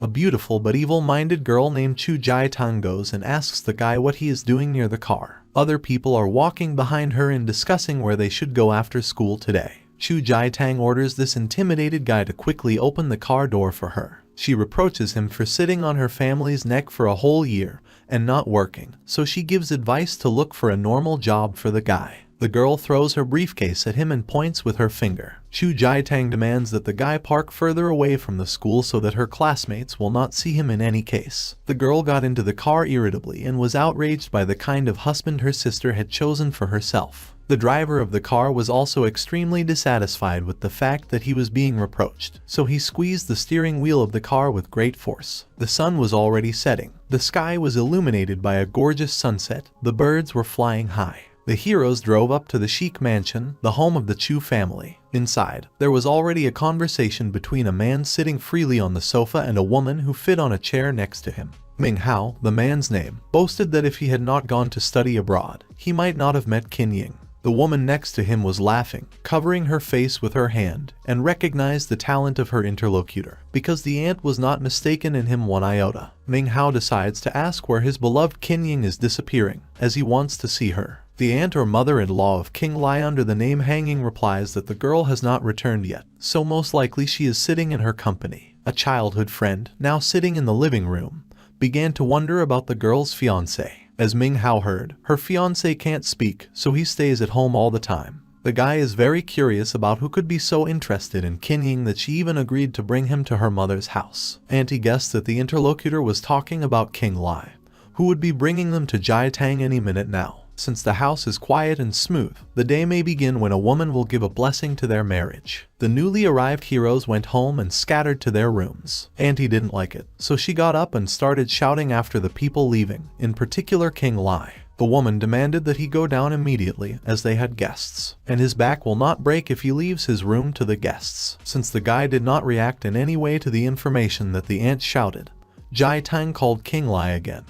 A beautiful but evil-minded girl named Chu Tang goes and asks the guy what he is doing near the car. Other people are walking behind her and discussing where they should go after school today. Chu Tang orders this intimidated guy to quickly open the car door for her. She reproaches him for sitting on her family's neck for a whole year and not working, so she gives advice to look for a normal job for the guy. The girl throws her briefcase at him and points with her finger. Chu Tang demands that the guy park further away from the school so that her classmates will not see him in any case. The girl got into the car irritably and was outraged by the kind of husband her sister had chosen for herself. The driver of the car was also extremely dissatisfied with the fact that he was being reproached, so he squeezed the steering wheel of the car with great force. The sun was already setting. The sky was illuminated by a gorgeous sunset. The birds were flying high. The heroes drove up to the chic mansion, the home of the Chu family. Inside, there was already a conversation between a man sitting freely on the sofa and a woman who fit on a chair next to him. Ming Hao, the man's name, boasted that if he had not gone to study abroad, he might not have met Qin Yin. The woman next to him was laughing, covering her face with her hand, and recognized the talent of her interlocutor, because the aunt was not mistaken in him one iota. Ming Hao decides to ask where his beloved Qin Yin is disappearing, as he wants to see her. The aunt or mother-in-law of Qing Li under the name Hanging replies that the girl has not returned yet, so most likely she is sitting in her company. A childhood friend, now sitting in the living room, began to wonder about the girl's fiancé. As Ming Hao heard, her fiancé can't speak, so he stays at home all the time. The guy is very curious about who could be so interested in Qin Yin that she even agreed to bring him to her mother's house. Auntie guessed that the interlocutor was talking about Qing Li, who would be bringing them to Jiatang any minute now. Since the house is quiet and smooth, the day may begin when a woman will give a blessing to their marriage. The newly arrived heroes went home and scattered to their rooms. Auntie didn't like it, so she got up and started shouting after the people leaving, in particular Qing Li. The woman demanded that he go down immediately, as they had guests, and his back will not break if he leaves his room to the guests. Since the guy did not react in any way to the information that the aunt shouted, Jiatang called Qing Li again,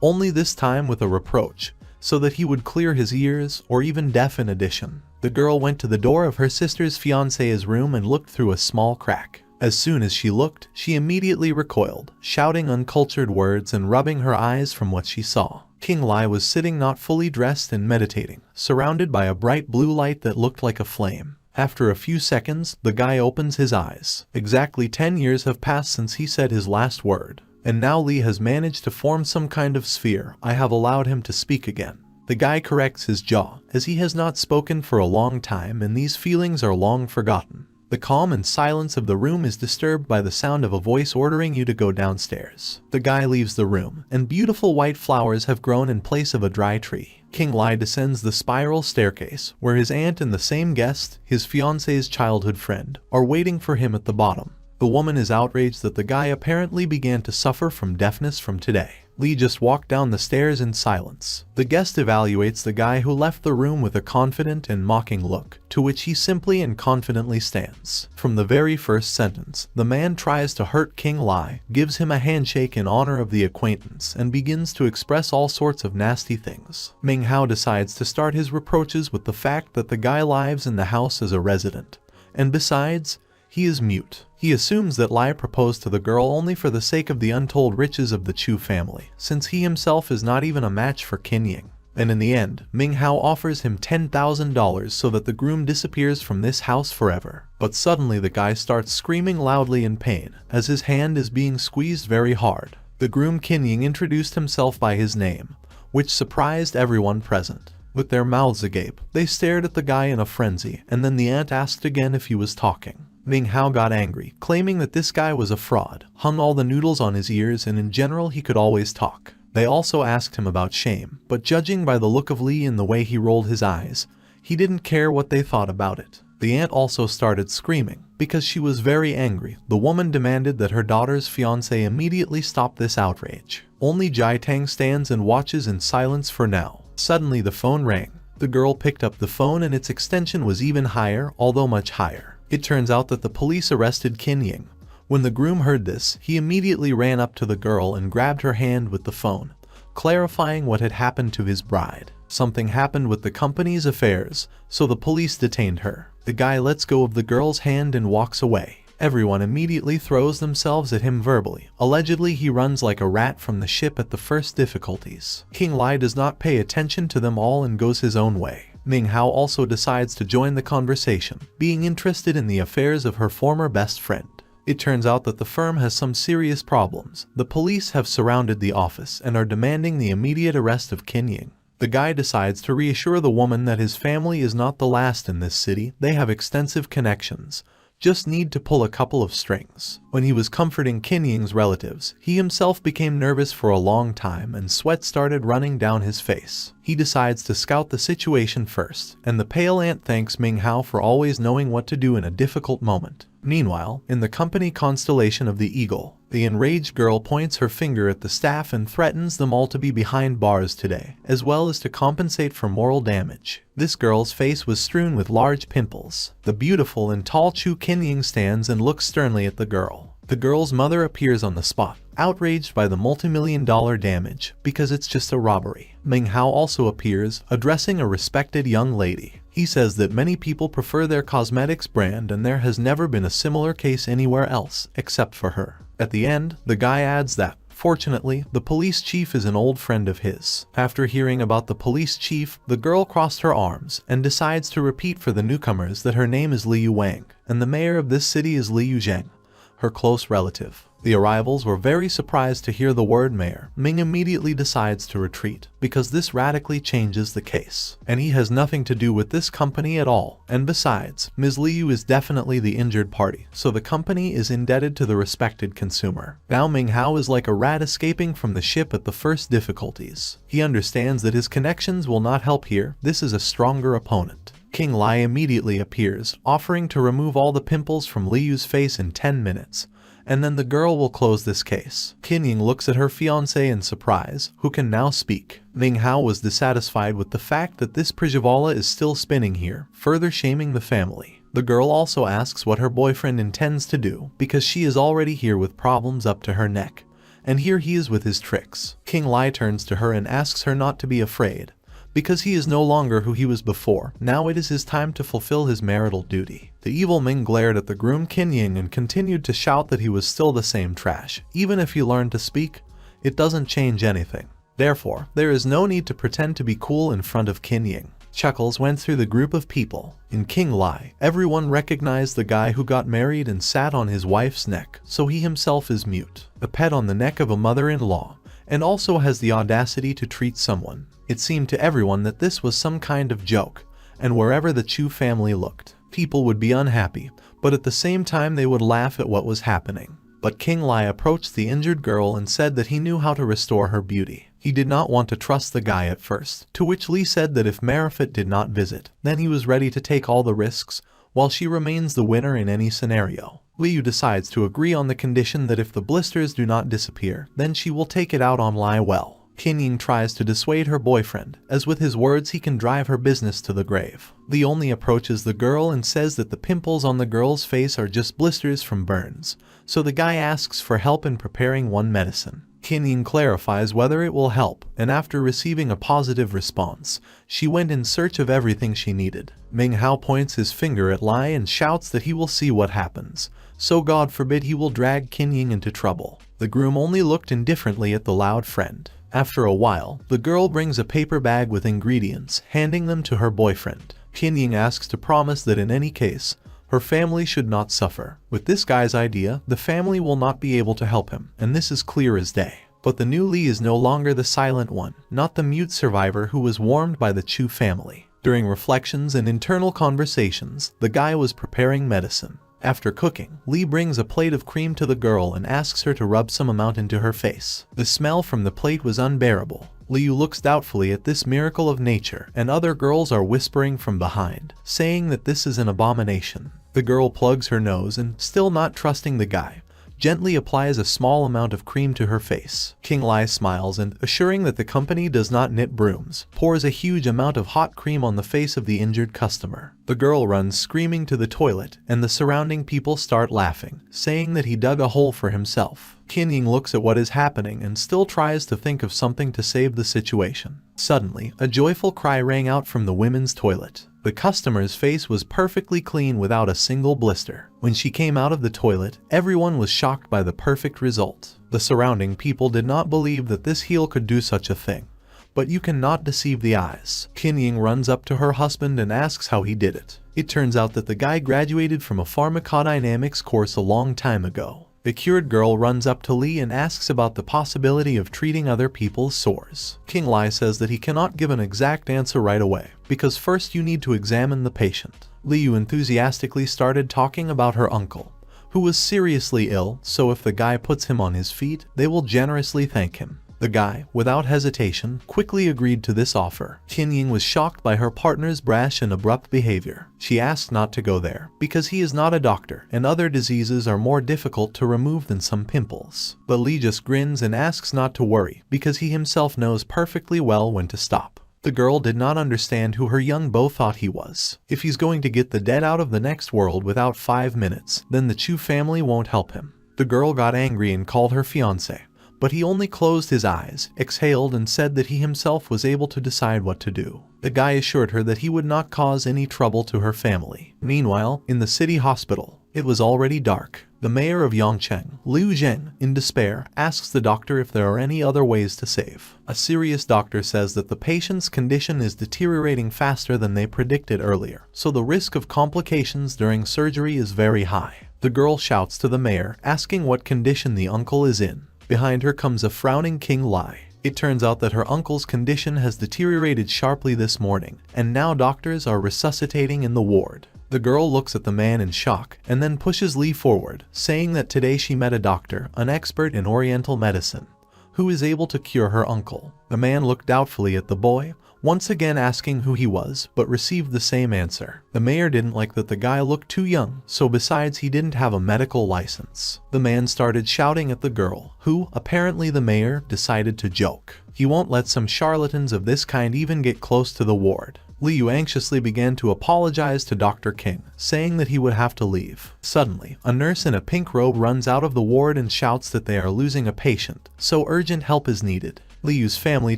only this time with a reproach, so that he would clear his ears, or even deaf in addition. The girl went to the door of her sister's fiancé's room and looked through a small crack. As soon as she looked, she immediately recoiled, shouting uncultured words and rubbing her eyes from what she saw. Qing Li was sitting not fully dressed and meditating, surrounded by a bright blue light that looked like a flame. After a few seconds, the guy opens his eyes. Exactly 10 years have passed since he said his last word. And now Li has managed to form some kind of sphere. I have allowed him to speak again. The guy corrects his jaw, as he has not spoken for a long time and these feelings are long forgotten. The calm and silence of the room is disturbed by the sound of a voice ordering you to go downstairs. The guy leaves the room, and beautiful white flowers have grown in place of a dry tree. Qing Li descends the spiral staircase, where his aunt and the same guest, his fiancé's childhood friend, are waiting for him at the bottom. The woman is outraged that the guy apparently began to suffer from deafness from today. Li just walked down the stairs in silence. The guest evaluates the guy who left the room with a confident and mocking look, to which he simply and confidently stands. From the very first sentence, the man tries to hurt Qing Li, gives him a handshake in honor of the acquaintance, and begins to express all sorts of nasty things. Ming Hao decides to start his reproaches with the fact that the guy lives in the house as a resident. And besides, he is mute. He assumes that Li proposed to the girl only for the sake of the untold riches of the Chu family, since he himself is not even a match for Qin Yin. And in the end, Ming Hao offers him $10,000 so that the groom disappears from this house forever. But suddenly the guy starts screaming loudly in pain, as his hand is being squeezed very hard. The groom Qin Yin introduced himself by his name, which surprised everyone present. With their mouths agape, they stared at the guy in a frenzy, and then the aunt asked again if he was talking. Ming Hao got angry, claiming that this guy was a fraud, hung all the noodles on his ears, and in general he could always talk. They also asked him about shame, but judging by the look of Li and the way he rolled his eyes, he didn't care what they thought about it. The aunt also started screaming, because she was very angry. The woman demanded that her daughter's fiancé immediately stop this outrage. Only Jiatang stands and watches in silence for now. Suddenly the phone rang. The girl picked up the phone and its extension was even higher, although much higher. It turns out that the police arrested Qin Yin. When the groom heard this, he immediately ran up to the girl and grabbed her hand with the phone, clarifying what had happened to his bride. Something happened with the company's affairs, so the police detained her. The guy lets go of the girl's hand and walks away. Everyone immediately throws themselves at him verbally. Allegedly, he runs like a rat from the ship at the first difficulties. Qing Li does not pay attention to them all and goes his own way. Manhwa also decides to join the conversation, being interested in the affairs of her former best friend. It turns out that the firm has some serious problems. The police have surrounded the office and are demanding the immediate arrest of Qin Yin. The guy decides to reassure the woman that his family is not the last in this city. They have extensive connections. Just need to pull a couple of strings. When he was comforting Qin Yin's relatives, he himself became nervous for a long time and sweat started running down his face. He decides to scout the situation first, and the pale ant thanks Manhwa for always knowing what to do in a difficult moment. Meanwhile, in the company constellation of the Eagle, the enraged girl points her finger at the staff and threatens them all to be behind bars today, as well as to compensate for moral damage. This girl's face was strewn with large pimples. The beautiful and tall Chu Qin Yin stands and looks sternly at the girl. The girl's mother appears on the spot, outraged by the multi-million-dollar damage, because it's just a robbery. Manhwa also appears, addressing a respected young lady. He says that many people prefer their cosmetics brand and there has never been a similar case anywhere else, except for her. At the end, the guy adds that, fortunately, the police chief is an old friend of his. After hearing about the police chief, the girl crossed her arms and decides to repeat for the newcomers that her name is Liu Wang, and the mayor of this city is Liu Zheng, her close relative. The arrivals were very surprised to hear the word mayor. Ming immediately decides to retreat, because this radically changes the case. And he has nothing to do with this company at all. And besides, Ms. Liu is definitely the injured party, so the company is indebted to the respected consumer. Now Manhwa is like a rat escaping from the ship at the first difficulties. He understands that his connections will not help here. This is a stronger opponent. Qing Li immediately appears, offering to remove all the pimples from Liu's face in 10 minutes. And then the girl will close this case. Qin Yin looks at her fiancé in surprise, who can now speak. Manhwa was dissatisfied with the fact that this Prajvala is still spinning here, further shaming the family. The girl also asks what her boyfriend intends to do, because she is already here with problems up to her neck. And here he is with his tricks. Qing Li turns to her and asks her not to be afraid, because he is no longer who he was before. Now it is his time to fulfill his marital duty. The evil Ming glared at the groom Qin Yin and continued to shout that he was still the same trash. Even if he learned to speak, it doesn't change anything. Therefore, there is no need to pretend to be cool in front of Qin Yin. Chuckles went through the group of people. In Qing Li, everyone recognized the guy who got married and sat on his wife's neck, so he himself is mute. A pet on the neck of a mother-in-law, and also has the audacity to treat someone. It seemed to everyone that this was some kind of joke, and wherever the Chu family looked, people would be unhappy, but at the same time they would laugh at what was happening. But Qing Li approached the injured girl and said that he knew how to restore her beauty. He did not want to trust the guy at first, to which Li said that if Marifat did not visit, then he was ready to take all the risks, while she remains the winner in any scenario. Liu decides to agree on the condition that if the blisters do not disappear, then she will take it out on Li well. Qin Yin tries to dissuade her boyfriend, as with his words he can drive her business to the grave. Li only approaches the girl and says that the pimples on the girl's face are just blisters from burns, so the guy asks for help in preparing one medicine. Qin Yin clarifies whether it will help, and after receiving a positive response, she went in search of everything she needed. Manhwa points his finger at Li and shouts that he will see what happens, so God forbid he will drag Qin Yin into trouble. The groom only looked indifferently at the loud friend. After a while, the girl brings a paper bag with ingredients, handing them to her boyfriend. Qin Yin asks to promise that in any case, her family should not suffer. With this guy's idea, the family will not be able to help him, and this is clear as day. But the new Li is no longer the silent one, not the mute survivor who was warmed by the Chu family. During reflections and internal conversations, the guy was preparing medicine. After cooking, Li brings a plate of cream to the girl and asks her to rub some amount into her face. The smell from the plate was unbearable. Liu looks doubtfully at this miracle of nature, and other girls are whispering from behind, saying that this is an abomination. The girl plugs her nose and, still not trusting the guy, gently applies a small amount of cream to her face. Qing Li smiles and, assuring that the company does not knit brooms, pours a huge amount of hot cream on the face of the injured customer. The girl runs screaming to the toilet, and the surrounding people start laughing, saying that he dug a hole for himself. Qin Yin looks at what is happening and still tries to think of something to save the situation. Suddenly, a joyful cry rang out from the women's toilet. The customer's face was perfectly clean without a single blister. When she came out of the toilet, everyone was shocked by the perfect result. The surrounding people did not believe that this heel could do such a thing. But you cannot deceive the eyes. Qin Yin runs up to her husband and asks how he did it. It turns out that the guy graduated from a pharmacodynamics course a long time ago. The cured girl runs up to Li and asks about the possibility of treating other people's sores. Qing Li says that he cannot give an exact answer right away, because first you need to examine the patient. Liu enthusiastically started talking about her uncle, who was seriously ill, so if the guy puts him on his feet, they will generously thank him. The guy, without hesitation, quickly agreed to this offer. Qin Yin was shocked by her partner's brash and abrupt behavior. She asked not to go there, because he is not a doctor, and other diseases are more difficult to remove than some pimples. But Li just grins and asks not to worry, because he himself knows perfectly well when to stop. The girl did not understand who her young beau thought he was. If he's going to get the dead out of the next world without 5 minutes, then the Chu family won't help him. The girl got angry and called her fiancé. But he only closed his eyes, exhaled, and said that he himself was able to decide what to do. The guy assured her that he would not cause any trouble to her family. Meanwhile, in the city hospital, it was already dark. The mayor of Yongcheng, Liu Zheng, in despair, asks the doctor if there are any other ways to save. A serious doctor says that the patient's condition is deteriorating faster than they predicted earlier, so the risk of complications during surgery is very high. The girl shouts to the mayor, asking what condition the uncle is in. Behind her comes a frowning Qing Li. It turns out that her uncle's condition has deteriorated sharply this morning, and now doctors are resuscitating in the ward. The girl looks at the man in shock, and then pushes Li forward, saying that today she met a doctor, an expert in Oriental medicine, who is able to cure her uncle. The man looked doubtfully at the boy, once again asking who he was, but received the same answer. The mayor didn't like that the guy looked too young, so besides he didn't have a medical license. The man started shouting at the girl, who, apparently the mayor, decided to joke. He won't let some charlatans of this kind even get close to the ward. Liu anxiously began to apologize to Dr. King, saying that he would have to leave. Suddenly, a nurse in a pink robe runs out of the ward and shouts that they are losing a patient, so urgent help is needed. Liu's family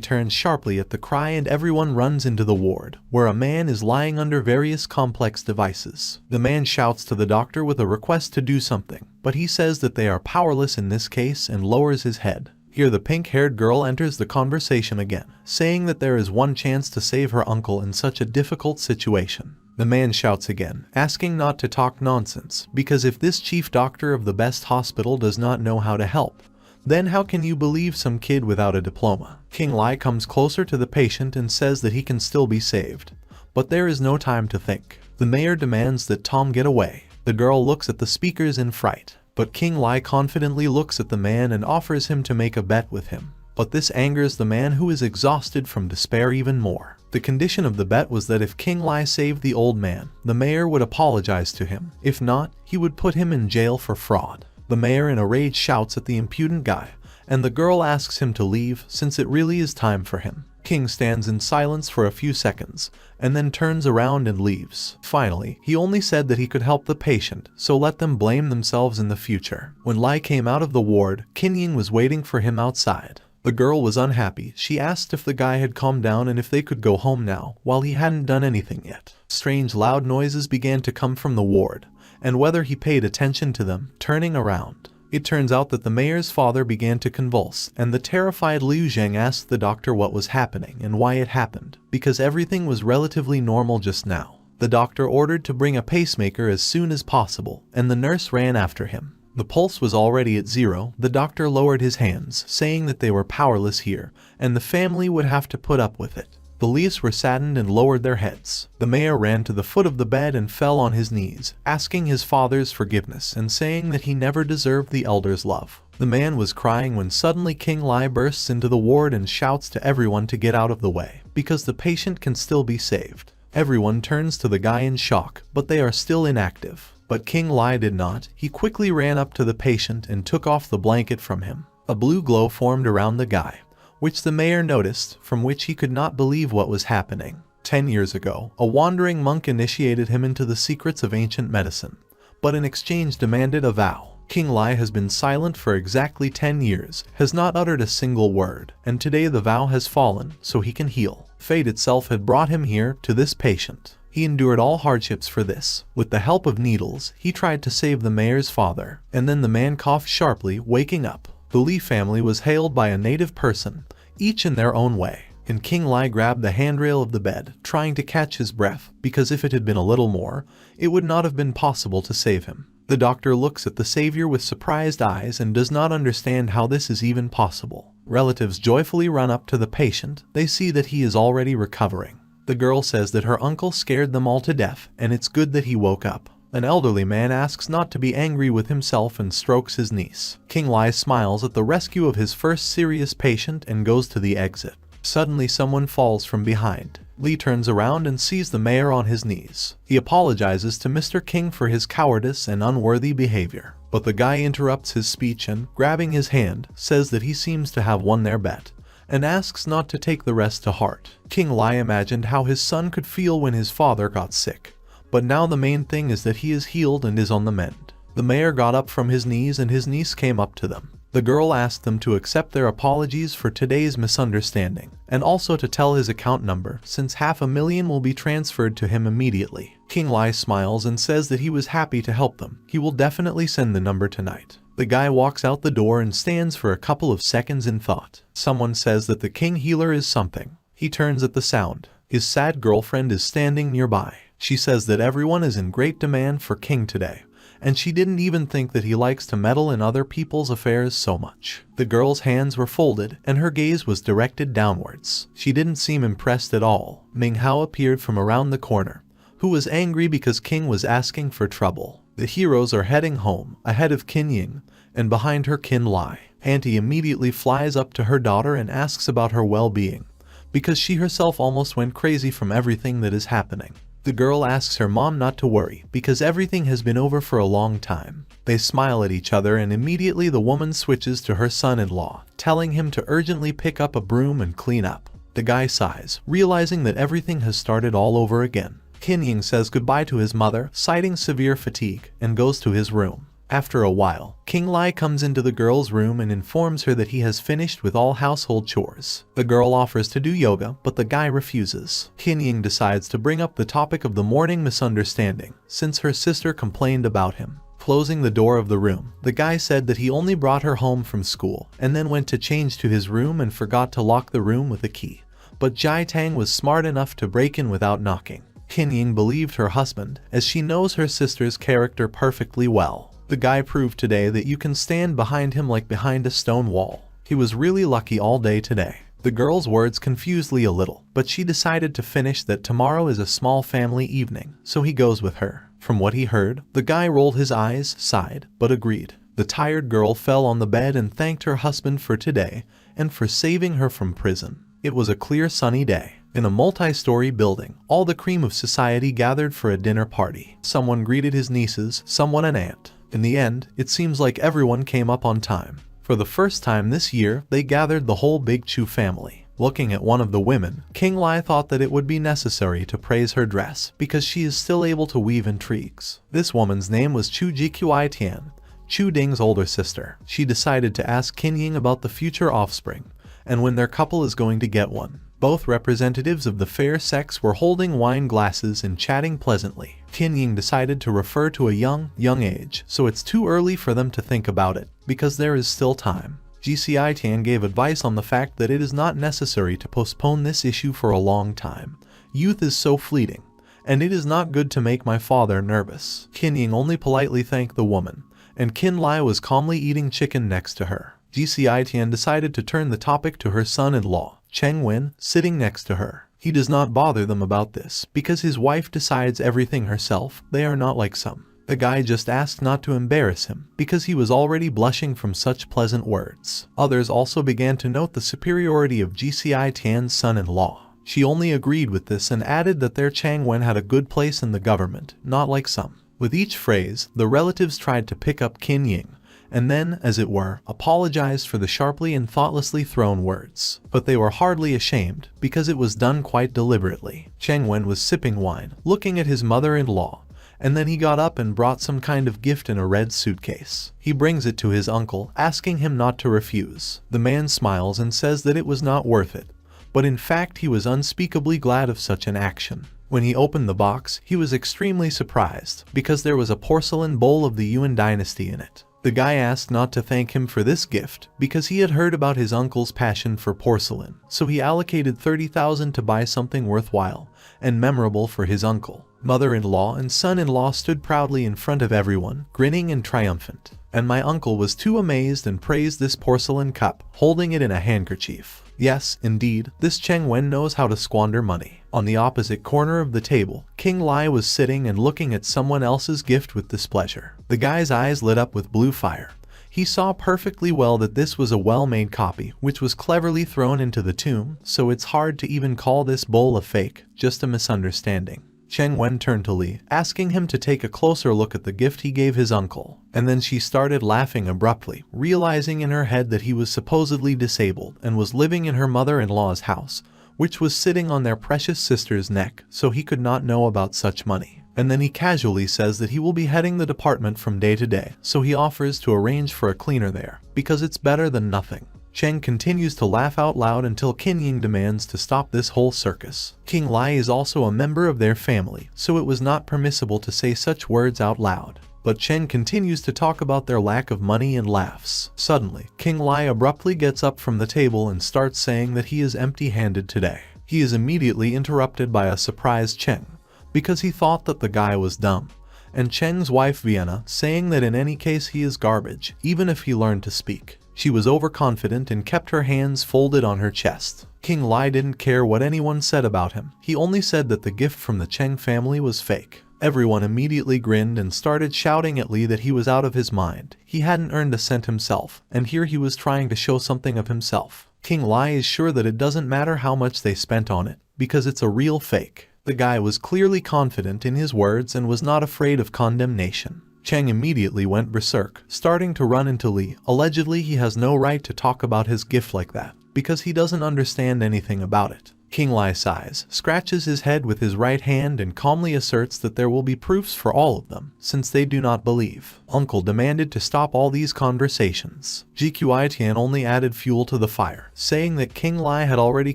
turns sharply at the cry and everyone runs into the ward, where a man is lying under various complex devices. The man shouts to the doctor with a request to do something, but he says that they are powerless in this case and lowers his head. Here the pink-haired girl enters the conversation again, saying that there is one chance to save her uncle in such a difficult situation. The man shouts again, asking not to talk nonsense, because if this chief doctor of the best hospital does not know how to help, then how can you believe some kid without a diploma? Qing Li comes closer to the patient and says that he can still be saved. But there is no time to think. The mayor demands that Tom get away. The girl looks at the speakers in fright, but Qing Li confidently looks at the man and offers him to make a bet with him. But this angers the man, who is exhausted from despair even more. The condition of the bet was that if Qing Li saved the old man, the mayor would apologize to him. If not, he would put him in jail for fraud. The mayor in a rage shouts at the impudent guy, and the girl asks him to leave since it really is time for him. King stands in silence for a few seconds, and then turns around and leaves. Finally, he only said that he could help the patient, so let them blame themselves in the future. When Li came out of the ward, Qin Yin was waiting for him outside. The girl was unhappy. She asked if the guy had calmed down and if they could go home now, while he hadn't done anything yet. Strange loud noises began to come from the ward, and whether he paid attention to them. Turning around, it turns out that the mayor's father began to convulse, and the terrified Liu Zheng asked the doctor what was happening and why it happened, because everything was relatively normal just now. The doctor ordered to bring a pacemaker as soon as possible, and the nurse ran after him. The pulse was already at 0. The doctor lowered his hands, saying that they were powerless here, and the family would have to put up with it. The Lees were saddened and lowered their heads. The mayor ran to the foot of the bed and fell on his knees, asking his father's forgiveness and saying that he never deserved the elder's love. The man was crying when suddenly Qing Li bursts into the ward and shouts to everyone to get out of the way, because the patient can still be saved. Everyone turns to the guy in shock, but they are still inactive. But Qing Li did not. He quickly ran up to the patient and took off the blanket from him. A blue glow formed around the guy, which the mayor noticed, from which he could not believe what was happening. 10 years ago, a wandering monk initiated him into the secrets of ancient medicine, but in exchange demanded a vow. Qing Li has been silent for exactly 10 years, has not uttered a single word, and today the vow has fallen, so he can heal. Fate itself had brought him here, to this patient. He endured all hardships for this. With the help of needles, he tried to save the mayor's father, and then the man coughed sharply, waking up. The Li family was hailed by a native person, each in their own way, and King Li grabbed the handrail of the bed, trying to catch his breath, because if it had been a little more, it would not have been possible to save him. The doctor looks at the savior with surprised eyes and does not understand how this is even possible. Relatives joyfully run up to the patient. They see that he is already recovering. The girl says that her uncle scared them all to death, and it's good that he woke up. An elderly man asks not to be angry with himself and strokes his niece. King Li smiles at the rescue of his first serious patient and goes to the exit. Suddenly someone falls from behind. Li turns around and sees the mayor on his knees. He apologizes to Mr. King for his cowardice and unworthy behavior. But the guy interrupts his speech and, grabbing his hand, says that he seems to have won their bet, and asks not to take the rest to heart. King Li imagined how his son could feel when his father got sick. But now the main thing is that he is healed and is on the mend. The mayor got up from his knees and his niece came up to them. The girl asked them to accept their apologies for today's misunderstanding, and also to tell his account number, since $500,000 will be transferred to him immediately. King Li smiles and says that he was happy to help them. He will definitely send the number tonight. The guy walks out the door and stands for a couple of seconds in thought. Someone says that the king healer is something. He turns at the sound. His sad girlfriend is standing nearby. She says that everyone is in great demand for King today, and she didn't even think that he likes to meddle in other people's affairs so much. The girl's hands were folded, and her gaze was directed downwards. She didn't seem impressed at all. Ming Hao appeared from around the corner, who was angry because King was asking for trouble. The heroes are heading home, ahead of Qin Yin, and behind her Qin Li. Auntie immediately flies up to her daughter and asks about her well-being, because she herself almost went crazy from everything that is happening. The girl asks her mom not to worry, because everything has been over for a long time. They smile at each other and immediately the woman switches to her son-in-law, telling him to urgently pick up a broom and clean up. The guy sighs, realizing that everything has started all over again. Qin Yin says goodbye to his mother, citing severe fatigue, and goes to his room. After a while, King Li comes into the girl's room and informs her that he has finished with all household chores. The girl offers to do yoga, but the guy refuses. Qin Yin decides to bring up the topic of the morning misunderstanding, since her sister complained about him. Closing the door of the room, the guy said that he only brought her home from school, and then went to change to his room and forgot to lock the room with a key. But Jai Tang was smart enough to break in without knocking. Qin Yin believed her husband, as she knows her sister's character perfectly well. The guy proved today that you can stand behind him like behind a stone wall. He was really lucky all day today. The girl's words confused Li a little, but she decided to finish that tomorrow is a small family evening, so he goes with her. From what he heard, the guy rolled his eyes, sighed, but agreed. The tired girl fell on the bed and thanked her husband for today, and for saving her from prison. It was a clear sunny day. In a multi-story building, all the cream of society gathered for a dinner party. Someone greeted his nieces, someone an aunt. In the end, it seems like everyone came up on time. For the first time this year, they gathered the whole Big Chu family. Looking at one of the women, King Li thought that it would be necessary to praise her dress, because she is still able to weave intrigues. This woman's name was Chu Qin, Chu Ding's older sister. She decided to ask Qin Yin about the future offspring, and when their couple is going to get one. Both representatives of the fair sex were holding wine glasses and chatting pleasantly. Qin Yin decided to refer to a young age, so it's too early for them to think about it, because there is still time. Tang gave advice on the fact that it is not necessary to postpone this issue for a long time. Youth is so fleeting, and it is not good to make my father nervous. Qin Yin only politely thanked the woman, and Qin Li was calmly eating chicken next to her. Tian decided to turn the topic to her son-in-law, Cheng Wen, sitting next to her. He does not bother them about this, because his wife decides everything herself. They are not like some. The guy just asked not to embarrass him, because he was already blushing from such pleasant words. Others also began to note the superiority of Tian's son-in-law. She only agreed with this and added that their Chang Wen had a good place in the government, not like some. With each phrase, the relatives tried to pick up Qin Yin, and then, as it were, apologized for the sharply and thoughtlessly thrown words. But they were hardly ashamed, because it was done quite deliberately. Cheng Wen was sipping wine, looking at his mother-in-law, and then he got up and brought some kind of gift in a red suitcase. He brings it to his uncle, asking him not to refuse. The man smiles and says that it was not worth it, but in fact he was unspeakably glad of such an action. When he opened the box, he was extremely surprised, because there was a porcelain bowl of the Yuan dynasty in it. The guy asked not to thank him for this gift, because he had heard about his uncle's passion for porcelain, so he allocated 30,000 to buy something worthwhile and memorable for his uncle. Mother-in-law and son-in-law stood proudly in front of everyone, grinning and triumphant. And my uncle was too amazed and praised this porcelain cup, holding it in a handkerchief. Yes, indeed, this Cheng Wen knows how to squander money. On the opposite corner of the table, Qing Li was sitting and looking at someone else's gift with displeasure. The guy's eyes lit up with blue fire. He saw perfectly well that this was a well-made copy, which was cleverly thrown into the tomb, so it's hard to even call this bowl a fake, just a misunderstanding. Cheng Wen turned to Li, asking him to take a closer look at the gift he gave his uncle. And then she started laughing abruptly, realizing in her head that he was supposedly disabled and was living in her mother-in-law's house, which was sitting on their precious sister's neck, so he could not know about such money. And then he casually says that he will be heading the department from day to day, so he offers to arrange for a cleaner there, because it's better than nothing. Cheng continues to laugh out loud until Qin Yin demands to stop this whole circus. Qing Li is also a member of their family, so it was not permissible to say such words out loud. But Cheng continues to talk about their lack of money and laughs. Suddenly, Qing Li abruptly gets up from the table and starts saying that he is empty-handed today. He is immediately interrupted by a surprised Cheng, because he thought that the guy was dumb, and Cheng's wife Vienna saying that in any case he is garbage, even if he learned to speak. She was overconfident and kept her hands folded on her chest. Qing Li didn't care what anyone said about him. He only said that the gift from the Cheng family was fake. Everyone immediately grinned and started shouting at Li that he was out of his mind. He hadn't earned a cent himself, and here he was trying to show something of himself. Qing Li is sure that it doesn't matter how much they spent on it, because it's a real fake. The guy was clearly confident in his words and was not afraid of condemnation. Cheng immediately went berserk, starting to run into Li. Allegedly, he has no right to talk about his gift like that, because he doesn't understand anything about it. Qing Li sighs, scratches his head with his right hand and calmly asserts that there will be proofs for all of them, since they do not believe. Uncle demanded to stop all these conversations. GQI Tian only added fuel to the fire, saying that Qing Li had already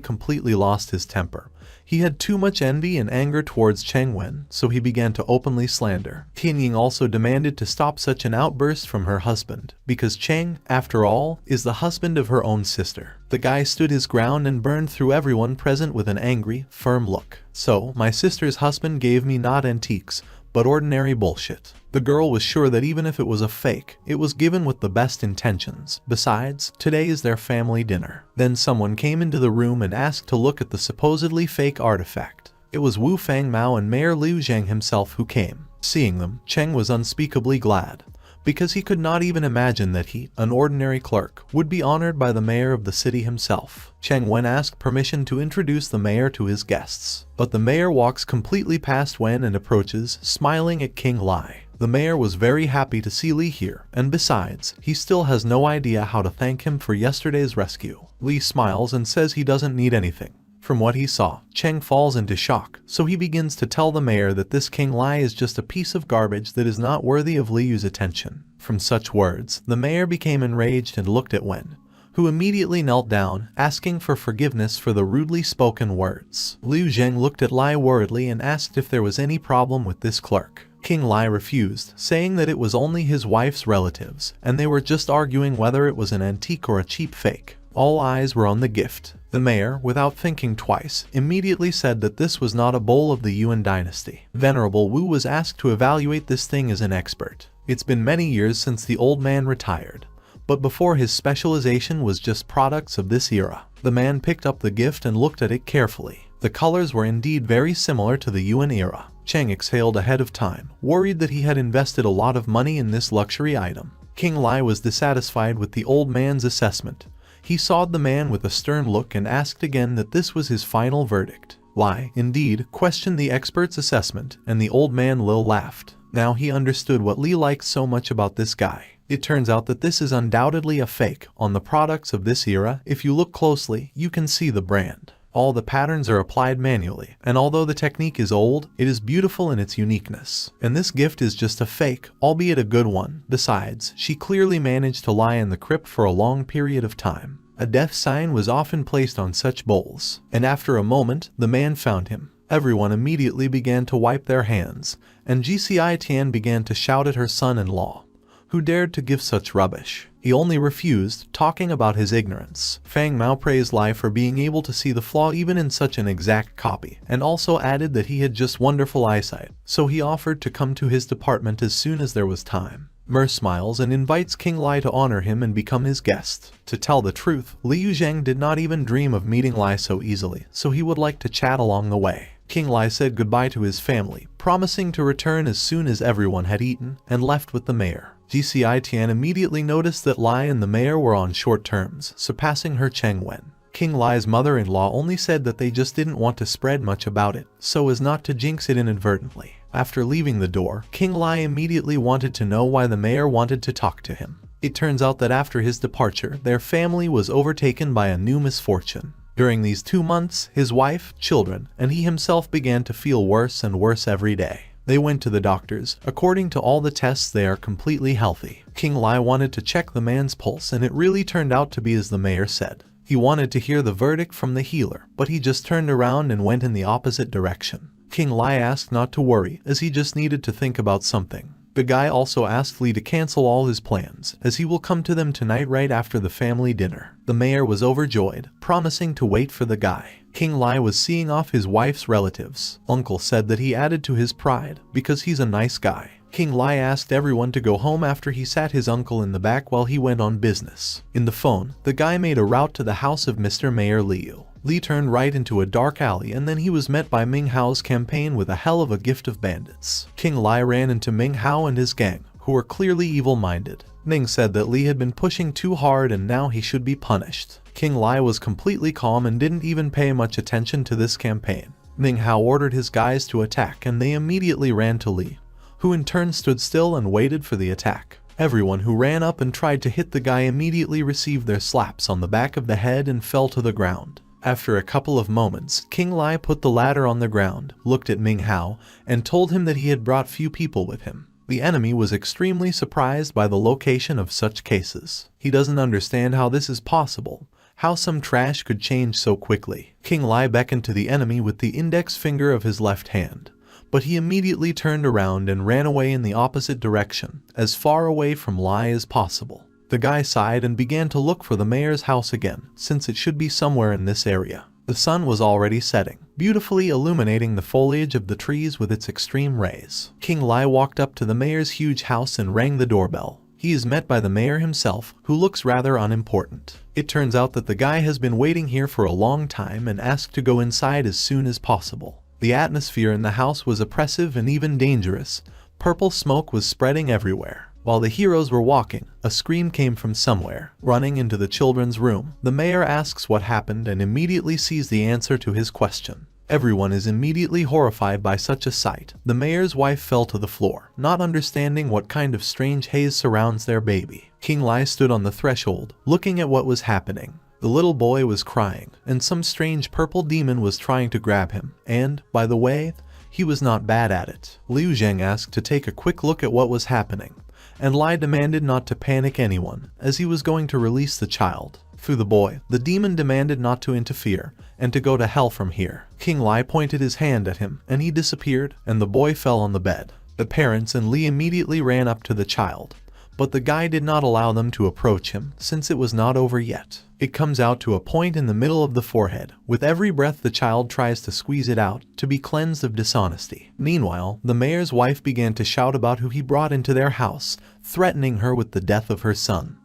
completely lost his temper. He had too much envy and anger towards Cheng Wen, so he began to openly slander. Qin Yin also demanded to stop such an outburst from her husband, because Cheng, after all, is the husband of her own sister. The guy stood his ground and burned through everyone present with an angry, firm look. So, my sister's husband gave me not antiques, but ordinary bullshit. The girl was sure that even if it was a fake, it was given with the best intentions. Besides, today is their family dinner. Then someone came into the room and asked to look at the supposedly fake artifact. It was Wu Fangmao and Mayor Liu Zhang himself who came. Seeing them, Cheng was unspeakably glad, because he could not even imagine that he, an ordinary clerk, would be honored by the mayor of the city himself. Cheng Wen asked permission to introduce the mayor to his guests, but the mayor walks completely past Wen and approaches, smiling at Qing Li. The mayor was very happy to see Li here, and besides, he still has no idea how to thank him for yesterday's rescue. Li smiles and says he doesn't need anything. From what he saw, Cheng falls into shock, so he begins to tell the mayor that this Qing Li is just a piece of garbage that is not worthy of Liu's attention. From such words, the mayor became enraged and looked at Wen, who immediately knelt down, asking for forgiveness for the rudely spoken words. Liu Zheng looked at Li worriedly and asked if there was any problem with this clerk. Qing Li refused, saying that it was only his wife's relatives, and they were just arguing whether it was an antique or a cheap fake. All eyes were on the gift. The mayor, without thinking twice, immediately said that this was not a bowl of the Yuan dynasty. Venerable Wu was asked to evaluate this thing as an expert. It's been many years since the old man retired, but before his specialization was just products of this era. The man picked up the gift and looked at it carefully. The colors were indeed very similar to the Yuan era. Cheng exhaled ahead of time, worried that he had invested a lot of money in this luxury item. Qing Li was dissatisfied with the old man's assessment. He sawed the man with a stern look and asked again that this was his final verdict. Li, indeed, questioned the expert's assessment, and the old man Lil laughed. Now he understood what Li liked so much about this guy. It turns out that this is undoubtedly a fake. On the products of this era, if you look closely, you can see the brand. All the patterns are applied manually, and although the technique is old, it is beautiful in its uniqueness. And this gift is just a fake, albeit a good one. Besides, she clearly managed to lie in the crypt for a long period of time. A death sign was often placed on such bowls, and after a moment, the man found him. Everyone immediately began to wipe their hands, and GCI Tian began to shout at her son-in-law. Who dared to give such rubbish? He only refused, talking about his ignorance. Fang Mao praised Lai for being able to see the flaw even in such an exact copy, and also added that he had just wonderful eyesight, so he offered to come to his department as soon as there was time. Mer smiles and invites King Li to honor him and become his guest. To tell the truth, Liu Zheng did not even dream of meeting Li so easily, so he would like to chat along the way. King Li said goodbye to his family, promising to return as soon as everyone had eaten, and left with the mayor. GCI Tian immediately noticed that Li and the mayor were on short terms, surpassing her Cheng Wen. King Li's mother-in-law only said that they just didn't want to spread much about it, so as not to jinx it inadvertently. After leaving the door, King Li immediately wanted to know why the mayor wanted to talk to him. It turns out that after his departure, their family was overtaken by a new misfortune. During these 2 months, his wife, children, and he himself began to feel worse and worse every day. They went to the doctors. According to all the tests, they are completely healthy. King Li wanted to check the man's pulse, and it really turned out to be as the mayor said. He wanted to hear the verdict from the healer, but he just turned around and went in the opposite direction. King Li asked not to worry, as he just needed to think about something. The guy also asked Li to cancel all his plans, as he will come to them tonight right after the family dinner. The mayor was overjoyed, promising to wait for the guy. King Li was seeing off his wife's relatives. Uncle said that he added to his pride, because he's a nice guy. King Li asked everyone to go home after he sat his uncle in the back while he went on business. In the phone, the guy made a route to the house of Mr. Mayor Liu. Li turned right into a dark alley, and then he was met by Ming Hao's campaign with a hell of a gift of bandits. King Li ran into Ming Hao and his gang, who were clearly evil-minded. Ning said that Li had been pushing too hard and now he should be punished. King Li was completely calm and didn't even pay much attention to this campaign. Ming Hao ordered his guys to attack, and they immediately ran to Li, who in turn stood still and waited for the attack. Everyone who ran up and tried to hit the guy immediately received their slaps on the back of the head and fell to the ground. After a couple of moments, King Li put the ladder on the ground, looked at Ming Hao, and told him that he had brought few people with him. The enemy was extremely surprised by the location of such cases. He doesn't understand how this is possible, how some trash could change so quickly. King Li beckoned to the enemy with the index finger of his left hand, but he immediately turned around and ran away in the opposite direction, as far away from Li as possible. The guy sighed and began to look for the mayor's house again, since it should be somewhere in this area. The sun was already setting, beautifully illuminating the foliage of the trees with its extreme rays. King Li walked up to the mayor's huge house and rang the doorbell. He is met by the mayor himself, who looks rather unimportant. It turns out that the guy has been waiting here for a long time and asked to go inside as soon as possible. The atmosphere in the house was oppressive and even dangerous. Purple smoke was spreading everywhere. While the heroes were walking, a scream came from somewhere. Running into the children's room, the mayor asks what happened and immediately sees the answer to his question. Everyone is immediately horrified by such a sight. The mayor's wife fell to the floor, not understanding what kind of strange haze surrounds their baby. King Li stood on the threshold, looking at what was happening. The little boy was crying, and some strange purple demon was trying to grab him, and, by the way, he was not bad at it. Liu Zheng asked to take a quick look at what was happening, and Li demanded not to panic anyone, as he was going to release the child. Through the boy, the demon demanded not to interfere, and to go to hell from here. King Li pointed his hand at him, and he disappeared, and the boy fell on the bed. The parents and Li immediately ran up to the child, but the guy did not allow them to approach him, since it was not over yet. It comes out to a point in the middle of the forehead. With every breath the child tries to squeeze it out, to be cleansed of dishonesty. Meanwhile, the mayor's wife began to shout about who he brought into their house, threatening her with the death of her son.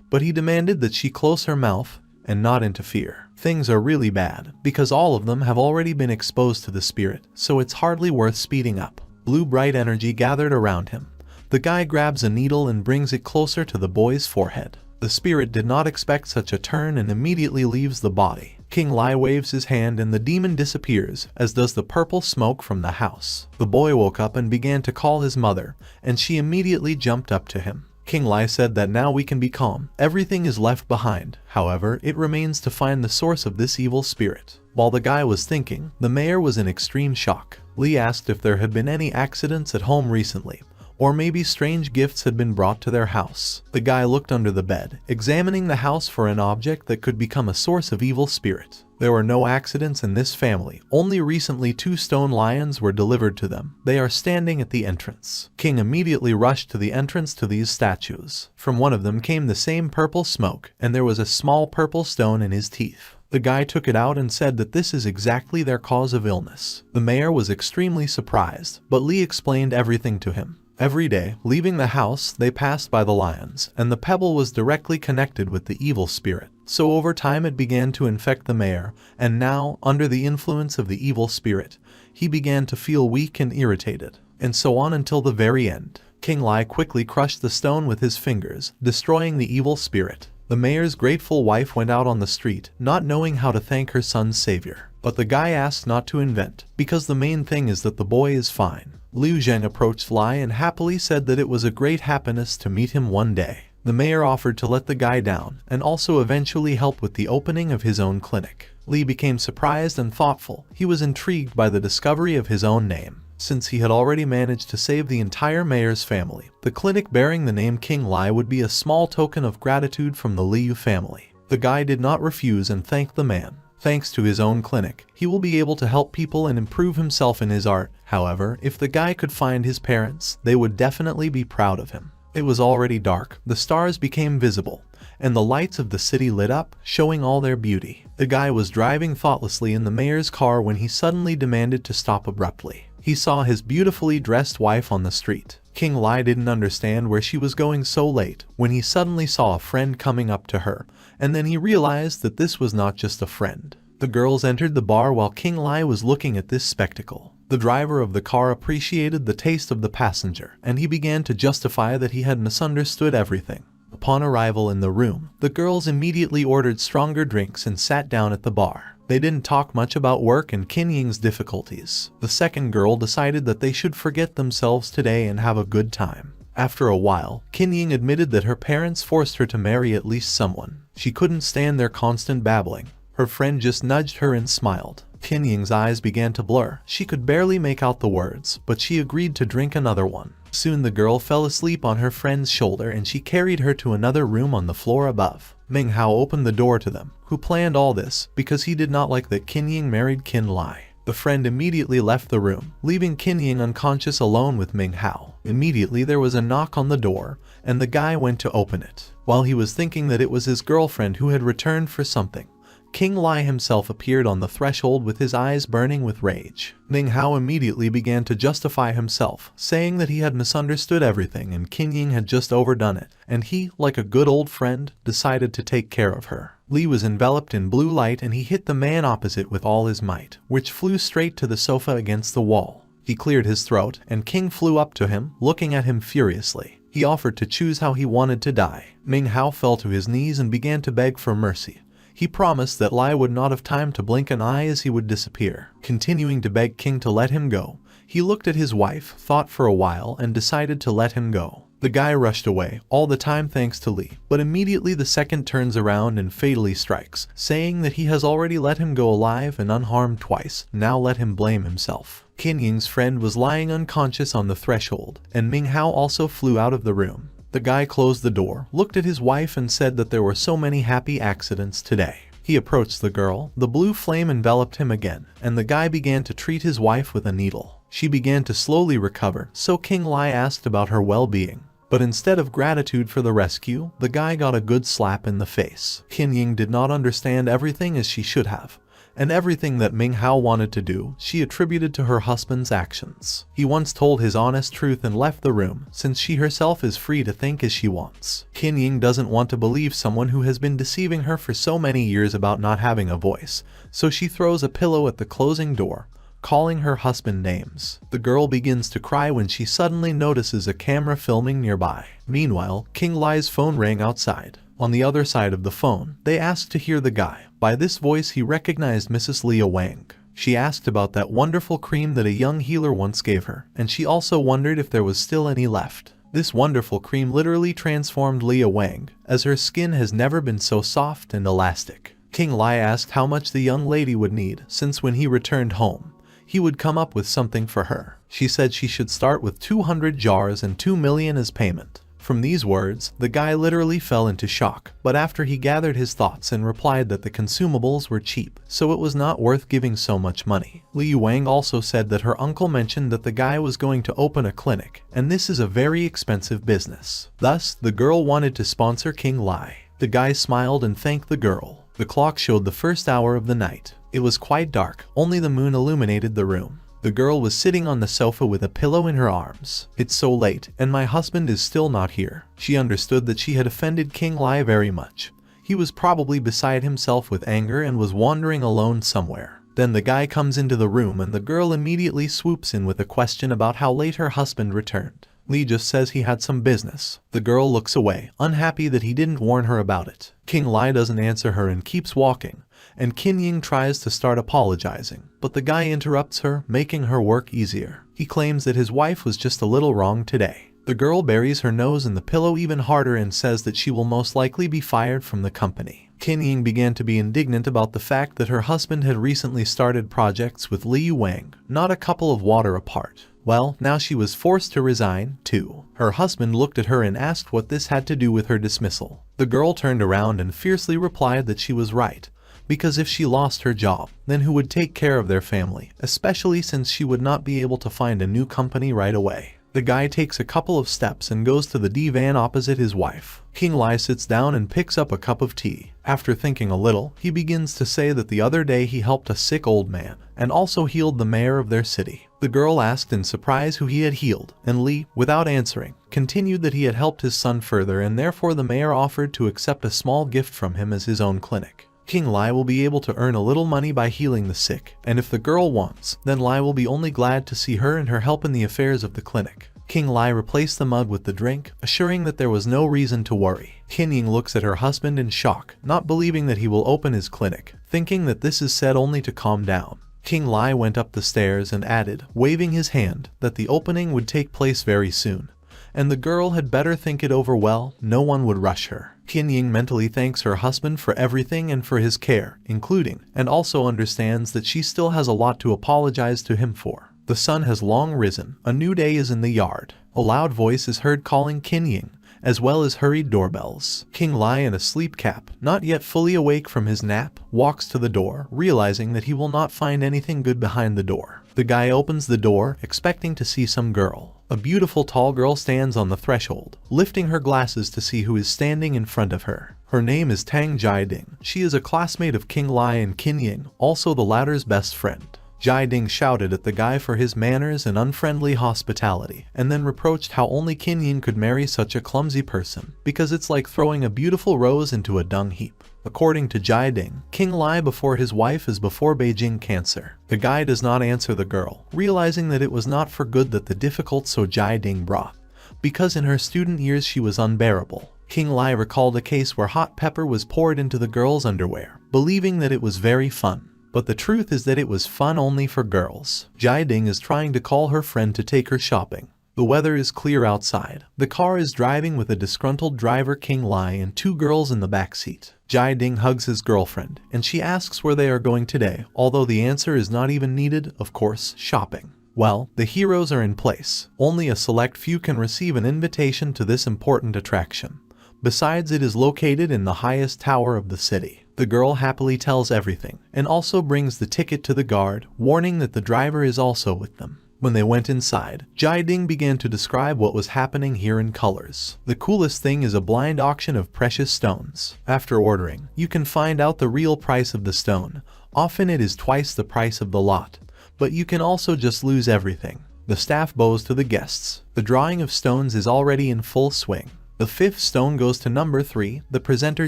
But he demanded that she close her mouth and not interfere. Things are really bad, because all of them have already been exposed to the spirit, so it's hardly worth speeding up. Blue bright energy gathered around him. The guy grabs a needle and brings it closer to the boy's forehead. The spirit did not expect such a turn and immediately leaves the body. King Li waves his hand and the demon disappears, as does the purple smoke from the house. The boy woke up and began to call his mother, and she immediately jumped up to him. King Li said that now we can be calm. Everything is left behind. However, it remains to find the source of this evil spirit. While the guy was thinking, the mayor was in extreme shock. Li asked if there had been any accidents at home recently, Or maybe strange gifts had been brought to their house. The guy looked under the bed, examining the house for an object that could become a source of evil spirit. There were no accidents in this family. Only recently 2 stone lions were delivered to them. They are standing at the entrance. King immediately rushed to the entrance to these statues. From one of them came the same purple smoke, and there was a small purple stone in his teeth. The guy took it out and said that this is exactly their cause of illness. The mayor was extremely surprised, but Li explained everything to him. Every day, leaving the house, they passed by the lions, and the pebble was directly connected with the evil spirit. So over time it began to infect the mayor, and now, under the influence of the evil spirit, he began to feel weak and irritated. And so on until the very end. King Li quickly crushed the stone with his fingers, destroying the evil spirit. The mayor's grateful wife went out on the street, not knowing how to thank her son's savior. But the guy asked not to invent, because the main thing is that the boy is fine. Liu Zheng approached Li and happily said that it was a great happiness to meet him one day. The mayor offered to let the guy down, and also eventually help with the opening of his own clinic. Li became surprised and thoughtful. He was intrigued by the discovery of his own name. Since he had already managed to save the entire mayor's family, the clinic bearing the name Qing Li would be a small token of gratitude from the Liu family. The guy did not refuse and thanked the man. Thanks to his own clinic, he will be able to help people and improve himself in his art. However, if the guy could find his parents, they would definitely be proud of him. It was already dark, the stars became visible, and the lights of the city lit up, showing all their beauty. The guy was driving thoughtlessly in the mayor's car when he suddenly demanded to stop abruptly. He saw his beautifully dressed wife on the street. King Li didn't understand where she was going so late, when he suddenly saw a friend coming up to her, and then he realized that this was not just a friend. The girls entered the bar while King Li was looking at this spectacle. The driver of the car appreciated the taste of the passenger, and he began to justify that he had misunderstood everything. Upon arrival in the room, the girls immediately ordered stronger drinks and sat down at the bar. They didn't talk much about work and Qin Ying's difficulties. The second girl decided that they should forget themselves today and have a good time. After a while, Qin Ying admitted that her parents forced her to marry at least someone. She couldn't stand their constant babbling. Her friend just nudged her and smiled. Qin Ying's eyes began to blur. She could barely make out the words, but she agreed to drink another one. Soon the girl fell asleep on her friend's shoulder and she carried her to another room on the floor above. Ming Hao opened the door to them, who planned all this because he did not like that Qin Ying married Qin Li. The friend immediately left the room, leaving Qin Ying unconscious alone with Ming Hao. Immediately there was a knock on the door, and the guy went to open it. While he was thinking that it was his girlfriend who had returned for something, Qing Li himself appeared on the threshold with his eyes burning with rage. Ming Hao immediately began to justify himself, saying that he had misunderstood everything and Qin Ying had just overdone it, and he, like a good old friend, decided to take care of her. Li was enveloped in blue light and he hit the man opposite with all his might, which flew straight to the sofa against the wall. He cleared his throat, and King flew up to him, looking at him furiously. He offered to choose how he wanted to die. Ming Hao fell to his knees and began to beg for mercy. He promised that Li would not have time to blink an eye as he would disappear. Continuing to beg King to let him go, he looked at his wife, thought for a while, and decided to let him go. The guy rushed away, all the time thanks to Li, but immediately the second turns around and fatally strikes, saying that he has already let him go alive and unharmed twice, now let him blame himself. Qin Ying's friend was lying unconscious on the threshold, and Ming Hao also flew out of the room. The guy closed the door, looked at his wife and said that there were so many happy accidents today. He approached the girl, the blue flame enveloped him again, and the guy began to treat his wife with a needle. She began to slowly recover, so King Li asked about her well-being. But instead of gratitude for the rescue, the guy got a good slap in the face. Qin Ying did not understand everything as she should have, and everything that Ming Hao wanted to do, she attributed to her husband's actions. He once told his honest truth and left the room, since she herself is free to think as she wants. Qin Ying doesn't want to believe someone who has been deceiving her for so many years about not having a voice, so she throws a pillow at the closing door, calling her husband names. The girl begins to cry when she suddenly notices a camera filming nearby. Meanwhile, King Li's phone rang outside. On the other side of the phone, they asked to hear the guy. By this voice he recognized Mrs. Leah Wang. She asked about that wonderful cream that a young healer once gave her, and she also wondered if there was still any left. This wonderful cream literally transformed Leah Wang, as her skin has never been so soft and elastic. King Li asked how much the young lady would need, since when he returned home, he would come up with something for her. She said she should start with 200 jars and 2 million as payment. From these words, the guy literally fell into shock, but after he gathered his thoughts and replied that the consumables were cheap, so it was not worth giving so much money. Li Wang also said that her uncle mentioned that the guy was going to open a clinic, and this is a very expensive business. Thus, the girl wanted to sponsor Qing Li. The guy smiled and thanked the girl. The clock showed the first hour of the night. It was quite dark, only the moon illuminated the room. The girl was sitting on the sofa with a pillow in her arms. It's so late, and my husband is still not here. She understood that she had offended Qing Li very much. He was probably beside himself with anger and was wandering alone somewhere. Then the guy comes into the room and the girl immediately swoops in with a question about how late her husband returned. Li just says he had some business. The girl looks away, unhappy that he didn't warn her about it. Qing Li doesn't answer her and keeps walking, and Qin Yin tries to start apologizing, but the guy interrupts her, making her work easier. He claims that his wife was just a little wrong today. The girl buries her nose in the pillow even harder and says that she will most likely be fired from the company. Qin Yin began to be indignant about the fact that her husband had recently started projects with Li Wang, not a couple of water apart. Well, now she was forced to resign, too. Her husband looked at her and asked what this had to do with her dismissal. The girl turned around and fiercely replied that she was right, because if she lost her job, then who would take care of their family, especially since she would not be able to find a new company right away. The guy takes a couple of steps and goes to the divan opposite his wife. Qing Li sits down and picks up a cup of tea. After thinking a little, he begins to say that the other day he helped a sick old man, and also healed the mayor of their city. The girl asked in surprise who he had healed, and Li, without answering, continued that he had helped his son further and therefore the mayor offered to accept a small gift from him as his own clinic. Qing Li will be able to earn a little money by healing the sick, and if the girl wants, then Li will be only glad to see her and her help in the affairs of the clinic. Qing Li replaced the mug with the drink, assuring that there was no reason to worry. Qin Yin looks at her husband in shock, not believing that he will open his clinic, thinking that this is said only to calm down. Qing Li went up the stairs and added, waving his hand, that the opening would take place very soon, and the girl had better think it over well, no one would rush her. Qin Yin mentally thanks her husband for everything and for his care, including, and also understands that she still has a lot to apologize to him for. The sun has long risen, a new day is in the yard. A loud voice is heard calling Qin Yin, as well as hurried doorbells. Qing Li in a sleep cap, not yet fully awake from his nap, walks to the door, realizing that he will not find anything good behind the door. The guy opens the door, expecting to see some girl. A beautiful tall girl stands on the threshold, lifting her glasses to see who is standing in front of her. Her name is Tang Jiding. She is a classmate of Qing Li and Qin Yin, also the latter's best friend. Jiding shouted at the guy for his manners and unfriendly hospitality, and then reproached how only Qin Yin could marry such a clumsy person, because it's like throwing a beautiful rose into a dung heap. According to Jiding, Qing Li before his wife is before Beijing cancer. The guy does not answer the girl, realizing that it was not for good that the difficult so Jiding brought, because in her student years she was unbearable. Qing Li recalled a case where hot pepper was poured into the girl's underwear, believing that it was very fun. But the truth is that it was fun only for girls. Jiding is trying to call her friend to take her shopping. The weather is clear outside. The car is driving with a disgruntled driver Qing Li and two girls in the back seat. Jiding hugs his girlfriend, and she asks where they are going today, although the answer is not even needed, of course, shopping. Well, the heroes are in place. Only a select few can receive an invitation to this important attraction. Besides, it is located in the highest tower of the city. The girl happily tells everything, and also brings the ticket to the guard, warning that the driver is also with them. When they went inside, Jiding began to describe what was happening here in colors. The coolest thing is a blind auction of precious stones. After ordering, you can find out the real price of the stone. Often it is twice the price of the lot, but you can also just lose everything. The staff bows to the guests. The drawing of stones is already in full swing. The fifth stone goes to number 3, the presenter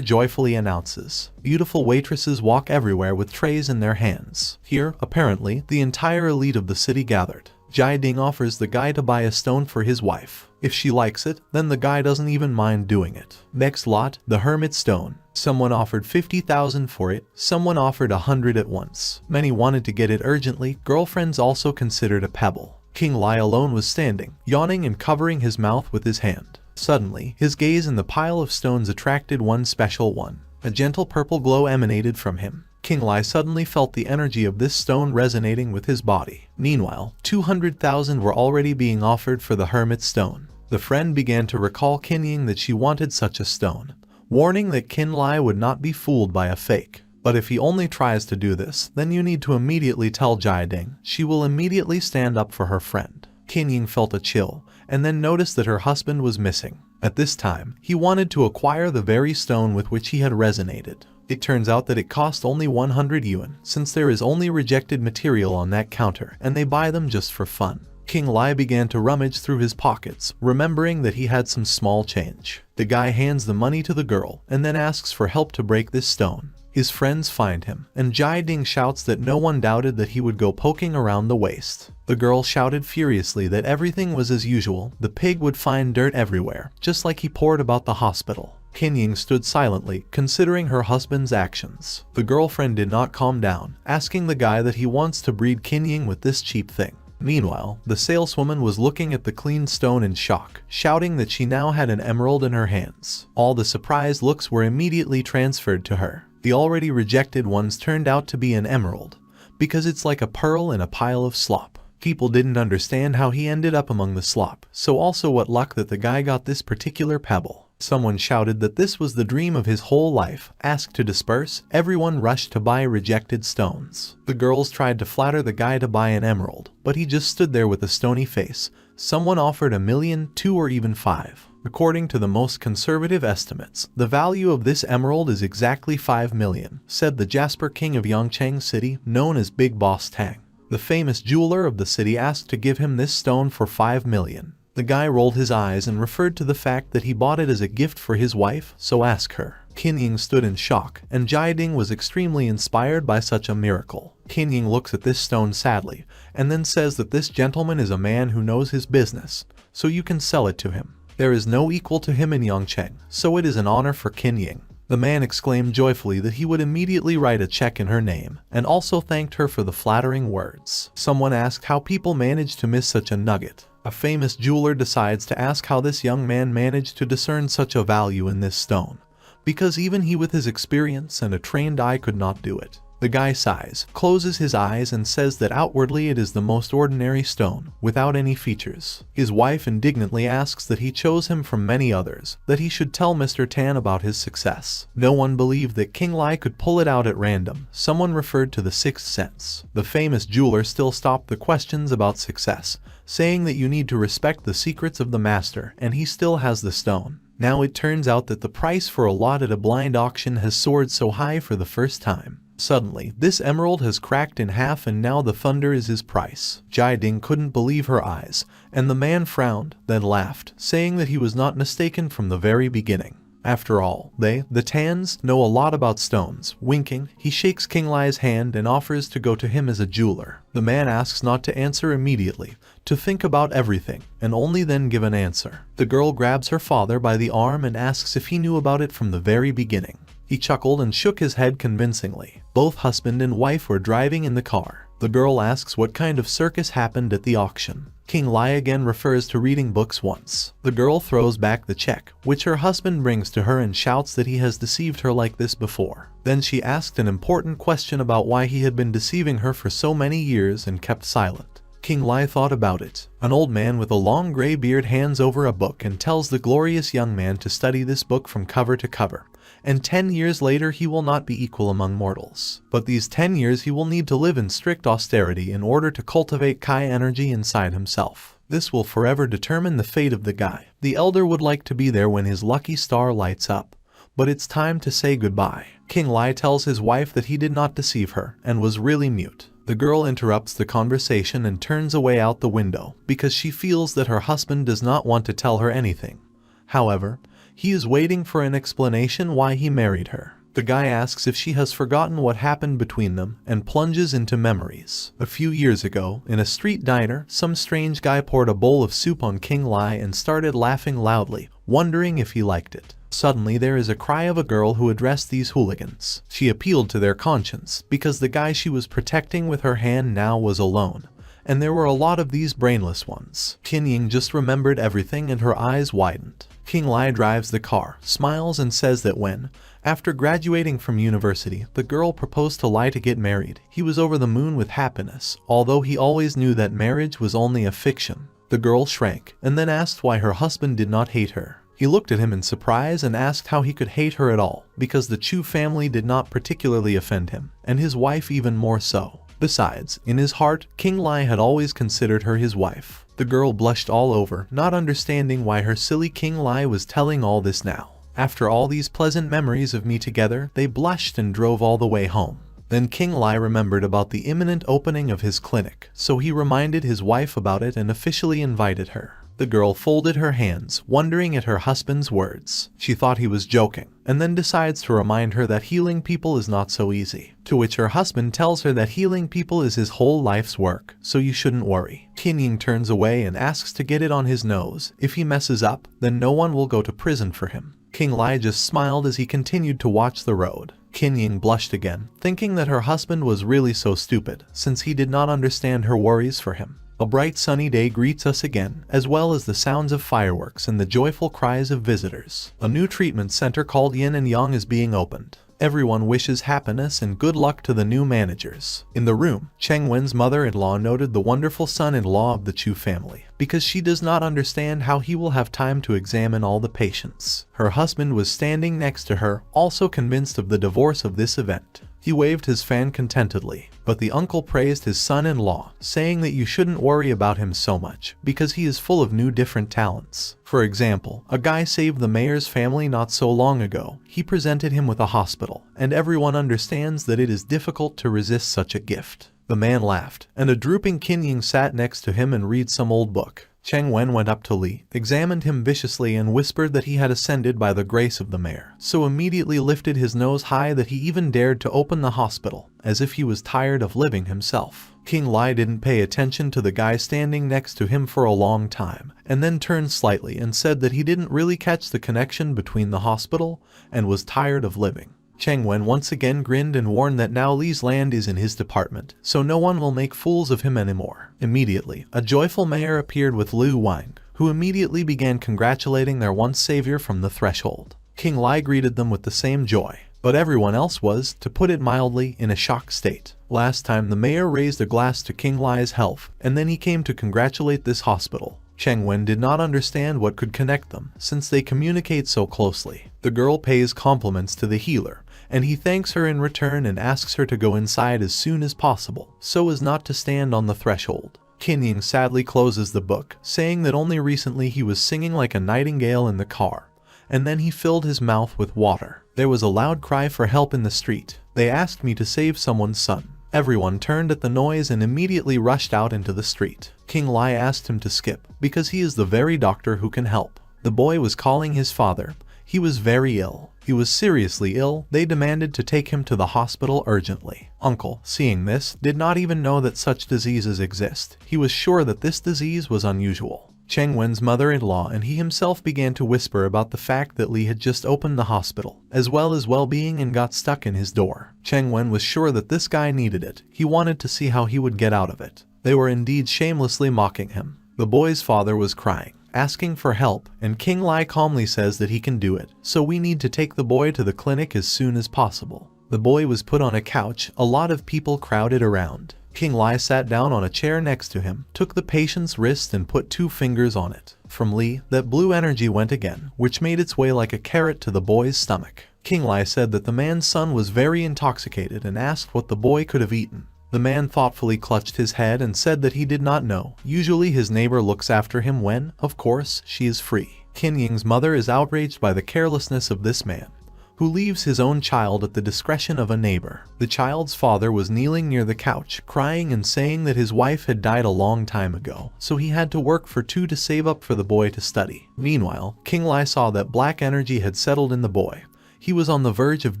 joyfully announces. Beautiful waitresses walk everywhere with trays in their hands. Here, apparently, the entire elite of the city gathered. Jiding offers the guy to buy a stone for his wife. If she likes it, then the guy doesn't even mind doing it. Next lot, the hermit stone. Someone offered 50,000 for it, someone offered 100 at once. Many wanted to get it urgently. Girlfriends also considered a pebble. Qing Li alone was standing, yawning and covering his mouth with his hand. Suddenly, his gaze in the pile of stones attracted one special one. A gentle purple glow emanated from him. Qing Li suddenly felt the energy of this stone resonating with his body. Meanwhile, 200,000 were already being offered for the hermit stone. The friend began to recall Qin Yin that she wanted such a stone, warning that Qin Li would not be fooled by a fake. But if he only tries to do this, then you need to immediately tell Jiading. She will immediately stand up for her friend. Qin Yin felt a chill, and then noticed that her husband was missing. At this time, he wanted to acquire the very stone with which he had resonated. It turns out that it cost only 100 yuan, since there is only rejected material on that counter, and they buy them just for fun. Qing Li began to rummage through his pockets, remembering that he had some small change. The guy hands the money to the girl, and then asks for help to break this stone. His friends find him, and Jiading shouts that no one doubted that he would go poking around the waist. The girl shouted furiously that everything was as usual, the pig would find dirt everywhere, just like he poured about the hospital. Qin Yin stood silently, considering her husband's actions. The girlfriend did not calm down, asking the guy that he wants to breed Qin Yin with this cheap thing. Meanwhile, the saleswoman was looking at the clean stone in shock, shouting that she now had an emerald in her hands. All the surprised looks were immediately transferred to her. The already rejected ones turned out to be an emerald, because it's like a pearl in a pile of slop. People didn't understand how he ended up among the slop, so also what luck that the guy got this particular pebble. Someone shouted that this was the dream of his whole life. Asked to disperse, everyone rushed to buy rejected stones. The girls tried to flatter the guy to buy an emerald, but he just stood there with a stony face. Someone offered 1 million, 2 or even 5. According to the most conservative estimates, the value of this emerald is exactly 5 million, said the Jasper King of Yongcheng City, known as Big Boss Tang. The famous jeweler of the city asked to give him this stone for 5 million. The guy rolled his eyes and referred to the fact that he bought it as a gift for his wife, so ask her. Qin Yin stood in shock, and Jiading was extremely inspired by such a miracle. Qin Yin looks at this stone sadly, and then says that this gentleman is a man who knows his business, so you can sell it to him. There is no equal to him in Yongcheng, so it is an honor for Qin Yin. The man exclaimed joyfully that he would immediately write a check in her name, and also thanked her for the flattering words. Someone asked how people managed to miss such a nugget. A famous jeweler decides to ask how this young man managed to discern such a value in this stone, because even he with his experience and a trained eye could not do it. The guy sighs, closes his eyes and says that outwardly it is the most ordinary stone, without any features. His wife indignantly asks that he chose him from many others, that he should tell Mr. Tan about his success. No one believed that Qing Li could pull it out at random. Someone referred to the sixth sense. The famous jeweler still stopped the questions about success, saying that you need to respect the secrets of the master, and he still has the stone. Now it turns out that the price for a lot at a blind auction has soared so high for the first time. Suddenly, this emerald has cracked in half and now the thunder is his price. Jiading couldn't believe her eyes, and the man frowned, then laughed, saying that he was not mistaken from the very beginning. After all, they, the Tans, know a lot about stones. Winking, he shakes Qing Li's hand and offers to go to him as a jeweler. The man asks not to answer immediately, to think about everything, and only then give an answer. The girl grabs her father by the arm and asks if he knew about it from the very beginning. He chuckled and shook his head convincingly. Both husband and wife were driving in the car. The girl asks what kind of circus happened at the auction. Qing Li again refers to reading books once. The girl throws back the check, which her husband brings to her and shouts that he has deceived her like this before. Then she asked an important question about why he had been deceiving her for so many years and kept silent. Qing Li thought about it. An old man with a long gray beard hands over a book and tells the glorious young man to study this book from cover to cover. And 10 years later he will not be equal among mortals. But these 10 years he will need to live in strict austerity in order to cultivate Kai energy inside himself. This will forever determine the fate of the guy. The elder would like to be there when his lucky star lights up. But it's time to say goodbye. Qing Li tells his wife that he did not deceive her, and was really mute. The girl interrupts the conversation and turns away out the window, because she feels that her husband does not want to tell her anything. However, he is waiting for an explanation why he married her. The guy asks if she has forgotten what happened between them and plunges into memories. A few years ago, in a street diner, some strange guy poured a bowl of soup on Qing Li and started laughing loudly, wondering if he liked it. Suddenly there is a cry of a girl who addressed these hooligans. She appealed to their conscience, because the guy she was protecting with her hand now was alone. And there were a lot of these brainless ones. Qin Yin just remembered everything and her eyes widened. Qing Li drives the car, smiles and says that when, After graduating from university, the girl proposed to Li to get married. He was over the moon with happiness, although he always knew that marriage was only a fiction. The girl shrank, and then asked why her husband did not hate her. He looked at him in surprise and asked how he could hate her at all, because the Chu family did not particularly offend him, and his wife even more so. Besides, in his heart, Qing Li had always considered her his wife. The girl blushed all over, not understanding why her silly Qing Li was telling all this now. After all these pleasant memories of me together, they blushed and drove all the way home. Then Qing Li remembered about the imminent opening of his clinic, so he reminded his wife about it and officially invited her. The girl folded her hands, wondering at her husband's words. She thought he was joking, and then decides to remind her that healing people is not so easy. To which her husband tells her that healing people is his whole life's work, so you shouldn't worry. Qin Yin turns away and asks to get it on his nose. If he messes up, then no one will go to prison for him. Qing Li just smiled as he continued to watch the road. Qin Yin blushed again, thinking that her husband was really so stupid, since he did not understand her worries for him. A bright sunny day greets us again, as well as the sounds of fireworks and the joyful cries of visitors. A new treatment center called Yin and Yang is being opened. Everyone wishes happiness and good luck to the new managers. In the room, Cheng Wen's mother-in-law noted the wonderful son-in-law of the Chu family, because she does not understand how he will have time to examine all the patients. Her husband was standing next to her, also convinced of the divorce of this event. He waved his fan contentedly, but the uncle praised his son-in-law, saying that you shouldn't worry about him so much, because he is full of new different talents. For example, a guy saved the mayor's family not so long ago. He presented him with a hospital, and everyone understands that it is difficult to resist such a gift. The man laughed, and a drooping Qin Yin sat next to him and read some old book. Cheng Wen went up to Li, examined him viciously and whispered that he had ascended by the grace of the mayor, so immediately lifted his nose high that he even dared to open the hospital, as if he was tired of living himself. Qing Li didn't pay attention to the guy standing next to him for a long time, and then turned slightly and said that he didn't really catch the connection between the hospital and was tired of living. Cheng Wen once again grinned and warned that now Li's land is in his department, so no one will make fools of him anymore. Immediately, a joyful mayor appeared with Lu Wang, who immediately began congratulating their once savior from the threshold. Qing Li greeted them with the same joy, but everyone else was, to put it mildly, in a shocked state. Last time the mayor raised a glass to Qing Li's health, and then he came to congratulate this hospital. Cheng Wen did not understand what could connect them, since they communicate so closely. The girl pays compliments to the healer, and he thanks her in return and asks her to go inside as soon as possible, so as not to stand on the threshold. Qin Yin sadly closes the book, saying that only recently he was singing like a nightingale in the car, and then he filled his mouth with water. There was a loud cry for help in the street. They asked me to save someone's son. Everyone turned at the noise and immediately rushed out into the street. Qing Li asked him to skip, because he is the very doctor who can help. The boy was calling his father. He was very ill. He was seriously ill. They demanded to take him to the hospital urgently. Uncle, seeing this, did not even know that such diseases exist. He was sure that this disease was unusual. Cheng Wen's mother-in-law and he himself began to whisper about the fact that Li had just opened the hospital, as well as well-being, and got stuck in his door. Cheng Wen was sure that this guy needed it. He wanted to see how he would get out of it. They were indeed shamelessly mocking him. The boy's father was crying, asking for help, and Qing Li calmly says that he can do it, so we need to take the boy to the clinic as soon as possible. The boy was put on a couch. A lot of people crowded around. Qing Li sat down on a chair next to him, took the patient's wrist and put 2 fingers on it. From Li, that blue energy went again, which made its way like a carrot to the boy's stomach. Qing Li said that the man's son was very intoxicated and asked what the boy could have eaten. The man thoughtfully clutched his head and said that he did not know. Usually his neighbor looks after him when, of course, she is free. Qin Ying's mother is outraged by the carelessness of this man, who leaves his own child at the discretion of a neighbor. The child's father was kneeling near the couch, crying and saying that his wife had died a long time ago, so he had to work for 2 to save up for the boy to study. Meanwhile, Qing Li saw that black energy had settled in the boy. He was on the verge of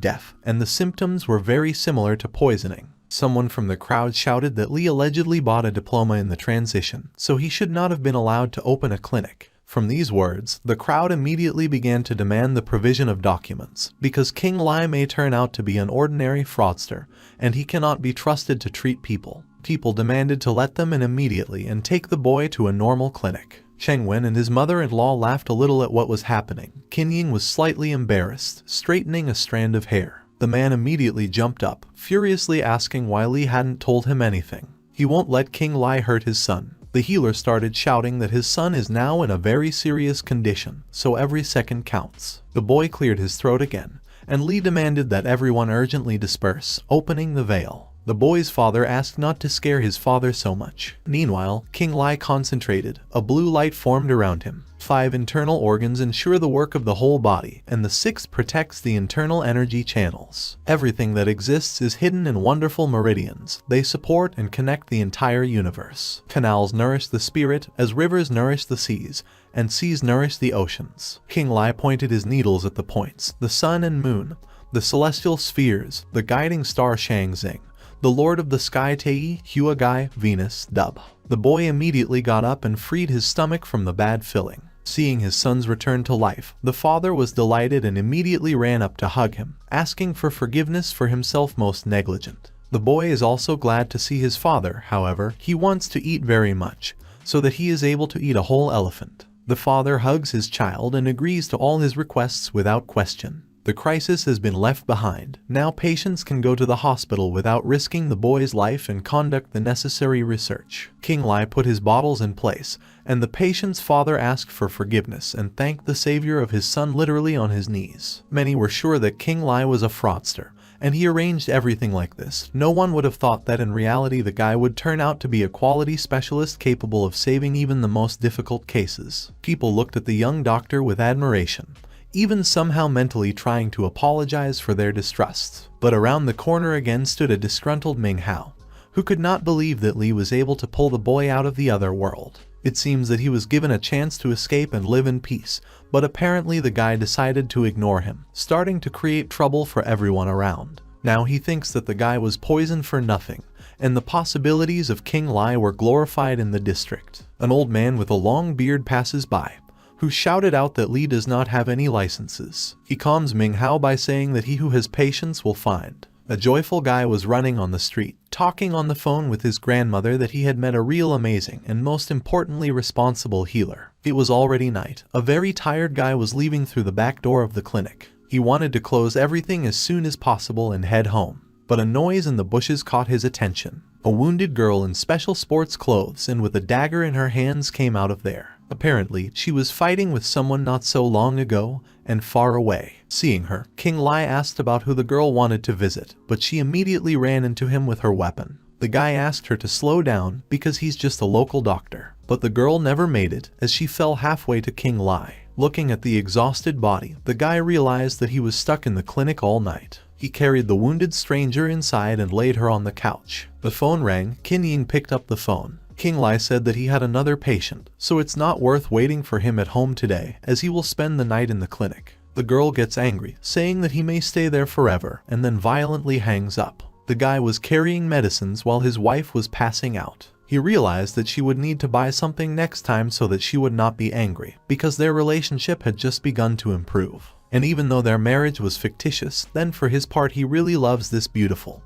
death, and the symptoms were very similar to poisoning. Someone from the crowd shouted that Li allegedly bought a diploma in the transition, so he should not have been allowed to open a clinic. From these words, the crowd immediately began to demand the provision of documents, because Qing Li may turn out to be an ordinary fraudster, and he cannot be trusted to treat people. People demanded to let them in immediately and take the boy to a normal clinic. Cheng Wen and his mother-in-law laughed a little at what was happening. Qin Yin was slightly embarrassed, straightening a strand of hair. The man immediately jumped up, furiously asking why Li hadn't told him anything. He won't let King Li hurt his son. The healer started shouting that his son is now in a very serious condition, so every second counts. The boy cleared his throat again, and Li demanded that everyone urgently disperse, opening the veil. The boy's father asked not to scare his father so much. Meanwhile, King Li concentrated. A blue light formed around him. 5 internal organs ensure the work of the whole body, and the 6th protects the internal energy channels. Everything that exists is hidden in wonderful meridians. They support and connect the entire universe. Canals nourish the spirit, as rivers nourish the seas, and seas nourish the oceans. King Li pointed his needles at the points, the sun and moon, the celestial spheres, the guiding star Shangxing, the Lord of the Sky Tei, Huagai, Venus, Dub. The boy immediately got up and freed his stomach from the bad filling. Seeing his son's return to life, the father was delighted and immediately ran up to hug him, asking for forgiveness for himself most negligent. The boy is also glad to see his father, however, he wants to eat very much, so that he is able to eat a whole elephant. The father hugs his child and agrees to all his requests without question. The crisis has been left behind. Now patients can go to the hospital without risking the boy's life and conduct the necessary research. King Li put his bottles in place, and the patient's father asked for forgiveness and thanked the savior of his son literally on his knees. Many were sure that King Li was a fraudster, and he arranged everything like this. No one would have thought that in reality the guy would turn out to be a quality specialist capable of saving even the most difficult cases. People looked at the young doctor with admiration, even somehow mentally trying to apologize for their distrust. But around the corner again stood a disgruntled Ming Hao, who could not believe that Li was able to pull the boy out of the other world. It seems that he was given a chance to escape and live in peace, but apparently the guy decided to ignore him, starting to create trouble for everyone around. Now he thinks that the guy was poisoned for nothing, and the possibilities of King Li were glorified in the district. An old man with a long beard passes by, who shouted out that Li does not have any licenses. He calms Ming Hao by saying that he who has patience will find. A joyful guy was running on the street, talking on the phone with his grandmother that he had met a real amazing and most importantly responsible healer. It was already night. A very tired guy was leaving through the back door of the clinic. He wanted to close everything as soon as possible and head home. But a noise in the bushes caught his attention. A wounded girl in special sports clothes and with a dagger in her hands came out of there. Apparently, she was fighting with someone not so long ago and far away. Seeing her, King Li asked about who the girl wanted to visit, but she immediately ran into him with her weapon. The guy asked her to slow down because he's just a local doctor. But the girl never made it as she fell halfway to King Li. Looking at the exhausted body, the guy realized that he was stuck in the clinic all night. He carried the wounded stranger inside and laid her on the couch. The phone rang. Qin Yin picked up the phone. King Li said that he had another patient, so it's not worth waiting for him at home today, as he will spend the night in the clinic. The girl gets angry, saying that he may stay there forever, and then violently hangs up. The guy was carrying medicines while his wife was passing out. He realized that she would need to buy something next time so that she would not be angry, because their relationship had just begun to improve. And even though their marriage was fictitious, then for his part he really loves this beautiful,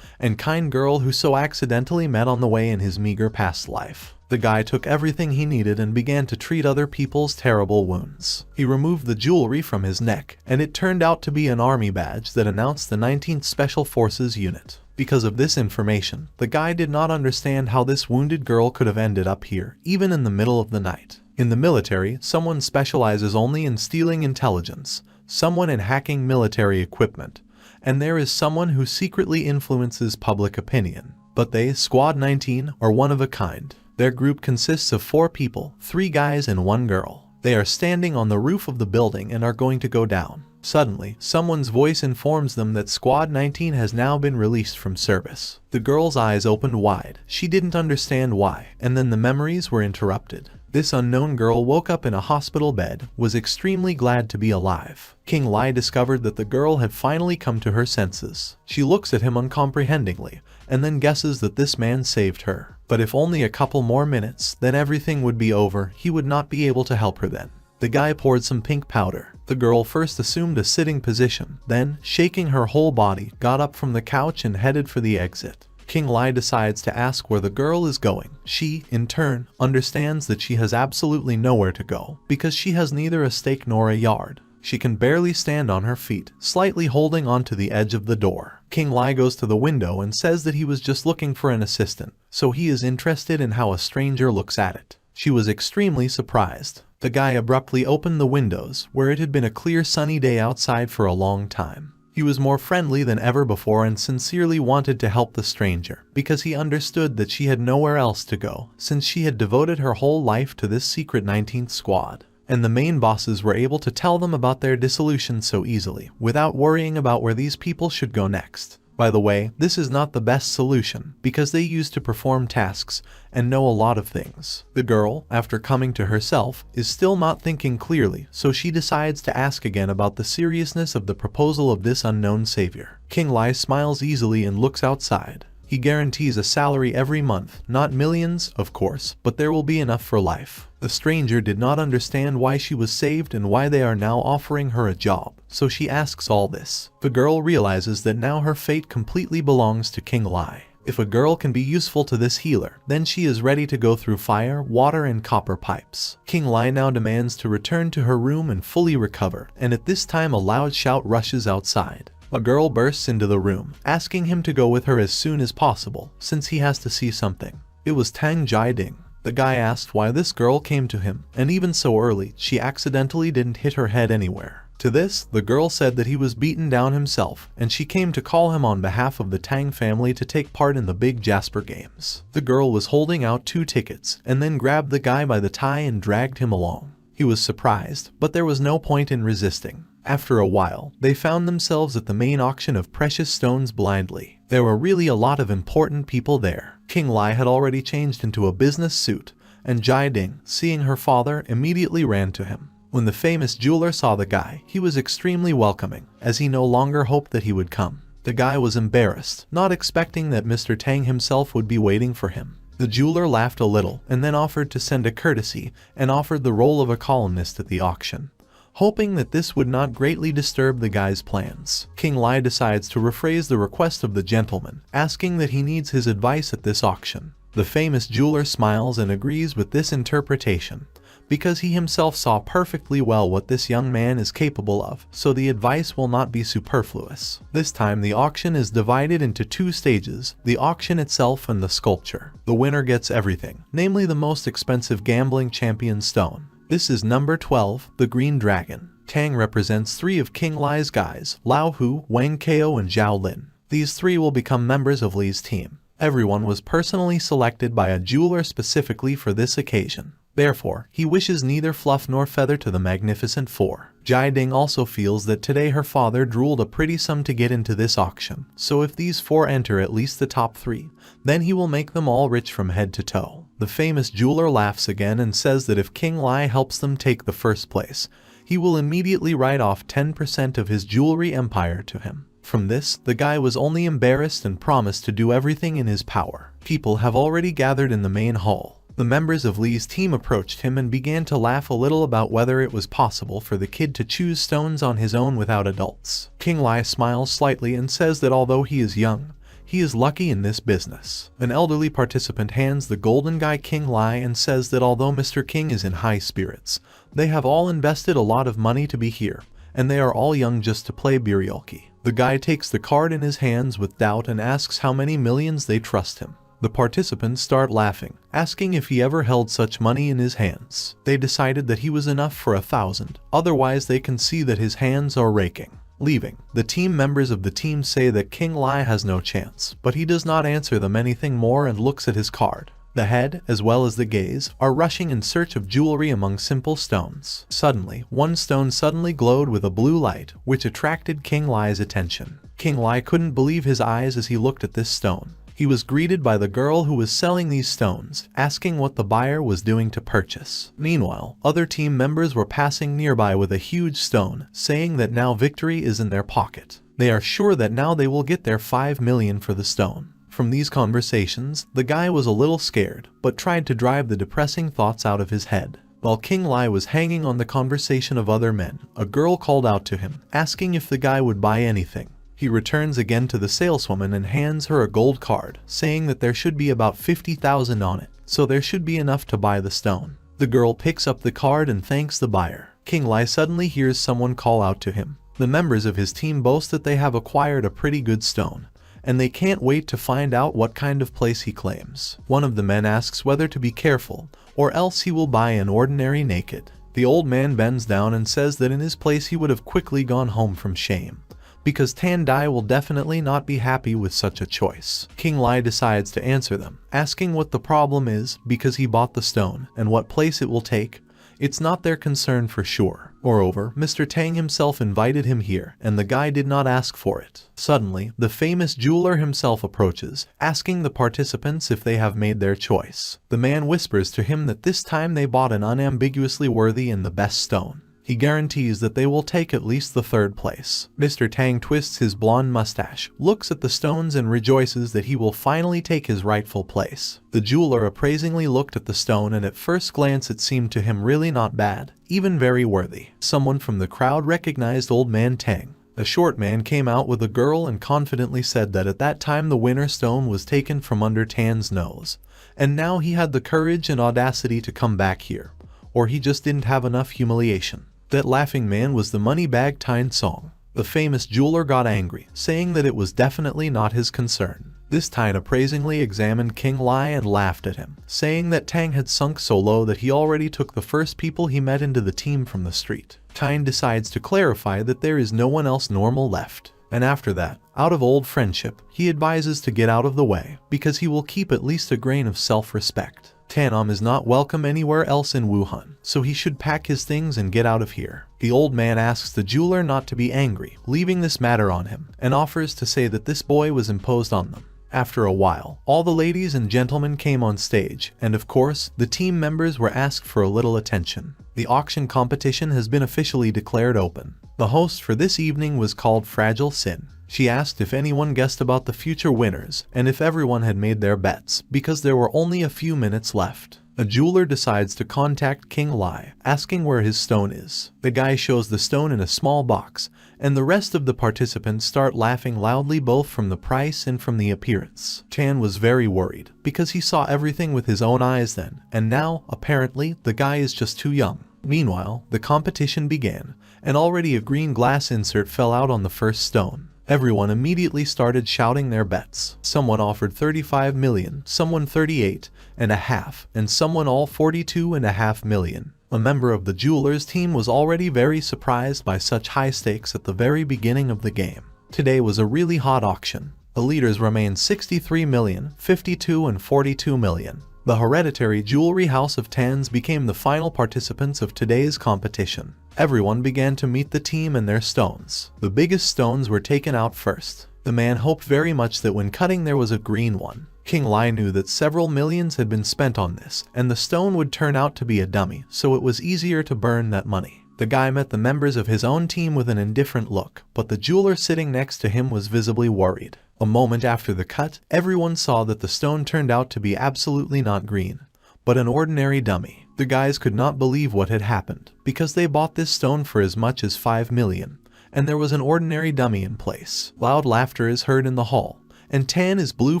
and kind girl who so accidentally met on the way in his meager past life. The guy took everything he needed and began to treat other people's terrible wounds. He removed the jewelry from his neck, and it turned out to be an army badge that announced the 19th Special Forces Unit. Because of this information, the guy did not understand how this wounded girl could have ended up here, even in the middle of the night. In the military, someone specializes only in stealing intelligence, someone in hacking military equipment, and there is someone who secretly influences public opinion. But they, Squad 19, are one of a kind. Their group consists of 4 people, 3 guys and 1 girl. They are standing on the roof of the building and are going to go down. Suddenly, someone's voice informs them that Squad 19 has now been released from service. The girl's eyes opened wide. She didn't understand why, and then the memories were interrupted. This unknown girl woke up in a hospital bed, was extremely glad to be alive. King Li discovered that the girl had finally come to her senses. She looks at him uncomprehendingly, and then guesses that this man saved her. But if only a couple more minutes, then everything would be over. He would not be able to help her then. The guy poured some pink powder. The girl first assumed a sitting position, then, shaking her whole body, got up from the couch and headed for the exit. Qing Li decides to ask where the girl is going. She, in turn, understands that she has absolutely nowhere to go, because she has neither a stake nor a yard. She can barely stand on her feet, slightly holding onto the edge of the door. Qing Li goes to the window and says that he was just looking for an assistant, so he is interested in how a stranger looks at it. She was extremely surprised. The guy abruptly opened the windows, where it had been a clear sunny day outside for a long time. He was more friendly than ever before and sincerely wanted to help the stranger, because he understood that she had nowhere else to go, since she had devoted her whole life to this secret 19th squad. And the main bosses were able to tell them about their dissolution so easily, without worrying about where these people should go next. By the way, this is not the best solution, because they used to perform tasks and know a lot of things. The girl, after coming to herself, is still not thinking clearly, so she decides to ask again about the seriousness of the proposal of this unknown savior. Qing Li smiles easily and looks outside. He guarantees a salary every month, not millions, of course, but there will be enough for life. The stranger did not understand why she was saved and why they are now offering her a job, so she asks all this. The girl realizes that now her fate completely belongs to Qing Li. If a girl can be useful to this healer, then she is ready to go through fire, water, and copper pipes. Qing Li now demands to return to her room and fully recover, and at this time a loud shout rushes outside. A girl bursts into the room, asking him to go with her as soon as possible, since he has to see something. It was Tang Jiding. The guy asked why this girl came to him, and even so early, she accidentally didn't hit her head anywhere. To this, the girl said that he was beaten down himself, and she came to call him on behalf of the Tang family to take part in the big Jasper games. The girl was holding out 2 tickets, and then grabbed the guy by the tie and dragged him along. He was surprised, but there was no point in resisting. After a while, they found themselves at the main auction of precious stones blindly. There were really a lot of important people there. Qing Li had already changed into a business suit, and Jiding, seeing her father, immediately ran to him. When the famous jeweler saw the guy, he was extremely welcoming, as he no longer hoped that he would come. The guy was embarrassed, not expecting that Mr. Tang himself would be waiting for him. The jeweler laughed a little, and then offered to send a courtesy, and offered the role of a columnist at the auction. Hoping that this would not greatly disturb the guy's plans, Qing Li decides to rephrase the request of the gentleman, asking that he needs his advice at this auction. The famous jeweler smiles and agrees with this interpretation, because he himself saw perfectly well what this young man is capable of, so the advice will not be superfluous. This time the auction is divided into 2 stages, the auction itself and the sculpture. The winner gets everything, namely the most expensive gambling champion stone. This is number 12, the Green Dragon. Tang represents 3 of Qing Li's guys, Lao Hu, Wang Kao, and Zhao Lin. These 3 will become members of Li's team. Everyone was personally selected by a jeweler specifically for this occasion. Therefore, he wishes neither fluff nor feather to the Magnificent 4. Jiding also feels that today her father drooled a pretty sum to get into this auction, so if these 4 enter at least the top 3, then he will make them all rich from head to toe. The famous jeweler laughs again and says that if Qing Li helps them take the first place, he will immediately write off 10% of his jewelry empire to him. From this, the guy was only embarrassed and promised to do everything in his power. People have already gathered in the main hall. The members of Li's team approached him and began to laugh a little about whether it was possible for the kid to choose stones on his own without adults. Qing Li smiles slightly and says that although he is young, he is lucky in this business. An elderly participant hands the golden guy Qing Li and says that although Mr. King is in high spirits, they have all invested a lot of money to be here, and they are all young just to play Birioki. The guy takes the card in his hands with doubt and asks how many millions they trust him. The participants start laughing, asking if he ever held such money in his hands. They decided that he was enough for 1,000, otherwise they can see that his hands are raking. Leaving, the team members of the team say that Qing Li has no chance, but he does not answer them anything more and looks at his card. The head, as well as the gaze, are rushing in search of jewelry among simple stones. Suddenly, one stone suddenly glowed with a blue light, which attracted Qing Li's attention. Qing Li couldn't believe his eyes as he looked at this stone. He was greeted by the girl who was selling these stones, asking what the buyer was doing to purchase. Meanwhile, other team members were passing nearby with a huge stone, saying that now victory is in their pocket. They are sure that now they will get their 5 million for the stone. From these conversations, the guy was a little scared, but tried to drive the depressing thoughts out of his head. While Qing Li was hanging on the conversation of other men, a girl called out to him, asking if the guy would buy anything. He returns again to the saleswoman and hands her a gold card, saying that there should be about 50,000 on it, so there should be enough to buy the stone. The girl picks up the card and thanks the buyer. Qing Li suddenly hears someone call out to him. The members of his team boast that they have acquired a pretty good stone, and they can't wait to find out what kind of place he claims. One of the men asks whether to be careful, or else he will buy an ordinary naked. The old man bends down and says that in his place he would have quickly gone home from shame, because Tan Dai will definitely not be happy with such a choice. Qing Li decides to answer them, asking what the problem is because he bought the stone and what place it will take. It's not their concern for sure. Moreover, Mr. Tang himself invited him here, and the guy did not ask for it. Suddenly, the famous jeweler himself approaches, asking the participants if they have made their choice. The man whispers to him that this time they bought an unambiguously worthy and the best stone. He guarantees that they will take at least the third place. Mr. Tang twists his blonde mustache, looks at the stones and rejoices that he will finally take his rightful place. The jeweler appraisingly looked at the stone and at first glance it seemed to him really not bad, even very worthy. Someone from the crowd recognized old man Tang. A short man came out with a girl and confidently said that at that time the winner stone was taken from under Tan's nose, and now he had the courage and audacity to come back here, or he just didn't have enough humiliation. That laughing man was the money bag Tang Song. The famous jeweler got angry, saying that it was definitely not his concern. This Tang appraisingly examined Qing Li and laughed at him, saying that Tang had sunk so low that he already took the first people he met into the team from the street. Tang decides to clarify that there is no one else normal left, and after that, out of old friendship, he advises to get out of the way, because he will keep at least a grain of self-respect. Tanam is not welcome anywhere else in Wuhan, so he should pack his things and get out of here. The old man asks the jeweler not to be angry, leaving this matter on him, and offers to say that this boy was imposed on them. After a while, all the ladies and gentlemen came on stage, and of course, the team members were asked for a little attention. The auction competition has been officially declared open. The host for this evening was called Fragile Sin. She asked if anyone guessed about the future winners and if everyone had made their bets, because there were only a few minutes left. A jeweler decides to contact Qing Li, asking where his stone is. The guy shows the stone in a small box, and the rest of the participants start laughing loudly both from the price and from the appearance. Tan was very worried, because he saw everything with his own eyes then, and now, apparently, the guy is just too young. Meanwhile, the competition began, and already a green glass insert fell out on the first stone. Everyone immediately started shouting their bets. Someone offered 35 million, someone 38.5, and someone all 42.5 million. A member of the jeweler's team was already very surprised by such high stakes at the very beginning of the game. Today was a really hot auction. The leaders remained 63 million, 52 and 42 million. The hereditary jewelry house of Tans became the final participants of today's competition. Everyone began to meet the team and their stones. The biggest stones were taken out first. The man hoped very much that when cutting there was a green one. Qing Li knew that several millions had been spent on this, and the stone would turn out to be a dummy, so it was easier to burn that money. The guy met the members of his own team with an indifferent look, but the jeweler sitting next to him was visibly worried. A moment after the cut, everyone saw that the stone turned out to be absolutely not green, but an ordinary dummy. The guys could not believe what had happened, because they bought this stone for as much as 5 million, and there was an ordinary dummy in place. Loud laughter is heard in the hall, and Tan is blue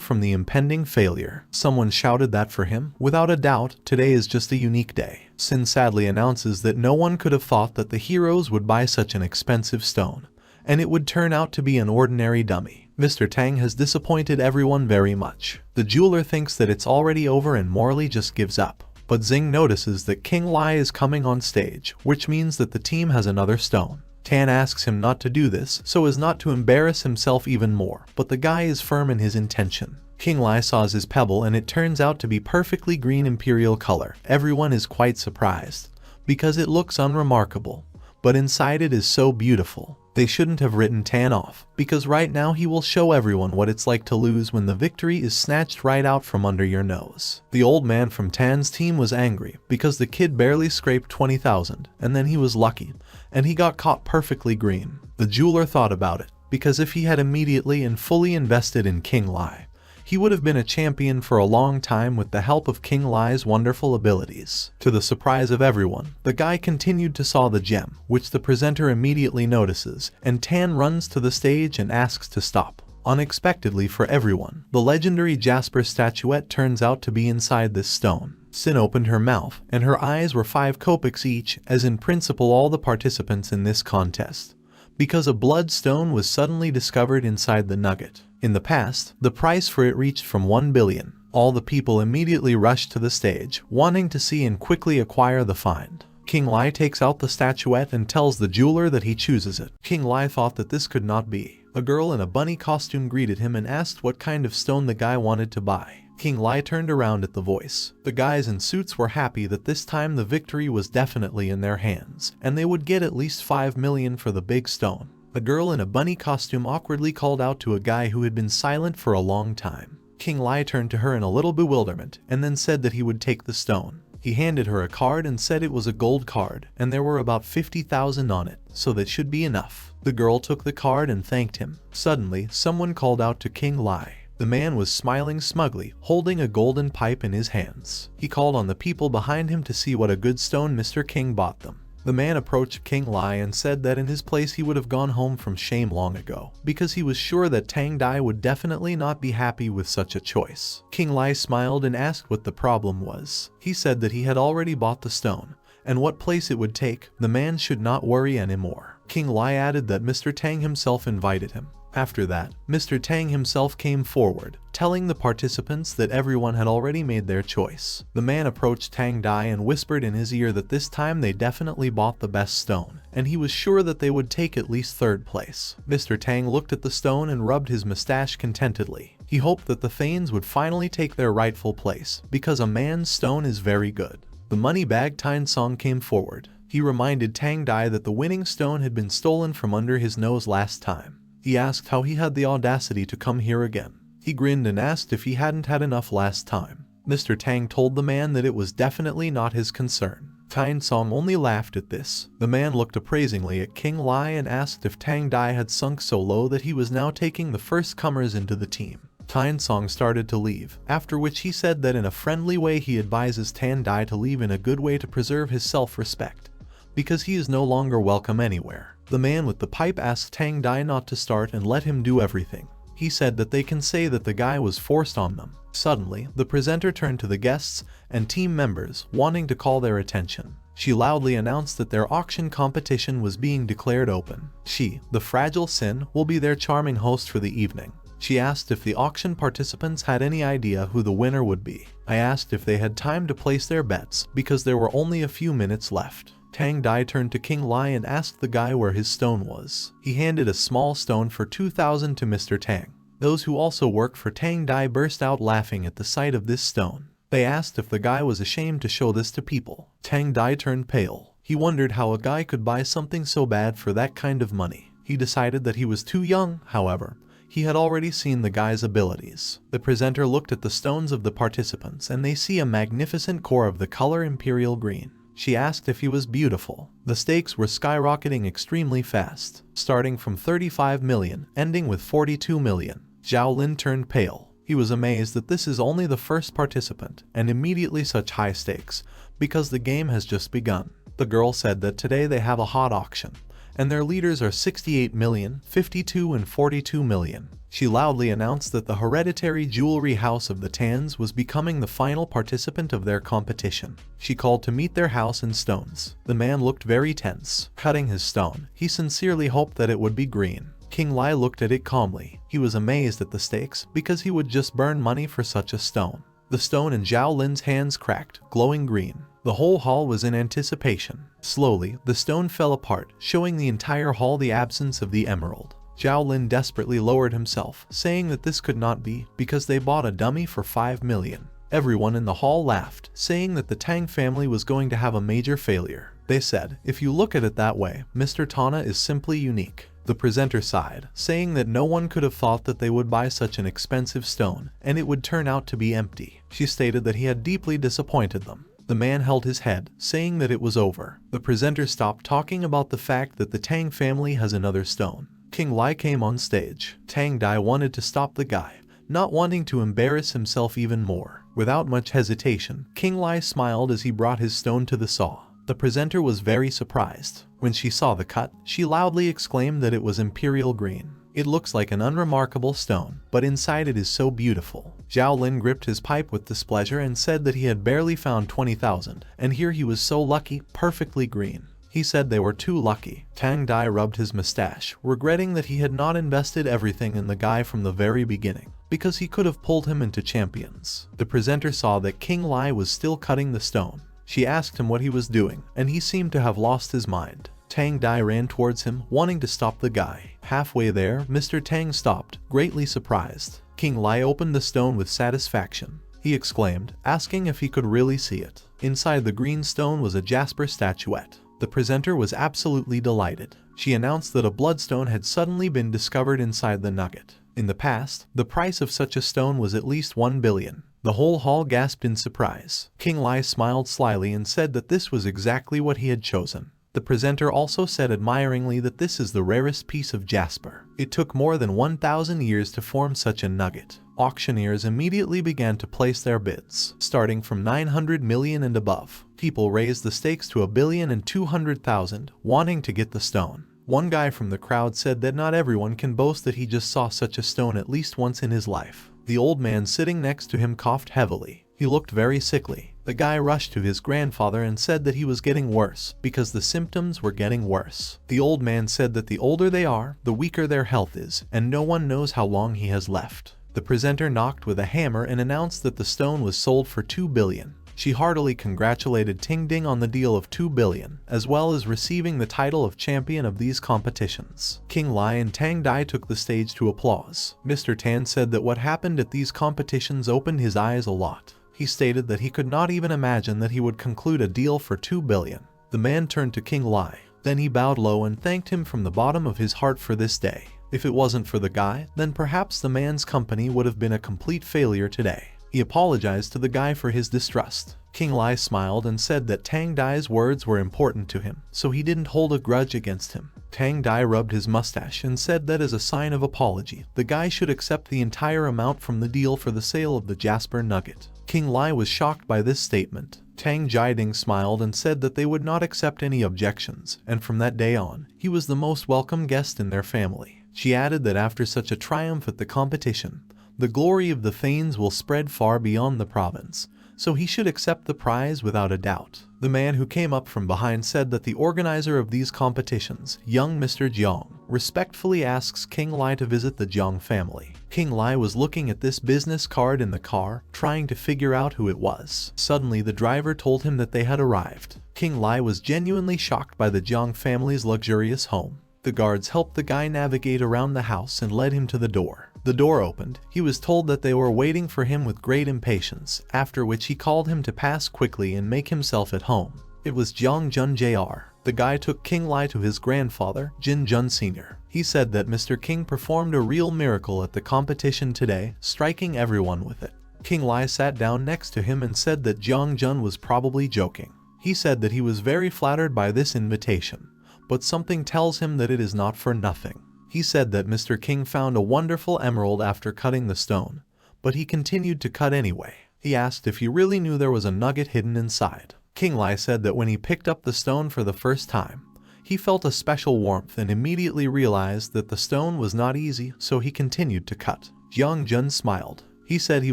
from the impending failure. Someone shouted that for him. Without a doubt, today is just a unique day. Sin sadly announces that no one could have thought that the heroes would buy such an expensive stone, and it would turn out to be an ordinary dummy. Mr. Tang has disappointed everyone very much. The jeweler thinks that it's already over and morally just gives up. But Xing notices that Qing Li is coming on stage, which means that the team has another stone. Tan asks him not to do this, so as not to embarrass himself even more, but the guy is firm in his intention. Qing Li saws his pebble and it turns out to be perfectly green imperial color. Everyone is quite surprised, because it looks unremarkable, but inside it is so beautiful. They shouldn't have written Tan off, because right now he will show everyone what it's like to lose when the victory is snatched right out from under your nose. The old man from Tan's team was angry, because the kid barely scraped 20,000, and then he was lucky, and he got caught perfectly green. The jeweler thought about it, because if he had immediately and fully invested in Qing Li, he would have been a champion for a long time with the help of King Li's wonderful abilities. To the surprise of everyone, the guy continued to saw the gem, which the presenter immediately notices, and Tan runs to the stage and asks to stop. Unexpectedly for everyone, the legendary Jasper statuette turns out to be inside this stone. Sin opened her mouth, and her eyes were 5 kopecks each, as in principle all the participants in this contest, because a bloodstone was suddenly discovered inside the nugget. In the past, the price for it reached from 1 billion. All the people immediately rushed to the stage, wanting to see and quickly acquire the find. King Li takes out the statuette and tells the jeweler that he chooses it. King Li thought that this could not be. A girl in a bunny costume greeted him and asked what kind of stone the guy wanted to buy. King Li turned around at the voice. The guys in suits were happy that this time the victory was definitely in their hands, and they would get at least 5 million for the big stone. A girl in a bunny costume awkwardly called out to a guy who had been silent for a long time. King Li turned to her in a little bewilderment and then said that he would take the stone. He handed her a card and said it was a gold card, and there were about 50,000 on it, so that should be enough. The girl took the card and thanked him. Suddenly, someone called out to King Li. The man was smiling smugly, holding a golden pipe in his hands. He called on the people behind him to see what a good stone Mr. King bought them. The man approached King Li and said that in his place he would have gone home from shame long ago, because he was sure that Tang Dai would definitely not be happy with such a choice. King Li smiled and asked what the problem was. He said that he had already bought the stone, and what place it would take, the man should not worry anymore. King Li added that Mr. Tang himself invited him. After that, Mr. Tang himself came forward, telling the participants that everyone had already made their choice. The man approached Tang Dai and whispered in his ear that this time they definitely bought the best stone, and he was sure that they would take at least 3rd place. Mr. Tang looked at the stone and rubbed his mustache contentedly. He hoped that the Thanes would finally take their rightful place, because a man's stone is very good. The money bag Tang Song came forward. He reminded Tang Dai that the winning stone had been stolen from under his nose last time. He asked how he had the audacity to come here again. He grinned and asked if he hadn't had enough last time. Mr. Tang told the man that it was definitely not his concern. Tang Song only laughed at this. The man looked appraisingly at King Li and asked if Tang Dai had sunk so low that he was now taking the first comers into the team. Tang Song started to leave, after which he said that in a friendly way he advises Tang Dai to leave in a good way to preserve his self-respect, because he is no longer welcome anywhere. The man with the pipe asked Tang Dai not to start and let him do everything. He said that they can say that the guy was forced on them. Suddenly, the presenter turned to the guests and team members, wanting to call their attention. She loudly announced that their auction competition was being declared open. She, the fragile Sin, will be their charming host for the evening. She asked if the auction participants had any idea who the winner would be. I asked if they had time to place their bets, because there were only a few minutes left. Tang Dai turned to King Li and asked the guy where his stone was. He handed a small stone for 2,000 to Mr. Tang. Those who also worked for Tang Dai burst out laughing at the sight of this stone. They asked if the guy was ashamed to show this to people. Tang Dai turned pale. He wondered how a guy could buy something so bad for that kind of money. He decided that he was too young, however. He had already seen the guy's abilities. The presenter looked at the stones of the participants and they see a magnificent core of the color imperial green. She asked if he was beautiful. The stakes were skyrocketing extremely fast, starting from 35 million, ending with 42 million. Zhao Lin turned pale. He was amazed that this is only the first participant, and immediately such high stakes, because the game has just begun. The girl said that today they have a hot auction, and their leaders are 68 million, 52 and 42 million. She loudly announced that the hereditary jewelry house of the Tans was becoming the final participant of their competition. She called to meet their house in stones. The man looked very tense. Cutting his stone, he sincerely hoped that it would be green. King Li looked at it calmly. He was amazed at the stakes, because he would just burn money for such a stone. The stone in Zhao Lin's hands cracked, glowing green. The whole hall was in anticipation. Slowly, the stone fell apart, showing the entire hall the absence of the emerald. Zhao Lin desperately lowered himself, saying that this could not be, because they bought a dummy for 5 million. Everyone in the hall laughed, saying that the Tang family was going to have a major failure. They said, if you look at it that way, Mr. Tana is simply unique. The presenter sighed, saying that no one could have thought that they would buy such an expensive stone, and it would turn out to be empty. She stated that he had deeply disappointed them. The man held his head, saying that it was over. The presenter stopped talking about the fact that the Tang family has another stone. King Li came on stage. Tang Dai wanted to stop the guy, not wanting to embarrass himself even more. Without much hesitation, Qing Li smiled as he brought his stone to the saw. The presenter was very surprised. When she saw the cut, she loudly exclaimed that it was imperial green. It looks like an unremarkable stone, but inside it is so beautiful. Zhao Lin gripped his pipe with displeasure and said that he had barely found 20,000, and here he was so lucky, perfectly green. He said they were too lucky. Tang Dai rubbed his mustache, regretting that he had not invested everything in the guy from the very beginning, because he could have pulled him into champions. The presenter saw that Qing Li was still cutting the stone. She asked him what he was doing, and he seemed to have lost his mind. Tang Dai ran towards him, wanting to stop the guy. Halfway there, Mr. Tang stopped, greatly surprised. Qing Li opened the stone with satisfaction. He exclaimed, asking if he could really see it. Inside the green stone was a jasper statuette. The presenter was absolutely delighted. She announced that a bloodstone had suddenly been discovered inside the nugget. In the past, the price of such a stone was at least 1 billion. The whole hall gasped in surprise. Qing Li smiled slyly and said that this was exactly what he had chosen. The presenter also said admiringly that this is the rarest piece of jasper. It took more than 1,000 years to form such a nugget. Auctioneers immediately began to place their bids, starting from 900 million and above. People raised the stakes to 1,200,000,000, wanting to get the stone. One guy from the crowd said that not everyone can boast that he just saw such a stone at least once in his life. The old man sitting next to him coughed heavily. He looked very sickly. The guy rushed to his grandfather and said that he was getting worse, because the symptoms were getting worse. The old man said that the older they are, the weaker their health is, and no one knows how long he has left. The presenter knocked with a hammer and announced that the stone was sold for 2 billion. She heartily congratulated Ting Ding on the deal of 2 billion, as well as receiving the title of champion of these competitions. Qing Li and Tang Dai took the stage to applause. Mr. Tan said that what happened at these competitions opened his eyes a lot. He stated that he could not even imagine that he would conclude a deal for 2 billion. The man turned to Qing Li. Then he bowed low and thanked him from the bottom of his heart for this day. If it wasn't for the guy, then perhaps the man's company would have been a complete failure today. He apologized to the guy for his distrust. Qing Li smiled and said that Tang Dai's words were important to him, so he didn't hold a grudge against him. Tang Dai rubbed his mustache and said that as a sign of apology, the guy should accept the entire amount from the deal for the sale of the Jasper Nugget. Qing Li was shocked by this statement. Tang Jiading smiled and said that they would not accept any objections, and from that day on, he was the most welcome guest in their family. She added that after such a triumph at the competition, the glory of the Thanes will spread far beyond the province, so he should accept the prize without a doubt. The man who came up from behind said that the organizer of these competitions, young Mr. Jiang, respectfully asks Qing Li to visit the Jiang family. Qing Li was looking at this business card in the car, trying to figure out who it was. Suddenly the driver told him that they had arrived. Qing Li was genuinely shocked by the Jiang family's luxurious home. The guards helped the guy navigate around the house and led him to the door. The door opened. He was told that they were waiting for him with great impatience, after which he called him to pass quickly and make himself at home. It was Jiang Jun Jr. The guy took Qing Li to his grandfather, Jin Jun Sr. He said that Mr. King performed a real miracle at the competition today, striking everyone with it. Qing Li sat down next to him and said that Jiang Jun was probably joking. He said that he was very flattered by this invitation, but something tells him that it is not for nothing. He said that Mr. King found a wonderful emerald after cutting the stone, but he continued to cut anyway. He asked if he really knew there was a nugget hidden inside. Qing Li said that when he picked up the stone for the first time, he felt a special warmth and immediately realized that the stone was not easy, so he continued to cut. Jiang Jun smiled. He said he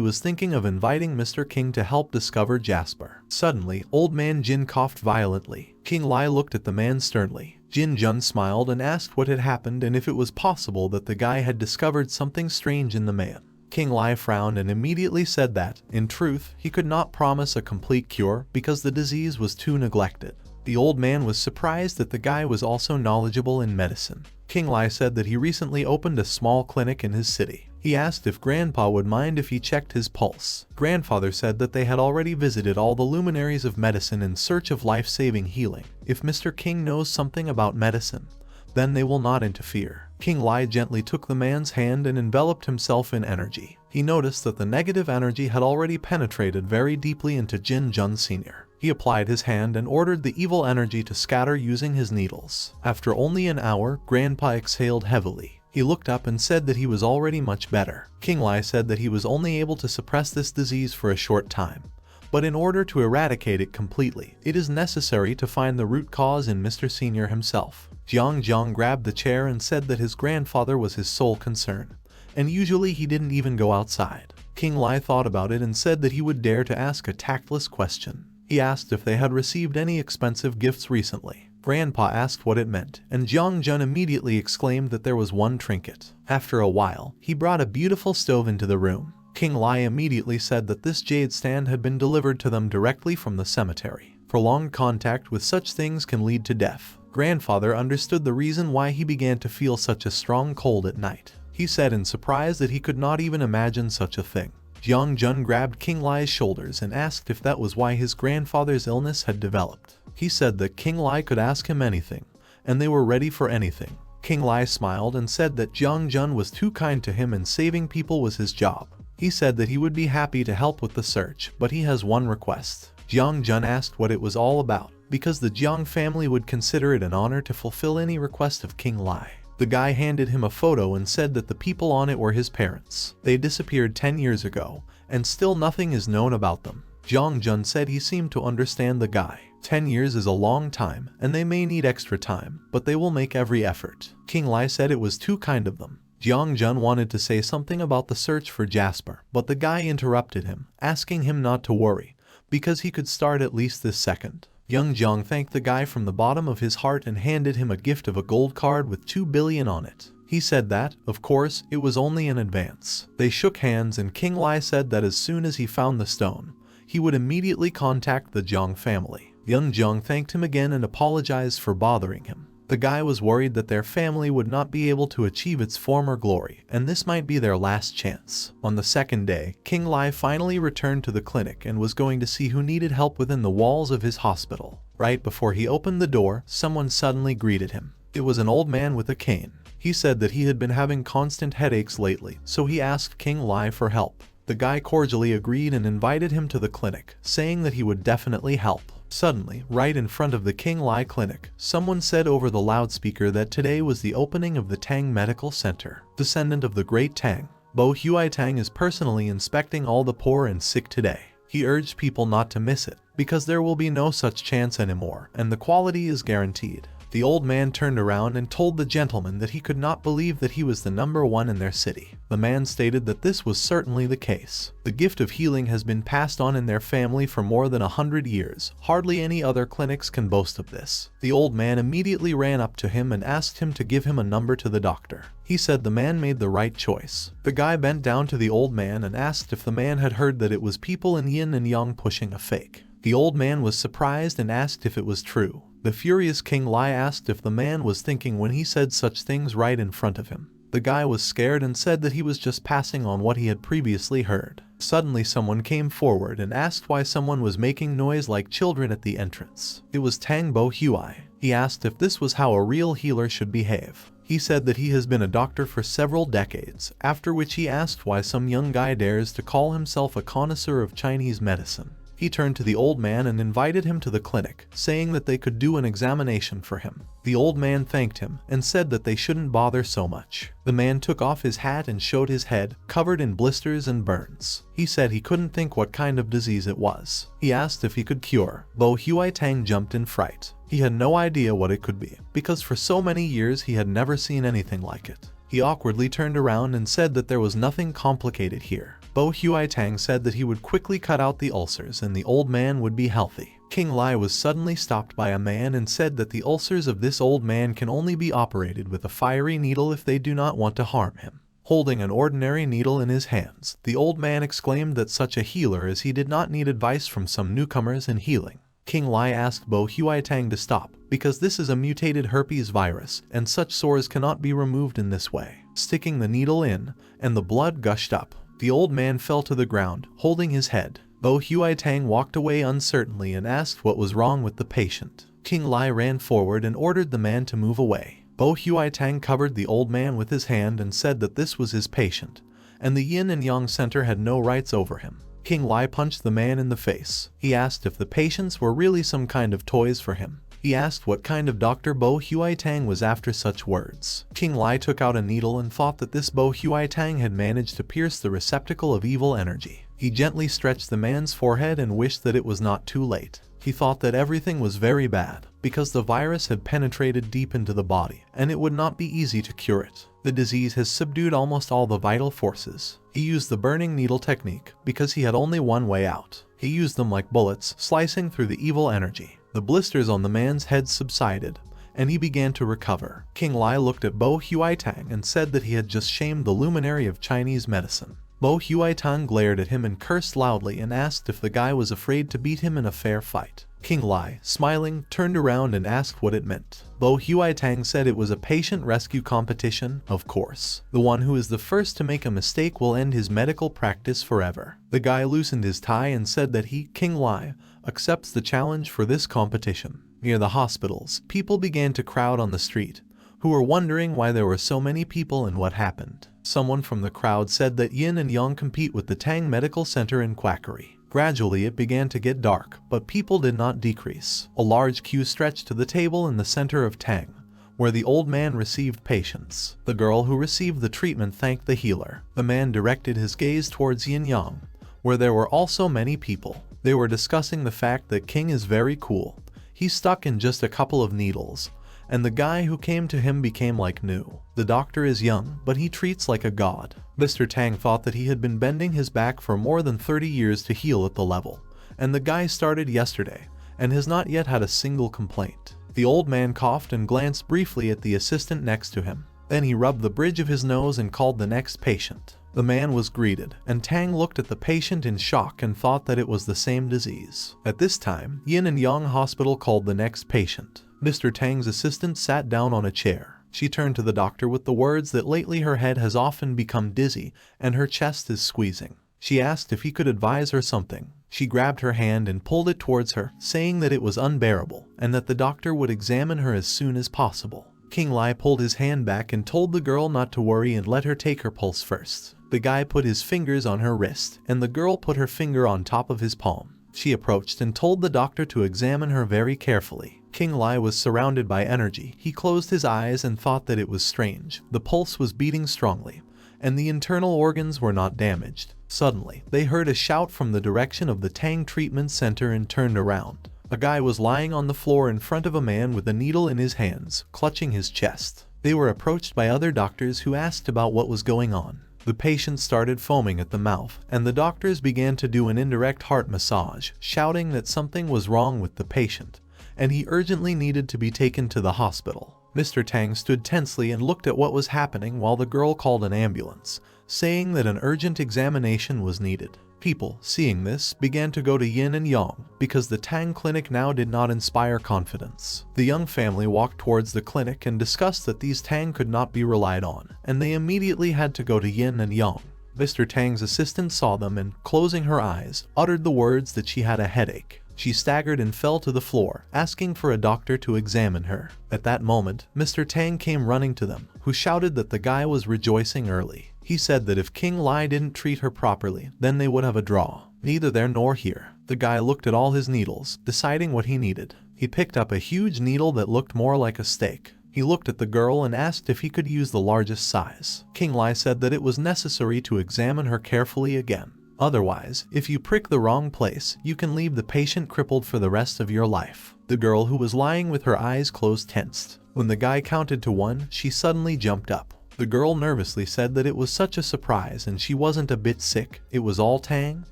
was thinking of inviting Mr. King to help discover Jasper. Suddenly, old man Jin coughed violently. Qing Li looked at the man sternly. Jin Jun smiled and asked what had happened and if it was possible that the guy had discovered something strange in the man. Qing Li frowned and immediately said that, in truth, he could not promise a complete cure because the disease was too neglected. The old man was surprised that the guy was also knowledgeable in medicine. Qing Li said that he recently opened a small clinic in his city. He asked if Grandpa would mind if he checked his pulse. Grandfather said that they had already visited all the luminaries of medicine in search of life-saving healing. If Mr. King knows something about medicine, then they will not interfere. Qing Li gently took the man's hand and enveloped himself in energy. He noticed that the negative energy had already penetrated very deeply into Jin Jun Sr. He applied his hand and ordered the evil energy to scatter using his needles. After only an hour, Grandpa exhaled heavily. He looked up and said that he was already much better. King Li said that he was only able to suppress this disease for a short time, but in order to eradicate it completely, it is necessary to find the root cause in Mr. Senior himself. Jiang Jiang grabbed the chair and said that his grandfather was his sole concern, and usually he didn't even go outside. King Li thought about it and said that he would dare to ask a tactless question. He asked if they had received any expensive gifts recently. Grandpa asked what it meant, and Jiang Jun immediately exclaimed that there was one trinket. After a while, he brought a beautiful stove into the room. King Li immediately said that this jade stand had been delivered to them directly from the cemetery. Prolonged contact with such things can lead to death. Grandfather understood the reason why he began to feel such a strong cold at night. He said in surprise that he could not even imagine such a thing. Jiang Jun grabbed King Li's shoulders and asked if that was why his grandfather's illness had developed. He said that King Li could ask him anything, and they were ready for anything. King Li smiled and said that Jiang Jun was too kind to him and saving people was his job. He said that he would be happy to help with the search, but he has one request. Jiang Jun asked what it was all about, because the Jiang family would consider it an honor to fulfill any request of King Li. The guy handed him a photo and said that the people on it were his parents. They disappeared 10 years ago, and still nothing is known about them. Jiang Jun said he seemed to understand the guy. 10 years is a long time, and they may need extra time, but they will make every effort. King Li said it was too kind of them. Jiang Jun wanted to say something about the search for Jasper, but the guy interrupted him, asking him not to worry, because he could start at least this second. Young Jiang thanked the guy from the bottom of his heart and handed him a gift of a gold card with 2 billion on it. He said that, of course, it was only an advance. They shook hands and King Li said that as soon as he found the stone, he would immediately contact the Jiang family. Young Jiang thanked him again and apologized for bothering him. The guy was worried that their family would not be able to achieve its former glory, and this might be their last chance. On the second day, King Li finally returned to the clinic and was going to see who needed help within the walls of his hospital. Right before he opened the door, someone suddenly greeted him. It was an old man with a cane. He said that he had been having constant headaches lately, so he asked King Li for help. The guy cordially agreed and invited him to the clinic, saying that he would definitely help. Suddenly, right in front of the King Li clinic, someone said over the loudspeaker that today was the opening of the Tang Medical Center. Descendant of the great Tang, Bo Huai-Tang is personally inspecting all the poor and sick today. He urged people not to miss it, because there will be no such chance anymore, and the quality is guaranteed. The old man turned around and told the gentleman that he could not believe that he was the #1 in their city. The man stated that this was certainly the case. The gift of healing has been passed on in their family for more than 100 years. Hardly any other clinics can boast of this. The old man immediately ran up to him and asked him to give him a number to the doctor. He said the man made the right choice. The guy bent down to the old man and asked if the man had heard that it was people in yin and yang pushing a fake. The old man was surprised and asked if it was true. The furious King Li asked if the man was thinking when he said such things right in front of him. The guy was scared and said that he was just passing on what he had previously heard. Suddenly someone came forward and asked why someone was making noise like children at the entrance. It was Tang Bo Huai. He asked if this was how a real healer should behave. He said that he has been a doctor for several decades, after which he asked why some young guy dares to call himself a connoisseur of Chinese medicine. He turned to the old man and invited him to the clinic, saying that they could do an examination for him. The old man thanked him and said that they shouldn't bother so much. The man took off his hat and showed his head, covered in blisters and burns. He said he couldn't think what kind of disease it was. He asked if he could cure. Bo Huai-Tang jumped in fright. He had no idea what it could be, because for so many years he had never seen anything like it. He awkwardly turned around and said that there was nothing complicated here. Bo Huai-Tang said that he would quickly cut out the ulcers and the old man would be healthy. King Li was suddenly stopped by a man and said that the ulcers of this old man can only be operated with a fiery needle if they do not want to harm him. Holding an ordinary needle in his hands, the old man exclaimed that such a healer as he did not need advice from some newcomers in healing. King Li asked Bo Huai-Tang to stop, because this is a mutated herpes virus, and such sores cannot be removed in this way. Sticking the needle in, and the blood gushed up. The old man fell to the ground, holding his head. Bo Huai-Tang walked away uncertainly and asked what was wrong with the patient. King Li ran forward and ordered the man to move away. Bo Huai-Tang covered the old man with his hand and said that this was his patient, and the Yin and Yang Center had no rights over him. King Li punched the man in the face. He asked if the patients were really some kind of toys for him. He asked what kind of Dr. Bo Huai-Tang was after such words. King Li took out a needle and thought that this Bo Huai-Tang had managed to pierce the receptacle of evil energy. He gently stretched the man's forehead and wished that it was not too late. He thought that everything was very bad, because the virus had penetrated deep into the body, and it would not be easy to cure it. The disease has subdued almost all the vital forces. He used the burning needle technique, because he had only one way out. He used them like bullets, slicing through the evil energy. The blisters on the man's head subsided, and he began to recover. King Li looked at Bo Huai-Tang and said that he had just shamed the luminary of Chinese medicine. Bo Huai-Tang glared at him and cursed loudly and asked if the guy was afraid to beat him in a fair fight. King Li, smiling, turned around and asked what it meant. Bo Huai-Tang said it was a patient rescue competition, of course. The one who is the first to make a mistake will end his medical practice forever. The guy loosened his tie and said that he, King Li, accepts the challenge for this competition. Near the hospitals, people began to crowd on the street, who were wondering why there were so many people and what happened. Someone from the crowd said that Yin and Yang compete with the Tang Medical Center in quackery. Gradually it began to get dark, but people did not decrease. A large queue stretched to the table in the center of Tang, where the old man received patients. The girl who received the treatment thanked the healer. The man directed his gaze towards Yin Yang, where there were also many people. They were discussing the fact that King is very cool. He's stuck in just a couple of needles, and the guy who came to him became like new. The doctor is young, but he treats like a god. Mr. Tang thought that he had been bending his back for more than 30 years to heal at the level, and the guy started yesterday, and has not yet had a single complaint. The old man coughed and glanced briefly at the assistant next to him. Then he rubbed the bridge of his nose and called the next patient. The man was greeted, and Tang looked at the patient in shock and thought that it was the same disease. At this time, Yin and Yang Hospital called the next patient. Mr. Tang's assistant sat down on a chair. She turned to the doctor with the words that lately her head has often become dizzy and her chest is squeezing. She asked if he could advise her something. She grabbed her hand and pulled it towards her, saying that it was unbearable and that the doctor would examine her as soon as possible. King Li pulled his hand back and told the girl not to worry and let her take her pulse first. The guy put his fingers on her wrist, and the girl put her finger on top of his palm. She approached and told the doctor to examine her very carefully. King Li was surrounded by energy. He closed his eyes and thought that it was strange. The pulse was beating strongly, and the internal organs were not damaged. Suddenly, they heard a shout from the direction of the Tang Treatment Center and turned around. A guy was lying on the floor in front of a man with a needle in his hands, clutching his chest. They were approached by other doctors who asked about what was going on. The patient started foaming at the mouth, and the doctors began to do an indirect heart massage, shouting that something was wrong with the patient, and he urgently needed to be taken to the hospital. Mr. Tang stood tensely and looked at what was happening while the girl called an ambulance, saying that an urgent examination was needed. People, seeing this, began to go to Yin and Yang, because the Tang clinic now did not inspire confidence. The young family walked towards the clinic and discussed that these Tang could not be relied on, and they immediately had to go to Yin and Yang. Mr. Tang's assistant saw them and, closing her eyes, uttered the words that she had a headache. She staggered and fell to the floor, asking for a doctor to examine her. At that moment, Mr. Tang came running to them, who shouted that the guy was rejoicing early. He said that if King Li didn't treat her properly, then they would have a draw. Neither there nor here. The guy looked at all his needles, deciding what he needed. He picked up a huge needle that looked more like a stake. He looked at the girl and asked if he could use the largest size. King Li said that it was necessary to examine her carefully again. Otherwise, if you prick the wrong place, you can leave the patient crippled for the rest of your life. The girl who was lying with her eyes closed tensed. When the guy counted to 1, she suddenly jumped up. The girl nervously said that it was such a surprise and she wasn't a bit sick. It was all Tang.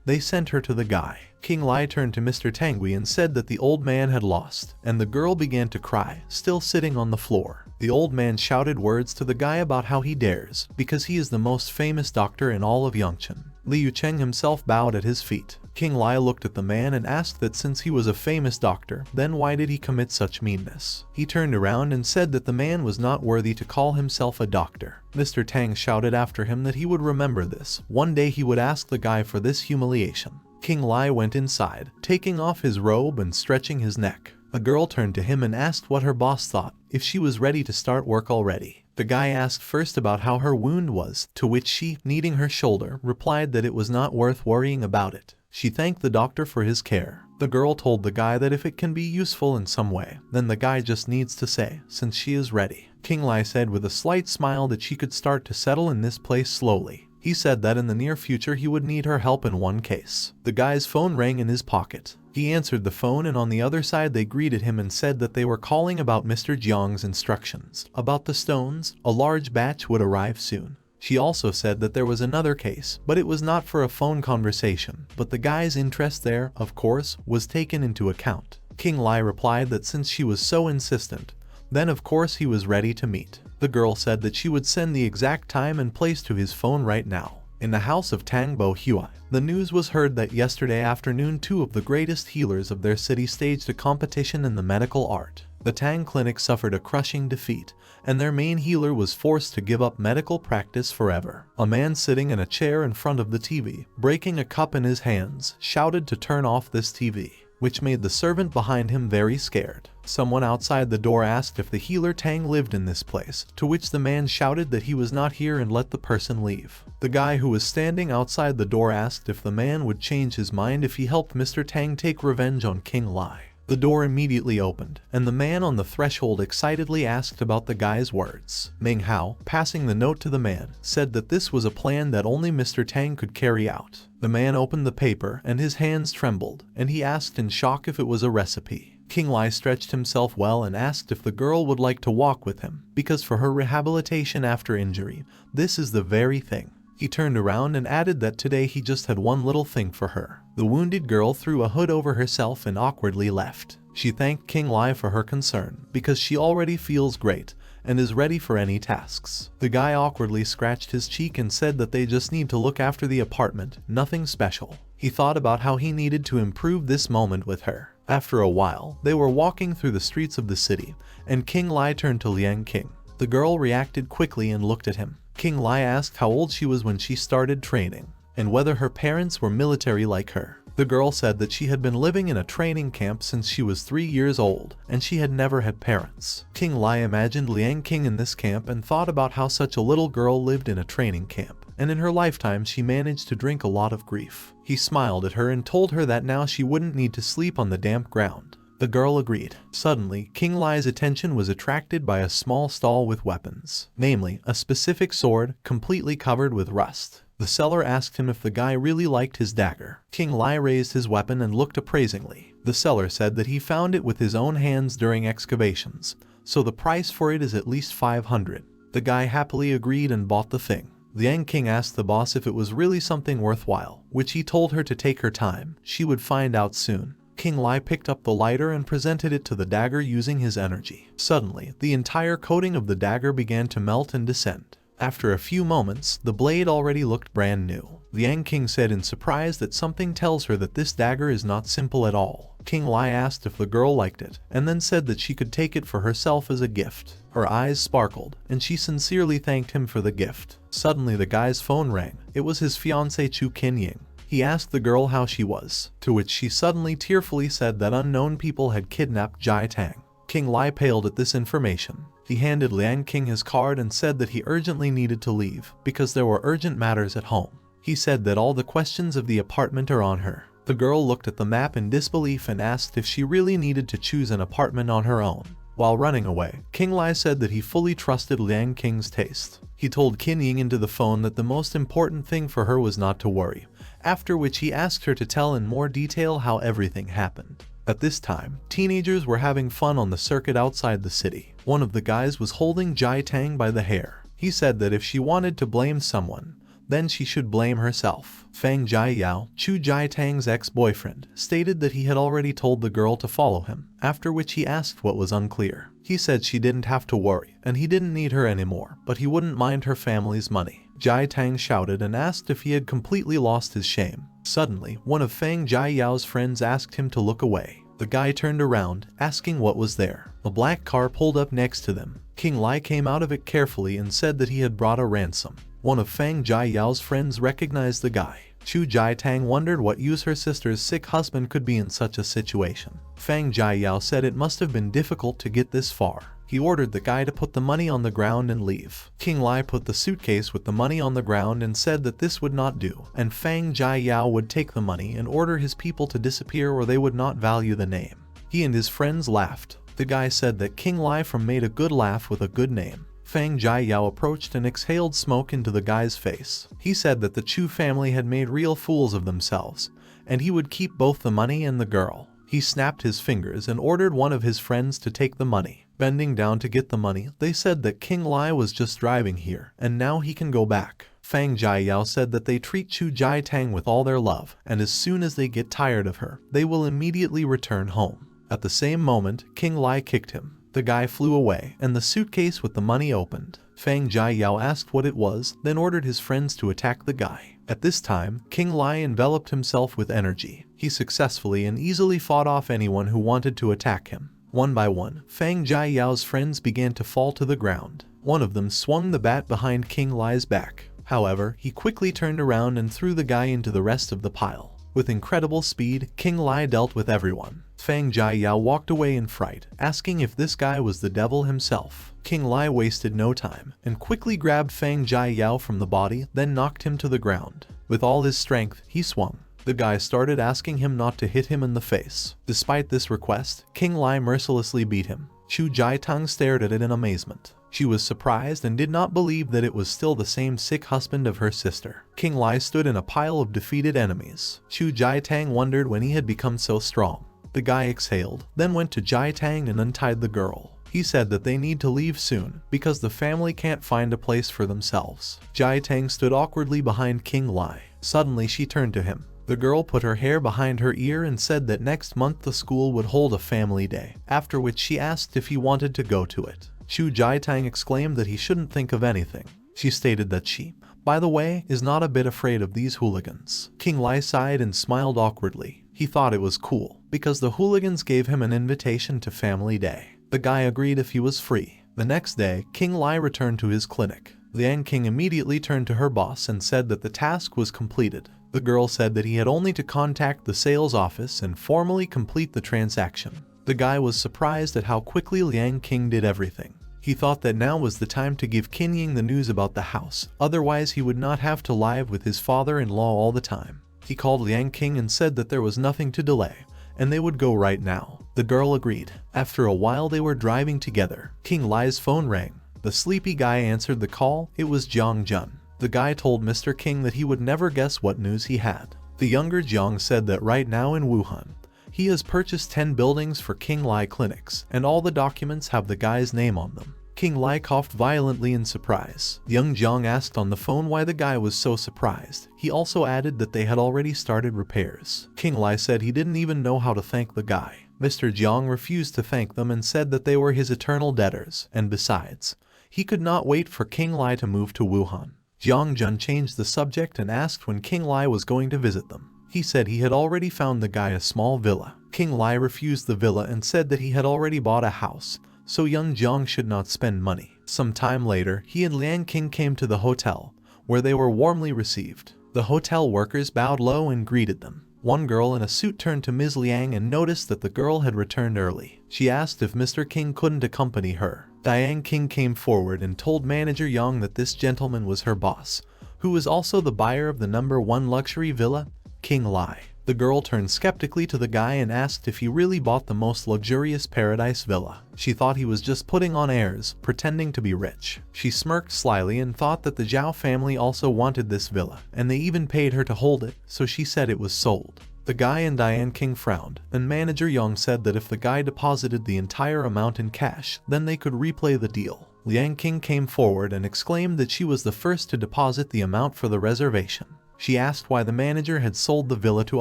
They sent her to the guy. King Li turned to Mr. Tangui and said that the old man had lost, and the girl began to cry, still sitting on the floor. The old man shouted words to the guy about how he dares, because he is the most famous doctor in all of Yangcheng. Liu Cheng himself bowed at his feet. King Li looked at the man and asked that since he was a famous doctor, then why did he commit such meanness? He turned around and said that the man was not worthy to call himself a doctor. Mr. Tang shouted after him that he would remember this. One day he would ask the guy for this humiliation. King Li went inside, taking off his robe and stretching his neck. A girl turned to him and asked what her boss thought, if she was ready to start work already. The guy asked first about how her wound was, to which she, kneading her shoulder, replied that it was not worth worrying about it. She thanked the doctor for his care. The girl told the guy that if it can be useful in some way, then the guy just needs to say, since she is ready. Qing Li said with a slight smile that she could start to settle in this place slowly. He said that in the near future he would need her help in one case. The guy's phone rang in his pocket. He answered the phone, and on the other side they greeted him and said that they were calling about Mr. Jiang's instructions. About the stones, a large batch would arrive soon. She also said that there was another case, but it was not for a phone conversation, but the guy's interest there, of course, was taken into account. Qing Li replied that since she was so insistent, then of course he was ready to meet. The girl said that she would send the exact time and place to his phone right now. In the house of Tang Huai, the news was heard that yesterday afternoon 2 of the greatest healers of their city staged a competition in the medical art. The Tang clinic suffered a crushing defeat, and their main healer was forced to give up medical practice forever. A man sitting in a chair in front of the TV, breaking a cup in his hands, shouted to turn off this TV, which made the servant behind him very scared. Someone outside the door asked if the healer Tang lived in this place, to which the man shouted that he was not here and let the person leave. The guy who was standing outside the door asked if the man would change his mind if he helped Mr. Tang take revenge on Qing Li. The door immediately opened, and the man on the threshold excitedly asked about the guy's words. Meng Hao, passing the note to the man, said that this was a plan that only Mr. Tang could carry out. The man opened the paper and his hands trembled, and he asked in shock if it was a recipe. Qing Li stretched himself well and asked if the girl would like to walk with him, because for her rehabilitation after injury, this is the very thing. He turned around and added that today he just had one little thing for her. The wounded girl threw a hood over herself and awkwardly left. She thanked Qing Li for her concern, because she already feels great and is ready for any tasks. The guy awkwardly scratched his cheek and said that they just need to look after the apartment, nothing special. He thought about how he needed to improve this moment with her. After a while, they were walking through the streets of the city, and Qing Li turned to Liang Qing. The girl reacted quickly and looked at him. Qing Li asked how old she was when she started training, and whether her parents were military like her. The girl said that she had been living in a training camp since she was 3 years old, and she had never had parents. Qing Li imagined Liang Qing in this camp and thought about how such a little girl lived in a training camp, and in her lifetime she managed to drink a lot of grief. He smiled at her and told her that now she wouldn't need to sleep on the damp ground. The girl agreed. Suddenly, Qing Li's attention was attracted by a small stall with weapons, namely, a specific sword completely covered with rust. The seller asked him if the guy really liked his dagger. Qing Li raised his weapon and looked appraisingly. The seller said that he found it with his own hands during excavations, so the price for it is at least 500. The guy happily agreed and bought the thing. Liang Qing asked the boss if it was really something worthwhile, which he told her to take her time. She would find out soon. Qing Li picked up the lighter and presented it to the dagger using his energy. Suddenly, the entire coating of the dagger began to melt and descend. After a few moments, the blade already looked brand new. Liang Qing said in surprise that something tells her that this dagger is not simple at all. Qing Li asked if the girl liked it, and then said that she could take it for herself as a gift. Her eyes sparkled, and she sincerely thanked him for the gift. Suddenly the guy's phone rang. It was his fiancée Chu Qin Yin. He asked the girl how she was, to which she suddenly tearfully said that unknown people had kidnapped Jai Tang. Qing Li paled at this information. He handed Liang Qing his card and said that he urgently needed to leave, because there were urgent matters at home. He said that all the questions of the apartment are on her. The girl looked at the map in disbelief and asked if she really needed to choose an apartment on her own. While running away, Qing Li said that he fully trusted Liang Qing's taste. He told Qin Ying into the phone that the most important thing for her was not to worry, after which he asked her to tell in more detail how everything happened. At this time, teenagers were having fun on the circuit outside the city. One of the guys was holding Jai Tang by the hair. He said that if she wanted to blame someone, then she should blame herself. Fang Jiayao, Chu Jai Tang's ex-boyfriend, stated that he had already told the girl to follow him, after which he asked what was unclear. He said she didn't have to worry, and he didn't need her anymore, but he wouldn't mind her family's money. Jai Tang shouted and asked if he had completely lost his shame. Suddenly, one of Fang Jiayao's friends asked him to look away. The guy turned around, asking what was there. A black car pulled up next to them. Qing Li came out of it carefully and said that he had brought a ransom. One of Fang Jiayao's friends recognized the guy. Chu Jai Tang wondered what use her sister's sick husband could be in such a situation. Fang Jiayao said it must have been difficult to get this far. He ordered the guy to put the money on the ground and leave. King Li put the suitcase with the money on the ground and said that this would not do, and Fang Jiayao would take the money and order his people to disappear or they would not value the name. He and his friends laughed. The guy said that King Li from made a good laugh with a good name. Fang Jiayao approached and exhaled smoke into the guy's face. He said that the Chu family had made real fools of themselves, and he would keep both the money and the girl. He snapped his fingers and ordered one of his friends to take the money. Bending down to get the money, they said that King Li was just driving here, and now he can go back. Fang Jiayao said that they treat Chu Tang with all their love, and as soon as they get tired of her, they will immediately return home. At the same moment, King Li kicked him. The guy flew away, and the suitcase with the money opened. Fang Jiayao asked what it was, then ordered his friends to attack the guy. At this time, King Li enveloped himself with energy. He successfully and easily fought off anyone who wanted to attack him. One by one, Fang Jiayao's friends began to fall to the ground. One of them swung the bat behind King Li's back. However, he quickly turned around and threw the guy into the rest of the pile. With incredible speed, King Li dealt with everyone. Fang Jiayao walked away in fright, asking if this guy was the devil himself. King Li wasted no time, and quickly grabbed Fang Jiayao from the body, then knocked him to the ground. With all his strength, he swung. The guy started asking him not to hit him in the face. Despite this request, King Li mercilessly beat him. Chu Tang stared at it in amazement. She was surprised and did not believe that it was still the same sick husband of her sister. King Li stood in a pile of defeated enemies. Chu Tang wondered when he had become so strong. The guy exhaled, then went to Tang and untied the girl. He said that they need to leave soon, because the family can't find a place for themselves. Tang stood awkwardly behind King Li. Suddenly she turned to him. The girl put her hair behind her ear and said that next month the school would hold a family day, after which she asked if he wanted to go to it. Chu Tang exclaimed that he shouldn't think of anything. She stated that she, by the way, is not a bit afraid of these hooligans. King Li sighed and smiled awkwardly. He thought it was cool, because the hooligans gave him an invitation to family day. The guy agreed if he was free. The next day, King Li returned to his clinic. Liang King immediately turned to her boss and said that the task was completed. The girl said that he had only to contact the sales office and formally complete the transaction. The guy was surprised at how quickly Liang King did everything. He thought that now was the time to give Qin Ying the news about the house, otherwise he would not have to live with his father-in-law all the time. He called Liang King and said that there was nothing to delay, and they would go right now. The girl agreed. After a while they were driving together. King Li's phone rang. The sleepy guy answered the call. It was Jiang Jun. The guy told Mr. King that he would never guess what news he had. The younger Jiang said that right now in Wuhan, he has purchased 10 buildings for King Li clinics, and all the documents have the guy's name on them. King Li coughed violently in surprise. Young Jiang asked on the phone why the guy was so surprised. He also added that they had already started repairs. King Li said he didn't even know how to thank the guy. Mr. Jiang refused to thank them and said that they were his eternal debtors, and besides, he could not wait for King Li to move to Wuhan. Jiang Jun changed the subject and asked when King Li was going to visit them. He said he had already found the guy a small villa. King Li refused the villa and said that he had already bought a house, so young Jiang should not spend money. Some time later, he and Liang King came to the hotel, where they were warmly received. The hotel workers bowed low and greeted them. One girl in a suit turned to Ms. Liang and noticed that the girl had returned early. She asked if Mr. King couldn't accompany her. Liang King came forward and told manager Yang that this gentleman was her boss, who was also the buyer of the #1 luxury villa, King Li. The girl turned skeptically to the guy and asked if he really bought the most luxurious paradise villa. She thought he was just putting on airs, pretending to be rich. She smirked slyly and thought that the Zhao family also wanted this villa, and they even paid her to hold it, so she said it was sold. The guy and Diane King frowned, and manager Yang said that if the guy deposited the entire amount in cash, then they could replay the deal. Liang King came forward and exclaimed that she was the first to deposit the amount for the reservation. She asked why the manager had sold the villa to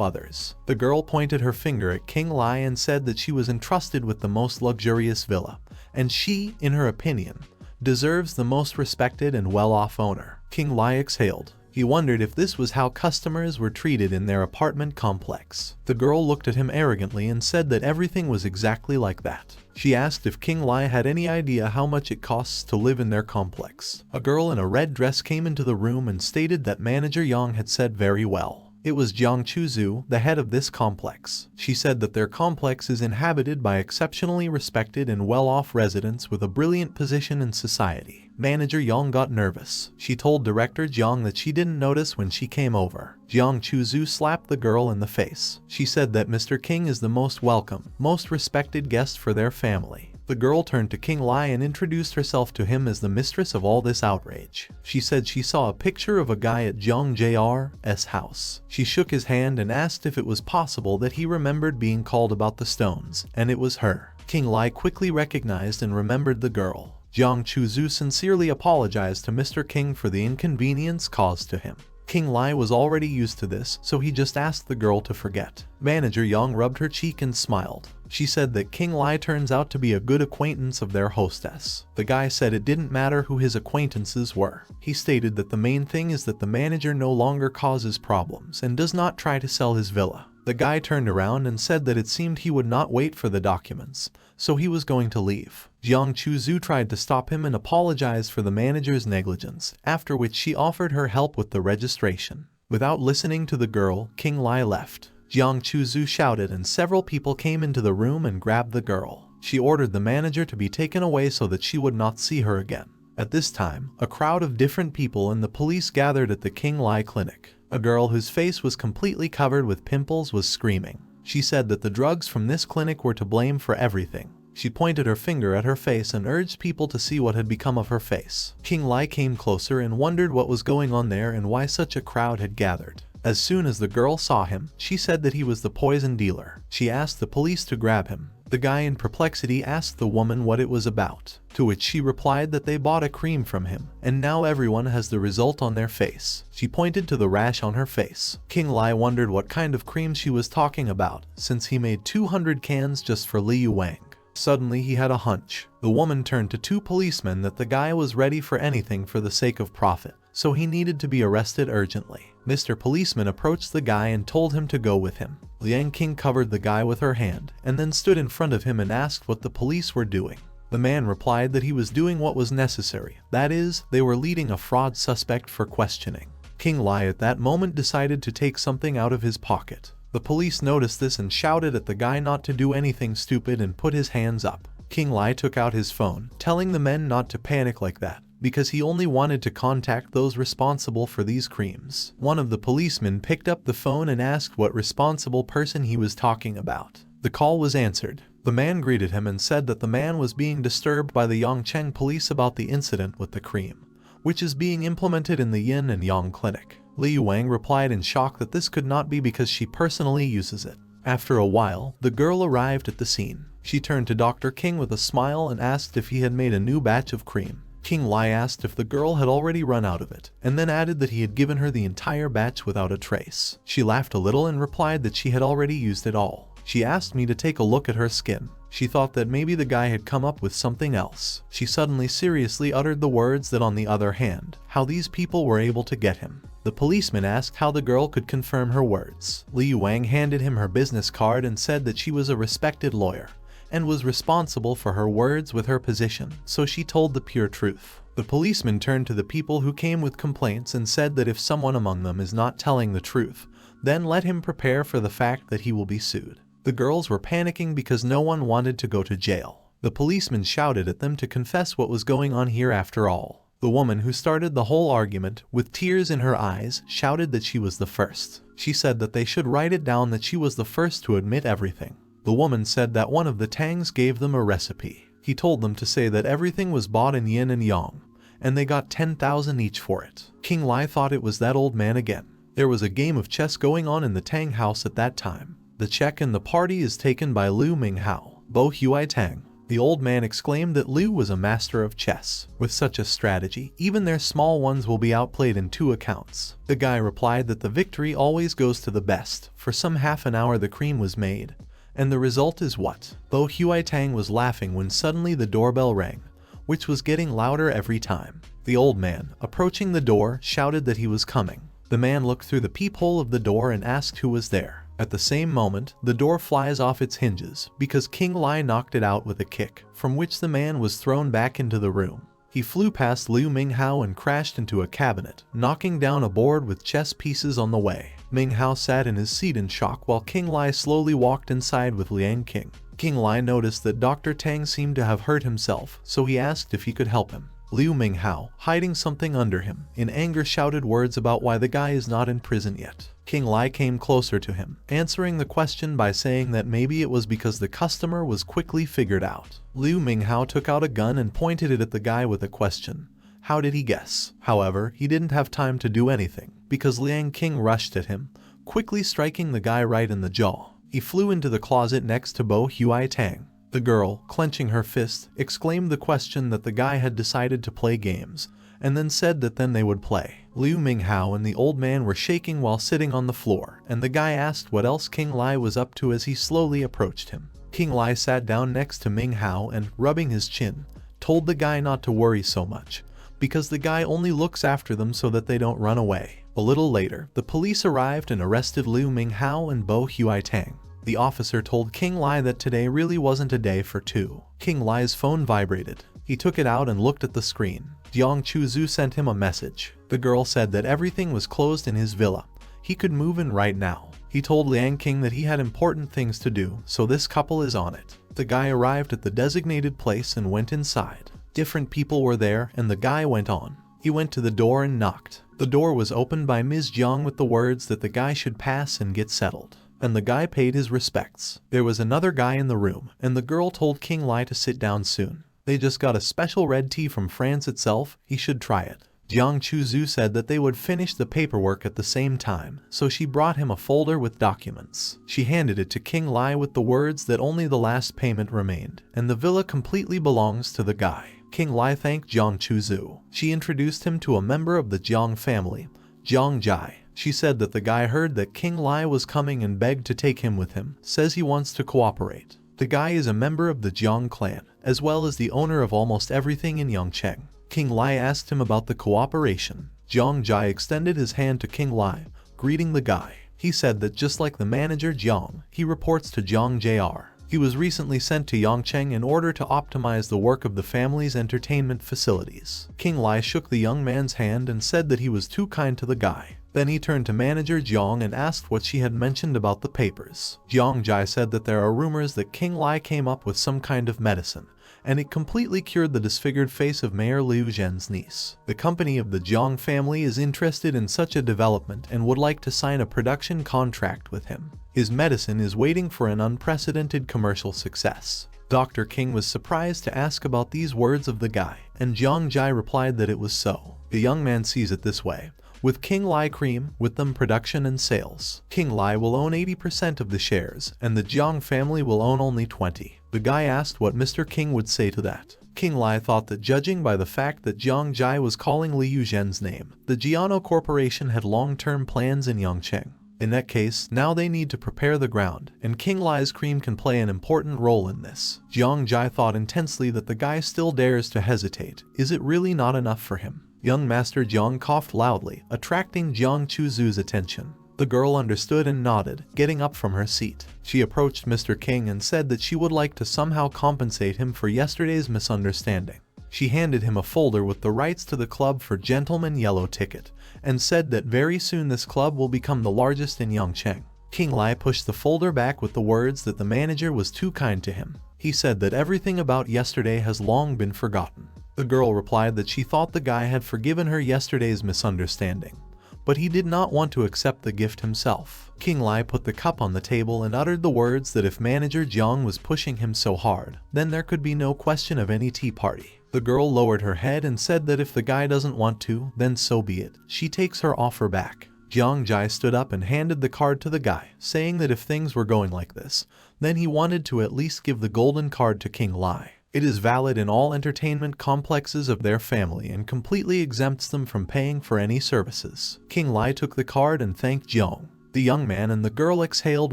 others. The girl pointed her finger at King Li and said that she was entrusted with the most luxurious villa, and she, in her opinion, deserves the most respected and well-off owner. King Li exhaled. He wondered if this was how customers were treated in their apartment complex. The girl looked at him arrogantly and said that everything was exactly like that. She asked if King Li had any idea how much it costs to live in their complex. A girl in a red dress came into the room and stated that manager Yang had said very well. It was Jiang Chuzhu, the head of this complex. She said that their complex is inhabited by exceptionally respected and well-off residents with a brilliant position in society. Manager Yang got nervous. She told Director Jiang that she didn't notice when she came over. Jiang Chuzhu slapped the girl in the face. She said that Mr. King is the most welcome, most respected guest for their family. The girl turned to King Li and introduced herself to him as the mistress of all this outrage. She said she saw a picture of a guy at Jiang Jr's house. She shook his hand and asked if it was possible that he remembered being called about the stones, and it was her. King Li quickly recognized and remembered the girl. Jiang Chuzhu sincerely apologized to Mr. King for the inconvenience caused to him. King Li was already used to this, so he just asked the girl to forget. Manager Yang rubbed her cheek and smiled. She said that King Li turns out to be a good acquaintance of their hostess. The guy said it didn't matter who his acquaintances were. He stated that the main thing is that the manager no longer causes problems and does not try to sell his villa. The guy turned around and said that it seemed he would not wait for the documents, so he was going to leave. Jiang Chuzhu tried to stop him and apologized for the manager's negligence, after which she offered her help with the registration. Without listening to the girl, King Li left. Jiang Chuzhu shouted and several people came into the room and grabbed the girl. She ordered the manager to be taken away so that she would not see her again. At this time, a crowd of different people and the police gathered at the King Li clinic. A girl whose face was completely covered with pimples was screaming. She said that the drugs from this clinic were to blame for everything. She pointed her finger at her face and urged people to see what had become of her face. King Li came closer and wondered what was going on there and why such a crowd had gathered. As soon as the girl saw him, she said that he was the poison dealer. She asked the police to grab him. The guy in perplexity asked the woman what it was about, to which she replied that they bought a cream from him, and now everyone has the result on their face. She pointed to the rash on her face. King Li wondered what kind of cream she was talking about, since he made 200 cans just for Liu Wang. Suddenly he had a hunch. The woman turned to two policemen that the guy was ready for anything for the sake of profit, so he needed to be arrested urgently. Mr. Policeman approached the guy and told him to go with him. Liang King covered the guy with her hand, and then stood in front of him and asked what the police were doing. The man replied that he was doing what was necessary, that is, they were leading a fraud suspect for questioning. King Li at that moment decided to take something out of his pocket. The police noticed this and shouted at the guy not to do anything stupid and put his hands up. King Li took out his phone, telling the men not to panic like that, because he only wanted to contact those responsible for these crimes. One of the policemen picked up the phone and asked what responsible person he was talking about. The call was answered. The man greeted him and said that the man was being disturbed by the Yangcheng police about the incident with the cream, which is being implemented in the Yin and Yang clinic. Liu Wang replied in shock that this could not be because she personally uses it. After a while, the girl arrived at the scene. She turned to Dr. King with a smile and asked if he had made a new batch of cream. King Li asked if the girl had already run out of it, and then added that he had given her the entire batch without a trace. She laughed a little and replied that she had already used it all. She asked me to take a look at her skin. She thought that maybe the guy had come up with something else. She suddenly seriously uttered the words that on the other hand, how these people were able to get him. The policeman asked how the girl could confirm her words. Liu Wang handed him her business card and said that she was a respected lawyer and was responsible for her words with her position, so she told the pure truth. The policeman turned to the people who came with complaints and said that if someone among them is not telling the truth, then let him prepare for the fact that he will be sued. The girls were panicking because no one wanted to go to jail. The policeman shouted at them to confess what was going on here after all. The woman who started the whole argument, with tears in her eyes, shouted that she was the first. She said that they should write it down that she was the first to admit everything. The woman said that one of the Tangs gave them a recipe. He told them to say that everything was bought in yin and yang, and they got 10,000 each for it. King Li thought it was that old man again. There was a game of chess going on in the Tang house at that time. The check in the party is taken by Liu Minghao, Bo Huai Tang. The old man exclaimed that Liu was a master of chess. With such a strategy, even their small ones will be outplayed in 2 accounts. The guy replied that the victory always goes to the best. For some half an hour the cream was made, and the result is what? Bo Huai Tang was laughing when suddenly the doorbell rang, which was getting louder every time. The old man, approaching the door, shouted that he was coming. The man looked through the peephole of the door and asked who was there. At the same moment, the door flies off its hinges because King Li knocked it out with a kick, from which the man was thrown back into the room. He flew past Liu Minghao and crashed into a cabinet, knocking down a board with chess pieces on the way. Ming Hao sat in his seat in shock while Qing Li slowly walked inside with Liang Qing. Qing Li noticed that Dr. Tang seemed to have hurt himself, so he asked if he could help him. Liu Ming Hao, hiding something under him, in anger shouted words about why the guy is not in prison yet. Qing Li came closer to him, answering the question by saying that maybe it was because the customer was quickly figured out. Liu Ming Hao took out a gun and pointed it at the guy with a question. How did he guess? However, he didn't have time to do anything, because Liang Qing rushed at him, quickly striking the guy right in the jaw. He flew into the closet next to Bo Huai Tang. The girl, clenching her fist, exclaimed the question that the guy had decided to play games, and then said that then they would play. Liu Ming Hao and the old man were shaking while sitting on the floor, and the guy asked what else Qing Li was up to as he slowly approached him. Qing Li sat down next to Ming Hao and, rubbing his chin, told the guy not to worry so much, because the guy only looks after them so that they don't run away. A little later, the police arrived and arrested Liu Ming Hao and Bo Huai Tang. The officer told Qing Li that today really wasn't a day for two. Qing Li's phone vibrated. He took it out and looked at the screen. Jiang Chuzhu sent him a message. The girl said that everything was closed in his villa. He could move in right now. He told Liang Qing that he had important things to do, so this couple is on it. The guy arrived at the designated place and went inside. Different people were there, and the guy went on. He went to the door and knocked. The door was opened by Ms. Jiang with the words that the guy should pass and get settled. And the guy paid his respects. There was another guy in the room, and the girl told Qing Li to sit down soon. They just got a special red tea from France itself, he should try it. Jiang Chuzhu said that they would finish the paperwork at the same time, so she brought him a folder with documents. She handed it to Qing Li with the words that only the last payment remained, and the villa completely belongs to the guy. Qing Li thanked Jiang Chuzhu. She introduced him to a member of the Jiang family, Jiang Jai. She said that the guy heard that Qing Li was coming and begged to take him with him, says he wants to cooperate. The guy is a member of the Jiang clan, as well as the owner of almost everything in Yangcheng. Qing Li asked him about the cooperation. Jiang Jai extended his hand to Qing Li, greeting the guy. He said that just like the manager Jiang, he reports to Jiang Jr. He was recently sent to Yangcheng in order to optimize the work of the family's entertainment facilities. Qing Li shook the young man's hand and said that he was too kind to the guy. Then he turned to manager Jiang and asked what she had mentioned about the papers. Jiang Jai said that there are rumors that Qing Li came up with some kind of medicine, and it completely cured the disfigured face of Mayor Liu Zhen's niece. The company of the Jiang family is interested in such a development and would like to sign a production contract with him. His medicine is waiting for an unprecedented commercial success. Dr. King was surprised to ask about these words of the guy, and Jiang Jai replied that it was so. The young man sees it this way. With Qing Li Cream, with them production and sales, Qing Li will own 80% of the shares, and the Jiang family will own only 20%. The guy asked what Mr. King would say to that. Qing Li thought that judging by the fact that Jiang Jai was calling Liu Zhen's name, the Jiano Corporation had long-term plans in Yangcheng. In that case, now they need to prepare the ground, and Qing Li's cream can play an important role in this. Jiang Jai thought intensely that the guy still dares to hesitate. Is it really not enough for him? Young Master Jiang coughed loudly, attracting Jiang Chuzhu's attention. The girl understood and nodded, getting up from her seat. She approached Mr. King and said that she would like to somehow compensate him for yesterday's misunderstanding. She handed him a folder with the rights to the club for Gentleman Yellow Ticket, and said that very soon this club will become the largest in Yangcheng. Qing Li pushed the folder back with the words that the manager was too kind to him. He said that everything about yesterday has long been forgotten. The girl replied that she thought the guy had forgiven her yesterday's misunderstanding, but he did not want to accept the gift himself. Qing Li put the cup on the table and uttered the words that if manager Jiang was pushing him so hard, then there could be no question of any tea party. The girl lowered her head and said that if the guy doesn't want to, then so be it. She takes her offer back. Jiang Jai stood up and handed the card to the guy, saying that if things were going like this, then he wanted to at least give the golden card to Qing Li. It is valid in all entertainment complexes of their family and completely exempts them from paying for any services. Qing Li took the card and thanked Jiang. The young man and the girl exhaled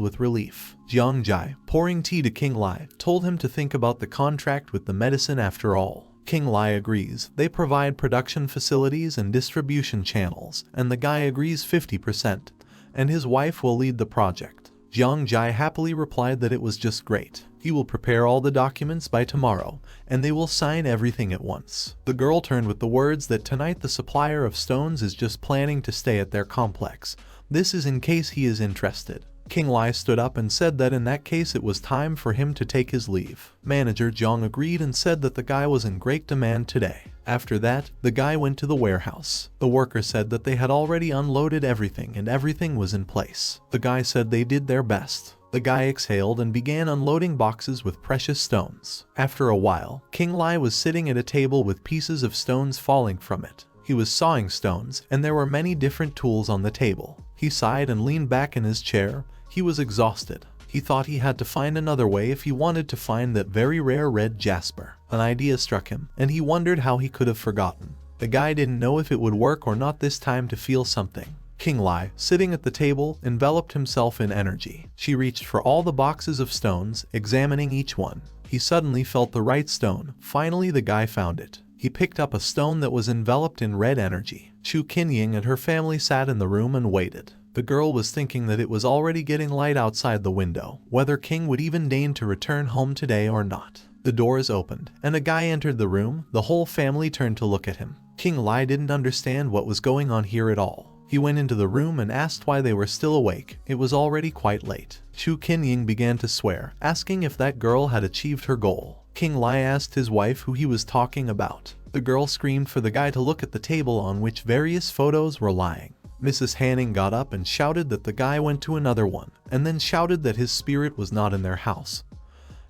with relief. Jiang Jai, pouring tea to Qing Li, told him to think about the contract with the medicine after all. Qing Li agrees. They provide production facilities and distribution channels, and the guy agrees 50%, and his wife will lead the project. Jiang Jai happily replied that it was just great. He will prepare all the documents by tomorrow, and they will sign everything at once. The girl turned with the words that tonight the supplier of stones is just planning to stay at their complex. This is in case he is interested. King Li stood up and said that in that case it was time for him to take his leave. Manager Jiang agreed and said that the guy was in great demand today. After that, the guy went to the warehouse. The worker said that they had already unloaded everything and everything was in place. The guy said they did their best. The guy exhaled and began unloading boxes with precious stones. After a while, King Li was sitting at a table with pieces of stones falling from it. He was sawing stones, and there were many different tools on the table. He sighed and leaned back in his chair. He was exhausted. He thought he had to find another way if he wanted to find that very rare red jasper. An idea struck him, and he wondered how he could have forgotten. The guy didn't know if it would work or not this time to feel something. King Li, sitting at the table, enveloped himself in energy. She reached for all the boxes of stones, examining each one. He suddenly felt the right stone. Finally, the guy found it. He picked up a stone that was enveloped in red energy. Chu Qin Yin and her family sat in the room and waited. The girl was thinking that it was already getting light outside the window, whether King would even deign to return home today or not. The doors opened, and a guy entered the room. The whole family turned to look at him. King Li didn't understand what was going on here at all. He went into the room and asked why they were still awake. It was already quite late. Chu Qin Yin began to swear, asking if that girl had achieved her goal. King Li asked his wife who he was talking about. The girl screamed for the guy to look at the table on which various photos were lying. Mrs. Hanning got up and shouted that the guy went to another one, and then shouted that his spirit was not in their house,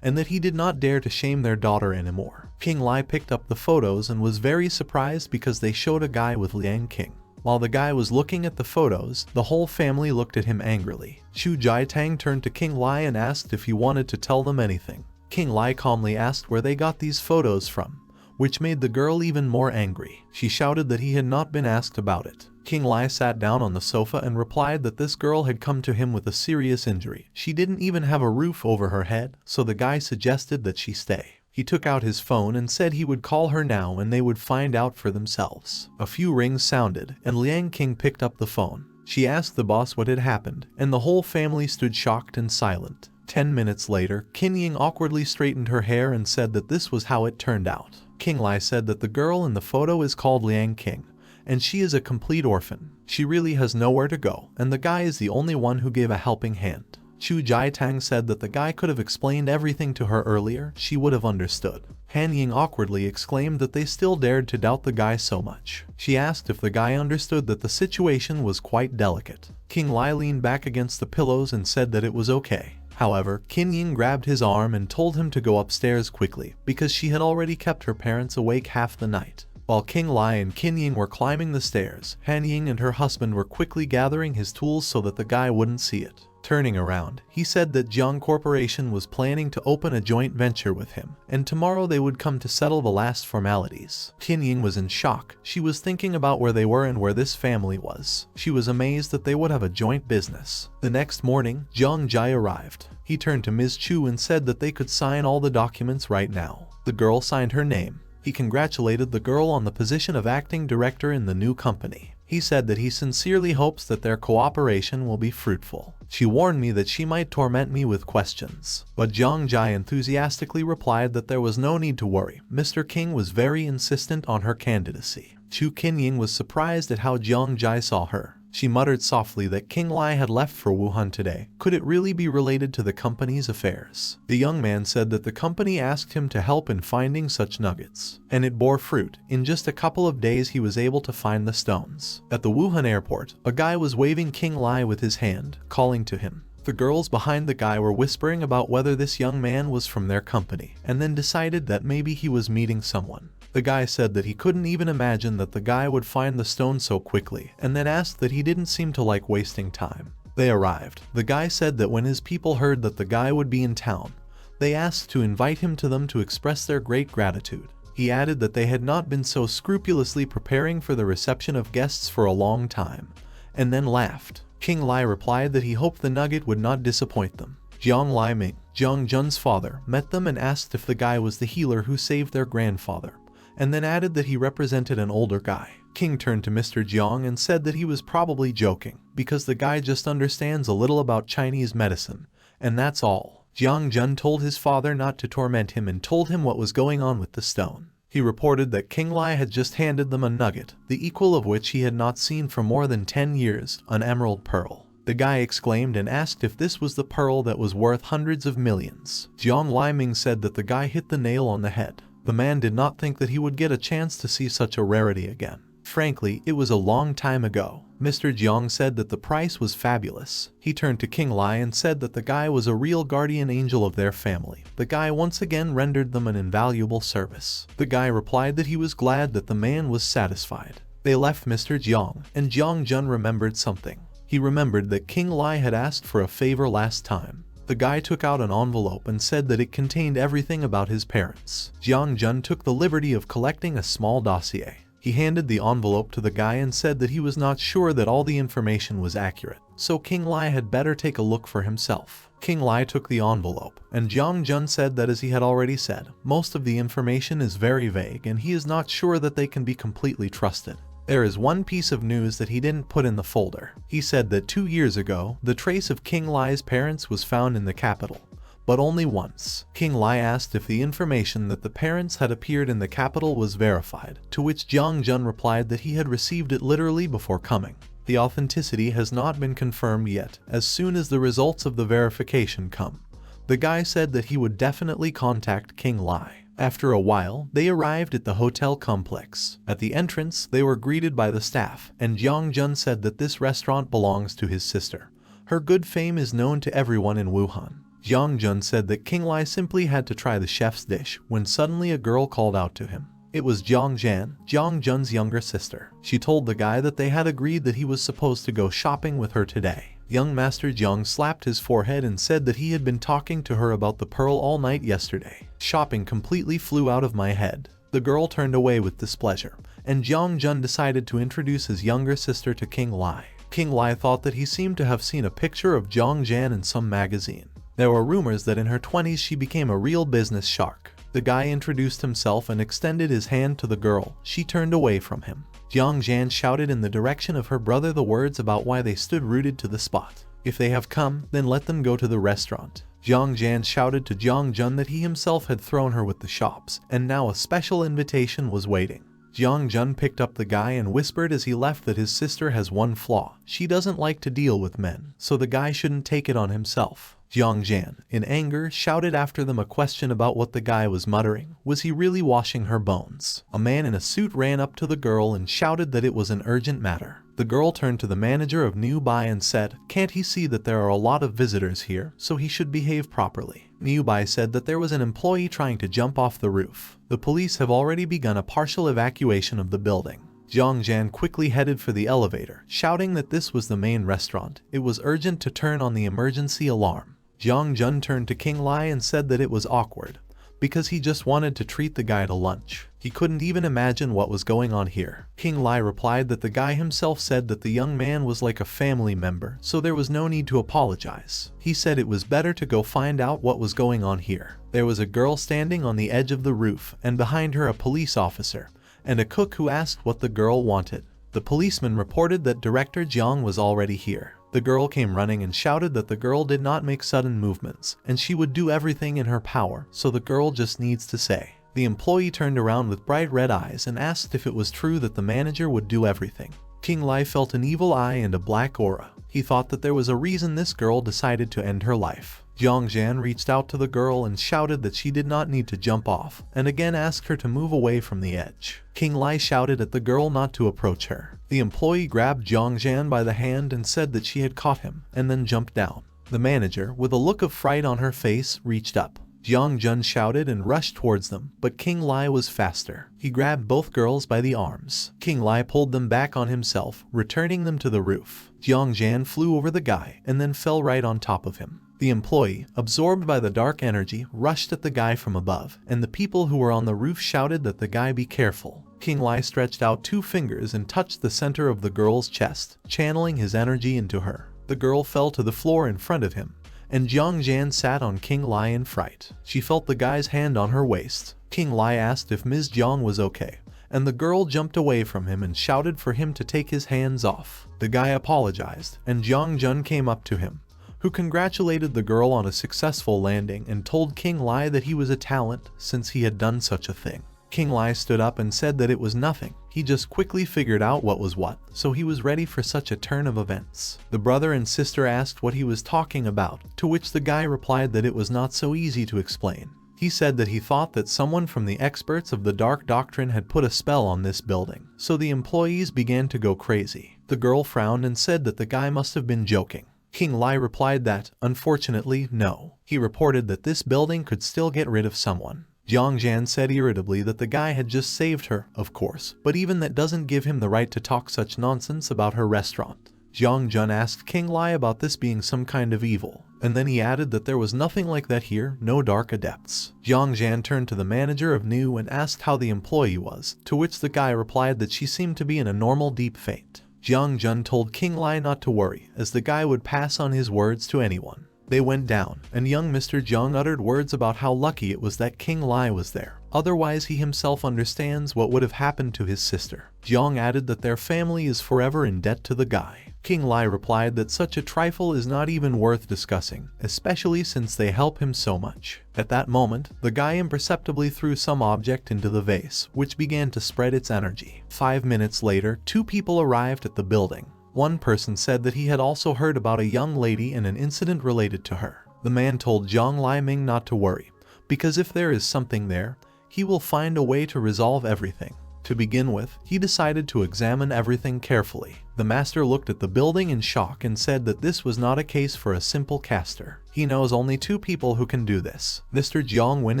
and that he did not dare to shame their daughter anymore. King Li picked up the photos and was very surprised because they showed a guy with Liang King. While the guy was looking at the photos, the whole family looked at him angrily. Chu Tang turned to King Li and asked if he wanted to tell them anything. King Li calmly asked where they got these photos from, which made the girl even more angry. She shouted that he had not been asked about it. King Li sat down on the sofa and replied that this girl had come to him with a serious injury. She didn't even have a roof over her head, so the guy suggested that she stay. He took out his phone and said he would call her now and they would find out for themselves. A few rings sounded, and Liang King picked up the phone. She asked the boss what had happened, and the whole family stood shocked and silent. 10 minutes later, Qin Ying awkwardly straightened her hair and said that this was how it turned out. King Li said that the girl in the photo is called Liang King, and she is a complete orphan. She really has nowhere to go, and the guy is the only one who gave a helping hand. Chu Tang said that the guy could have explained everything to her earlier. She would have understood. Han Ying awkwardly exclaimed that they still dared to doubt the guy so much. She asked if the guy understood that the situation was quite delicate. King Li leaned back against the pillows and said that it was okay. However, Qin Ying grabbed his arm and told him to go upstairs quickly, because she had already kept her parents awake half the night. While King Li and Qin Ying were climbing the stairs, Han Ying and her husband were quickly gathering his tools so that the guy wouldn't see it. Turning around, he said that Jiang Corporation was planning to open a joint venture with him, and tomorrow they would come to settle the last formalities. Qin Ying was in shock. She was thinking about where they were and where this family was. She was amazed that they would have a joint business. The next morning, Jiang Jai arrived. He turned to Ms. Chu and said that they could sign all the documents right now. The girl signed her name. He congratulated the girl on the position of acting director in the new company. He said that he sincerely hopes that their cooperation will be fruitful. She warned me that she might torment me with questions. But Jiang Jai enthusiastically replied that there was no need to worry. Mr. King was very insistent on her candidacy. Chu Qin Yin was surprised at how Jiang Jai saw her. She muttered softly that King Li had left for Wuhan today. Could it really be related to the company's affairs? The young man said that the company asked him to help in finding such nuggets, and it bore fruit. In just a couple of days he was able to find the stones. At the Wuhan airport, a guy was waving King Li with his hand, calling to him. The girls behind the guy were whispering about whether this young man was from their company, and then decided that maybe he was meeting someone. The guy said that he couldn't even imagine that the guy would find the stone so quickly, and then asked that he didn't seem to like wasting time. They arrived. The guy said that when his people heard that the guy would be in town, they asked to invite him to them to express their great gratitude. He added that they had not been so scrupulously preparing for the reception of guests for a long time, and then laughed. King Li replied that he hoped the nugget would not disappoint them. Jiang Li Ming, Jiang Jun's father, met them and asked if the guy was the healer who saved their grandfather, and then added that he represented an older guy. King turned to Mr. Jiang and said that he was probably joking, because the guy just understands a little about Chinese medicine, and that's all. Jiang Jun told his father not to torment him and told him what was going on with the stone. He reported that Qing Li had just handed them a nugget, the equal of which he had not seen for more than 10 years, an emerald pearl. The guy exclaimed and asked if this was the pearl that was worth hundreds of millions. Jiang Liming said that the guy hit the nail on the head. The man did not think that he would get a chance to see such a rarity again. Frankly, it was a long time ago. Mr. Jiang said that the price was fabulous. He turned to Qing Li and said that the guy was a real guardian angel of their family. The guy once again rendered them an invaluable service. The guy replied that he was glad that the man was satisfied. They left Mr. Jiang, and Jiang Jun remembered something. He remembered that Qing Li had asked for a favor last time. The guy took out an envelope and said that it contained everything about his parents. Jiang Jun took the liberty of collecting a small dossier. He handed the envelope to the guy and said that he was not sure that all the information was accurate, so Qing Li had better take a look for himself. Qing Li took the envelope, and Jiang Jun said that, as he had already said, most of the information is very vague and he is not sure that they can be completely trusted. There is one piece of news that he didn't put in the folder. He said that 2 years ago, the trace of Qing Li's parents was found in the capital, but only once. Qing Li asked if the information that the parents had appeared in the capital was verified, to which Jiang Jun replied that he had received it literally before coming. The authenticity has not been confirmed yet. As soon as the results of the verification come, the guy said that he would definitely contact Qing Li. After a while, they arrived at the hotel complex. At the entrance, they were greeted by the staff, and Jiang Jun said that this restaurant belongs to his sister. Her good fame is known to everyone in Wuhan. Jiang Jun said that Qing Li simply had to try the chef's dish when suddenly a girl called out to him. It was Jiang Jan, Jiang Jun's younger sister. She told the guy that they had agreed that he was supposed to go shopping with her today. Young Master Jiang slapped his forehead and said that he had been talking to her about the pearl all night yesterday. Shopping completely flew out of my head. The girl turned away with displeasure, and Jiang Jun decided to introduce his younger sister to Qing Li. Qing Li thought that he seemed to have seen a picture of Jiang Jan in some magazine. There were rumors that in her 20s she became a real business shark. The guy introduced himself and extended his hand to the girl. She turned away from him. Jiang Jan shouted in the direction of her brother the words about why they stood rooted to the spot. If they have come, then let them go to the restaurant. Jiang Jan shouted to Jiang Jun that he himself had thrown her with the shops, and now a special invitation was waiting. Jiang Jun picked up the guy and whispered as he left that his sister has one flaw. She doesn't like to deal with men, so the guy shouldn't take it on himself. Jiang Jan, in anger, shouted after them a question about what the guy was muttering. Was he really washing her bones? A man in a suit ran up to the girl and shouted that it was an urgent matter. The girl turned to the manager of New Bai and said, "Can't he see that there are a lot of visitors here, so he should behave properly?" New Bai said that there was an employee trying to jump off the roof. The police have already begun a partial evacuation of the building. Jiang Jan quickly headed for the elevator, shouting that this was the main restaurant. It was urgent to turn on the emergency alarm. Jiang Jun turned to Qing Li and said that it was awkward, because he just wanted to treat the guy to lunch. He couldn't even imagine what was going on here. Qing Li replied that the guy himself said that the young man was like a family member, so there was no need to apologize. He said it was better to go find out what was going on here. There was a girl standing on the edge of the roof, and behind her a police officer, and a cook who asked what the girl wanted. The policeman reported that Director Jiang was already here. The girl came running and shouted that the girl did not make sudden movements, and she would do everything in her power, so the girl just needs to say. The employee turned around with bright red eyes and asked if it was true that the manager would do everything. Qing Li felt an evil eye and a black aura. He thought that there was a reason this girl decided to end her life. Jiang Jan reached out to the girl and shouted that she did not need to jump off, and again asked her to move away from the edge. Qing Li shouted at the girl not to approach her. The employee grabbed Jiang Jan by the hand and said that she had caught him, and then jumped down. The manager, with a look of fright on her face, reached up. Jiang Jun shouted and rushed towards them, but Qing Li was faster. He grabbed both girls by the arms. Qing Li pulled them back on himself, returning them to the roof. Jiang Jan flew over the guy and then fell right on top of him. The employee, absorbed by the dark energy, rushed at the guy from above, and the people who were on the roof shouted that the guy be careful. Qing Li stretched out 2 fingers and touched the center of the girl's chest, channeling his energy into her. The girl fell to the floor in front of him, and Jiang Jan sat on Qing Li in fright. She felt the guy's hand on her waist. Qing Li asked if Ms. Jiang was okay, and the girl jumped away from him and shouted for him to take his hands off. The guy apologized, and Jiang Jun came up to him, who congratulated the girl on a successful landing and told Qing Li that he was a talent since he had done such a thing. Qing Li stood up and said that it was nothing. He just quickly figured out what was what, so he was ready for such a turn of events. The brother and sister asked what he was talking about, to which the guy replied that it was not so easy to explain. He said that he thought that someone from the experts of the Dark Doctrine had put a spell on this building, so the employees began to go crazy. The girl frowned and said that the guy must have been joking. Qing Li replied that, unfortunately, no. He reported that this building could still get rid of someone. Jiang Jian said irritably that the guy had just saved her, of course, but even that doesn't give him the right to talk such nonsense about her restaurant. Jiang Jun asked Qing Li about this being some kind of evil, and then he added that there was nothing like that here, no dark adepts. Jiang Jian turned to the manager of New and asked how the employee was, to which the guy replied that she seemed to be in a normal deep faint. Jiang Jun told Qing Li not to worry, as the guy would pass on his words to anyone. They went down, and young Mr. Jiang uttered words about how lucky it was that Qing Li was there. Otherwise he himself understands what would have happened to his sister. Jiang added that their family is forever in debt to the guy. Qing Li replied that such a trifle is not even worth discussing, especially since they help him so much. At that moment, the guy imperceptibly threw some object into the vase, which began to spread its energy. 5 minutes later, 2 people arrived at the building. One person said that he had also heard about a young lady and an incident related to her. The man told Zhang Liming not to worry, because if there is something there, he will find a way to resolve everything. To begin with, he decided to examine everything carefully. The master looked at the building in shock and said that this was not a case for a simple caster. He knows only 2 people who can do this. Mr. Jiang went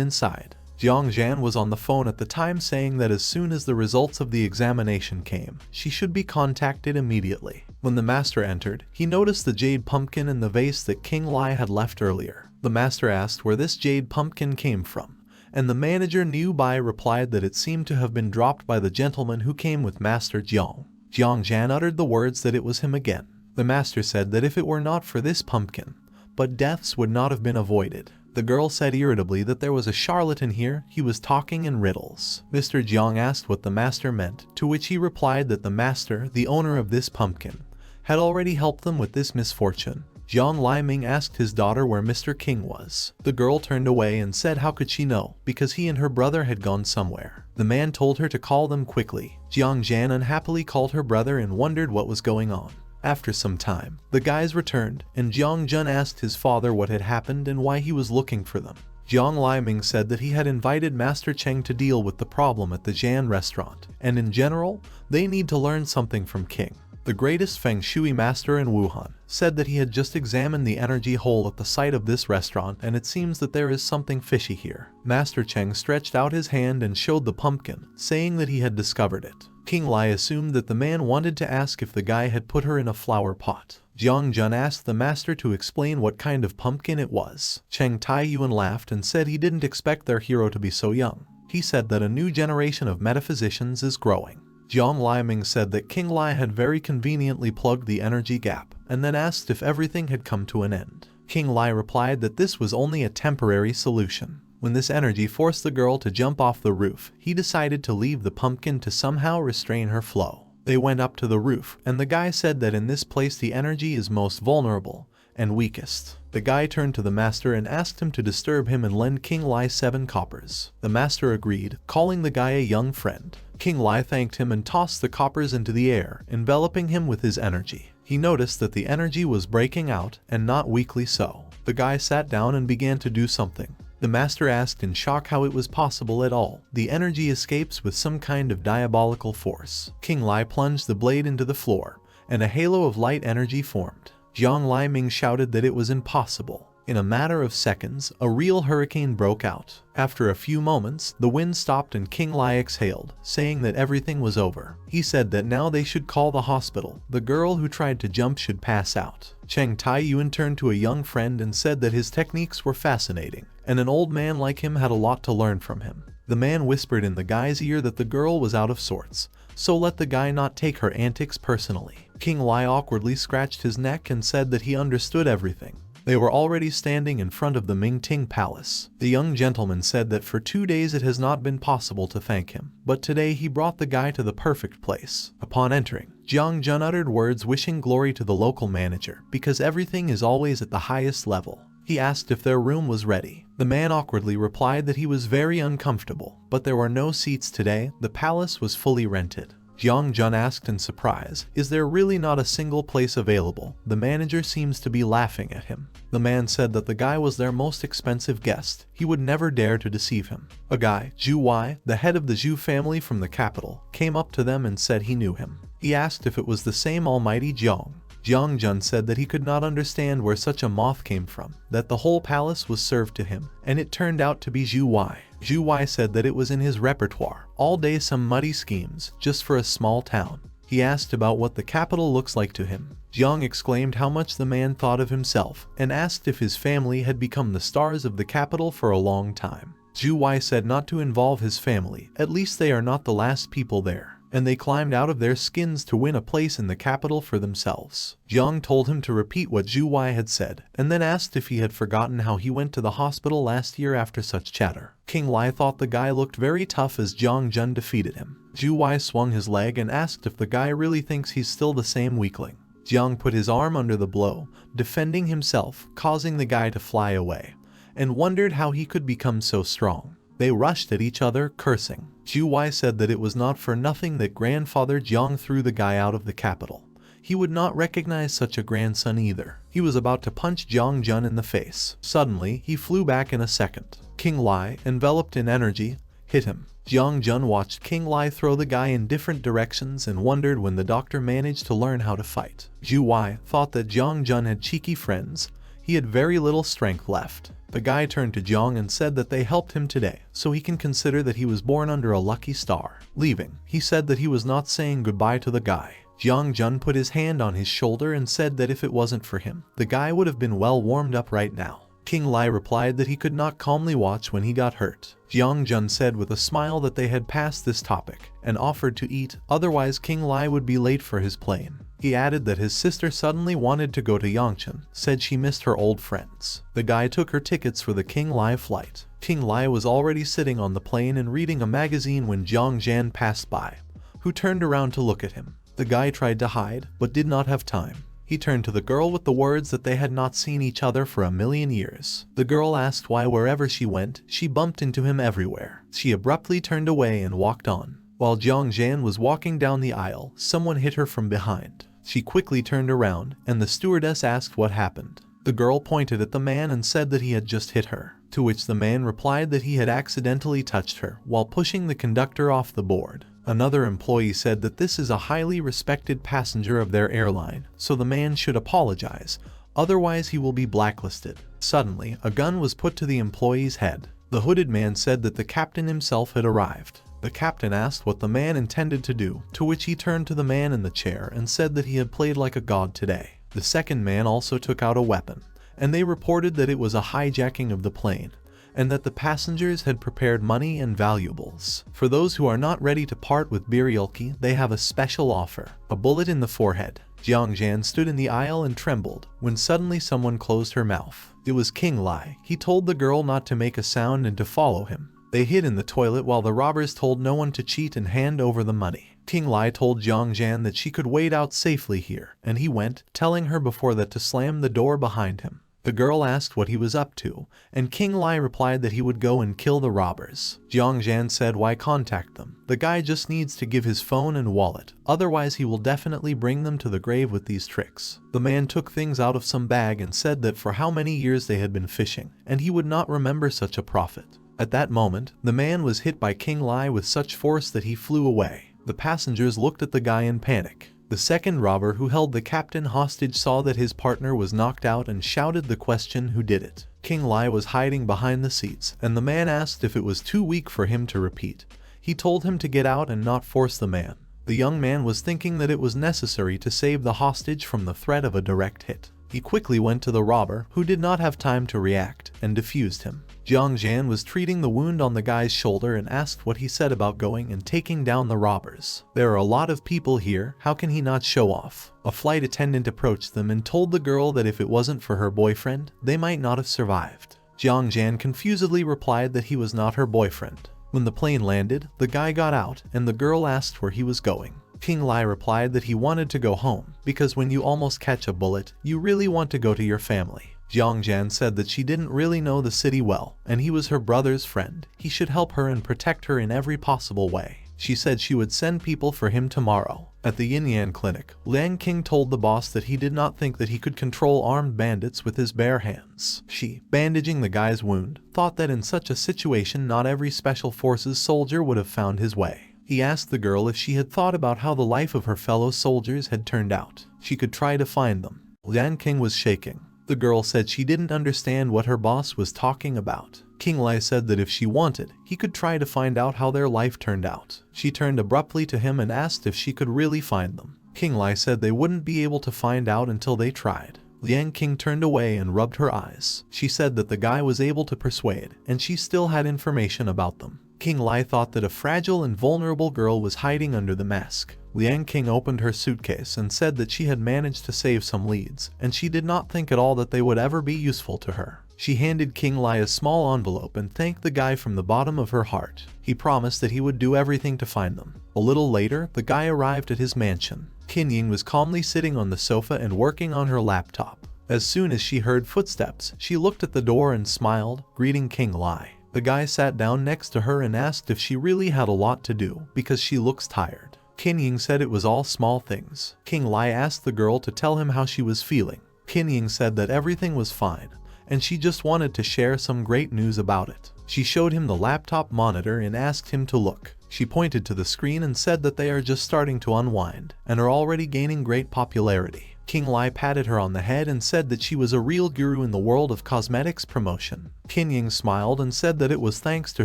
inside. Jiang Jian was on the phone at the time saying that as soon as the results of the examination came, she should be contacted immediately. When the master entered, he noticed the jade pumpkin in the vase that Qing Li had left earlier. The master asked where this jade pumpkin came from, and the manager nearby replied that it seemed to have been dropped by the gentleman who came with Master Jiang. Jiang Jian uttered the words that it was him again. The master said that if it were not for this pumpkin, but deaths would not have been avoided. The girl said irritably that there was a charlatan here, he was talking in riddles. Mr. Jiang asked what the master meant, to which he replied that the master, the owner of this pumpkin, had already helped them with this misfortune. Jiang Liming asked his daughter where Mr. King was. The girl turned away and said how could she know, because he and her brother had gone somewhere. The man told her to call them quickly. Jiang Jian unhappily called her brother and wondered what was going on. After some time, the guys returned, and Jiang Jun asked his father what had happened and why he was looking for them. Jiang Liming said that he had invited Master Cheng to deal with the problem at the Jan restaurant, and in general, they need to learn something from King. The greatest feng shui master in Wuhan said that he had just examined the energy hole at the site of this restaurant and it seems that there is something fishy here. Master Cheng stretched out his hand and showed the pumpkin, saying that he had discovered it. Qing Li assumed that the man wanted to ask if the guy had put her in a flower pot. Jiang Jun asked the master to explain what kind of pumpkin it was. Cheng Taiyuan laughed and said he didn't expect their hero to be so young. He said that a new generation of metaphysicians is growing. Jiang Liming said that Qing Li had very conveniently plugged the energy gap, and then asked if everything had come to an end. Qing Li replied that this was only a temporary solution. When this energy forced the girl to jump off the roof, he decided to leave the pumpkin to somehow restrain her flow. They went up to the roof, and the guy said that in this place the energy is most vulnerable and weakest. The guy turned to the master and asked him to disturb him and lend Qing Li 7 coppers. The master agreed, calling the guy a young friend. Qing Li thanked him and tossed the coppers into the air, enveloping him with his energy. He noticed that the energy was breaking out, and not weakly so. The guy sat down and began to do something. The master asked in shock how it was possible at all. The energy escapes with some kind of diabolical force. Qing Li plunged the blade into the floor, and a halo of light energy formed. Jiang Liming shouted that it was impossible. In a matter of seconds, a real hurricane broke out. After a few moments, the wind stopped and Qing Li exhaled, saying that everything was over. He said that now they should call the hospital. The girl who tried to jump should pass out. Cheng Taiyuan turned to a young friend and said that his techniques were fascinating, and an old man like him had a lot to learn from him. The man whispered in the guy's ear that the girl was out of sorts, so let the guy not take her antics personally. Qing Li awkwardly scratched his neck and said that he understood everything. They were already standing in front of the Mingting Palace. The young gentleman said that for 2 days it has not been possible to thank him, but today he brought the guy to the perfect place. Upon entering, Jiang Jun uttered words wishing glory to the local manager, because everything is always at the highest level. He asked if their room was ready. The man awkwardly replied that he was very uncomfortable, but there were no seats today, the palace was fully rented. Jiang Jun asked in surprise, "Is there really not a single place available?" The manager seems to be laughing at him. The man said that the guy was their most expensive guest. He would never dare to deceive him. A guy, Zhu Wei, the head of the Zhu family from the capital, came up to them and said he knew him. He asked if it was the same almighty Jiang. Jiang Jun said that he could not understand where such a moth came from, that the whole palace was served to him, and it turned out to be Zhu Wei. Zhu Wei said that it was in his repertoire, all day some muddy schemes, just for a small town. He asked about what the capital looks like to him. Jiang exclaimed how much the man thought of himself, and asked if his family had become the stars of the capital for a long time. Zhu Wei said not to involve his family, at least they are not the last people there, and they climbed out of their skins to win a place in the capital for themselves. Jiang told him to repeat what Zhu Wei had said, and then asked if he had forgotten how he went to the hospital last year after such chatter. Qing Li thought the guy looked very tough as Jiang Jun defeated him. Zhu Wei swung his leg and asked if the guy really thinks he's still the same weakling. Jiang put his arm under the blow, defending himself, causing the guy to fly away, and wondered how he could become so strong. They rushed at each other, cursing. Zhu Wei said that it was not for nothing that grandfather Jiang threw the guy out of the capital. He would not recognize such a grandson either. He was about to punch Jiang Jun in the face. Suddenly, he flew back in a second. Qing Li, enveloped in energy, hit him. Jiang Jun watched Qing Li throw the guy in different directions and wondered when the doctor managed to learn how to fight. Zhu Wei thought that Jiang Jun had cheeky friends. He had very little strength left. The guy turned to Jiang and said that they helped him today, so he can consider that he was born under a lucky star. Leaving, he said that he was not saying goodbye to the guy. Jiang Jun put his hand on his shoulder and said that if it wasn't for him, the guy would have been well warmed up right now. Qing Li replied that he could not calmly watch when he got hurt. Jiang Jun said with a smile that they had passed this topic, and offered to eat, otherwise Qing Li would be late for his plane. He added that his sister suddenly wanted to go to Yangchen, said she missed her old friends. The guy took her tickets for the Qing Li flight. Qing Li was already sitting on the plane and reading a magazine when Jiang Jan passed by, who turned around to look at him. The guy tried to hide, but did not have time. He turned to the girl with the words that they had not seen each other for a million years. The girl asked why wherever she went, she bumped into him everywhere. She abruptly turned away and walked on. While Jiang Jan was walking down the aisle, someone hit her from behind. She quickly turned around, and the stewardess asked what happened. The girl pointed at the man and said that he had just hit her, to which the man replied that he had accidentally touched her while pushing the conductor off the board. Another employee said that this is a highly respected passenger of their airline, so the man should apologize, otherwise he will be blacklisted. Suddenly, a gun was put to the employee's head. The hooded man said that the captain himself had arrived. The captain asked what the man intended to do, to which he turned to the man in the chair and said that he had played like a god today. The second man also took out a weapon, and they reported that it was a hijacking of the plane, and that the passengers had prepared money and valuables. For those who are not ready to part with Relocation, they have a special offer: a bullet in the forehead. Jiang Jan stood in the aisle and trembled, when suddenly someone closed her mouth. It was Qing Li. He told the girl not to make a sound and to follow him. They hid in the toilet while the robbers told no one to cheat and hand over the money. Qing Li told Jiang Jan that she could wait out safely here, and he went, telling her before that to slam the door behind him. The girl asked what he was up to, and Qing Li replied that he would go and kill the robbers. Jiang Jan said why contact them. The guy just needs to give his phone and wallet, otherwise he will definitely bring them to the grave with these tricks. The man took things out of some bag and said that for how many years they had been fishing, and he would not remember such a profit. At that moment, the man was hit by Qing Li with such force that he flew away. The passengers looked at the guy in panic. The second robber who held the captain hostage saw that his partner was knocked out and shouted the question who did it. Qing Li was hiding behind the seats, and the man asked if it was too weak for him to repeat. He told him to get out and not force the man. The young man was thinking that it was necessary to save the hostage from the threat of a direct hit. He quickly went to the robber, who did not have time to react, and defused him. Jiang Jan was treating the wound on the guy's shoulder and asked what he said about going and taking down the robbers. There are a lot of people here, how can he not show off? A flight attendant approached them and told the girl that if it wasn't for her boyfriend, they might not have survived. Jiang Jan confusedly replied that he was not her boyfriend. When the plane landed, the guy got out, and the girl asked where he was going. Qing Li replied that he wanted to go home, because when you almost catch a bullet, you really want to go to your family. Jiangjian said that she didn't really know the city well, and he was her brother's friend. He should help her and protect her in every possible way. She said she would send people for him tomorrow. At the Yin clinic, Liang King told the boss that he did not think that he could control armed bandits with his bare hands. She, bandaging the guy's wound, thought that in such a situation not every special forces soldier would have found his way. He asked the girl if she had thought about how the life of her fellow soldiers had turned out. She could try to find them. Liang King was shaking. The girl said she didn't understand what her boss was talking about. Qing Li said that if she wanted, he could try to find out how their life turned out. She turned abruptly to him and asked if she could really find them. Qing Li said they wouldn't be able to find out until they tried. Liang King turned away and rubbed her eyes. She said that the guy was able to persuade, and she still had information about them. Qing Li thought that a fragile and vulnerable girl was hiding under the mask. Liang King opened her suitcase and said that she had managed to save some leads, and she did not think at all that they would ever be useful to her. She handed Qing Li a small envelope and thanked the guy from the bottom of her heart. He promised that he would do everything to find them. A little later, the guy arrived at his mansion. Qin Yin was calmly sitting on the sofa and working on her laptop. As soon as she heard footsteps, she looked at the door and smiled, greeting Qing Li. The guy sat down next to her and asked if she really had a lot to do, because she looks tired. Qin Yin said it was all small things. Qing Li asked the girl to tell him how she was feeling. Qin Yin said that everything was fine, and she just wanted to share some great news about it. She showed him the laptop monitor and asked him to look. She pointed to the screen and said that they are just starting to unwind, and are already gaining great popularity. Qing Li patted her on the head and said that she was a real guru in the world of cosmetics promotion. Qin Yin smiled and said that it was thanks to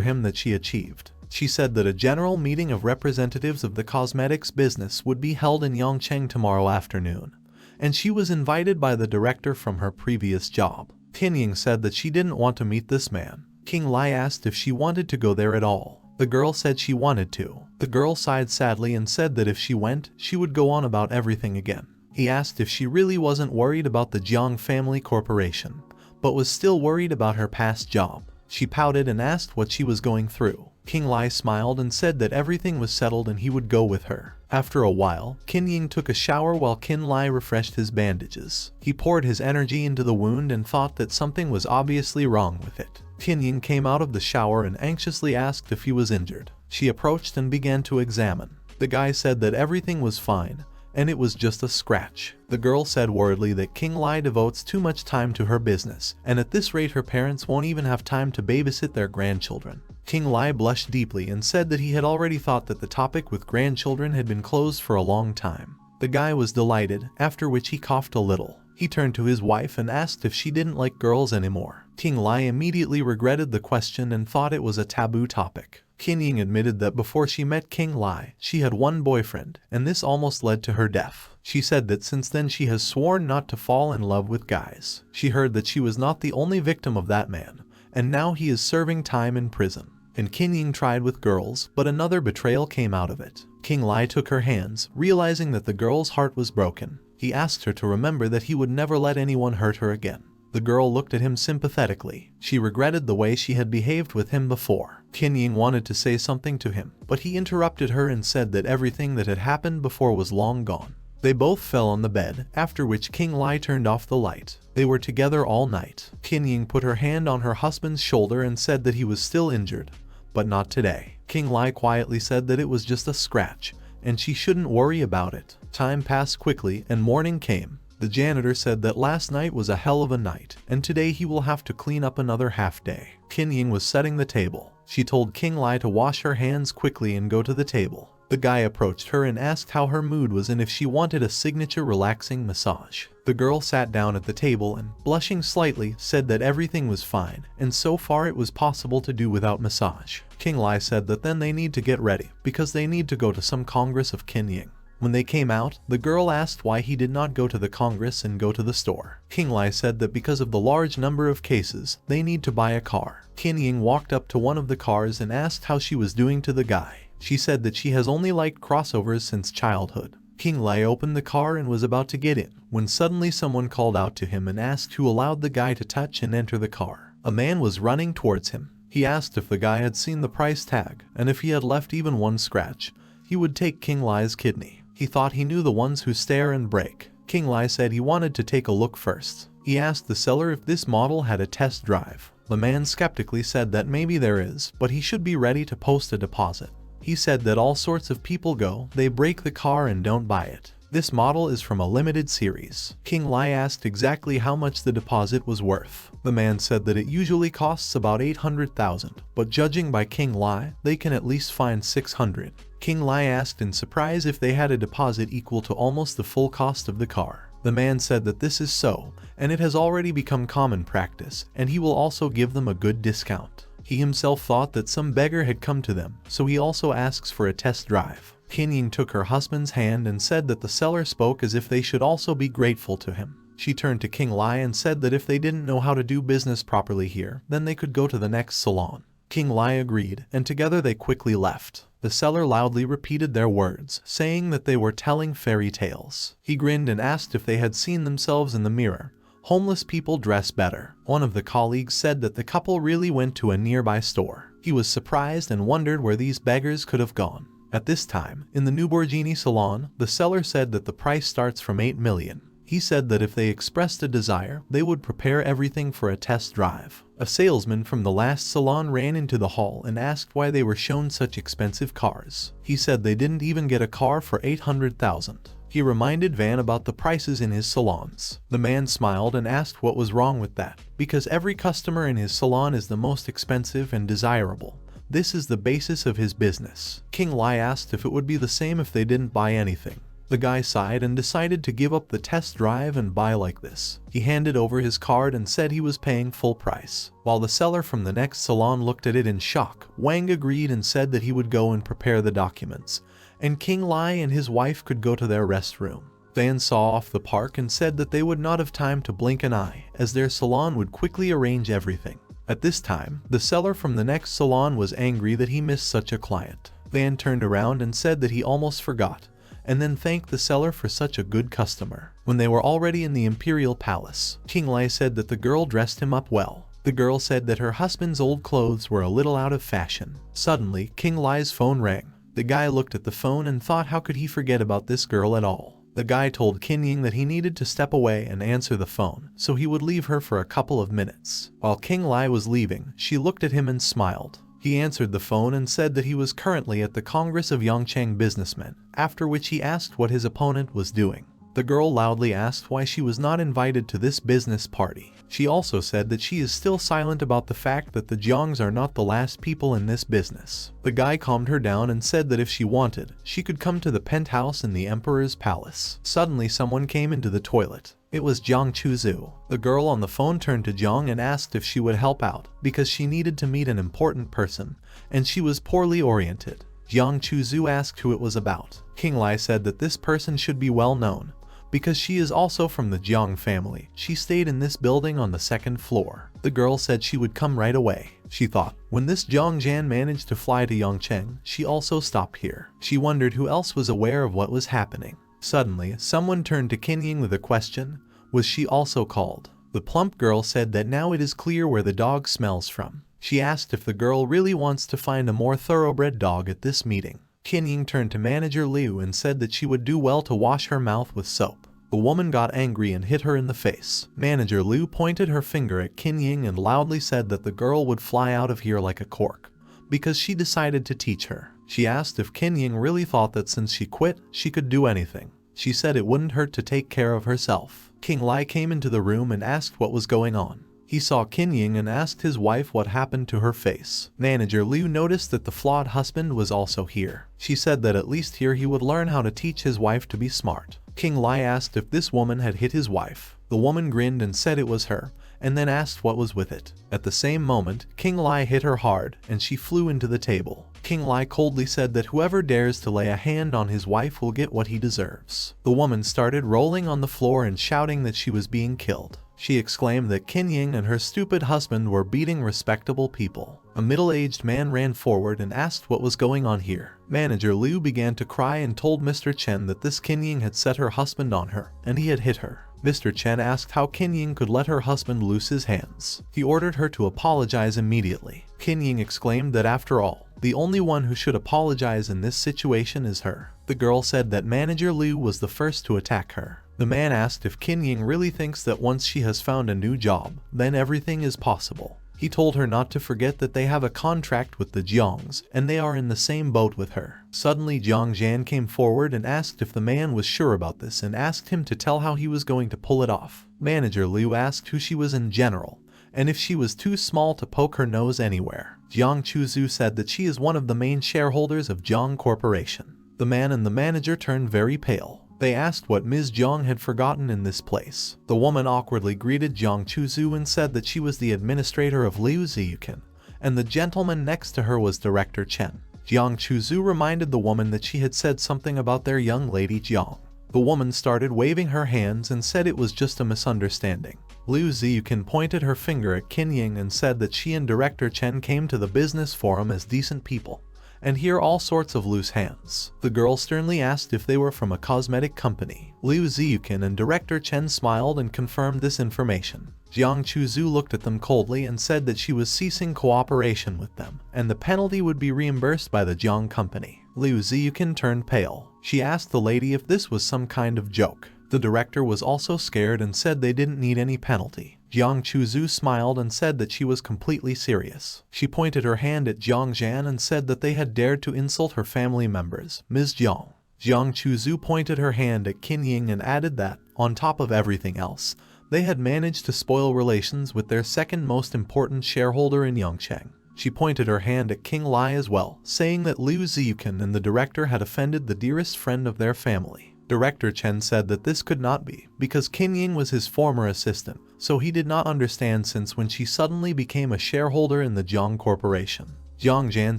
him that she achieved. She said that a general meeting of representatives of the cosmetics business would be held in Yongcheng tomorrow afternoon, and she was invited by the director from her previous job. Qin Yin said that she didn't want to meet this man. Qing Li asked if she wanted to go there at all. The girl said she wanted to. The girl sighed sadly and said that if she went, she would go on about everything again. He asked if she really wasn't worried about the Jiang family corporation, but was still worried about her past job. She pouted and asked what she was going through. Qing Li smiled and said that everything was settled and he would go with her. After a while, Qin Yin took a shower while Qin Li refreshed his bandages. He poured his energy into the wound and thought that something was obviously wrong with it. Qin Yin came out of the shower and anxiously asked if he was injured. She approached and began to examine. The guy said that everything was fine, and it was just a scratch. The girl said worriedly that Qing Li devotes too much time to her business, and at this rate her parents won't even have time to babysit their grandchildren. Qing Li blushed deeply and said that he had already thought that the topic with grandchildren had been closed for a long time. The guy was delighted, after which he coughed a little. He turned to his wife and asked if she didn't like girls anymore. Qing Li immediately regretted the question and thought it was a taboo topic. Qin Yin admitted that before she met Qing Li, she had one boyfriend, and this almost led to her death. She said that since then she has sworn not to fall in love with guys. She heard that she was not the only victim of that man, and now he is serving time in prison. And Qin Yin tried with girls, but another betrayal came out of it. Qing Li took her hands, realizing that the girl's heart was broken. He asked her to remember that he would never let anyone hurt her again. The girl looked at him sympathetically. She regretted the way she had behaved with him before. Qin Yin wanted to say something to him, but he interrupted her and said that everything that had happened before was long gone. They both fell on the bed, after which Qing Li turned off the light. They were together all night. Qin Yin put her hand on her husband's shoulder and said that he was still injured, but not today. Qing Li quietly said that it was just a scratch, and she shouldn't worry about it. Time passed quickly and morning came. The janitor said that last night was a hell of a night, and today he will have to clean up another half day. Qin Yin was setting the table. She told Qing Li to wash her hands quickly and go to the table. The guy approached her and asked how her mood was and if she wanted a signature relaxing massage. The girl sat down at the table and, blushing slightly, said that everything was fine, and so far it was possible to do without massage. Qing Li said that then they need to get ready, because they need to go to some congress of Qin Yin. When they came out, the girl asked why he did not go to the congress and go to the store. Qing Li said that because of the large number of cases, they need to buy a car. Qin Yin walked up to one of the cars and asked how she was doing to the guy. She said that she has only liked crossovers since childhood. Qing Li opened the car and was about to get in, when suddenly someone called out to him and asked who allowed the guy to touch and enter the car. A man was running towards him. He asked if the guy had seen the price tag, and if he had left even one scratch, he would take Qing Li's kidney. He thought he knew the ones who stare and break. Qing Li said he wanted to take a look first. He asked the seller if this model had a test drive. The man skeptically said that maybe there is, but he should be ready to post a deposit. He said that all sorts of people go, they break the car and don't buy it. This model is from a limited series. Qing Li asked exactly how much the deposit was worth. The man said that it usually costs about 800,000, but judging by Qing Li, they can at least find 600. Qing Li asked in surprise if they had a deposit equal to almost the full cost of the car. The man said that this is so, and it has already become common practice, and he will also give them a good discount. He himself thought that some beggar had come to them, so he also asks for a test drive. Qin Yin took her husband's hand and said that the seller spoke as if they should also be grateful to him. She turned to Qing Li and said that if they didn't know how to do business properly here, then they could go to the next salon. Qing Li agreed, and together they quickly left. The seller loudly repeated their words, saying that they were telling fairy tales. He grinned and asked if they had seen themselves in the mirror. Homeless people dress better. One of the colleagues said that the couple really went to a nearby store. He was surprised and wondered where these beggars could have gone. At this time, in the Newborgini salon, the seller said that the price starts from 8 million. He said that if they expressed a desire, they would prepare everything for a test drive. A salesman from the last salon ran into the hall and asked why they were shown such expensive cars. He said they didn't even get a car for 800,000. He reminded Van about the prices in his salons. The man smiled and asked what was wrong with that, because every customer in his salon is the most expensive and desirable. This is the basis of his business. Qing Li asked if it would be the same if they didn't buy anything. The guy sighed and decided to give up the test drive and buy like this. He handed over his card and said he was paying full price. While the seller from the next salon looked at it in shock, Wang agreed and said that he would go and prepare the documents, and Qing Li and his wife could go to their restroom. Van saw off the park and said that they would not have time to blink an eye, as their salon would quickly arrange everything. At this time, the seller from the next salon was angry that he missed such a client. Van turned around and said that he almost forgot, and then thanked the seller for such a good customer. When they were already in the imperial palace, Qing Li said that the girl dressed him up well. The girl said that her husband's old clothes were a little out of fashion. Suddenly, Qing Li's phone rang. The guy looked at the phone and thought how could he forget about this girl at all. The guy told Qin Yin that he needed to step away and answer the phone, so he would leave her for a couple of minutes. While Qing Li was leaving, she looked at him and smiled. He answered the phone and said that he was currently at the Congress of Yongchang businessmen, after which he asked what his opponent was doing. The girl loudly asked why she was not invited to this business party. She also said that she is still silent about the fact that the Jiangs are not the last people in this business. The guy calmed her down and said that if she wanted, she could come to the penthouse in the emperor's palace. Suddenly someone came into the toilet. It was Jiang Chuzu. The girl on the phone turned to Jiang and asked if she would help out, because she needed to meet an important person, and she was poorly oriented. Jiang Chuzu asked who it was about. Qing Li said that this person should be well known, because she is also from the Jiang family. She stayed in this building on the second floor. The girl said she would come right away. She thought, when this Jiang Jan managed to fly to Yongcheng, she also stopped here. She wondered who else was aware of what was happening. Suddenly, someone turned to Qin Yin with a question. Was she also called? The plump girl said that now it is clear where the dog smells from. She asked if the girl really wants to find a more thoroughbred dog at this meeting. Qin Yin turned to Manager Liu and said that she would do well to wash her mouth with soap. The woman got angry and hit her in the face. Manager Liu pointed her finger at Qin Yin and loudly said that the girl would fly out of here like a cork, because she decided to teach her. She asked if Qin Yin really thought that since she quit, she could do anything. She said it wouldn't hurt to take care of herself. Qing Li came into the room and asked what was going on. He saw Qin Yin and asked his wife what happened to her face. Manager Liu noticed that the flawed husband was also here. She said that at least here he would learn how to teach his wife to be smart. Qing Li asked if this woman had hit his wife. The woman grinned and said it was her, and then asked what was with it. At the same moment, Qing Li hit her hard, and she flew into the table. Qing Li coldly said that whoever dares to lay a hand on his wife will get what he deserves. The woman started rolling on the floor and shouting that she was being killed. She exclaimed that Qin Yin and her stupid husband were beating respectable people. A middle-aged man ran forward and asked what was going on here. Manager Liu began to cry and told Mr. Chen that this Qin Yin had set her husband on her, and he had hit her. Mr. Chen asked how Qin Yin could let her husband loose his hands. He ordered her to apologize immediately. Qin Yin exclaimed that after all, the only one who should apologize in this situation is her. The girl said that Manager Liu was the first to attack her. The man asked if Qin Yin really thinks that once she has found a new job, then everything is possible. He told her not to forget that they have a contract with the Jiangs, and they are in the same boat with her. Suddenly Jiang Zhan came forward and asked if the man was sure about this and asked him to tell how he was going to pull it off. Manager Liu asked who she was in general, and if she was too small to poke her nose anywhere. Jiang Chuzhu said that she is one of the main shareholders of Jiang Corporation. The man and the manager turned very pale. They asked what Ms. Jiang had forgotten in this place. The woman awkwardly greeted Jiang Chuzhu and said that she was the administrator of Liu Ziyukin, and the gentleman next to her was Director Chen. Jiang Chuzhu reminded the woman that she had said something about their young lady Jiang. The woman started waving her hands and said it was just a misunderstanding. Liu Ziyukin pointed her finger at Qin Yin and said that she and Director Chen came to the business forum as decent people, and hear all sorts of loose hands. The girl sternly asked if they were from a cosmetic company. Liu Ziyukin and Director Chen smiled and confirmed this information. Jiang Chuzhu looked at them coldly and said that she was ceasing cooperation with them, and the penalty would be reimbursed by the Jiang company. Liu Ziyukin turned pale. She asked the lady if this was some kind of joke. The director was also scared and said they didn't need any penalty. Jiang Chuzhu smiled and said that she was completely serious. She pointed her hand at Jiang Zhan and said that they had dared to insult her family members, Ms. Jiang. Jiang Chuzhu pointed her hand at Qin Yin and added that, on top of everything else, they had managed to spoil relations with their second most important shareholder in Yongcheng. She pointed her hand at King Li as well, saying that Liu Ziyukin and the director had offended the dearest friend of their family. Director Chen said that this could not be, because Qin Yin was his former assistant, so he did not understand since when she suddenly became a shareholder in the Jiang Corporation. Jiang Zhan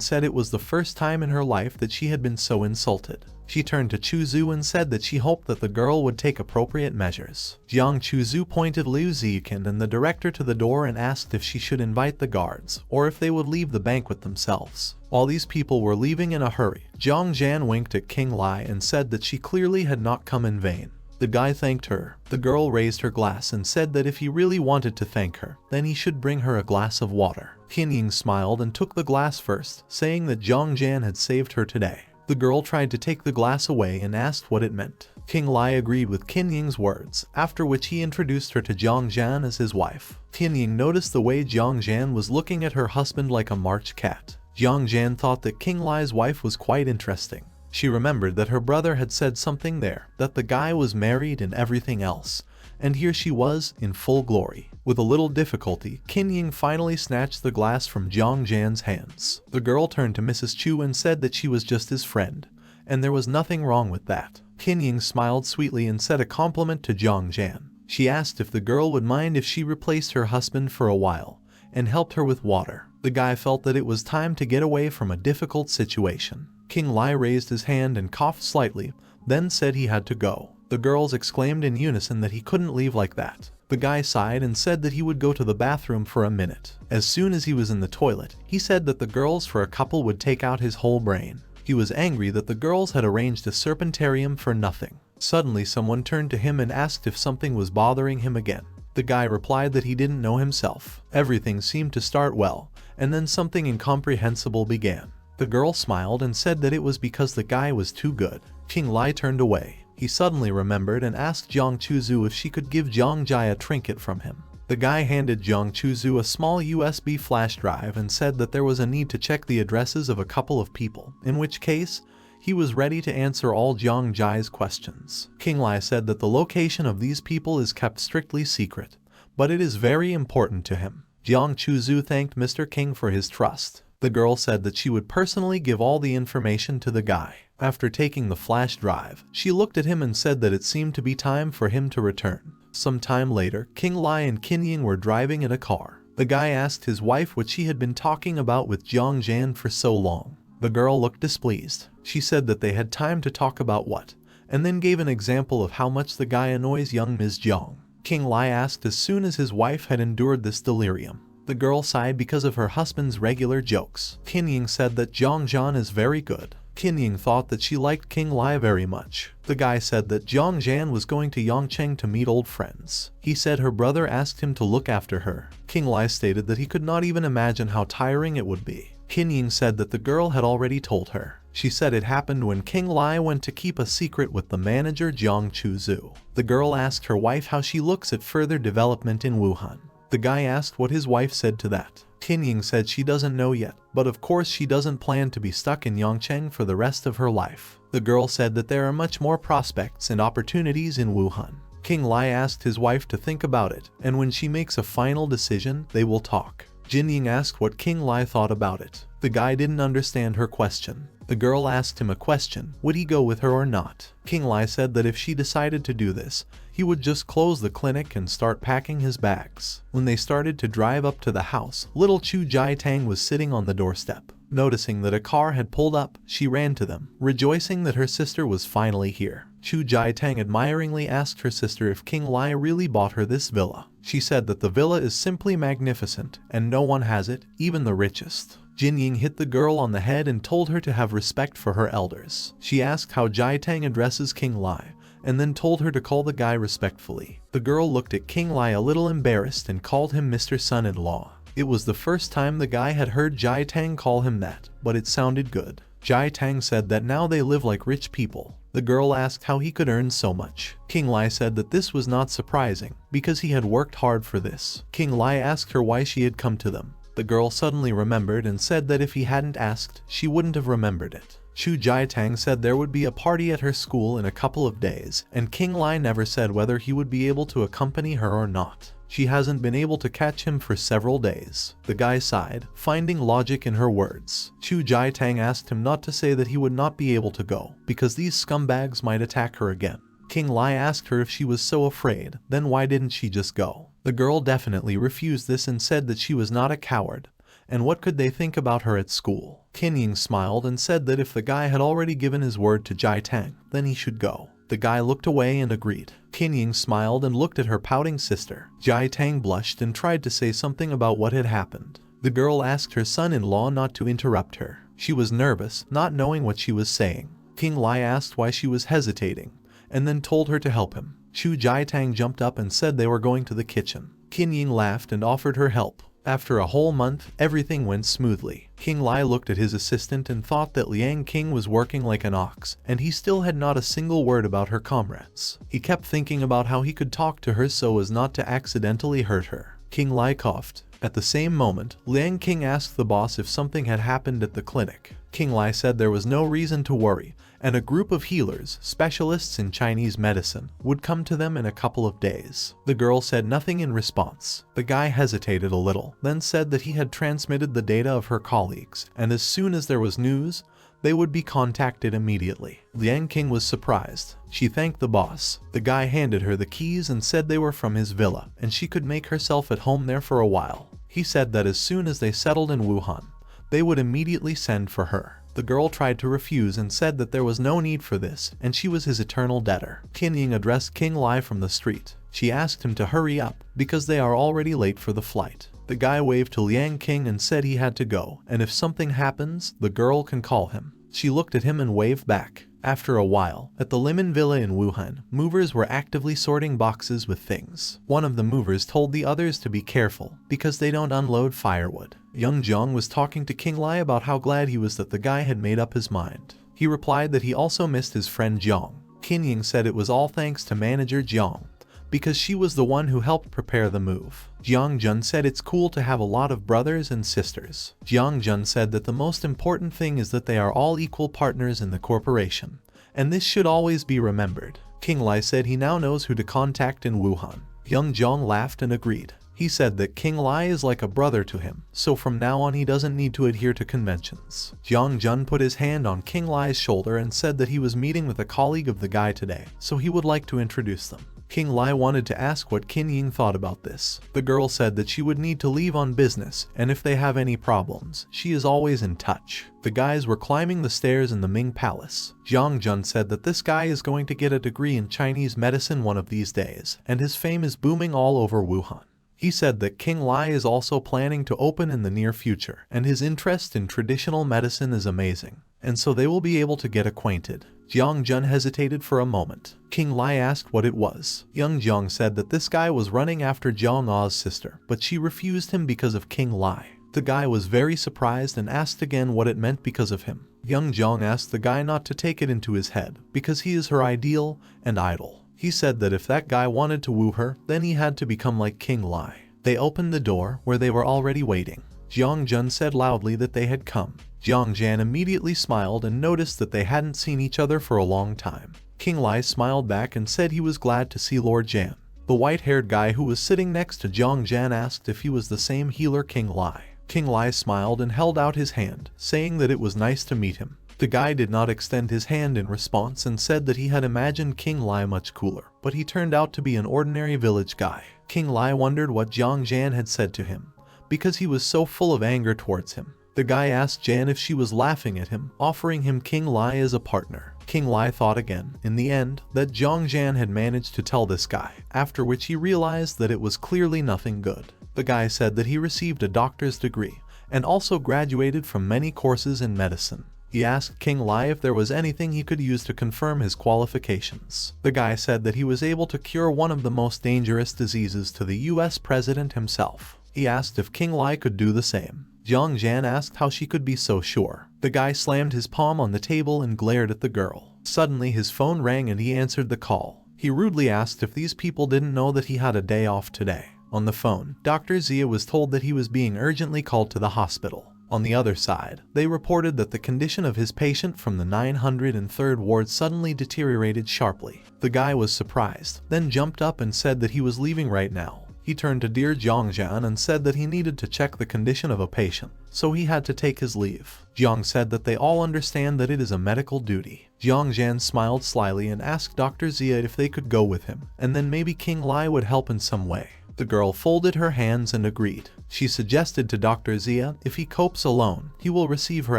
said it was the first time in her life that she had been so insulted. She turned to Chuzhu and said that she hoped that the girl would take appropriate measures. Jiang Chuzhu pointed Liu Ziyukin and the director to the door and asked if she should invite the guards, or if they would leave the banquet themselves. While these people were leaving in a hurry, Jiang Zhan winked at King Li and said that she clearly had not come in vain. The guy thanked her. The girl raised her glass and said that if he really wanted to thank her, then he should bring her a glass of water. Qin Yin smiled and took the glass first, saying that Jiang Zhan had saved her today. The girl tried to take the glass away and asked what it meant. King Li agreed with Qin Yin's words, after which he introduced her to Jiang Zhan as his wife. Qin Yin noticed the way Jiang Zhan was looking at her husband like a March cat. Jiang Zhan thought that King Li's wife was quite interesting. She remembered that her brother had said something there, that the guy was married and everything else, and here she was, in full glory. With a little difficulty, Qin Yin finally snatched the glass from Jiang Zhan's hands. The girl turned to Mrs. Chu and said that she was just his friend, and there was nothing wrong with that. Qin Yin smiled sweetly and said a compliment to Jiang Zhan. She asked if the girl would mind if she replaced her husband for a while, and helped her with water. The guy felt that it was time to get away from a difficult situation. King Li raised his hand and coughed slightly, then said he had to go. The girls exclaimed in unison that he couldn't leave like that. The guy sighed and said that he would go to the bathroom for a minute. As soon as he was in the toilet, he said that the girls for a couple would take out his whole brain. He was angry that the girls had arranged a serpentarium for nothing. Suddenly someone turned to him and asked if something was bothering him again. The guy replied that he didn't know himself. Everything seemed to start well, and then something incomprehensible began. The girl smiled and said that it was because the guy was too good. King Li turned away. He suddenly remembered and asked Jiang Chuzhu if she could give Jiang Jai a trinket from him. The guy handed Jiang Chuzhu a small USB flash drive and said that there was a need to check the addresses of a couple of people, in which case, he was ready to answer all Jiang Jai's questions. King Li said that the location of these people is kept strictly secret, but it is very important to him. Jiang Chuzhu thanked Mr. King for his trust. The girl said that she would personally give all the information to the guy. After taking the flash drive, she looked at him and said that it seemed to be time for him to return. Some time later, King Li and Qin Yin were driving in a car. The guy asked his wife what she had been talking about with Jiang Zhan for so long. The girl looked displeased. She said that they had time to talk about what, and then gave an example of how much the guy annoys young Ms. Jiang. King Li asked as soon as his wife had endured this delirium. The girl sighed because of her husband's regular jokes. Qin Yin said that Jiang Zhan is very good. Qin Yin thought that she liked King Li very much. The guy said that Jiang Zhan was going to Yongcheng to meet old friends. He said her brother asked him to look after her. King Li stated that he could not even imagine how tiring it would be. Qin Yin said that the girl had already told her. She said it happened when King Li went to keep a secret with the manager Jiang Chuzu. The girl asked her wife how she looks at further development in Wuhan. The guy asked what his wife said to that. Qin Ying said she doesn't know yet, but of course she doesn't plan to be stuck in Yangcheng for the rest of her life. The girl said that there are much more prospects and opportunities in Wuhan. King Li asked his wife to think about it, and when she makes a final decision, they will talk. Jin Ying asked what King Li thought about it. The guy didn't understand her question. The girl asked him a question, would he go with her or not? King Li said that if she decided to do this, he would just close the clinic and start packing his bags. When they started to drive up to the house, little Chu Tang was sitting on the doorstep. Noticing that a car had pulled up, she ran to them, rejoicing that her sister was finally here. Chu Tang admiringly asked her sister if King Li really bought her this villa. She said that the villa is simply magnificent, and no one has it, even the richest. Jin Ying hit the girl on the head and told her to have respect for her elders. She asked how Tang addresses King Li, and then told her to call the guy respectfully. The girl looked at King Li a little embarrassed and called him Mr. Son-in-law. It was the first time the guy had heard Tang call him that, but it sounded good. Tang said that now they live like rich people. The girl asked how he could earn so much. King Li said that this was not surprising, because he had worked hard for this. King Li asked her why she had come to them. The girl suddenly remembered and said that if he hadn't asked, she wouldn't have remembered it. Chu Tang said there would be a party at her school in a couple of days, and King Li never said whether he would be able to accompany her or not. She hasn't been able to catch him for several days. The guy sighed, finding logic in her words. Chu Tang asked him not to say that he would not be able to go, because these scumbags might attack her again. King Li asked her if she was so afraid, then why didn't she just go? The girl definitely refused this and said that she was not a coward, and what could they think about her at school? Qin Ying smiled and said that if the guy had already given his word to Tang, then he should go. The guy looked away and agreed. Qin Ying smiled and looked at her pouting sister. Tang blushed and tried to say something about what had happened. The girl asked her son-in-law not to interrupt her. She was nervous, not knowing what she was saying. King Li asked why she was hesitating, and then told her to help him. Chu Tang jumped up and said they were going to the kitchen. Qin Ying laughed and offered her help. After a whole month, everything went smoothly. King Li looked at his assistant and thought that Liang King was working like an ox, and he still had not a single word about her comrades. He kept thinking about how he could talk to her so as not to accidentally hurt her. King Li coughed. At the same moment, Liang King asked the boss if something had happened at the clinic. King Li said there was no reason to worry, and a group of healers, specialists in Chinese medicine, would come to them in a couple of days. The girl said nothing in response. The guy hesitated a little, then said that he had transmitted the data of her colleagues, and as soon as there was news, they would be contacted immediately. Liang King was surprised. She thanked the boss. The guy handed her the keys and said they were from his villa, and she could make herself at home there for a while. He said that as soon as they settled in Wuhan, they would immediately send for her. The girl tried to refuse and said that there was no need for this, and she was his eternal debtor. Qin Ying addressed King Li from the street. She asked him to hurry up, because they are already late for the flight. The guy waved to Liang King and said he had to go, and if something happens, the girl can call him. She looked at him and waved back. After a while, at the Lemon Villa in Wuhan, movers were actively sorting boxes with things. One of the movers told the others to be careful, because they don't unload firewood. Young Jiang was talking to King Li about how glad he was that the guy had made up his mind. He replied that he also missed his friend Jiang. Qin Ying said it was all thanks to manager Jiang, because she was the one who helped prepare the move. Jiang Jun said it's cool to have a lot of brothers and sisters. Jiang Jun said that the most important thing is that they are all equal partners in the corporation, and this should always be remembered. King Li said he now knows who to contact in Wuhan. Young Jiang laughed and agreed. He said that King Li is like a brother to him, so from now on he doesn't need to adhere to conventions. Jiang Jun put his hand on King Li's shoulder and said that he was meeting with a colleague of the guy today, so he would like to introduce them. King Li wanted to ask what Qin Ying thought about this. The girl said that she would need to leave on business, and if they have any problems, she is always in touch. The guys were climbing the stairs in the Ming Palace. Jiang Jun said that this guy is going to get a degree in Chinese medicine one of these days, and his fame is booming all over Wuhan. He said that King Li is also planning to open in the near future, and his interest in traditional medicine is amazing, and so they will be able to get acquainted. Jiang Jun hesitated for a moment. King Li asked what it was. Young Jiang said that this guy was running after Jiang A's sister, but she refused him because of King Li. The guy was very surprised and asked again what it meant because of him. Young Jong asked the guy not to take it into his head, because he is her ideal and idol. He said that if that guy wanted to woo her, then he had to become like Qing Li. They opened the door, where they were already waiting. Jiang Jun said loudly that they had come. Jiang Jan immediately smiled and noticed that they hadn't seen each other for a long time. Qing Li smiled back and said he was glad to see Lord Jan. The white-haired guy who was sitting next to Jiang Jan asked if he was the same healer Qing Li. Qing Li smiled and held out his hand, saying that it was nice to meet him. The guy did not extend his hand in response and said that he had imagined Qing Li much cooler, but he turned out to be an ordinary village guy. Qing Li wondered what Jiang Jan had said to him, because he was so full of anger towards him. The guy asked Jan if she was laughing at him, offering him Qing Li as a partner. Qing Li thought again, in the end, that Jiang Jan had managed to tell this guy, after which he realized that it was clearly nothing good. The guy said that he received a doctor's degree, and also graduated from many courses in medicine. He asked Qing Li if there was anything he could use to confirm his qualifications. The guy said that he was able to cure one of the most dangerous diseases to the US president himself. He asked if Qing Li could do the same. Jiang Jan asked how she could be so sure. The guy slammed his palm on the table and glared at the girl. Suddenly his phone rang and he answered the call. He rudely asked if these people didn't know that he had a day off today. On the phone, Dr. Zia was told that he was being urgently called to the hospital. On the other side, they reported that the condition of his patient from the 903rd ward suddenly deteriorated sharply. The guy was surprised, then jumped up and said that he was leaving right now. He turned to dear Jiang Jan and said that he needed to check the condition of a patient, so he had to take his leave. Jiang said that they all understand that it is a medical duty. Jiang Jan smiled slyly and asked Dr. Zia if they could go with him, and then maybe Qing Li would help in some way. The girl folded her hands and agreed. She suggested to Dr. Zia if he copes alone, he will receive her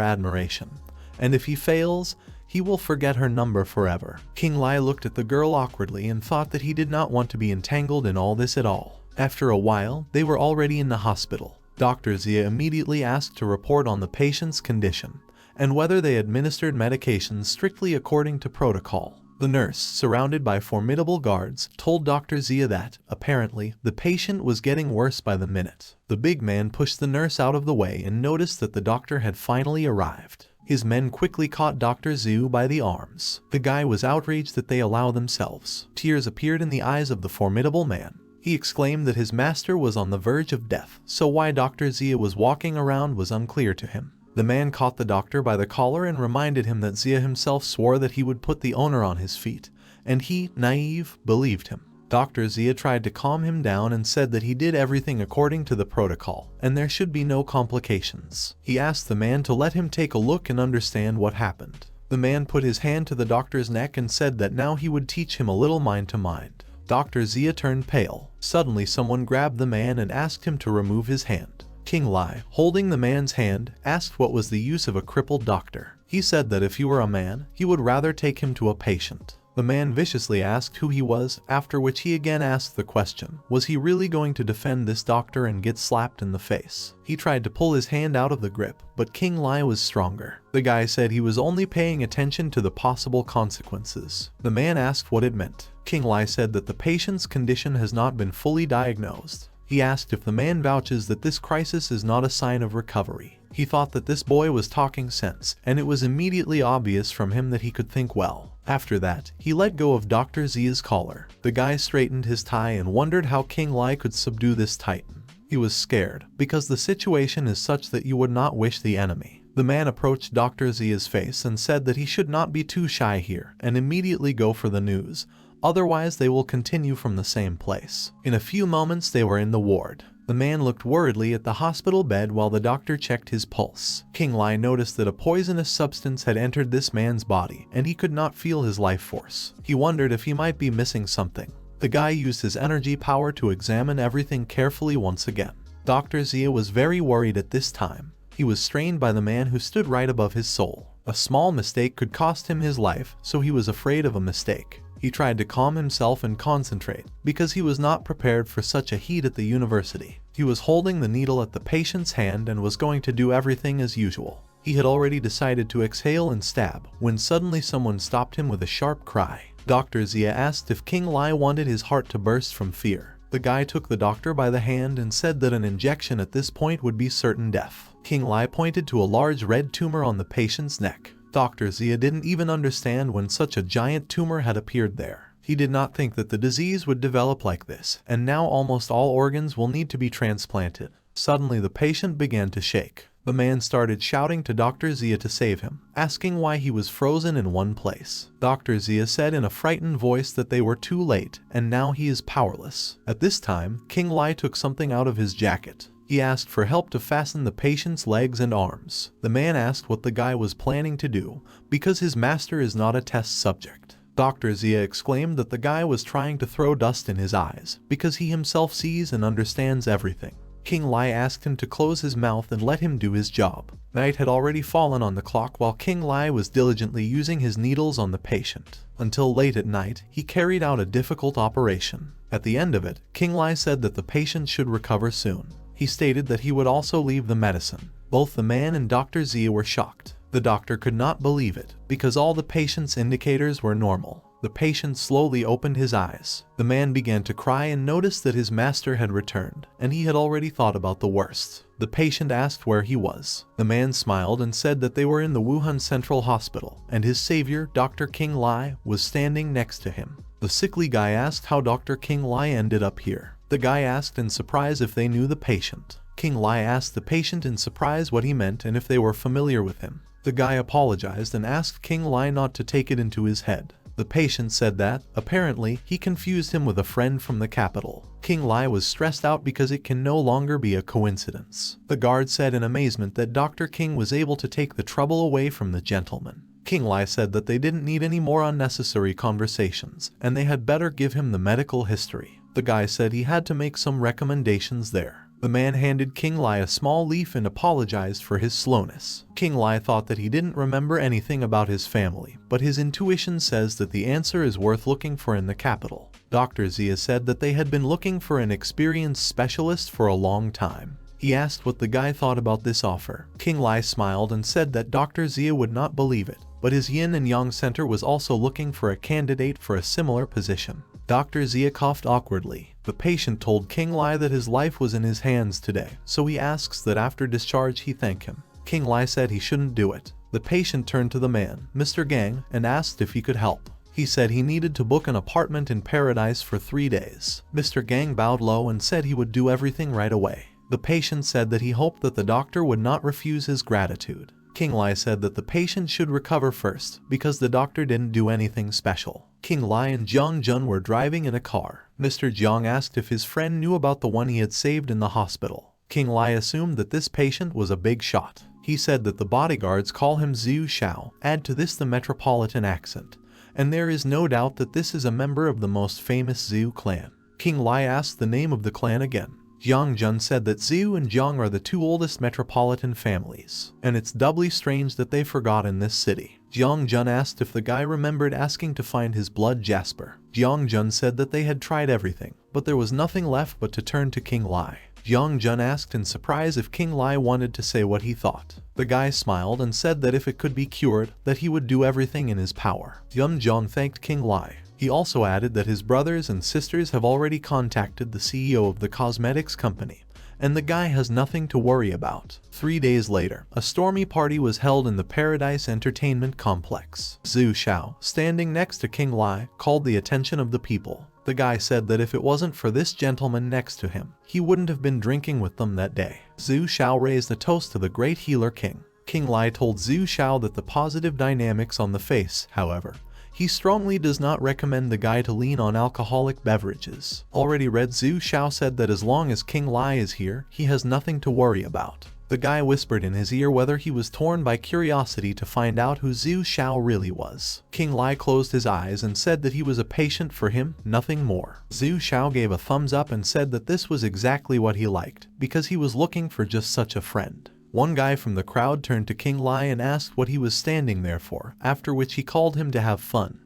admiration, and if he fails, he will forget her number forever. Qing Li looked at the girl awkwardly and thought that he did not want to be entangled in all this at all. After a while, they were already in the hospital. Dr. Zia immediately asked to report on the patient's condition, and whether they administered medications strictly according to protocol. The nurse, surrounded by formidable guards, told Dr. Zia that, apparently, the patient was getting worse by the minute. The big man pushed the nurse out of the way and noticed that the doctor had finally arrived. His men quickly caught Dr. Zhu by the arms. The guy was outraged that they allow themselves. Tears appeared in the eyes of the formidable man. He exclaimed that his master was on the verge of death, so why Dr. Zia was walking around was unclear to him. The man caught the doctor by the collar and reminded him that Zia himself swore that he would put the owner on his feet, and he, naive, believed him. Dr. Zia tried to calm him down and said that he did everything according to the protocol, and there should be no complications. He asked the man to let him take a look and understand what happened. The man put his hand to the doctor's neck and said that now he would teach him a little mind to mind. Dr. Zia turned pale. Suddenly someone grabbed the man and asked him to remove his hand. Qing Li, holding the man's hand, asked what was the use of a crippled doctor. He said that if he were a man, he would rather take him to a patient. The man viciously asked who he was, after which he again asked the question, was he really going to defend this doctor and get slapped in the face? He tried to pull his hand out of the grip, but Qing Li was stronger. The guy said he was only paying attention to the possible consequences. The man asked what it meant. Qing Li said that the patient's condition has not been fully diagnosed. He asked if the man vouches that this crisis is not a sign of recovery. He thought that this boy was talking sense, and it was immediately obvious from him that he could think well. After that, he let go of Dr. Zia's collar. The guy straightened his tie and wondered how Qing Li could subdue this titan. He was scared, because the situation is such that you would not wish the enemy. The man approached Dr. Zia's face and said that he should not be too shy here, and immediately go for the news. Otherwise they will continue from the same place. In a few moments they were in the ward. The man looked worriedly at the hospital bed while the doctor checked his pulse. Qing Li noticed that a poisonous substance had entered this man's body, and he could not feel his life force. He wondered if he might be missing something. The guy used his energy power to examine everything carefully once again. Dr. Zia was very worried at this time. He was strained by the man who stood right above his soul. A small mistake could cost him his life, so he was afraid of a mistake. He tried to calm himself and concentrate, because he was not prepared for such a heat at the university. He was holding the needle at the patient's hand and was going to do everything as usual. He had already decided to exhale and stab, when suddenly someone stopped him with a sharp cry. Dr. Zia asked if Qing Li wanted his heart to burst from fear. The guy took the doctor by the hand and said that an injection at this point would be certain death. Qing Li pointed to a large red tumor on the patient's neck. Dr. Zia didn't even understand when such a giant tumor had appeared there. He did not think that the disease would develop like this, and now almost all organs will need to be transplanted. Suddenly the patient began to shake. The man started shouting to Dr. Zia to save him, asking why he was frozen in one place. Dr. Zia said in a frightened voice that they were too late, and now he is powerless. At this time, Qing Li took something out of his jacket. He asked for help to fasten the patient's legs and arms. The man asked what the guy was planning to do, because his master is not a test subject. Dr. Zia exclaimed that the guy was trying to throw dust in his eyes, because he himself sees and understands everything. Qing Li asked him to close his mouth and let him do his job. Night had already fallen on the clock while Qing Li was diligently using his needles on the patient. Until late at night, he carried out a difficult operation. At the end of it, Qing Li said that the patient should recover soon. He stated that he would also leave the medicine. Both the man and Dr. Zia were shocked. The doctor could not believe it, because all the patient's indicators were normal. The patient slowly opened his eyes. The man began to cry and noticed that his master had returned, and he had already thought about the worst. The patient asked where he was. The man smiled and said that they were in the Wuhan Central Hospital, and his savior, Dr. Qing Li, was standing next to him. The sickly guy asked how Dr. Qing Li ended up here. The guy asked in surprise if they knew the patient. Qing Li asked the patient in surprise what he meant and if they were familiar with him. The guy apologized and asked Qing Li not to take it into his head. The patient said that, apparently, he confused him with a friend from the capital. Qing Li was stressed out because it can no longer be a coincidence. The guard said in amazement that Dr. Qing was able to take the trouble away from the gentleman. Qing Li said that they didn't need any more unnecessary conversations, and they had better give him the medical history. The guy said he had to make some recommendations there. The man handed Qing Li a small leaf and apologized for his slowness. Qing Li thought that he didn't remember anything about his family, but his intuition says that the answer is worth looking for in the capital. Dr. Zia said that they had been looking for an experienced specialist for a long time. He asked what the guy thought about this offer. Qing Li smiled and said that Dr. Zia would not believe it, but his Yin and Yang Center was also looking for a candidate for a similar position. Dr. Zia coughed awkwardly. The patient told Qing Li that his life was in his hands today, so he asks that after discharge he thank him. Qing Li said he shouldn't do it. The patient turned to the man, Mr. Gang, and asked if he could help. He said he needed to book an apartment in paradise for 3 days. Mr. Gang bowed low and said he would do everything right away. The patient said that he hoped that the doctor would not refuse his gratitude. Qing Li said that the patient should recover first, because the doctor didn't do anything special. Qing Li and Jiang Jun were driving in a car. Mr. Jiang asked if his friend knew about the one he had saved in the hospital. Qing Li assumed that this patient was a big shot. He said that the bodyguards call him Zhu Xiao, add to this the metropolitan accent, and there is no doubt that this is a member of the most famous Zhu clan. Qing Li asked the name of the clan again. Jiang Jun said that Zhu and Jiang are the 2 oldest metropolitan families, and it's doubly strange that they forgot in this city. Jiang Jun asked if the guy remembered asking to find his blood jasper. Jiang Jun said that they had tried everything, but there was nothing left but to turn to Qing Li. Jiang Jun asked in surprise if Qing Li wanted to say what he thought. The guy smiled and said that if it could be cured, that he would do everything in his power. Jiang Jun thanked Qing Li. He also added that his brothers and sisters have already contacted the CEO of the cosmetics company, and the guy has nothing to worry about. 3 days later, a stormy party was held in the Paradise Entertainment Complex. Zhu Xiao, standing next to Qing Li, called the attention of the people. The guy said that if it wasn't for this gentleman next to him, he wouldn't have been drinking with them that day. Zhu Xiao raised a toast to the great healer king. Qing Li told Zhu Xiao that the positive dynamics on the face, however, he strongly does not recommend the guy to lean on alcoholic beverages. Already read Zhu Xiao said that as long as Qing Li is here, he has nothing to worry about. The guy whispered in his ear whether he was torn by curiosity to find out who Zhu Xiao really was. Qing Li closed his eyes and said that he was a patient for him, nothing more. Zhu Xiao gave a thumbs up and said that this was exactly what he liked, because he was looking for just such a friend. One guy from the crowd turned to Qing Li and asked what he was standing there for, after which he called him to have fun,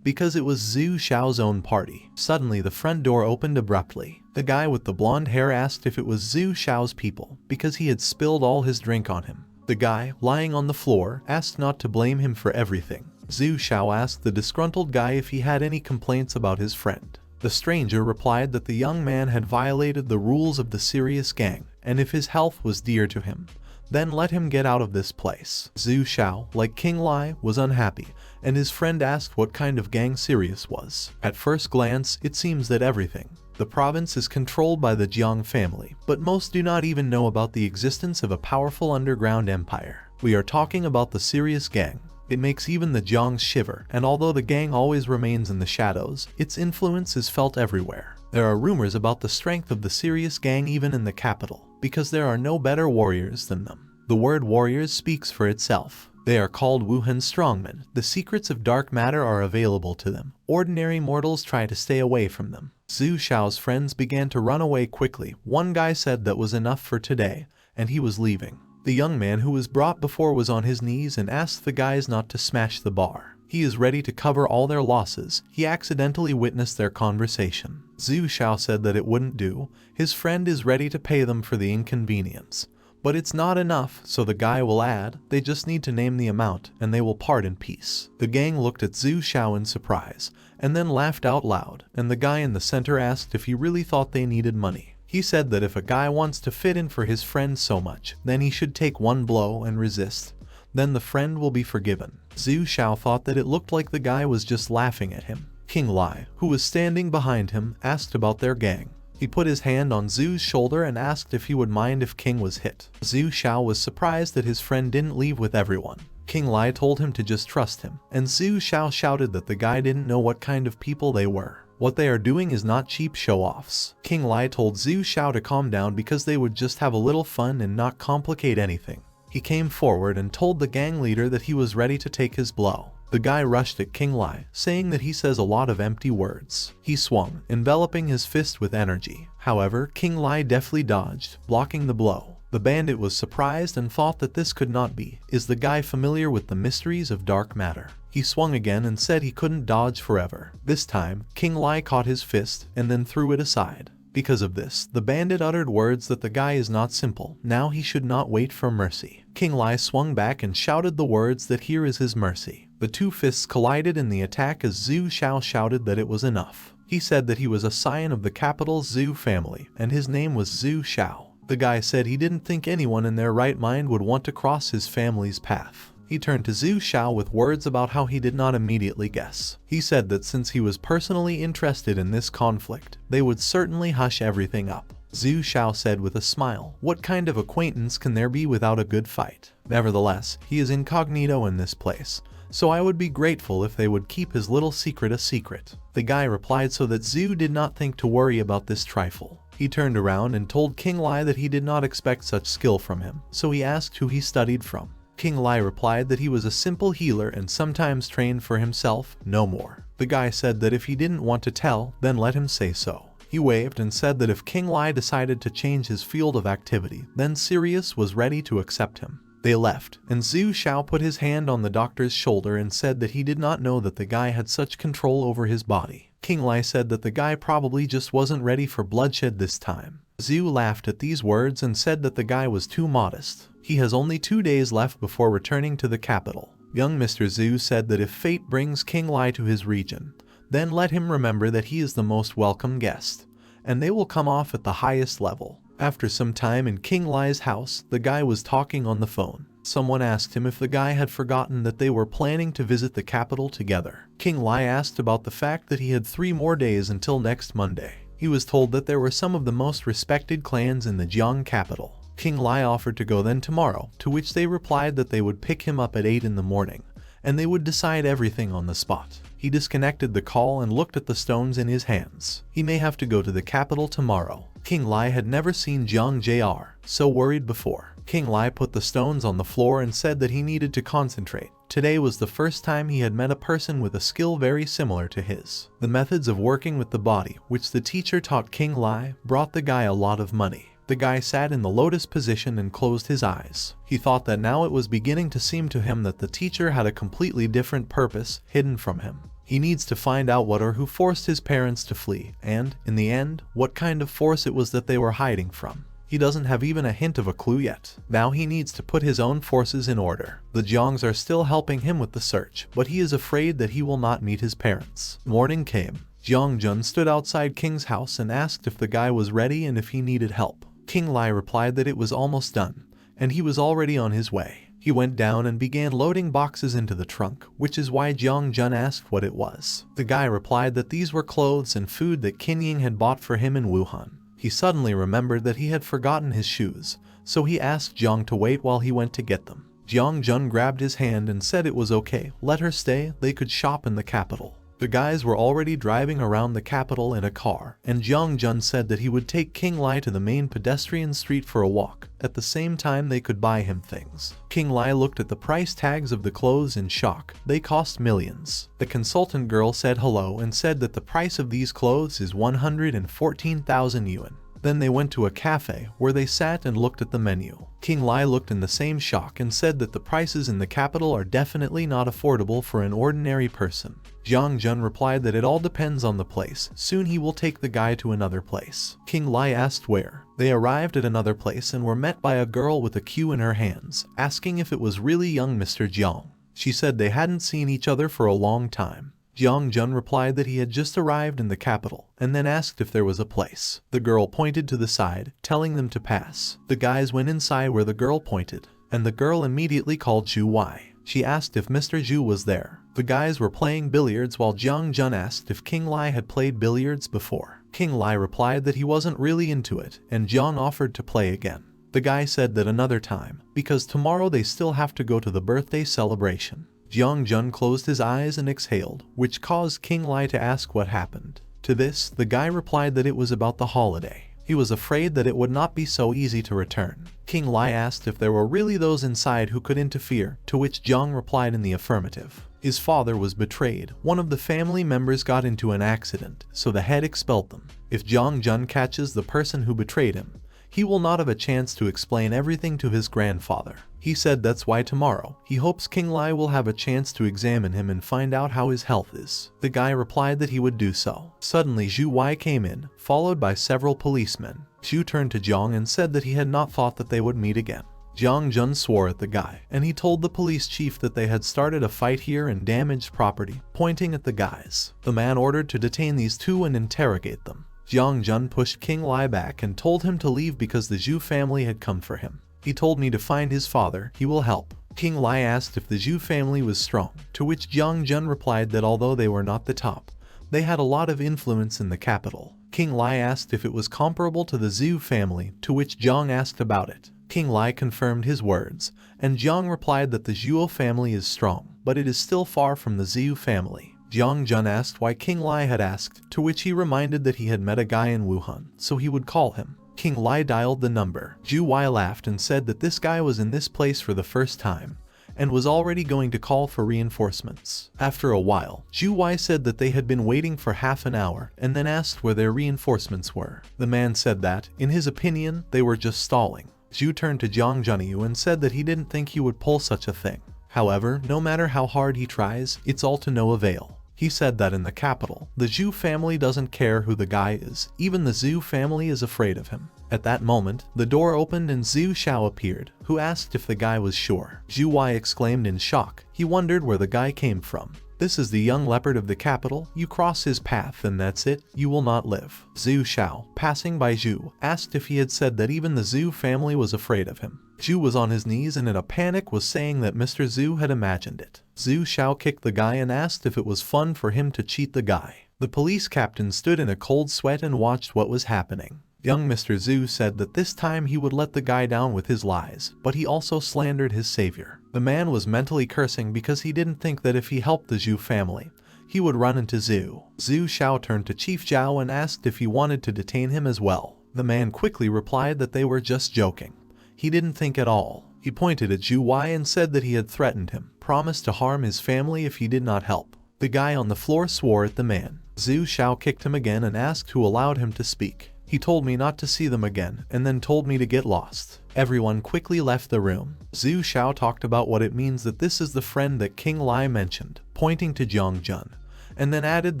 because it was Zhu Xiao's own party. Suddenly the front door opened abruptly. The guy with the blonde hair asked if it was Zhu Xiao's people, because he had spilled all his drink on him. The guy, lying on the floor, asked not to blame him for everything. Zhu Xiao asked the disgruntled guy if he had any complaints about his friend. The stranger replied that the young man had violated the rules of the serious gang, and if his health was dear to him, then let him get out of this place. Zhu Xiao, like Qing Li, was unhappy, and his friend asked what kind of gang Sirius was. At first glance, it seems that everything. The province is controlled by the Jiang family, but most do not even know about the existence of a powerful underground empire. We are talking about the Sirius gang. It makes even the Jiangs shiver, and although the gang always remains in the shadows, its influence is felt everywhere. There are rumors about the strength of the Sirius gang even in the capital, because there are no better warriors than them. The word warriors speaks for itself. They are called Wuhan strongmen. The secrets of dark matter are available to them. Ordinary mortals try to stay away from them. Zhu Xiao's friends began to run away quickly. One guy said that was enough for today, and he was leaving. The young man who was brought before was on his knees and asked the guys not to smash the bar. He is ready to cover all their losses. He accidentally witnessed their conversation. Zhu Xiao said that it wouldn't do. His friend is ready to pay them for the inconvenience. But it's not enough, so the guy will add, they just need to name the amount, and they will part in peace. The gang looked at Zhu Xiao in surprise, and then laughed out loud, and the guy in the center asked if he really thought they needed money. He said that if a guy wants to fit in for his friend so much, then he should take one blow and resist. Then the friend will be forgiven. Zhu Xiao thought that it looked like the guy was just laughing at him. Qing Li, who was standing behind him, asked about their gang. He put his hand on Zhu's shoulder and asked if he would mind if King was hit. Zhu Xiao was surprised that his friend didn't leave with everyone. Qing Li told him to just trust him, and Zhu Xiao shouted that the guy didn't know what kind of people they were. What they are doing is not cheap show-offs. Qing Li told Zhu Xiao to calm down because they would just have a little fun and not complicate anything. He came forward and told the gang leader that he was ready to take his blow. The guy rushed at Qing Li, saying that he says a lot of empty words. He swung, enveloping his fist with energy. However, Qing Li deftly dodged, blocking the blow. The bandit was surprised and thought that this could not be. Is the guy familiar with the mysteries of dark matter? He swung again and said he couldn't dodge forever. This time, Qing Li caught his fist and then threw it aside. Because of this, the bandit uttered words that the guy is not simple. Now he should not wait for mercy. Qing Li swung back and shouted the words that here is his mercy. The two fists collided in the attack as Zhu Xiao shouted that it was enough. He said that he was a scion of the capital Zhu family, and his name was Zhu Xiao. The guy said he didn't think anyone in their right mind would want to cross his family's path. He turned to Zhu Xiao with words about how he did not immediately guess. He said that since he was personally interested in this conflict, they would certainly hush everything up. Zhu Xiao said with a smile, what kind of acquaintance can there be without a good fight? Nevertheless, he is incognito in this place, so I would be grateful if they would keep his little secret a secret. The guy replied so that Zhu did not think to worry about this trifle. He turned around and told Qing Li that he did not expect such skill from him, so he asked who he studied from. Qing Li replied that he was a simple healer and sometimes trained for himself, no more. The guy said that if he didn't want to tell, then let him say so. He waved and said that if Qing Li decided to change his field of activity, then Sirius was ready to accept him. They left, and Zhu Xiao put his hand on the doctor's shoulder and said that he did not know that the guy had such control over his body. Qing Li said that the guy probably just wasn't ready for bloodshed this time. Zhu laughed at these words and said that the guy was too modest. He has only 2 days left before returning to the capital. Young Mr. Zhu said that if fate brings Qing Li to his region, then let him remember that he is the most welcome guest, and they will come off at the highest level. After some time in Qing Li's house, the guy was talking on the phone. Someone asked him if the guy had forgotten that they were planning to visit the capital together. Qing Li asked about the fact that he had 3 more days until next Monday. He was told that there were some of the most respected clans in the Jiang capital. Qing Li offered to go then tomorrow, to which they replied that they would pick him up at 8 in the morning, and they would decide everything on the spot. He disconnected the call and looked at the stones in his hands. He may have to go to the capital tomorrow. Qing Li had never seen Jiang Jr. so worried before. Qing Li put the stones on the floor and said that he needed to concentrate. Today was the first time he had met a person with a skill very similar to his. The methods of working with the body, which the teacher taught Qing Li, brought the guy a lot of money. The guy sat in the lotus position and closed his eyes. He thought that now it was beginning to seem to him that the teacher had a completely different purpose hidden from him. He needs to find out what or who forced his parents to flee, and, in the end, what kind of force it was that they were hiding from. He doesn't have even a hint of a clue yet. Now he needs to put his own forces in order. The Jiangs are still helping him with the search, but he is afraid that he will not meet his parents. Morning came. Jiang Jun stood outside King's house and asked if the guy was ready and if he needed help. King Li replied that it was almost done, and he was already on his way. He went down and began loading boxes into the trunk, which is why Jiang Jun asked what it was. The guy replied that these were clothes and food that Qin Yin had bought for him in Wuhan. He suddenly remembered that he had forgotten his shoes, so he asked Jiang to wait while he went to get them. Jiang Jun grabbed his hand and said it was okay, let her stay, they could shop in the capital. The guys were already driving around the capital in a car, and Jiang Jun said that he would take King Li to the main pedestrian street for a walk. At the same time they could buy him things. King Li looked at the price tags of the clothes in shock. They cost millions. The consultant girl said hello and said that the price of these clothes is 114,000 yuan. Then they went to a cafe where they sat and looked at the menu. King Li looked in the same shock and said that the prices in the capital are definitely not affordable for an ordinary person. Jiang Jun replied that it all depends on the place. Soon he will take the guy to another place. King Li asked where. They arrived at another place and were met by a girl with a cue in her hands, asking if it was really young Mr. Jiang. She said they hadn't seen each other for a long time. Jiang Jun replied that he had just arrived in the capital, and then asked if there was a place. The girl pointed to the side, telling them to pass. The guys went inside where the girl pointed, and the girl immediately called Zhu Wai. She asked if Mr. Zhu was there. The guys were playing billiards while Jiang Jun asked if King Li had played billiards before. King Li replied that he wasn't really into it, and Jiang offered to play again. The guy said that another time, because tomorrow they still have to go to the birthday celebration. Jiang Jun closed his eyes and exhaled, which caused King Li to ask what happened. To this, the guy replied that it was about the holiday. He was afraid that it would not be so easy to return. King Li asked if there were really those inside who could interfere, to which Jiang replied in the affirmative. His father was betrayed. One of the family members got into an accident, so the head expelled them. If Jiang Jun catches the person who betrayed him, he will not have a chance to explain everything to his grandfather. He said that's why tomorrow, he hopes King Li will have a chance to examine him and find out how his health is. The guy replied that he would do so. Suddenly Zhu Wai came in, followed by several policemen. Zhu turned to Jiang and said that he had not thought that they would meet again. Jiang Jun swore at the guy, and he told the police chief that they had started a fight here and damaged property, pointing at the guys. The man ordered to detain these two and interrogate them. Jiang Jun pushed King Li back and told him to leave because the Zhu family had come for him. He told me to find his father, he will help. King Li asked if the Zhu family was strong, to which Jiang Jun replied that although they were not the top, they had a lot of influence in the capital. King Li asked if it was comparable to the Zhu family, to which Jiang asked about it. King Li confirmed his words, and Jiang replied that the Zhuo family is strong, but it is still far from the Zhu family. Jiang Jun asked why King Li had asked, to which he reminded that he had met a guy in Wuhan, so he would call him. King Li dialed the number. Zhu Wai laughed and said that this guy was in this place for the first time, and was already going to call for reinforcements. After a while, Zhu Wai said that they had been waiting for half an hour, and then asked where their reinforcements were. The man said that, in his opinion, they were just stalling. Zhu turned to Jiang Junyu and said that he didn't think he would pull such a thing. However, no matter how hard he tries, it's all to no avail. He said that in the capital, the Zhu family doesn't care who the guy is, even the Zhu family is afraid of him. At that moment, the door opened and Zhu Xiao appeared, who asked if the guy was sure. Zhu Wai exclaimed in shock. He wondered where the guy came from. This is the young leopard of the capital, you cross his path and that's it, you will not live. Zhu Xiao, passing by Zhu, asked if he had said that even the Zhu family was afraid of him. Zhu was on his knees and in a panic was saying that Mr. Zhu had imagined it. Zhu Xiao kicked the guy and asked if it was fun for him to cheat the guy. The police captain stood in a cold sweat and watched what was happening. Young Mr. Zhu said that this time he would let the guy down with his lies, but he also slandered his savior. The man was mentally cursing because he didn't think that if he helped the Zhu family, he would run into Zhu. Zhu Xiao turned to Chief Zhao and asked if he wanted to detain him as well. The man quickly replied that they were just joking. He didn't think at all. He pointed at Zhu Wai and said that he had threatened him, promised to harm his family if he did not help. The guy on the floor swore at the man. Zhu Xiao kicked him again and asked who allowed him to speak. He told me not to see them again, and then told me to get lost. Everyone quickly left the room. Zhu Xiao talked about what it means that this is the friend that King Li mentioned, pointing to Jiang Jun, and then added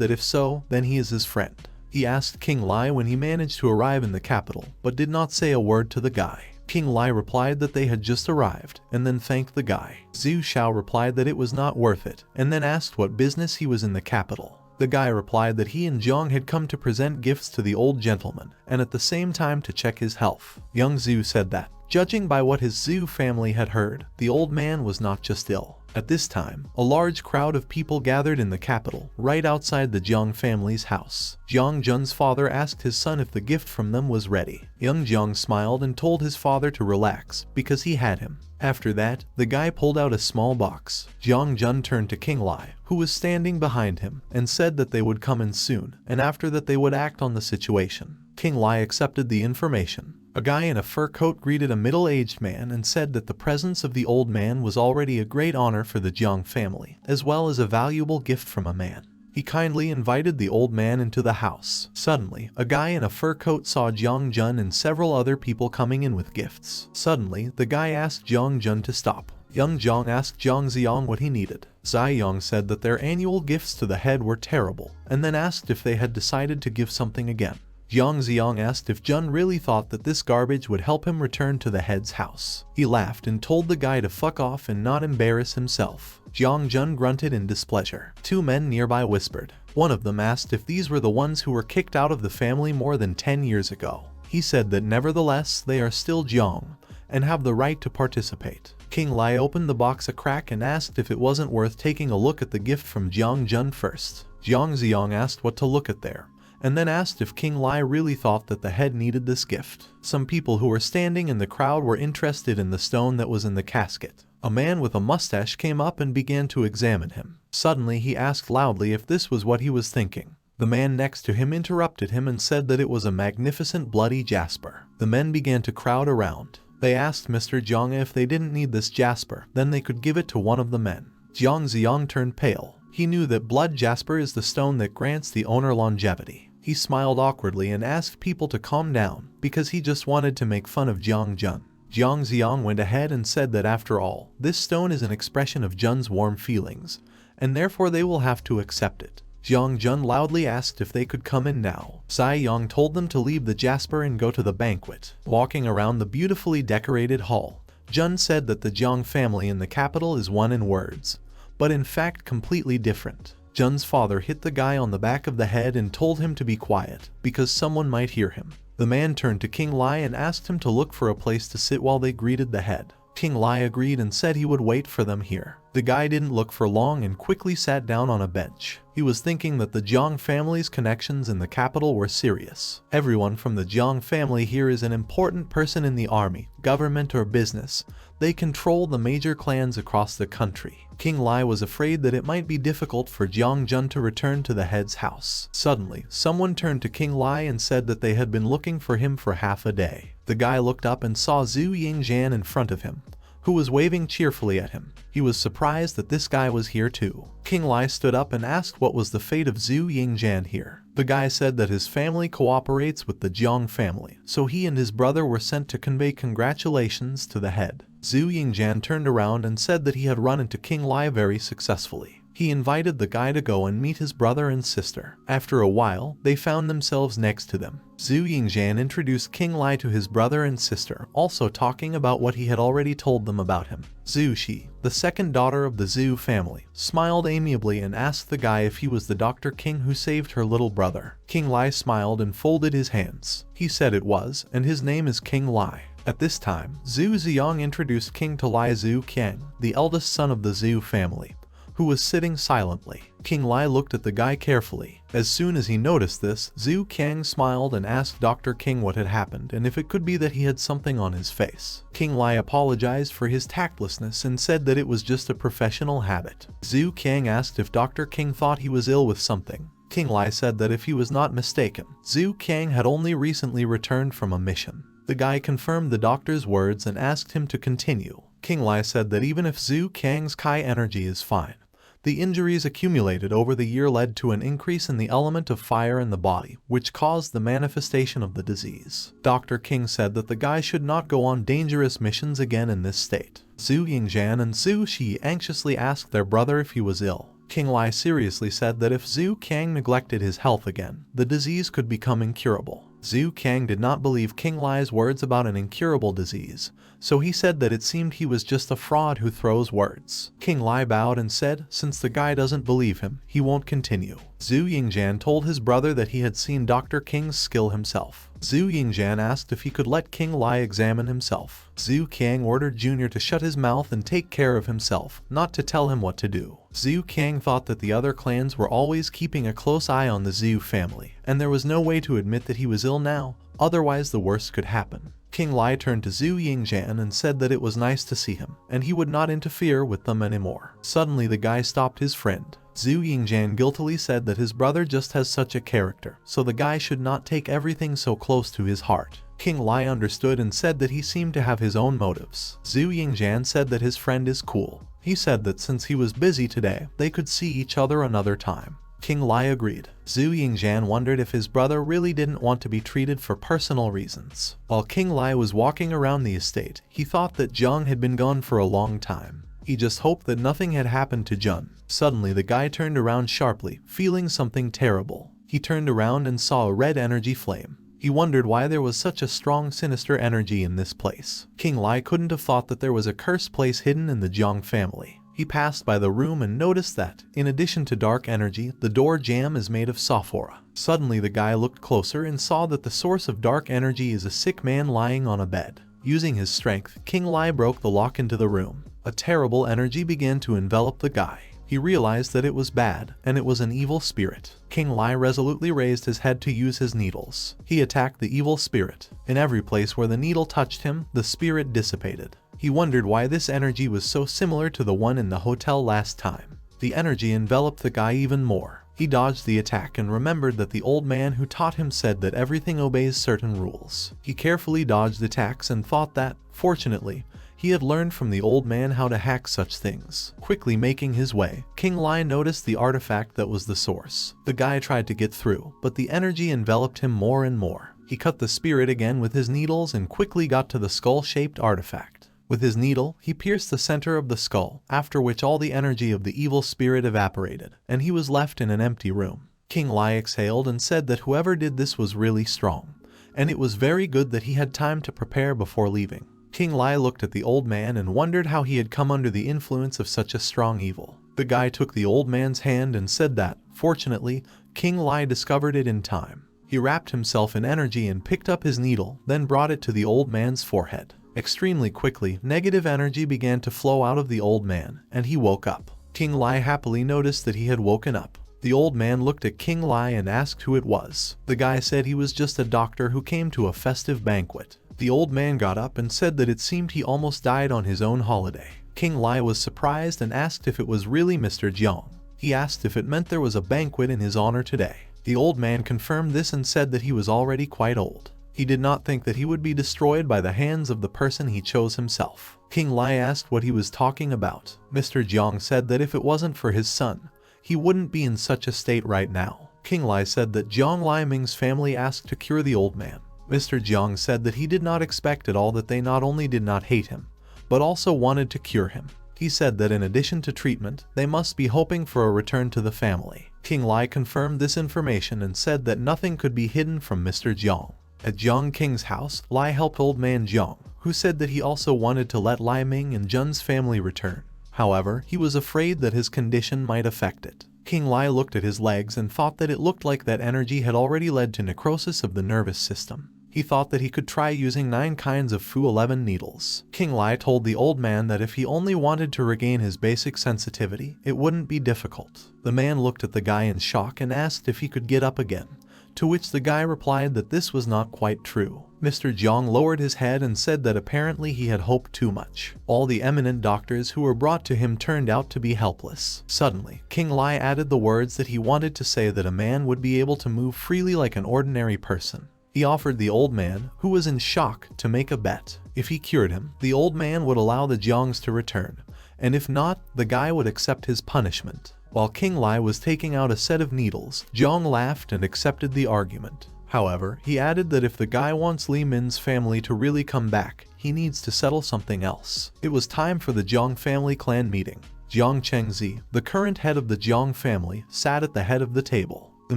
that if so, then he is his friend. He asked King Li when he managed to arrive in the capital, but did not say a word to the guy. King Li replied that they had just arrived, and then thanked the guy. Zhu Xiao replied that it was not worth it, and then asked what business he was in the capital. The guy replied that he and Jiang had come to present gifts to the old gentleman, and at the same time to check his health. Young Zhu said that, judging by what his Zhu family had heard, the old man was not just ill. At this time, a large crowd of people gathered in the capital, right outside the Jiang family's house. Jiang Jun's father asked his son if the gift from them was ready. Young Jiang smiled and told his father to relax, because he had him. After that, the guy pulled out a small box. Jiang Jun turned to Qing Li, who was standing behind him, and said that they would come in soon, and after that they would act on the situation. Qing Li accepted the information. A guy in a fur coat greeted a middle-aged man and said that the presence of the old man was already a great honor for the Jiang family, as well as a valuable gift from a man. He kindly invited the old man into the house. Suddenly, a guy in a fur coat saw Jiang Jun and several other people coming in with gifts. Suddenly, the guy asked Jiang Jun to stop. Young Jiang asked Jiang Xiang what he needed. Ziyang said that their annual gifts to the head were terrible, and then asked if they had decided to give something again. Jiang Xiang asked if Jun really thought that this garbage would help him return to the head's house. He laughed and told the guy to fuck off and not embarrass himself. Jiang Jun grunted in displeasure. Two men nearby whispered. One of them asked if these were the ones who were kicked out of the family more than 10 years ago. He said that nevertheless they are still Jiang, and have the right to participate. Qing Li opened the box a crack and asked if it wasn't worth taking a look at the gift from Jiang Jun first. Jiang Xiang asked what to look at there, and then asked if Qing Li really thought that the head needed this gift. Some people who were standing in the crowd were interested in the stone that was in the casket. A man with a mustache came up and began to examine him. Suddenly he asked loudly if this was what he was thinking. The man next to him interrupted him and said that it was a magnificent bloody jasper. The men began to crowd around. They asked Mr. Jiang if they didn't need this jasper, then they could give it to one of the men. Jiang Xiang turned pale. He knew that blood jasper is the stone that grants the owner longevity. He smiled awkwardly and asked people to calm down, because he just wanted to make fun of Jiang Jun. Jiang Xiang went ahead and said that after all, this stone is an expression of Jun's warm feelings, and therefore they will have to accept it. Jiang Jun loudly asked if they could come in now. Zai Yang told them to leave the jasper and go to the banquet. Walking around the beautifully decorated hall, Jun said that the Jiang family in the capital is one in words, but in fact completely different. Jun's father hit the guy on the back of the head and told him to be quiet, because someone might hear him. The man turned to Qing Li and asked him to look for a place to sit while they greeted the head. Qing Li agreed and said he would wait for them here. The guy didn't look for long and quickly sat down on a bench. He was thinking that the Jiang family's connections in the capital were serious. Everyone from the Jiang family here is an important person in the army, government or business. They control the major clans across the country. Qing Li was afraid that it might be difficult for Jiang Jun to return to the head's house. Suddenly, someone turned to Qing Li and said that they had been looking for him for half a day. The guy looked up and saw Zhu Yingzhan in front of him, who was waving cheerfully at him. He was surprised that this guy was here too. Qing Li stood up and asked what was the fate of Zhu Yingzhan here. The guy said that his family cooperates with the Jiang family, so he and his brother were sent to convey congratulations to the head. Zhu Yingzhan turned around and said that he had run into Qing Li very successfully. He invited the guy to go and meet his brother and sister. After a while, they found themselves next to them. Zhu Yingzhan introduced Qing Li to his brother and sister, also talking about what he had already told them about him. Zhu Shi, the second daughter of the Zhu family, smiled amiably and asked the guy if he was the Dr. King who saved her little brother. Qing Li smiled and folded his hands. He said it was, and his name is Qing Li. At this time, Zhu Ziyang introduced King to Li Zhu Qiang, the eldest son of the Zhu family, who was sitting silently. Qing Li looked at the guy carefully. As soon as he noticed this, Zhu Qiang smiled and asked Dr. King what had happened and if it could be that he had something on his face. Qing Li apologized for his tactlessness and said that it was just a professional habit. Zhu Qiang asked if Dr. King thought he was ill with something. Qing Li said that if he was not mistaken, Zhu Qiang had only recently returned from a mission. The guy confirmed the doctor's words and asked him to continue. Qing Li said that even if Zhu Qiang's Kai energy is fine, the injuries accumulated over the year led to an increase in the element of fire in the body, which caused the manifestation of the disease. Dr. King said that the guy should not go on dangerous missions again in this state. Zhu Yingzhan and Zhu Shi anxiously asked their brother if he was ill. Qing Li seriously said that if Zhu Qiang neglected his health again, the disease could become incurable. Zhu Qiang did not believe King Li's words about an incurable disease, so he said that it seemed he was just a fraud who throws words. King Li bowed and said, since the guy doesn't believe him, he won't continue. Zhu Yingjian told his brother that he had seen Dr. King's skill himself. Zhu Yingjian asked if he could let King Li examine himself. Zhu Qiang ordered Junior to shut his mouth and take care of himself, not to tell him what to do. Zhu Qiang thought that the other clans were always keeping a close eye on the Zhu family, and there was no way to admit that he was ill now, otherwise the worst could happen. King Li turned to Zhu Yingjian and said that it was nice to see him, and he would not interfere with them anymore. Suddenly the guy stopped his friend. Zhu Yingjian guiltily said that his brother just has such a character, so the guy should not take everything so close to his heart. King Li understood and said that he seemed to have his own motives. Zhu Yingjian said that his friend is cool. He said that since he was busy today, they could see each other another time. King Li agreed. Zhu Yingjian wondered if his brother really didn't want to be treated for personal reasons. While King Li was walking around the estate, he thought that Zhang had been gone for a long time. He just hoped that nothing had happened to Jun. Suddenly the guy turned around sharply, feeling something terrible. He turned around and saw a red energy flame. He wondered why there was such a strong sinister energy in this place. King Li couldn't have thought that there was a cursed place hidden in the Zhang family. He passed by the room and noticed that, in addition to dark energy, the door jamb is made of sophora. Suddenly the guy looked closer and saw that the source of dark energy is a sick man lying on a bed. Using his strength, King Li broke the lock into the room. A terrible energy began to envelop the guy. He realized that it was bad, and it was an evil spirit. King Li resolutely raised his head to use his needles. He attacked the evil spirit. In every place where the needle touched him, the spirit dissipated. He wondered why this energy was so similar to the one in the hotel last time. The energy enveloped the guy even more. He dodged the attack and remembered that the old man who taught him said that everything obeys certain rules. He carefully dodged attacks and thought that, fortunately, he had learned from the old man how to hack such things. Quickly making his way, King Li noticed the artifact that was the source. The guy tried to get through, but the energy enveloped him more and more. He cut the spirit again with his needles and quickly got to the skull-shaped artifact. With his needle, he pierced the center of the skull, after which all the energy of the evil spirit evaporated, and he was left in an empty room. King Li exhaled and said that whoever did this was really strong, and it was very good that he had time to prepare before leaving. King Li looked at the old man and wondered how he had come under the influence of such a strong evil. The guy took the old man's hand and said that, fortunately, King Li discovered it in time. He wrapped himself in energy and picked up his needle, then brought it to the old man's forehead. Extremely quickly, negative energy began to flow out of the old man, and he woke up. King Li happily noticed that he had woken up. The old man looked at King Li and asked who it was. The guy said he was just a doctor who came to a festive banquet. The old man got up and said that it seemed he almost died on his own holiday. King Li was surprised and asked if it was really Mr. Jiang. He asked if it meant there was a banquet in his honor today. The old man confirmed this and said that he was already quite old. He did not think that he would be destroyed by the hands of the person he chose himself. King Li asked what he was talking about. Mr. Jiang said that if it wasn't for his son, he wouldn't be in such a state right now. King Li said that Jiang Liming's family asked to cure the old man. Mr. Jiang said that he did not expect at all that they not only did not hate him, but also wanted to cure him. He said that in addition to treatment, they must be hoping for a return to the family. King Li confirmed this information and said that nothing could be hidden from Mr. Jiang. At Jiang King's house, Li helped old man Jiang, who said that he also wanted to let Li Ming and Jun's family return. However, he was afraid that his condition might affect it. King Li looked at his legs and thought that it looked like that energy had already led to necrosis of the nervous system. He thought that he could try using 9 kinds of Fu 11 needles. King Li told the old man that if he only wanted to regain his basic sensitivity, it wouldn't be difficult. The man looked at the guy in shock and asked if he could get up again, to which the guy replied that this was not quite true. Mr. Jiang lowered his head and said that apparently he had hoped too much. All the eminent doctors who were brought to him turned out to be helpless. Suddenly, King Li added the words that he wanted to say that a man would be able to move freely like an ordinary person. He offered the old man, who was in shock, to make a bet. If he cured him, the old man would allow the Jiangs to return, and if not, the guy would accept his punishment. While King Li was taking out a set of needles, Jiang laughed and accepted the argument. However, he added that if the guy wants Li Min's family to really come back, he needs to settle something else. It was time for the Jiang family clan meeting. Jiang Chengzi, the current head of the Jiang family, sat at the head of the table. The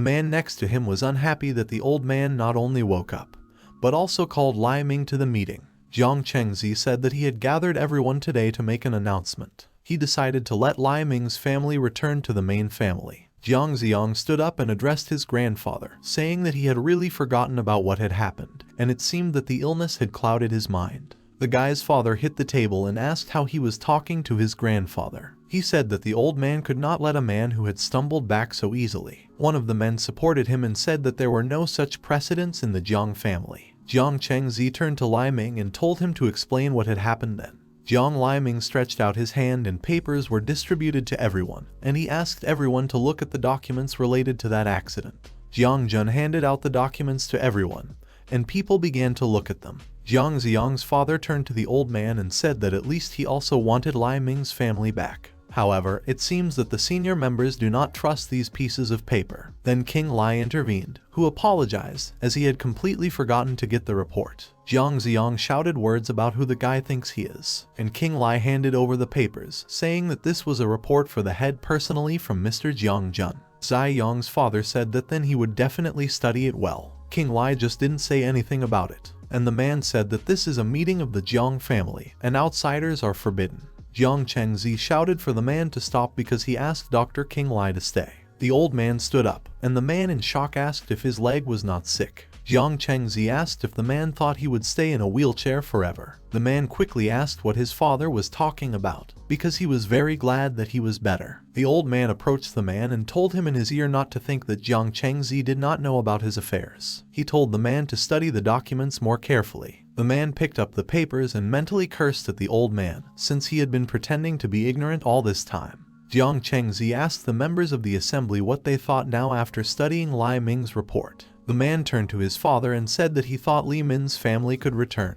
man next to him was unhappy that the old man not only woke up, but also called Lai Ming to the meeting. Jiang Chengzi said that he had gathered everyone today to make an announcement. He decided to let Lai Ming's family return to the main family. Jiang Ziang stood up and addressed his grandfather, saying that he had really forgotten about what had happened, and it seemed that the illness had clouded his mind. The guy's father hit the table and asked how he was talking to his grandfather. He said that the old man could not let a man who had stumbled back so easily. One of the men supported him and said that there were no such precedents in the Jiang family. Jiang Chengzi turned to Lai Ming and told him to explain what had happened then. Jiang Lai Ming stretched out his hand and papers were distributed to everyone, and he asked everyone to look at the documents related to that accident. Jiang Jun handed out the documents to everyone, and people began to look at them. Jiang Ziang's father turned to the old man and said that at least he also wanted Lai Ming's family back. However, it seems that the senior members do not trust these pieces of paper. Then King Li intervened, who apologized, as he had completely forgotten to get the report. Jiang Ziang shouted words about who the guy thinks he is, and King Li handed over the papers, saying that this was a report for the head personally from Mr. Jiang Jun. Zai Yong's father said that then he would definitely study it well. King Li just didn't say anything about it, and the man said that this is a meeting of the Jiang family, and outsiders are forbidden. Jiang Chengzi shouted for the man to stop because he asked Dr. King Li to stay. The old man stood up, and the man in shock asked if his leg was not sick. Jiang Chengzi asked if the man thought he would stay in a wheelchair forever. The man quickly asked what his father was talking about, because he was very glad that he was better. The old man approached the man and told him in his ear not to think that Jiang Chengzi did not know about his affairs. He told the man to study the documents more carefully. The man picked up the papers and mentally cursed at the old man, since he had been pretending to be ignorant all this time. Jiang Chengzi asked the members of the assembly what they thought now after studying Lai Ming's report. The man turned to his father and said that he thought Li Min's family could return,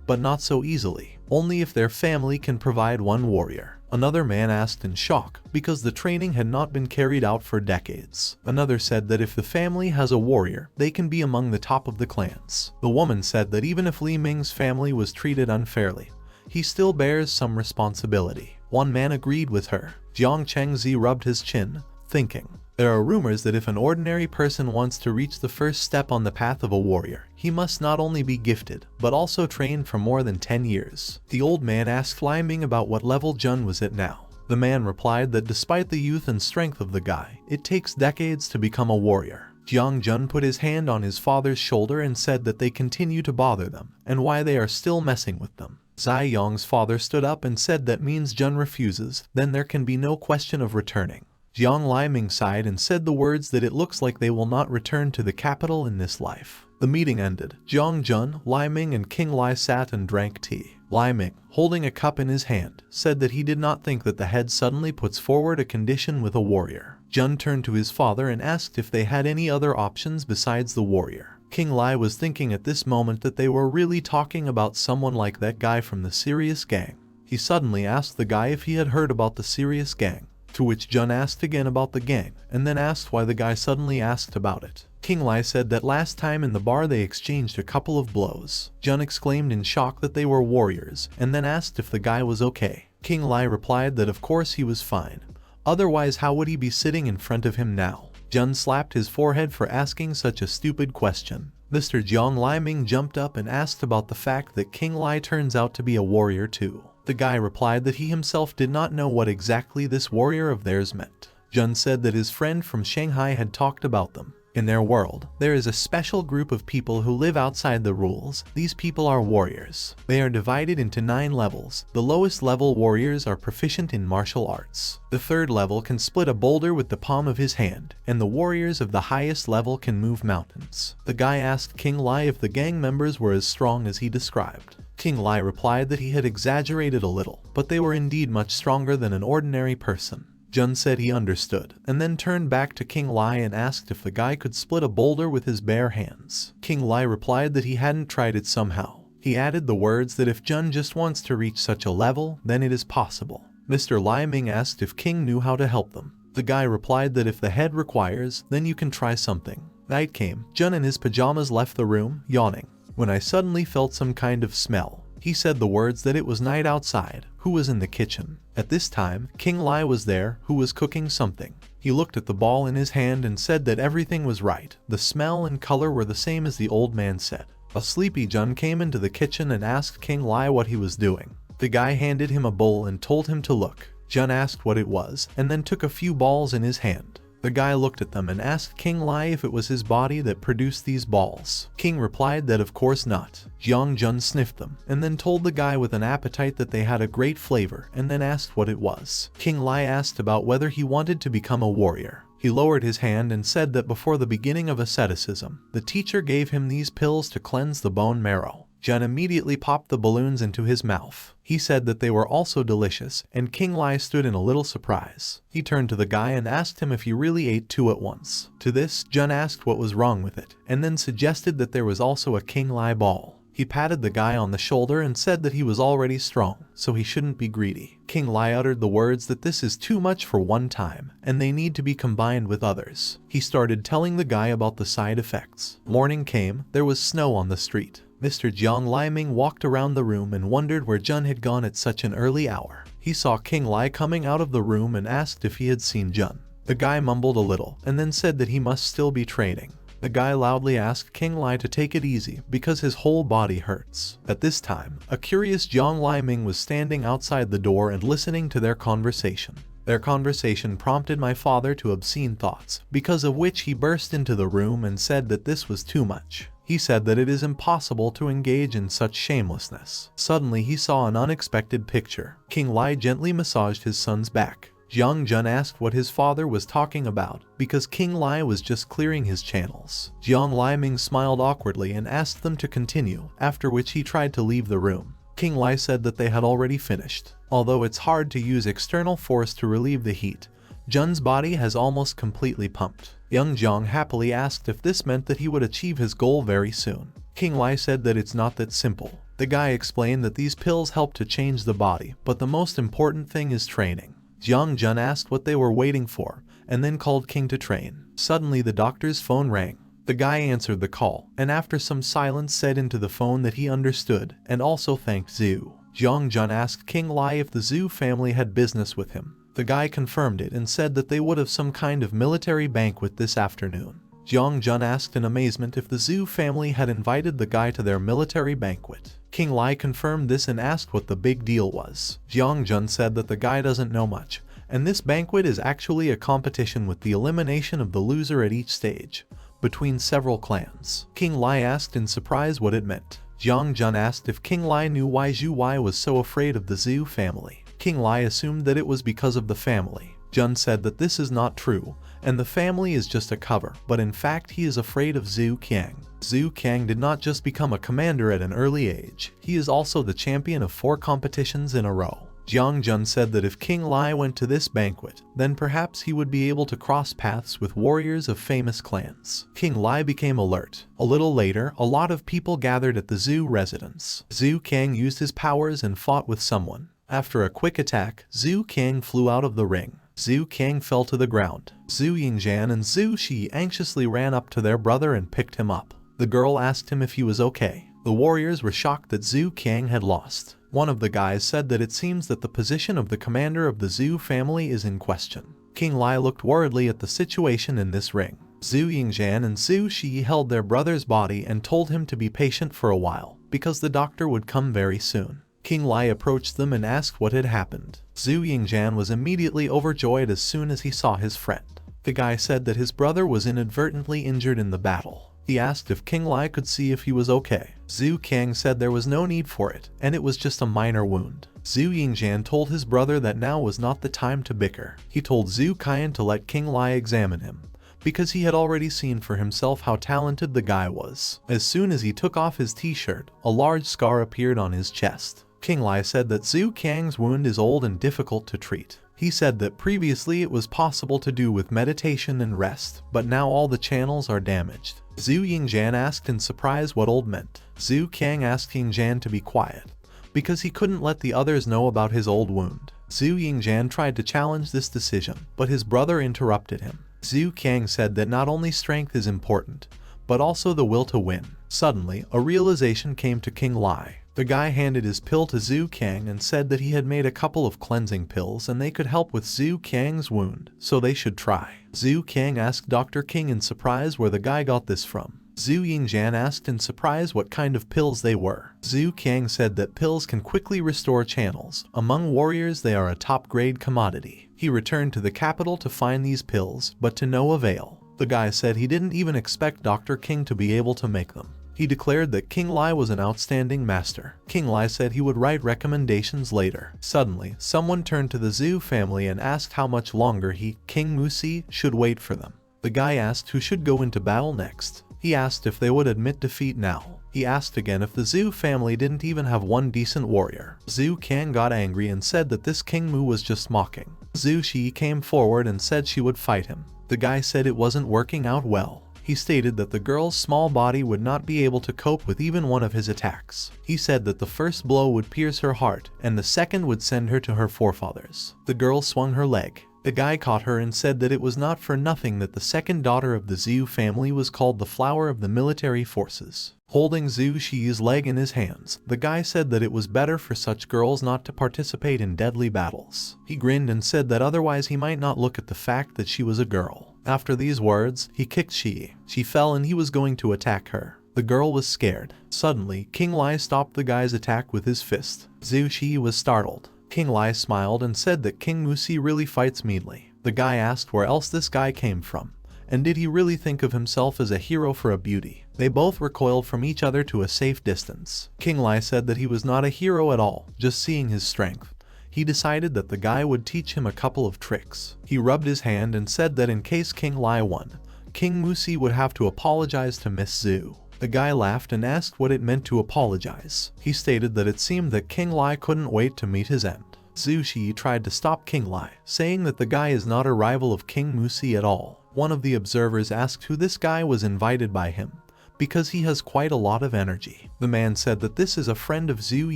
but not so easily, only if their family can provide one warrior. Another man asked in shock, because the training had not been carried out for decades. Another said that if the family has a warrior, they can be among the top of the clans. The woman said that even if Li Ming's family was treated unfairly, he still bears some responsibility. One man agreed with her. Jiang Chengzi rubbed his chin, thinking, there are rumors that if an ordinary person wants to reach the first step on the path of a warrior, he must not only be gifted, but also trained for more than 10 years. The old man asked Lai Ming about what level Jun was at now. The man replied that despite the youth and strength of the guy, it takes decades to become a warrior. Jiang Jun put his hand on his father's shoulder and said that they continue to bother them, and why they are still messing with them. Zai Yong's father stood up and said that means Jun refuses, then there can be no question of returning. Jiang Lai Ming sighed and said the words that it looks like they will not return to the capital in this life. The meeting ended. Jiang Jun, Lai Ming and King Li sat and drank tea. Lai Ming, holding a cup in his hand, said that he did not think that the head suddenly puts forward a condition with a warrior. Jun turned to his father and asked if they had any other options besides the warrior. King Li was thinking at this moment that they were really talking about someone like that guy from the Serious Gang. He suddenly asked the guy if he had heard about the Serious Gang, to which Jun asked again about the gang, and then asked why the guy suddenly asked about it. King Li said that last time in the bar they exchanged a couple of blows. Jun exclaimed in shock that they were warriors, and then asked if the guy was okay. King Li replied that of course he was fine. Otherwise how would he be sitting in front of him now? Jun slapped his forehead for asking such a stupid question. Mr. Jiang Lai Ming jumped up and asked about the fact that King Li turns out to be a warrior too. The guy replied that he himself did not know what exactly this warrior of theirs meant. Jun said that his friend from Shanghai had talked about them. In their world, there is a special group of people who live outside the rules. These people are warriors. They are divided into 9 levels. The lowest level warriors are proficient in martial arts. The 3rd level can split a boulder with the palm of his hand, and the warriors of the highest level can move mountains. The guy asked King Li if the gang members were as strong as he described. King Li replied that he had exaggerated a little, but they were indeed much stronger than an ordinary person. Jun said he understood, and then turned back to King Li and asked if the guy could split a boulder with his bare hands. King Li replied that he hadn't tried it somehow. He added the words that if Jun just wants to reach such a level, then it is possible. Mr. Lai Ming asked if King knew how to help them. The guy replied that if the head requires, then you can try something. Night came. Jun in his pajamas left the room, yawning, when I suddenly felt some kind of smell. He said the words that it was night outside. Who was in the kitchen? At this time, Qing Li was there, who was cooking something. He looked at the ball in his hand and said that everything was right. The smell and color were the same as the old man said. A sleepy Jun came into the kitchen and asked Qing Li what he was doing. The guy handed him a bowl and told him to look. Jun asked what it was, and then took a few balls in his hand. The guy looked at them and asked Qing Li if it was his body that produced these balls. King replied that of course not. Jun sniffed them, and then told the guy with an appetite that they had a great flavor, and then asked what it was. Qing Li asked about whether he wanted to become a warrior. He lowered his hand and said that before the beginning of asceticism, the teacher gave him these pills to cleanse the bone marrow. Jun immediately popped the balloons into his mouth. He said that they were also delicious, and Qing Li stood in a little surprise. He turned to the guy and asked him if he really ate two at once. To this, Jun asked what was wrong with it, and then suggested that there was also a Qing Li ball. He patted the guy on the shoulder and said that he was already strong, so he shouldn't be greedy. Qing Li uttered the words that this is too much for one time, and they need to be combined with others. He started telling the guy about the side effects. Morning came, there was snow on the street. Mr. Jiang Liming walked around the room and wondered where Jun had gone at such an early hour. He saw Qing Li coming out of the room and asked if he had seen Jun. The guy mumbled a little, and then said that he must still be training. The guy loudly asked Qing Li to take it easy because his whole body hurts. At this time, a curious Jiang Liming was standing outside the door and listening to their conversation. Their conversation prompted my father to obscene thoughts, because of which he burst into the room and said that this was too much. He said that it is impossible to engage in such shamelessness. Suddenly he saw an unexpected picture. Qing Li gently massaged his son's back. Jiang Jun asked what his father was talking about, because Qing Li was just clearing his channels. Jiang Liming smiled awkwardly and asked them to continue, after which he tried to leave the room. Qing Li said that they had already finished. Although it's hard to use external force to relieve the heat, Jun's body has almost completely pumped. Young Jiang happily asked if this meant that he would achieve his goal very soon. Qing Li said that it's not that simple. The guy explained that these pills help to change the body, but the most important thing is training. Jiang Jun asked what they were waiting for, and then called King to train. Suddenly the doctor's phone rang. The guy answered the call, and after some silence said into the phone that he understood, and also thanked Zhu. Jiang Jun asked Qing Li if the Zhu family had business with him. The guy confirmed it and said that they would have some kind of military banquet this afternoon. Jiang Jun asked in amazement if the Zhu family had invited the guy to their military banquet. Qing Li confirmed this and asked what the big deal was. Jiang Jun said that the guy doesn't know much, and this banquet is actually a competition with the elimination of the loser at each stage, between several clans. Qing Li asked in surprise what it meant. Jiang Jun asked if Qing Li knew why Zhu Wei was so afraid of the Zhu family. Qing Li assumed that it was because of the family. Jun said that this is not true, and the family is just a cover, but in fact he is afraid of Zhu Qiang. Zhu Qiang did not just become a commander at an early age, he is also the champion of 4 competitions in a row. Jiang Jun said that if Qing Li went to this banquet, then perhaps he would be able to cross paths with warriors of famous clans. Qing Li became alert. A little later, a lot of people gathered at the Zhu residence. Zhu Qiang used his powers and fought with someone. After a quick attack, Zhu Qiang flew out of the ring. Zhu Qiang fell to the ground. Zhu Yingzhan and Zhu Shi anxiously ran up to their brother and picked him up. The girl asked him if he was okay. The warriors were shocked that Zhu Qiang had lost. One of the guys said that it seems that the position of the commander of the Zhu family is in question. Qing Li looked worriedly at the situation in this ring. Zhu Yingzhan and Zhu Shi held their brother's body and told him to be patient for a while, because the doctor would come very soon. Qing Li approached them and asked what had happened. Zhu Yingzhan was immediately overjoyed as soon as he saw his friend. The guy said that his brother was inadvertently injured in the battle. He asked if Qing Li could see if he was okay. Zhu Qiang said there was no need for it, and it was just a minor wound. Zhu Yingzhan told his brother that now was not the time to bicker. He told Zhu Qian to let Qing Li examine him, because he had already seen for himself how talented the guy was. As soon as he took off his t-shirt, a large scar appeared on his chest. Qing Li said that Zhu Qiang's wound is old and difficult to treat. He said that previously it was possible to do with meditation and rest, but now all the channels are damaged. Zhu Yingzhan asked in surprise what old meant. Zhu Qiang asked Yingzhan to be quiet, because he couldn't let the others know about his old wound. Zhu Yingzhan tried to challenge this decision, but his brother interrupted him. Zhu Qiang said that not only strength is important, but also the will to win. Suddenly, a realization came to Qing Li. The guy handed his pill to Zhu Qiang and said that he had made a couple of cleansing pills and they could help with Zhu Qiang's wound, so they should try. Zhu Qiang asked Dr. King in surprise where the guy got this from. Zhu Yingjian asked in surprise what kind of pills they were. Zhu Qiang said that pills can quickly restore channels. Among warriors they are a top-grade commodity. He returned to the capital to find these pills, but to no avail. The guy said he didn't even expect Dr. King to be able to make them. He declared that Qing Li was an outstanding master. Qing Li said he would write recommendations later. Suddenly, someone turned to the Zhu family and asked how much longer he, King Musi, should wait for them. The guy asked who should go into battle next. He asked if they would admit defeat now. He asked again if the Zhu family didn't even have one decent warrior. Zhu Qiang got angry and said that this King Mu was just mocking. Zhu Shi came forward and said she would fight him. The guy said it wasn't working out well. He stated that the girl's small body would not be able to cope with even one of his attacks. He said that the first blow would pierce her heart, and the second would send her to her forefathers. The girl swung her leg. The guy caught her and said that it was not for nothing that the second daughter of the Zhu family was called the flower of the military forces. Holding Zhu Shi's leg in his hands, the guy said that it was better for such girls not to participate in deadly battles. He grinned and said that otherwise he might not look at the fact that she was a girl. After these words, he kicked Shi. She fell and he was going to attack her. The girl was scared. Suddenly, King Li stopped the guy's attack with his fist. Zhu Shi was startled. King Li smiled and said that King Musi really fights meanly. The guy asked where else this guy came from, and did he really think of himself as a hero for a beauty. They both recoiled from each other to a safe distance. King Li said that he was not a hero at all, just seeing his strength. He decided that the guy would teach him a couple of tricks. He rubbed his hand and said that in case King Li won, King Musi would have to apologize to Miss Zhu. The guy laughed and asked what it meant to apologize. He stated that it seemed that King Li couldn't wait to meet his end. Zhu Shi tried to stop King Li, saying that the guy is not a rival of King Musi at all. One of the observers asked who this guy was invited by him, because he has quite a lot of energy. The man said that this is a friend of Zhu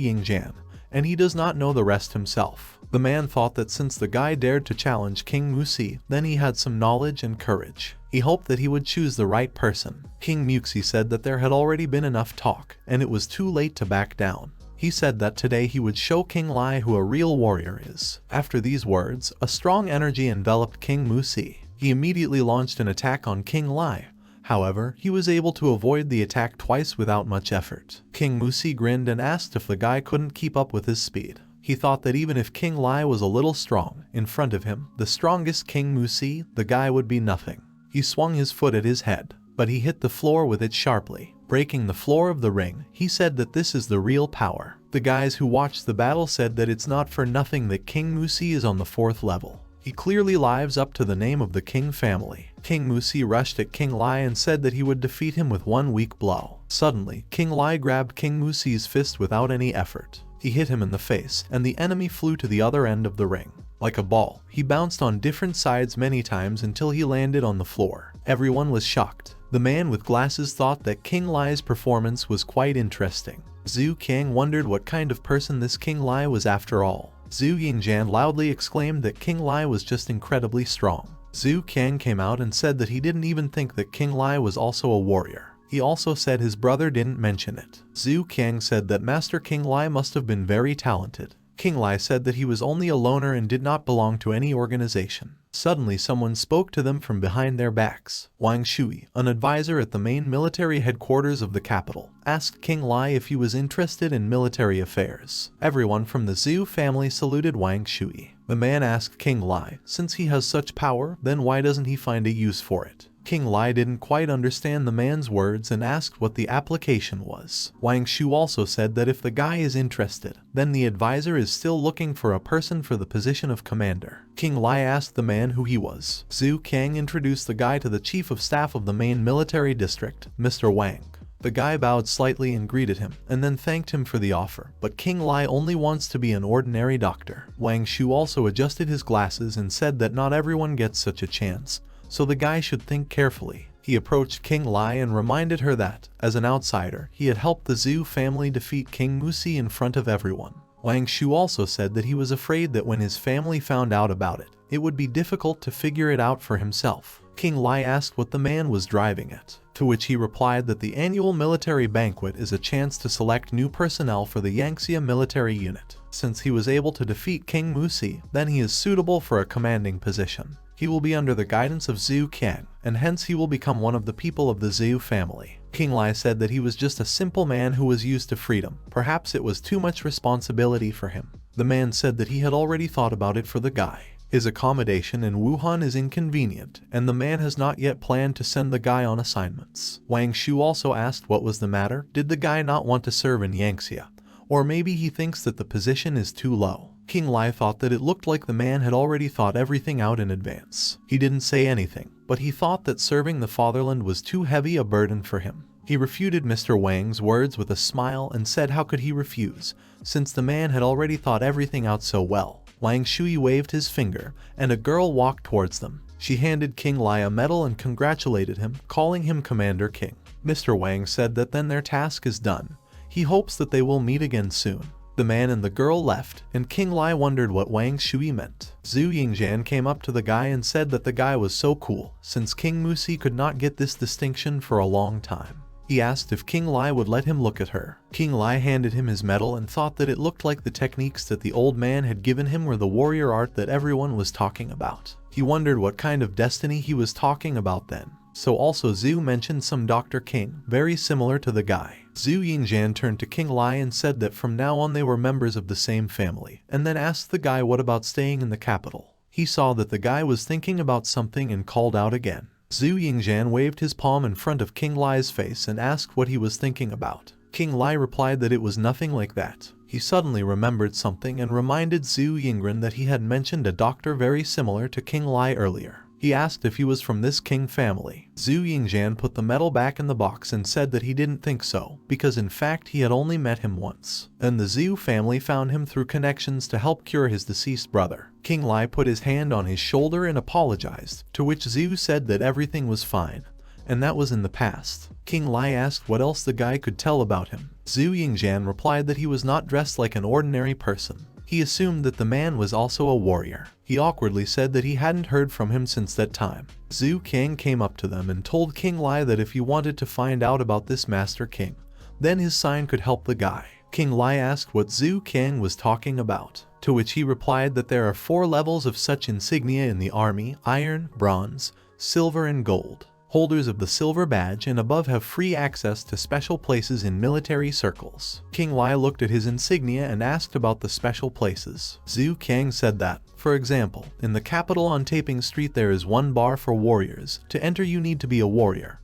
Yingjian, and he does not know the rest himself. The man thought that since the guy dared to challenge King Musi, then he had some knowledge and courage. He hoped that he would choose the right person. King Muxi said that there had already been enough talk, and it was too late to back down. He said that today he would show King Li who a real warrior is. After these words, a strong energy enveloped King Musi. He immediately launched an attack on King Li. However, he was able to avoid the attack twice without much effort. King Musi grinned and asked if the guy couldn't keep up with his speed. He thought that even if King Li was a little strong, in front of him, the strongest King Musi, the guy would be nothing. He swung his foot at his head, but he hit the floor with it sharply, breaking the floor of the ring. He said that this is the real power. The guys who watched the battle said that it's not for nothing that King Musi is on the 4th level. He clearly lives up to the name of the King family. King Musi rushed at King Li and said that he would defeat him with one weak blow. Suddenly, King Li grabbed King Musi's fist without any effort. He hit him in the face, and the enemy flew to the other end of the ring. Like a ball, he bounced on different sides many times until he landed on the floor. Everyone was shocked. The man with glasses thought that King Li's performance was quite interesting. Zhu Qiang wondered what kind of person this King Li was after all. Zhu Yingjian loudly exclaimed that King Li was just incredibly strong. Zhu Qiang came out and said that he didn't even think that King Li was also a warrior. He also said his brother didn't mention it. Zhu Qiang said that Master King Li must have been very talented. King Li said that he was only a loner and did not belong to any organization. Suddenly someone spoke to them from behind their backs. Wang Shui, an advisor at the main military headquarters of the capital, asked King Li if he was interested in military affairs. Everyone from the Zhu family saluted Wang Shui. The man asked King Li, since he has such power, then why doesn't he find a use for it? King Li didn't quite understand the man's words and asked what the application was. Wang Shu also said that if the guy is interested, then the advisor is still looking for a person for the position of commander. King Li asked the man who he was. Zhu Qiang introduced the guy to the chief of staff of the main military district, Mr. Wang. The guy bowed slightly and greeted him, and then thanked him for the offer. But King Li only wants to be an ordinary doctor. Wang Shu also adjusted his glasses and said that not everyone gets such a chance, so the guy should think carefully. He approached King Li and reminded her that, as an outsider, he had helped the Zhu family defeat King Musi in front of everyone. Wang Shu also said that he was afraid that when his family found out about it, it would be difficult to figure it out for himself. King Li asked what the man was driving it, to which he replied that the annual military banquet is a chance to select new personnel for the Yangtze military unit. Since he was able to defeat King Musi, then he is suitable for a commanding position. He will be under the guidance of Zhu Qiang, and hence he will become one of the people of the Zhu family. King Li said that he was just a simple man who was used to freedom. Perhaps it was too much responsibility for him. The man said that he had already thought about it for the guy. His accommodation in Wuhan is inconvenient, and the man has not yet planned to send the guy on assignments. Wang Shu also asked what was the matter. Did the guy not want to serve in Yangtze? Or maybe he thinks that the position is too low. King Li thought that it looked like the man had already thought everything out in advance. He didn't say anything, but he thought that serving the fatherland was too heavy a burden for him. He refuted Mr. Wang's words with a smile and said how could he refuse, since the man had already thought everything out so well. Wang Shui waved his finger, and a girl walked towards them. She handed King Li a medal and congratulated him, calling him Commander King. Mr. Wang said that then their task is done. He hopes that they will meet again soon. The man and the girl left, and King Li wondered what Wang Shui meant. Zhu Yingzhan came up to the guy and said that the guy was so cool, since King Musi could not get this distinction for a long time. He asked if King Li would let him look at her. King Li handed him his medal and thought that it looked like the techniques that the old man had given him were the warrior art that everyone was talking about. He wondered what kind of destiny he was talking about then. So also Zhu mentioned some Dr. King, very similar to the guy. Zhu Yingzhan turned to King Li and said that from now on they were members of the same family, and then asked the guy what about staying in the capital. He saw that the guy was thinking about something and called out again. Zhu Yingzhan waved his palm in front of King Li's face and asked what he was thinking about. King Li replied that it was nothing like that. He suddenly remembered something and reminded Zhu Yingren that he had mentioned a doctor very similar to King Li earlier. He asked if he was from this king family. Zhu Yingzhan put the medal back in the box and said that he didn't think so, because in fact he had only met him once. And the Zhu family found him through connections to help cure his deceased brother. King Li put his hand on his shoulder and apologized, to which Zhu said that everything was fine, and that was in the past. King Li asked what else the guy could tell about him. Zhu Yingzhan replied that he was not dressed like an ordinary person. He assumed that the man was also a warrior. He awkwardly said that he hadn't heard from him since that time. Zhu King came up to them and told King Li that if he wanted to find out about this Master King, then his sign could help the guy. King Li asked what Zhu King was talking about, to which he replied that there are 4 levels of such insignia in the army: iron, bronze, silver and gold. Holders of the silver badge and above have free access to special places in military circles. King Li looked at his insignia and asked about the special places. Zhu Qiang said that, for example, in the capital on Taiping Street there is 1 bar for warriors. To enter you need to be a warrior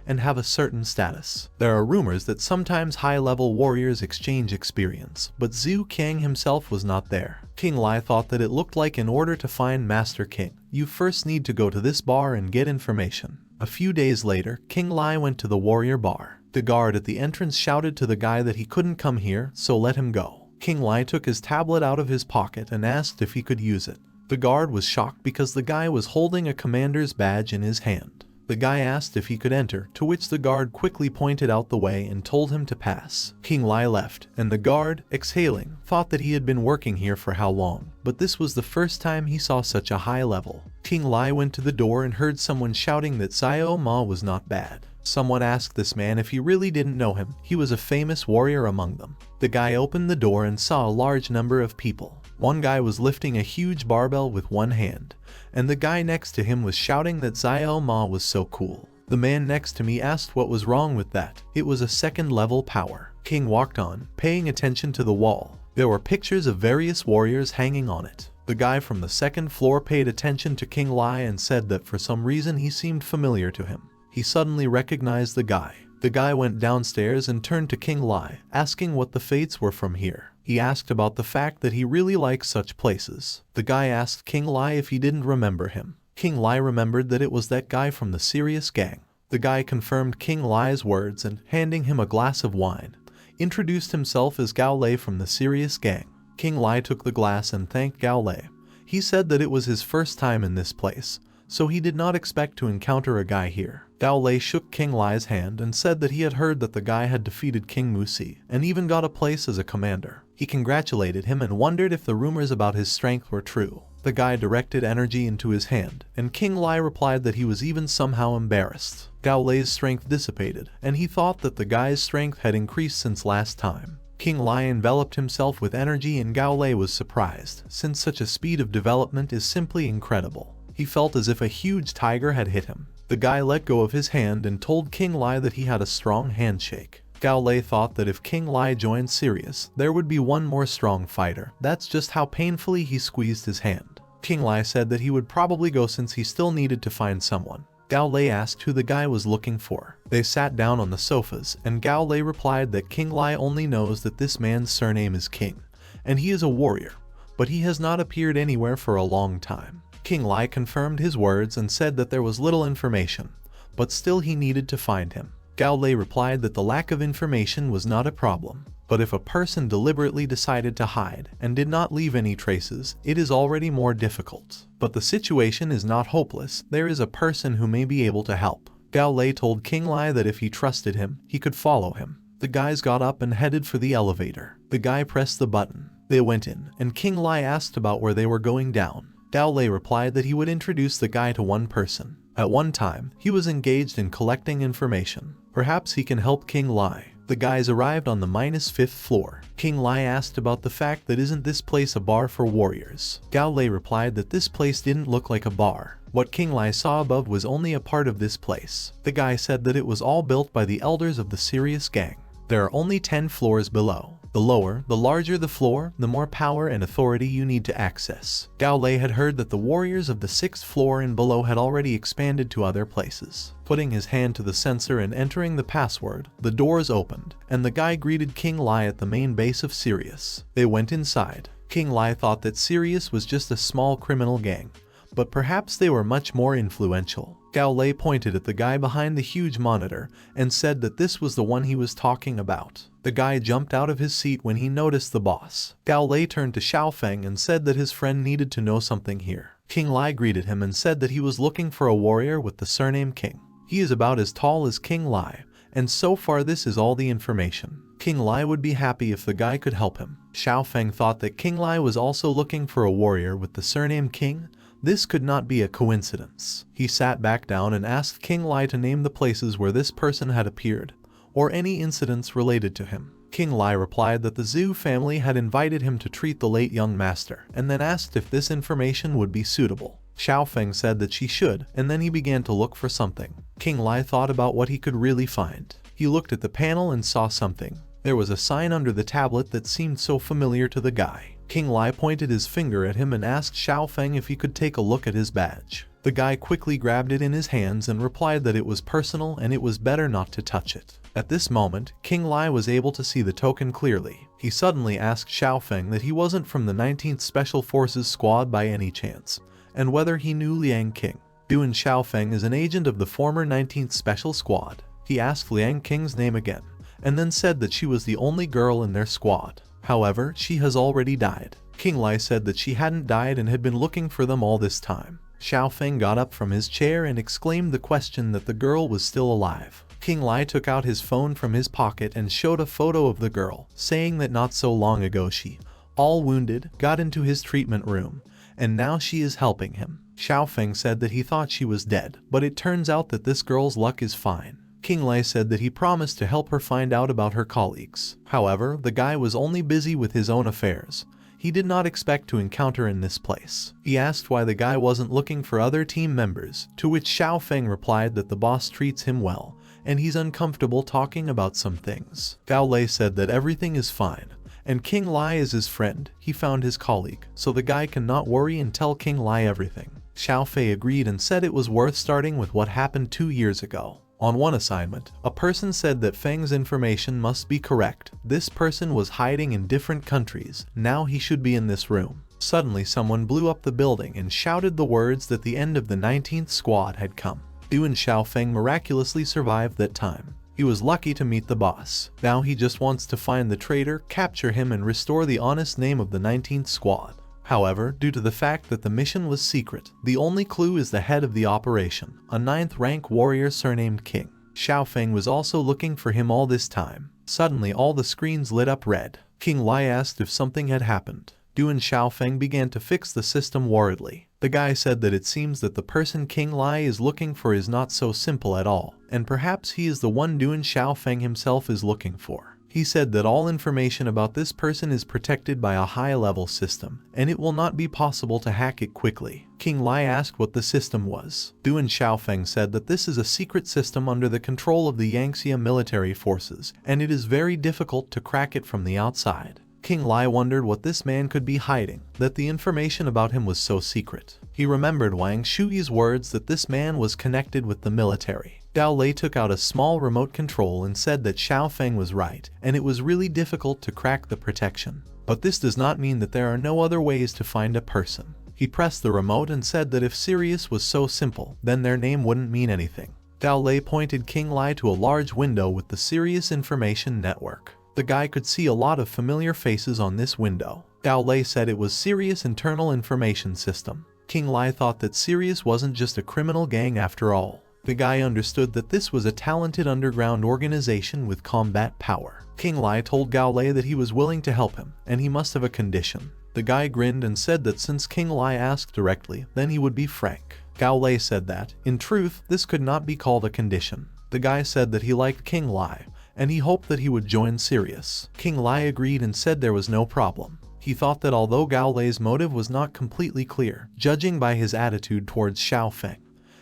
and have a certain status. There are rumors that sometimes high-level warriors exchange experience, but Zhu Qiang himself was not there. King Li thought that it looked like in order to find Master King, you first need to go to this bar and get information. A few days later, King Li went to the warrior bar. The guard at the entrance shouted to the guy that he couldn't come here, so let him go. King Li took his tablet out of his pocket and asked if he could use it. The guard was shocked because the guy was holding a commander's badge in his hand. The guy asked if he could enter, to which the guard quickly pointed out the way and told him to pass. King Li left, and the guard, exhaling, thought that he had been working here for how long, but this was the first time he saw such a high level. King Li went to the door and heard someone shouting that Xiao Ma was not bad. Someone asked this man if he really didn't know him. He was a famous warrior among them. The guy opened the door and saw a large number of people. One guy was lifting a huge barbell with one hand, and the guy next to him was shouting that Xiao Ma was so cool. The man next to me asked what was wrong with that. It was a 2nd level power. King walked on, paying attention to the wall. There were pictures of various warriors hanging on it. The guy from the 2nd floor paid attention to King Li and said that for some reason he seemed familiar to him. He suddenly recognized the guy. The guy went downstairs and turned to King Li, asking what the fates were from here. He asked about the fact that he really likes such places. The guy asked King Li if he didn't remember him. King Li remembered that it was that guy from the serious gang. The guy confirmed King Li's words and, handing him a glass of wine, introduced himself as Gao Lei from the serious gang. King Li took the glass and thanked Gao Lei. He said that it was his first time in this place, so he did not expect to encounter a guy here. Gao Lei shook King Li's hand and said that he had heard that the guy had defeated King Musi and even got a place as a commander. He congratulated him and wondered if the rumors about his strength were true. The guy directed energy into his hand, and Qing Li replied that he was even somehow embarrassed. Gao Lei's strength dissipated, and he thought that the guy's strength had increased since last time. Qing Li enveloped himself with energy and Gao Lei was surprised, since such a speed of development is simply incredible. He felt as if a huge tiger had hit him. The guy let go of his hand and told Qing Li that he had a strong handshake. Gao Lei thought that if Qing Li joined Sirius, there would be one more strong fighter. That's just how painfully he squeezed his hand. Qing Li said that he would probably go since he still needed to find someone. Gao Lei asked who the guy was looking for. They sat down on the sofas, and Gao Lei replied that Qing Li only knows that this man's surname is King, and he is a warrior, but he has not appeared anywhere for a long time. Qing Li confirmed his words and said that there was little information, but still he needed to find him. Gao Lei replied that the lack of information was not a problem, but if a person deliberately decided to hide and did not leave any traces, it is already more difficult. But the situation is not hopeless, there is a person who may be able to help. Gao Lei told Qing Li that if he trusted him, he could follow him. The guys got up and headed for the elevator. The guy pressed the button. They went in, and Qing Li asked about where they were going down. Gao Lei replied that he would introduce the guy to one person. At one time, he was engaged in collecting information. Perhaps he can help Qing Li. The guys arrived on the -5th floor. Qing Li asked about the fact that isn't this place a bar for warriors. Gao Lei replied that this place didn't look like a bar. What Qing Li saw above was only a part of this place. The guy said that it was all built by the elders of the Sirius gang. There are only 10 floors below. The lower, the larger the floor, the more power and authority you need to access. Gao Lei had heard that the warriors of the 6th floor and below had already expanded to other places. Putting his hand to the sensor and entering the password, the doors opened, and the guy greeted Qing Li at the main base of Sirius. They went inside. Qing Li thought that Sirius was just a small criminal gang, but perhaps they were much more influential. Gao Lei pointed at the guy behind the huge monitor and said that this was the one he was talking about. The guy jumped out of his seat when he noticed the boss. Gao Lei turned to Xiaofeng and said that his friend needed to know something here. Qing Li greeted him and said that he was looking for a warrior with the surname King. He is about as tall as Qing Li, and so far this is all the information. Qing Li would be happy if the guy could help him. Xiaofeng thought that Qing Li was also looking for a warrior with the surname King. This could not be a coincidence. He sat back down and asked Qing Li to name the places where this person had appeared, or any incidents related to him. Qing Li replied that the Zhu family had invited him to treat the late young master, and then asked if this information would be suitable. Xiaofeng said that she should, and then he began to look for something. Qing Li thought about what he could really find. He looked at the panel and saw something. There was a sign under the tablet that seemed so familiar to the guy. Qing Li pointed his finger at him and asked Xiaofeng if he could take a look at his badge. The guy quickly grabbed it in his hands and replied that it was personal and it was better not to touch it. At this moment, Qing Li was able to see the token clearly. He suddenly asked Xiaofeng that he wasn't from the 19th Special Forces Squad by any chance, and whether he knew Liang King. Duan Xiaofeng is an agent of the former 19th Special Squad. He asked Liang King's name again, and then said that she was the only girl in their squad. However, she has already died. Qing Li said that she hadn't died and had been looking for them all this time. Xiaofeng got up from his chair and exclaimed the question that the girl was still alive. Qing Li took out his phone from his pocket and showed a photo of the girl, saying that not so long ago she, all wounded, got into his treatment room, and now she is helping him. Xiaofeng said that he thought she was dead, but it turns out that this girl's luck is fine. Qing Li said that he promised to help her find out about her colleagues. However, the guy was only busy with his own affairs. He did not expect to encounter in this place. He asked why the guy wasn't looking for other team members, to which Xiaofeng replied that the boss treats him well, and he's uncomfortable talking about some things. Gao Lei said that everything is fine, and Qing Li is his friend. He found his colleague, so the guy cannot worry and tell Qing Li everything. Xiaofei agreed and said it was worth starting with what happened 2 years ago. On one assignment, a person said that Feng's information must be correct. This person was hiding in different countries. Now he should be in this room. Suddenly someone blew up the building and shouted the words that the end of the 19th squad had come. Duan Xiaofeng miraculously survived that time. He was lucky to meet the boss. Now he just wants to find the traitor, capture him and restore the honest name of the 19th squad. However, due to the fact that the mission was secret, the only clue is the head of the operation, a 9th rank warrior surnamed King. Xiaofeng was also looking for him all this time. Suddenly all the screens lit up red. Qing Li asked if something had happened. Du and Xiaofeng began to fix the system worriedly. The guy said that it seems that the person Qing Li is looking for is not so simple at all, and perhaps he is the one Du and Xiaofeng himself is looking for. He said that all information about this person is protected by a high-level system, and it will not be possible to hack it quickly. Qing Li asked what the system was. Du and Xiaofeng said that this is a secret system under the control of the Yangtze military forces, and it is very difficult to crack it from the outside. Qing Li wondered what this man could be hiding, that the information about him was so secret. He remembered Wang Shuyi's words that this man was connected with the military. Dao Lei took out a small remote control and said that Xiaofeng was right, and it was really difficult to crack the protection. But this does not mean that there are no other ways to find a person. He pressed the remote and said that if Sirius was so simple, then their name wouldn't mean anything. Dao Lei pointed Qing Li to a large window with the Sirius Information Network. The guy could see a lot of familiar faces on this window. Dao Lei said it was Sirius Internal Information System. Qing Li thought that Sirius wasn't just a criminal gang after all. The guy understood that this was a talented underground organization with combat power. Qing Li told Gao Lei that he was willing to help him, and he must have a condition. The guy grinned and said that since Qing Li asked directly, then he would be frank. Gao Lei said that, in truth, this could not be called a condition. The guy said that he liked Qing Li, and he hoped that he would join Sirius. Qing Li agreed and said there was no problem. He thought that although Gao Lei's motive was not completely clear, judging by his attitude towards Xiaofeng,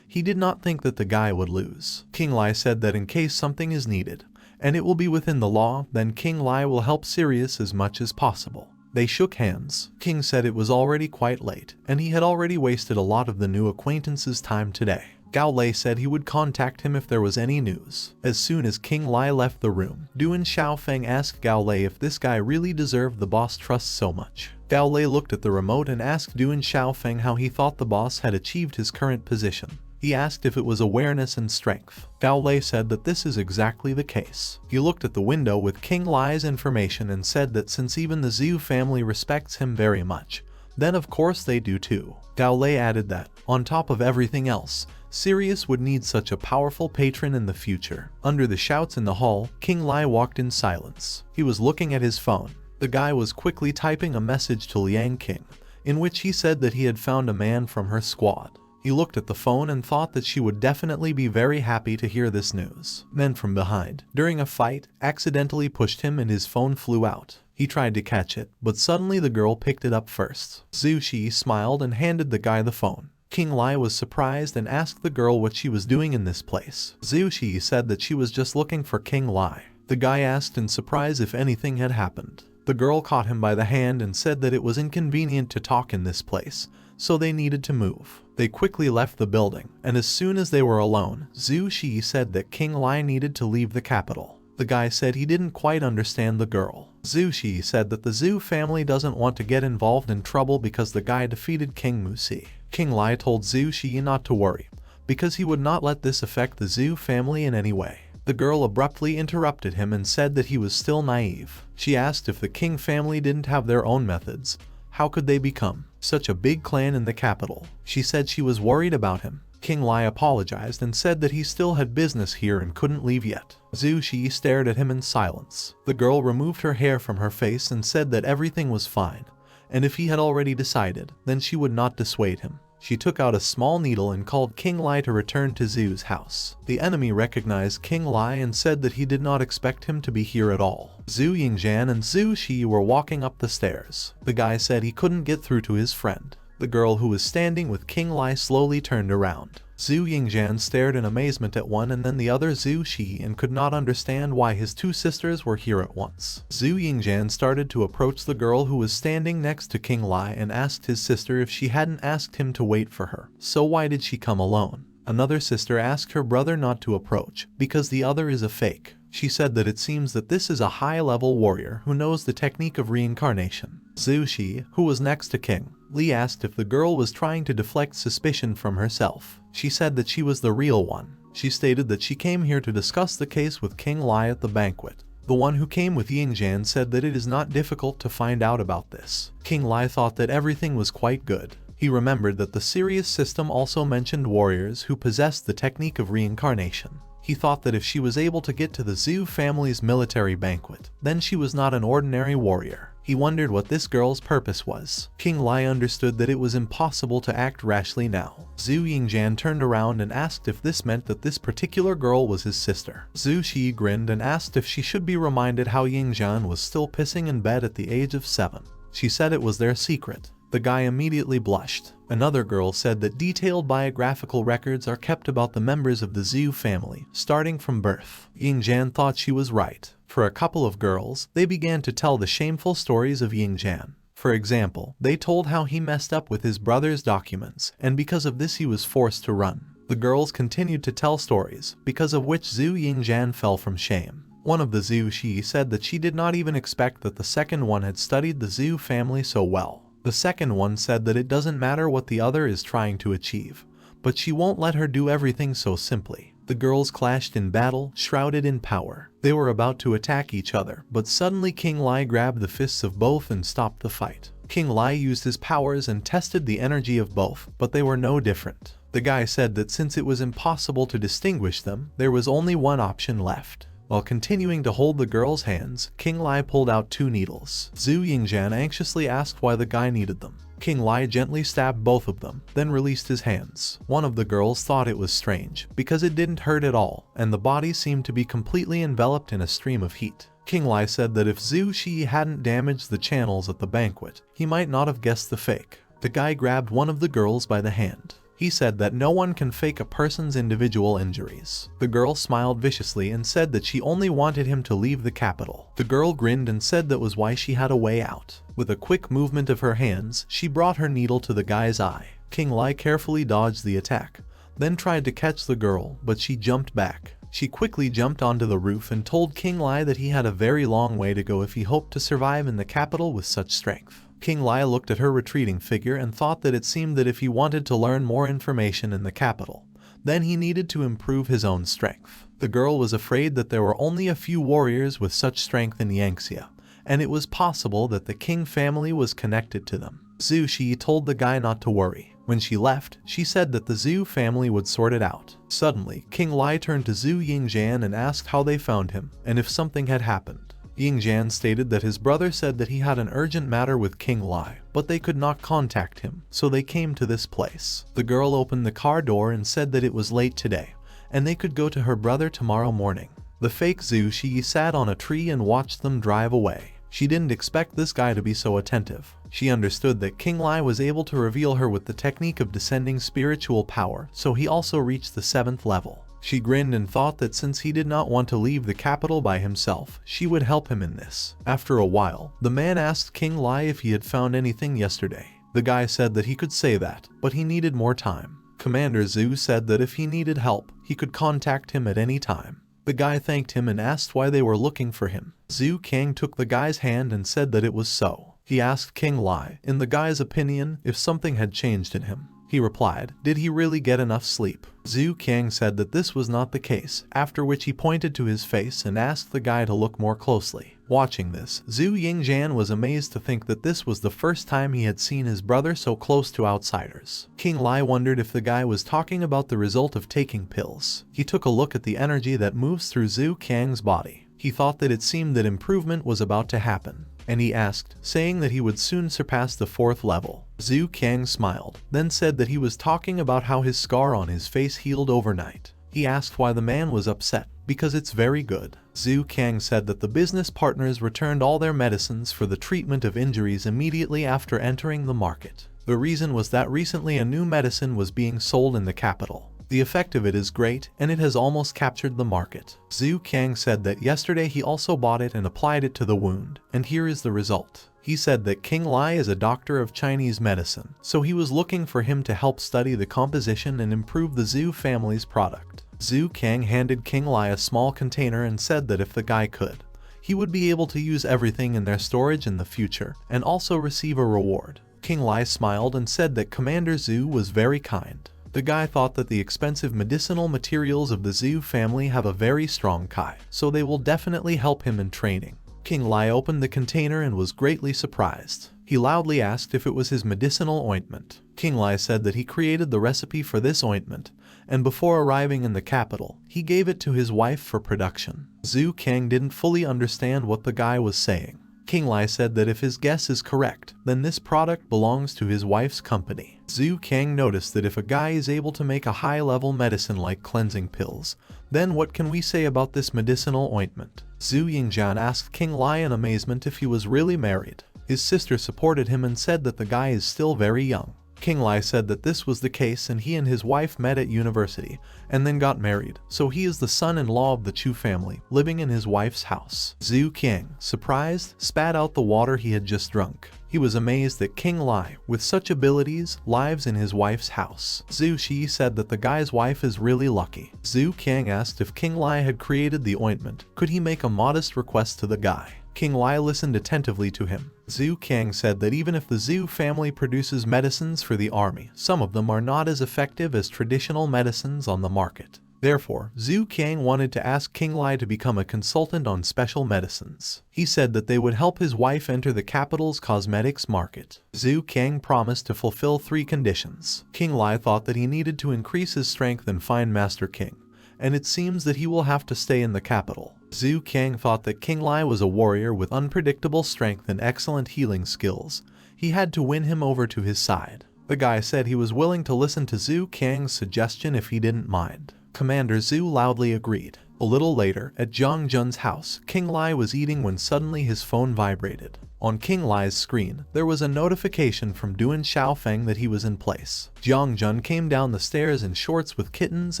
he did not think that the guy would lose. Qing Li said that in case something is needed, and it will be within the law, then Qing Li will help Sirius as much as possible. They shook hands. Qing said it was already quite late, and he had already wasted a lot of the new acquaintance's time today. Gao Lei said he would contact him if there was any news. As soon as Qing Li left the room, Du and Xiaofeng asked Gao Lei if this guy really deserved the boss trust so much. Gao Lei looked at the remote and asked Du and Xiaofeng how he thought the boss had achieved his current position. He asked if it was awareness and strength. Gao Lei said that this is exactly the case. He looked at the window with Qing Li's information and said that since even the Zhu family respects him very much, then of course they do too. Gao Lei added that, on top of everything else, Sirius would need such a powerful patron in the future. Under the shouts in the hall, Qing Li walked in silence. He was looking at his phone. The guy was quickly typing a message to Liang Qing, in which he said that he had found a man from her squad. He looked at the phone and thought that she would definitely be very happy to hear this news. Men from behind, during a fight, accidentally pushed him and his phone flew out. He tried to catch it, but suddenly the girl picked it up first. Zhu Shi smiled and handed the guy the phone. Qing Li was surprised and asked the girl what she was doing in this place. Zhu Shi said that she was just looking for Qing Li. The guy asked in surprise if anything had happened. The girl caught him by the hand and said that it was inconvenient to talk in this place, so they needed to move. They quickly left the building, and as soon as they were alone, Zhu Shi said that Qing Li needed to leave the capital. The guy said he didn't quite understand the girl. Zhu Shi said that the Zhu family doesn't want to get involved in trouble because the guy defeated King Musi. Qing Li told Zhu Shi not to worry, because he would not let this affect the Zhu family in any way. The girl abruptly interrupted him and said that he was still naive. She asked if the Qing family didn't have their own methods. How could they become such a big clan in the capital? She said she was worried about him. Qing Li apologized and said that he still had business here and couldn't leave yet. Zhu Shi stared at him in silence. The girl removed her hair from her face and said that everything was fine, and if he had already decided, then she would not dissuade him. She took out a small needle and called Qing Li to return to Zhu's house. The enemy recognized Qing Li and said that he did not expect him to be here at all. Zhu Yingzhan and Zhu Shi were walking up the stairs. The guy said he couldn't get through to his friend. The girl who was standing with Qing Li slowly turned around. Zhu Yingzhan stared in amazement at one and then the other Zhu Shi and could not understand why his two sisters were here at once. Zhu Yingzhan started to approach the girl who was standing next to Qing Li and asked his sister if she hadn't asked him to wait for her. So why did she come alone? Another sister asked her brother not to approach, because the other is a fake. She said that it seems that this is a high-level warrior who knows the technique of reincarnation. Zhu Shi, who was next to Qing Li, asked if the girl was trying to deflect suspicion from herself. She said that she was the real one. She stated that she came here to discuss the case with Qing Li at the banquet. The one who came with Yingzhan said that it is not difficult to find out about this. Qing Li thought that everything was quite good. He remembered that the Sirius system also mentioned warriors who possessed the technique of reincarnation. He thought that if she was able to get to the Zhu family's military banquet, then she was not an ordinary warrior. He He wondered what this girl's purpose was. King Li understood that it was impossible to act rashly now. Zhu Yingjian turned around and asked if this meant that this particular girl was his sister. Zhu Shi grinned and asked if she should be reminded how Yingjian was still pissing in bed at the age of 7. She said it was their secret. The guy immediately blushed. Another girl said that detailed biographical records are kept about the members of the Zhu family, starting from birth. Yingjian thought she was right. For a couple of girls, they began to tell the shameful stories of Yingjian. For example, they told how he messed up with his brother's documents, and because of this he was forced to run. The girls continued to tell stories, because of which Zhu Yingjian fell from shame. One of the Zhu Shi said that she did not even expect that the second one had studied the Zhu family so well. The second one said that it doesn't matter what the other is trying to achieve, but she won't let her do everything so simply. The girls clashed in battle, shrouded in power. They were about to attack each other, but suddenly King Li grabbed the fists of both and stopped the fight. King Li used his powers and tested the energy of both, but they were no different. The guy said that since it was impossible to distinguish them, there was only one option left. While continuing to hold the girl's hands, King Li pulled out 2 needles. Zhu Yingjian anxiously asked why the guy needed them. King Li gently stabbed both of them, then released his hands. One of the girls thought it was strange, because it didn't hurt at all, and the body seemed to be completely enveloped in a stream of heat. King Li said that if Zhu Shi hadn't damaged the channels at the banquet, he might not have guessed the fake. The guy grabbed one of the girls by the hand. He said that no one can fake a person's individual injuries. The girl smiled viciously and said that she only wanted him to leave the capital. The girl grinned and said that was why she had a way out. With a quick movement of her hands, she brought her needle to the guy's eye. King Li carefully dodged the attack, then tried to catch the girl, but she jumped back. She quickly jumped onto the roof and told King Li that he had a very long way to go if he hoped to survive in the capital with such strength. King Li looked at her retreating figure and thought that it seemed that if he wanted to learn more information in the capital, then he needed to improve his own strength. The girl was afraid that there were only a few warriors with such strength in Yangxia, and it was possible that the Qing family was connected to them. Zhu Shi told the guy not to worry. When she left, she said that the Zhu family would sort it out. Suddenly, King Li turned to Zhu Yingjian and asked how they found him, and if something had happened. Yingjian stated that his brother said that he had an urgent matter with King Li, but they could not contact him, so they came to this place. The girl opened the car door and said that it was late today, and they could go to her brother tomorrow morning. The fake Zhu Shi sat on a tree and watched them drive away. She didn't expect this guy to be so attentive. She understood that King Li was able to reveal her with the technique of descending spiritual power, so he also reached the 7th level. She grinned and thought that since he did not want to leave the capital by himself, she would help him in this. After a while, the man asked King Li if he had found anything yesterday. The guy said that he could say that, but he needed more time. Commander Zhu said that if he needed help, he could contact him at any time. The guy thanked him and asked why they were looking for him. Zhu Kang took the guy's hand and said that it was so. He asked King Li, in the guy's opinion, if something had changed in him. He replied, did he really get enough sleep? Zhu Kang said that this was not the case, after which he pointed to his face and asked the guy to look more closely. Watching this, Zhu Yingjian was amazed to think that this was the first time he had seen his brother so close to outsiders. King Li wondered if the guy was talking about the result of taking pills. He took a look at the energy that moves through Zhu Kang's body. He thought that it seemed that improvement was about to happen, and he asked, saying that he would soon surpass the 4th level. Zhu Kang smiled, then said that he was talking about how his scar on his face healed overnight. He asked why the man was upset, because it's very good. Zhu Kang said that the business partners returned all their medicines for the treatment of injuries immediately after entering the market. The reason was that recently a new medicine was being sold in the capital. The effect of it is great, and it has almost captured the market. Zhu Kang said that yesterday he also bought it and applied it to the wound, and here is the result. He said that King Li is a doctor of Chinese medicine, so he was looking for him to help study the composition and improve the Zhu family's product. Zhu Kang handed King Li a small container and said that if the guy could, he would be able to use everything in their storage in the future, and also receive a reward. King Li smiled and said that Commander Zhu was very kind. The guy thought that the expensive medicinal materials of the Zhu family have a very strong Kai, so they will definitely help him in training. King Li opened the container and was greatly surprised. He loudly asked if it was his medicinal ointment. King Li said that he created the recipe for this ointment, and before arriving in the capital, he gave it to his wife for production. Zhu Kang didn't fully understand what the guy was saying. King Li said that if his guess is correct, then this product belongs to his wife's company. Zhu Kang noticed that if a guy is able to make a high-level medicine like cleansing pills, then what can we say about this medicinal ointment? Zhu Yingjian asked King Li in amazement if he was really married. His sister supported him and said that the guy is still very young. King Li said that this was the case and he and his wife met at university and then got married, so he is the son-in-law of the Chu family, living in his wife's house. Zhu Qiang, surprised, spat out the water he had just drunk. He was amazed that King Li, with such abilities, lives in his wife's house. Zhu Shi said that the guy's wife is really lucky. Zhu Qiang asked if King Li had created the ointment, could he make a modest request to the guy? King Li listened attentively to him. Zhu Kang said that even if the Zhu family produces medicines for the army, some of them are not as effective as traditional medicines on the market. Therefore, Zhu Kang wanted to ask King Li to become a consultant on special medicines. He said that they would help his wife enter the capital's cosmetics market. Zhu Kang promised to fulfill 3 conditions. King Li thought that he needed to increase his strength and find Master King, and it seems that he will have to stay in the capital. Zhu Kang thought that King Li was a warrior with unpredictable strength and excellent healing skills. He had to win him over to his side. The guy said he was willing to listen to Zhu Kang's suggestion if he didn't mind. Commander Zhu loudly agreed. A little later, at Zhang Jun's house, King Li was eating when suddenly his phone vibrated. On King Li's screen, there was a notification from Duan Xiaofeng that he was in place. Zhang Jun came down the stairs in shorts with kittens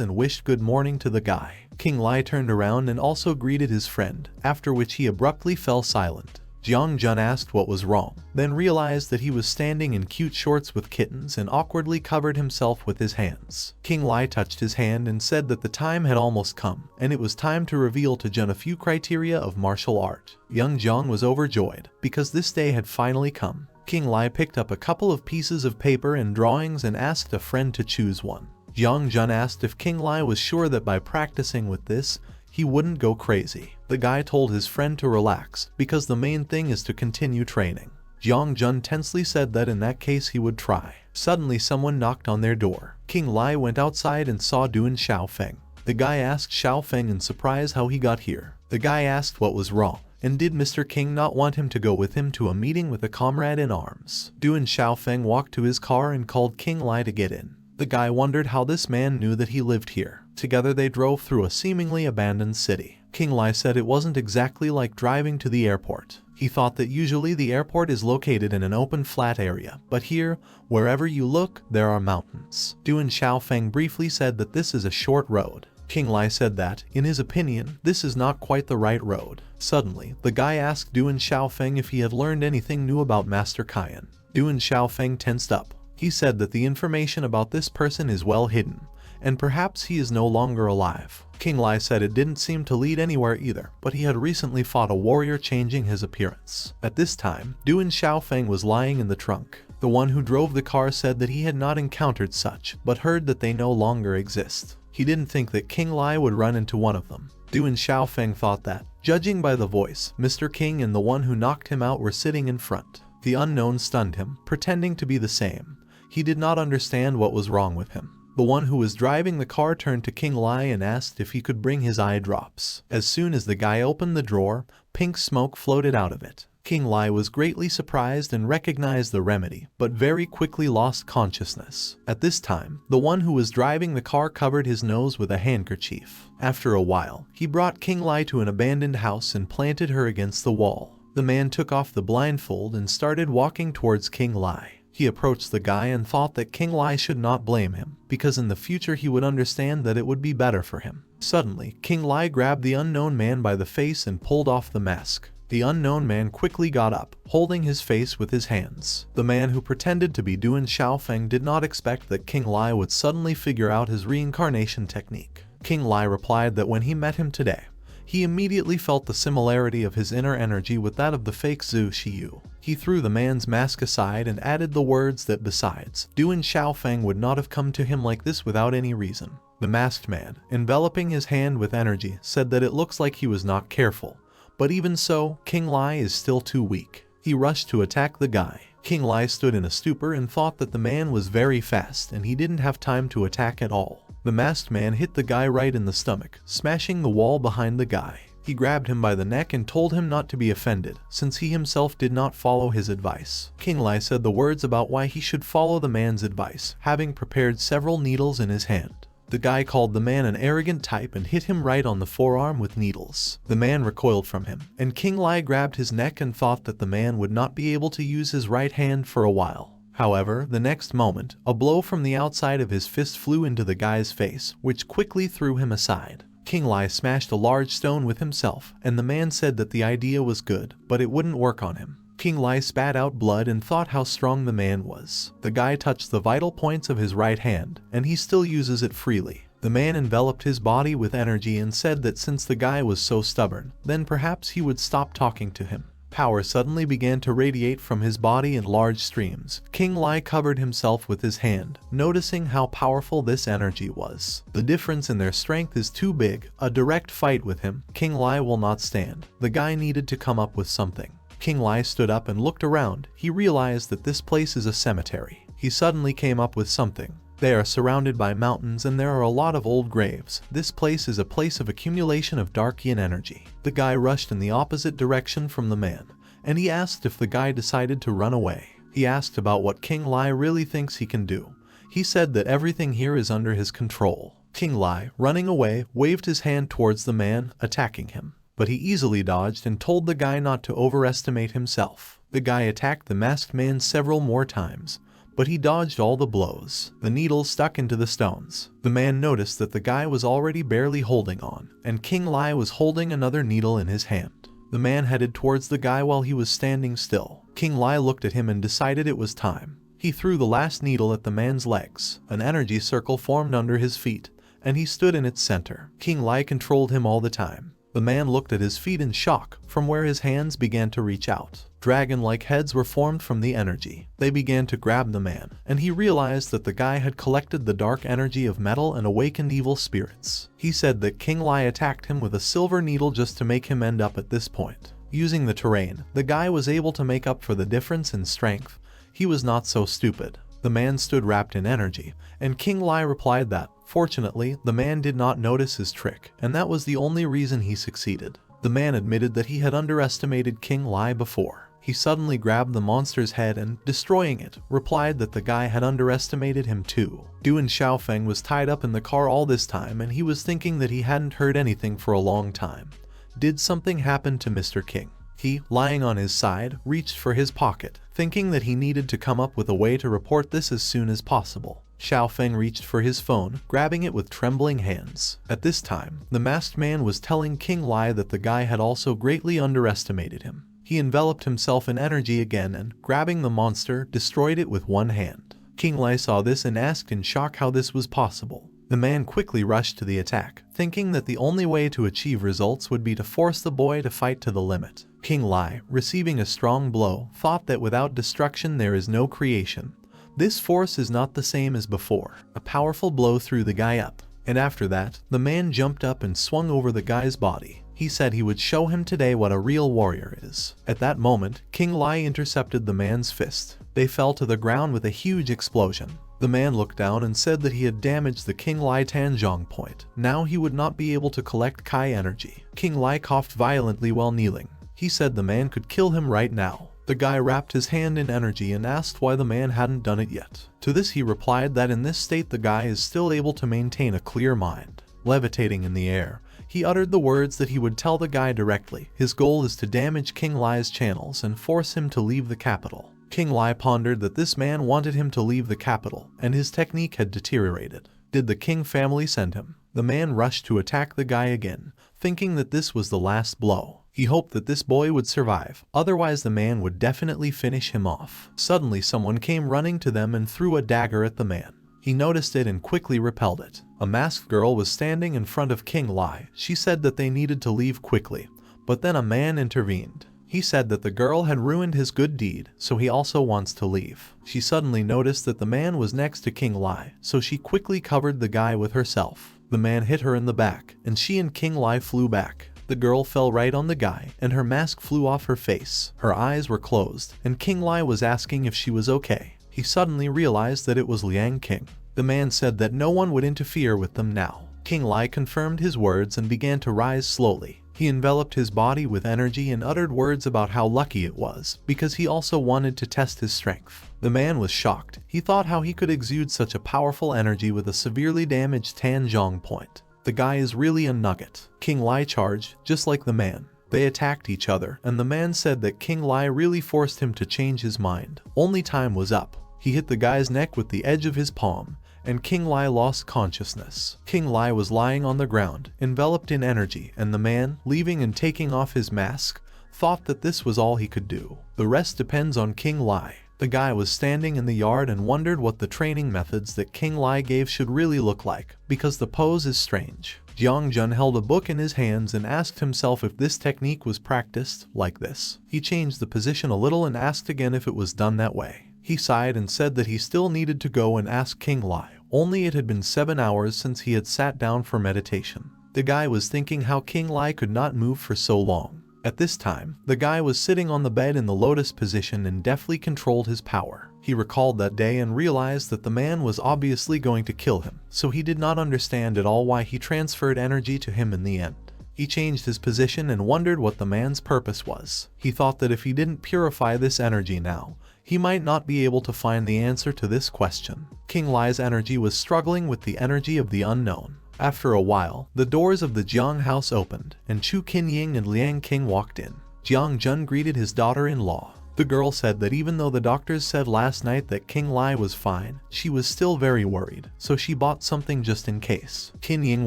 and wished good morning to the guy. King Li turned around and also greeted his friend, after which he abruptly fell silent. Zhang Jun asked what was wrong, then realized that he was standing in cute shorts with kittens and awkwardly covered himself with his hands. King Li touched his hand and said that the time had almost come, and it was time to reveal to Jun a few criteria of martial art. Young Zhang was overjoyed, because this day had finally come. King Li picked up a couple of pieces of paper and drawings and asked a friend to choose one. Zhang Jun asked if King Li was sure that by practicing with this, he wouldn't go crazy. The guy told his friend to relax, because the main thing is to continue training. Zhang Jun tensely said that in that case he would try. Suddenly someone knocked on their door. King Li went outside and saw Duan Xiaofeng. The guy asked Xiaofeng in surprise how he got here. The guy asked what was wrong, and did Mr. King not want him to go with him to a meeting with a comrade in arms. Duan Xiaofeng walked to his car and called King Li to get in. The guy wondered how this man knew that he lived here. Together they drove through a seemingly abandoned city. King Li said it wasn't exactly like driving to the airport. He thought that usually the airport is located in an open flat area, but here, wherever you look, there are mountains. Duan Xiaofeng briefly said that this is a short road. King Li said that, in his opinion, this is not quite the right road. Suddenly, the guy asked Duan Xiaofeng if he had learned anything new about Master Qian. Duan Xiaofeng tensed up. He said that the information about this person is well hidden, and perhaps he is no longer alive. King Li said it didn't seem to lead anywhere either, but he had recently fought a warrior changing his appearance. At this time, Duan Xiaofeng was lying in the trunk. The one who drove the car said that he had not encountered such, but heard that they no longer exist. He didn't think that King Li would run into one of them. Duan Xiaofeng thought that, judging by the voice, Mr. King and the one who knocked him out were sitting in front. The unknown stunned him, pretending to be the same. He did not understand what was wrong with him. The one who was driving the car turned to King Li and asked if he could bring his eye drops. As soon as the guy opened the drawer, pink smoke floated out of it. King Li was greatly surprised and recognized the remedy, but very quickly lost consciousness. At this time, the one who was driving the car covered his nose with a handkerchief. After a while, he brought King Li to an abandoned house and planted her against the wall. The man took off the blindfold and started walking towards King Li. He approached the guy and thought that King Li should not blame him, because in the future he would understand that it would be better for him. Suddenly, King Li grabbed the unknown man by the face and pulled off the mask. The unknown man quickly got up, holding his face with his hands. The man who pretended to be Duan Xiaofeng did not expect that King Li would suddenly figure out his reincarnation technique. King Li replied that when he met him today, he immediately felt the similarity of his inner energy with that of the fake Zhu Xiyu. He threw the man's mask aside and added the words that besides, Duan Xiaofeng would not have come to him like this without any reason. The masked man, enveloping his hand with energy, said that it looks like he was not careful. But even so, King Li is still too weak. He rushed to attack the guy. King Li stood in a stupor and thought that the man was very fast and he didn't have time to attack at all. The masked man hit the guy right in the stomach, smashing the wall behind the guy. He grabbed him by the neck and told him not to be offended, since he himself did not follow his advice. Qing Li said the words about why he should follow the man's advice, having prepared several needles in his hand. The guy called the man an arrogant type and hit him right on the forearm with needles. The man recoiled from him, and Qing Li grabbed his neck and thought that the man would not be able to use his right hand for a while. However, the next moment, a blow from the outside of his fist flew into the guy's face, which quickly threw him aside. Qing Li smashed a large stone with himself, and the man said that the idea was good, but it wouldn't work on him. Qing Li spat out blood and thought how strong the man was. The guy touched the vital points of his right hand, and he still uses it freely. The man enveloped his body with energy and said that since the guy was so stubborn, then perhaps he would stop talking to him. Power suddenly began to radiate from his body in large streams. Qing Li covered himself with his hand, noticing how powerful this energy was. The difference in their strength is too big. A direct fight with him, Qing Li will not stand. The guy needed to come up with something. Qing Li stood up and looked around. He realized that this place is a cemetery. He suddenly came up with something. They are surrounded by mountains and there are a lot of old graves. This place is a place of accumulation of dark yin energy. The guy rushed in the opposite direction from the man, and he asked if the guy decided to run away. He asked about what Qing Li really thinks he can do. He said that everything here is under his control. Qing Li, running away, waved his hand towards the man, attacking him. But he easily dodged and told the guy not to overestimate himself. The guy attacked the masked man several more times, but he dodged all the blows. The needles stuck into the stones. The man noticed that the guy was already barely holding on, and Qing Li was holding another needle in his hand. The man headed towards the guy while he was standing still. Qing Li looked at him and decided it was time. He threw the last needle at the man's legs. An energy circle formed under his feet, and he stood in its center. Qing Li controlled him all the time. The man looked at his feet in shock, from where his hands began to reach out. Dragon-like heads were formed from the energy. They began to grab the man, and he realized that the guy had collected the dark energy of metal and awakened evil spirits. He said that Qing Li attacked him with a silver needle just to make him end up at this point. Using the terrain, the guy was able to make up for the difference in strength. He was not so stupid. The man stood wrapped in energy, and Qing Li replied that, fortunately, the man did not notice his trick, and that was the only reason he succeeded. The man admitted that he had underestimated Qing Li before. He suddenly grabbed the monster's head and, destroying it, replied that the guy had underestimated him too. Du and Xiaofeng was tied up in the car all this time and he was thinking that he hadn't heard anything for a long time. Did something happen to Mr. King? He, lying on his side, reached for his pocket, thinking that he needed to come up with a way to report this as soon as possible. Xiaofeng reached for his phone, grabbing it with trembling hands. At this time, the masked man was telling Qing Li that the guy had also greatly underestimated him. He enveloped himself in energy again and, grabbing the monster, destroyed it with one hand. Qing Li saw this and asked in shock how this was possible. The man quickly rushed to the attack, thinking that the only way to achieve results would be to force the boy to fight to the limit. Qing Li, receiving a strong blow, thought that without destruction there is no creation. This force is not the same as before. A powerful blow threw the guy up, and after that, the man jumped up and swung over the guy's body. He said he would show him today what a real warrior is. At that moment, Qing Li intercepted the man's fist. They fell to the ground with a huge explosion. The man looked down and said that he had damaged the Qing Li Tanzhong point. Now he would not be able to collect Kai energy. Qing Li coughed violently while kneeling. He said the man could kill him right now. The guy wrapped his hand in energy and asked why the man hadn't done it yet. To this he replied that in this state the guy is still able to maintain a clear mind. Levitating in the air, he uttered the words that he would tell the guy directly. His goal is to damage Qing Li's channels and force him to leave the capital. Qing Li pondered that this man wanted him to leave the capital, and his technique had deteriorated. Did the Qing family send him? The man rushed to attack the guy again, thinking that this was the last blow. He hoped that this boy would survive, otherwise the man would definitely finish him off. Suddenly someone came running to them and threw a dagger at the man. He noticed it and quickly repelled it. A masked girl was standing in front of Qing Li. She said that they needed to leave quickly, but then a man intervened. He said that the girl had ruined his good deed, so he also wants to leave. She suddenly noticed that the man was next to Qing Li, so she quickly covered the guy with herself. The man hit her in the back, and she and Qing Li flew back. The girl fell right on the guy, and her mask flew off her face. Her eyes were closed, and Qing Li was asking if she was okay. He suddenly realized that it was Liang Qing. The man said that no one would interfere with them now. Qing Li confirmed his words and began to rise slowly. He enveloped his body with energy and uttered words about how lucky it was, because he also wanted to test his strength. The man was shocked. He thought how he could exude such a powerful energy with a severely damaged Tanjong point. The guy is really a nugget. Qing Li charged, just like the man. They attacked each other, and the man said that Qing Li really forced him to change his mind. Only time was up. He hit the guy's neck with the edge of his palm, and Qing Li lost consciousness. Qing Li was lying on the ground, enveloped in energy, and the man, leaving and taking off his mask, thought that this was all he could do. The rest depends on Qing Li. The guy was standing in the yard and wondered what the training methods that Qing Li gave should really look like, because the pose is strange. Jiang Jun held a book in his hands and asked himself if this technique was practiced like this. He changed the position a little and asked again if it was done that way. He sighed and said that he still needed to go and ask Qing Li. Only it had been 7 hours since he had sat down for meditation. The guy was thinking how Qing Li could not move for so long. At this time, the guy was sitting on the bed in the lotus position and deftly controlled his power. He recalled that day and realized that the man was obviously going to kill him, so he did not understand at all why he transferred energy to him in the end. He changed his position and wondered what the man's purpose was. He thought that if he didn't purify this energy now, he might not be able to find the answer to this question. Qing Li's energy was struggling with the energy of the unknown. After a while, the doors of the Jiang house opened, and Chu Qin Yin and Liang Qing walked in. Jiang Jun greeted his daughter-in-law. The girl said that even though the doctors said last night that Qing Li was fine, she was still very worried, so she bought something just in case. Qin Yin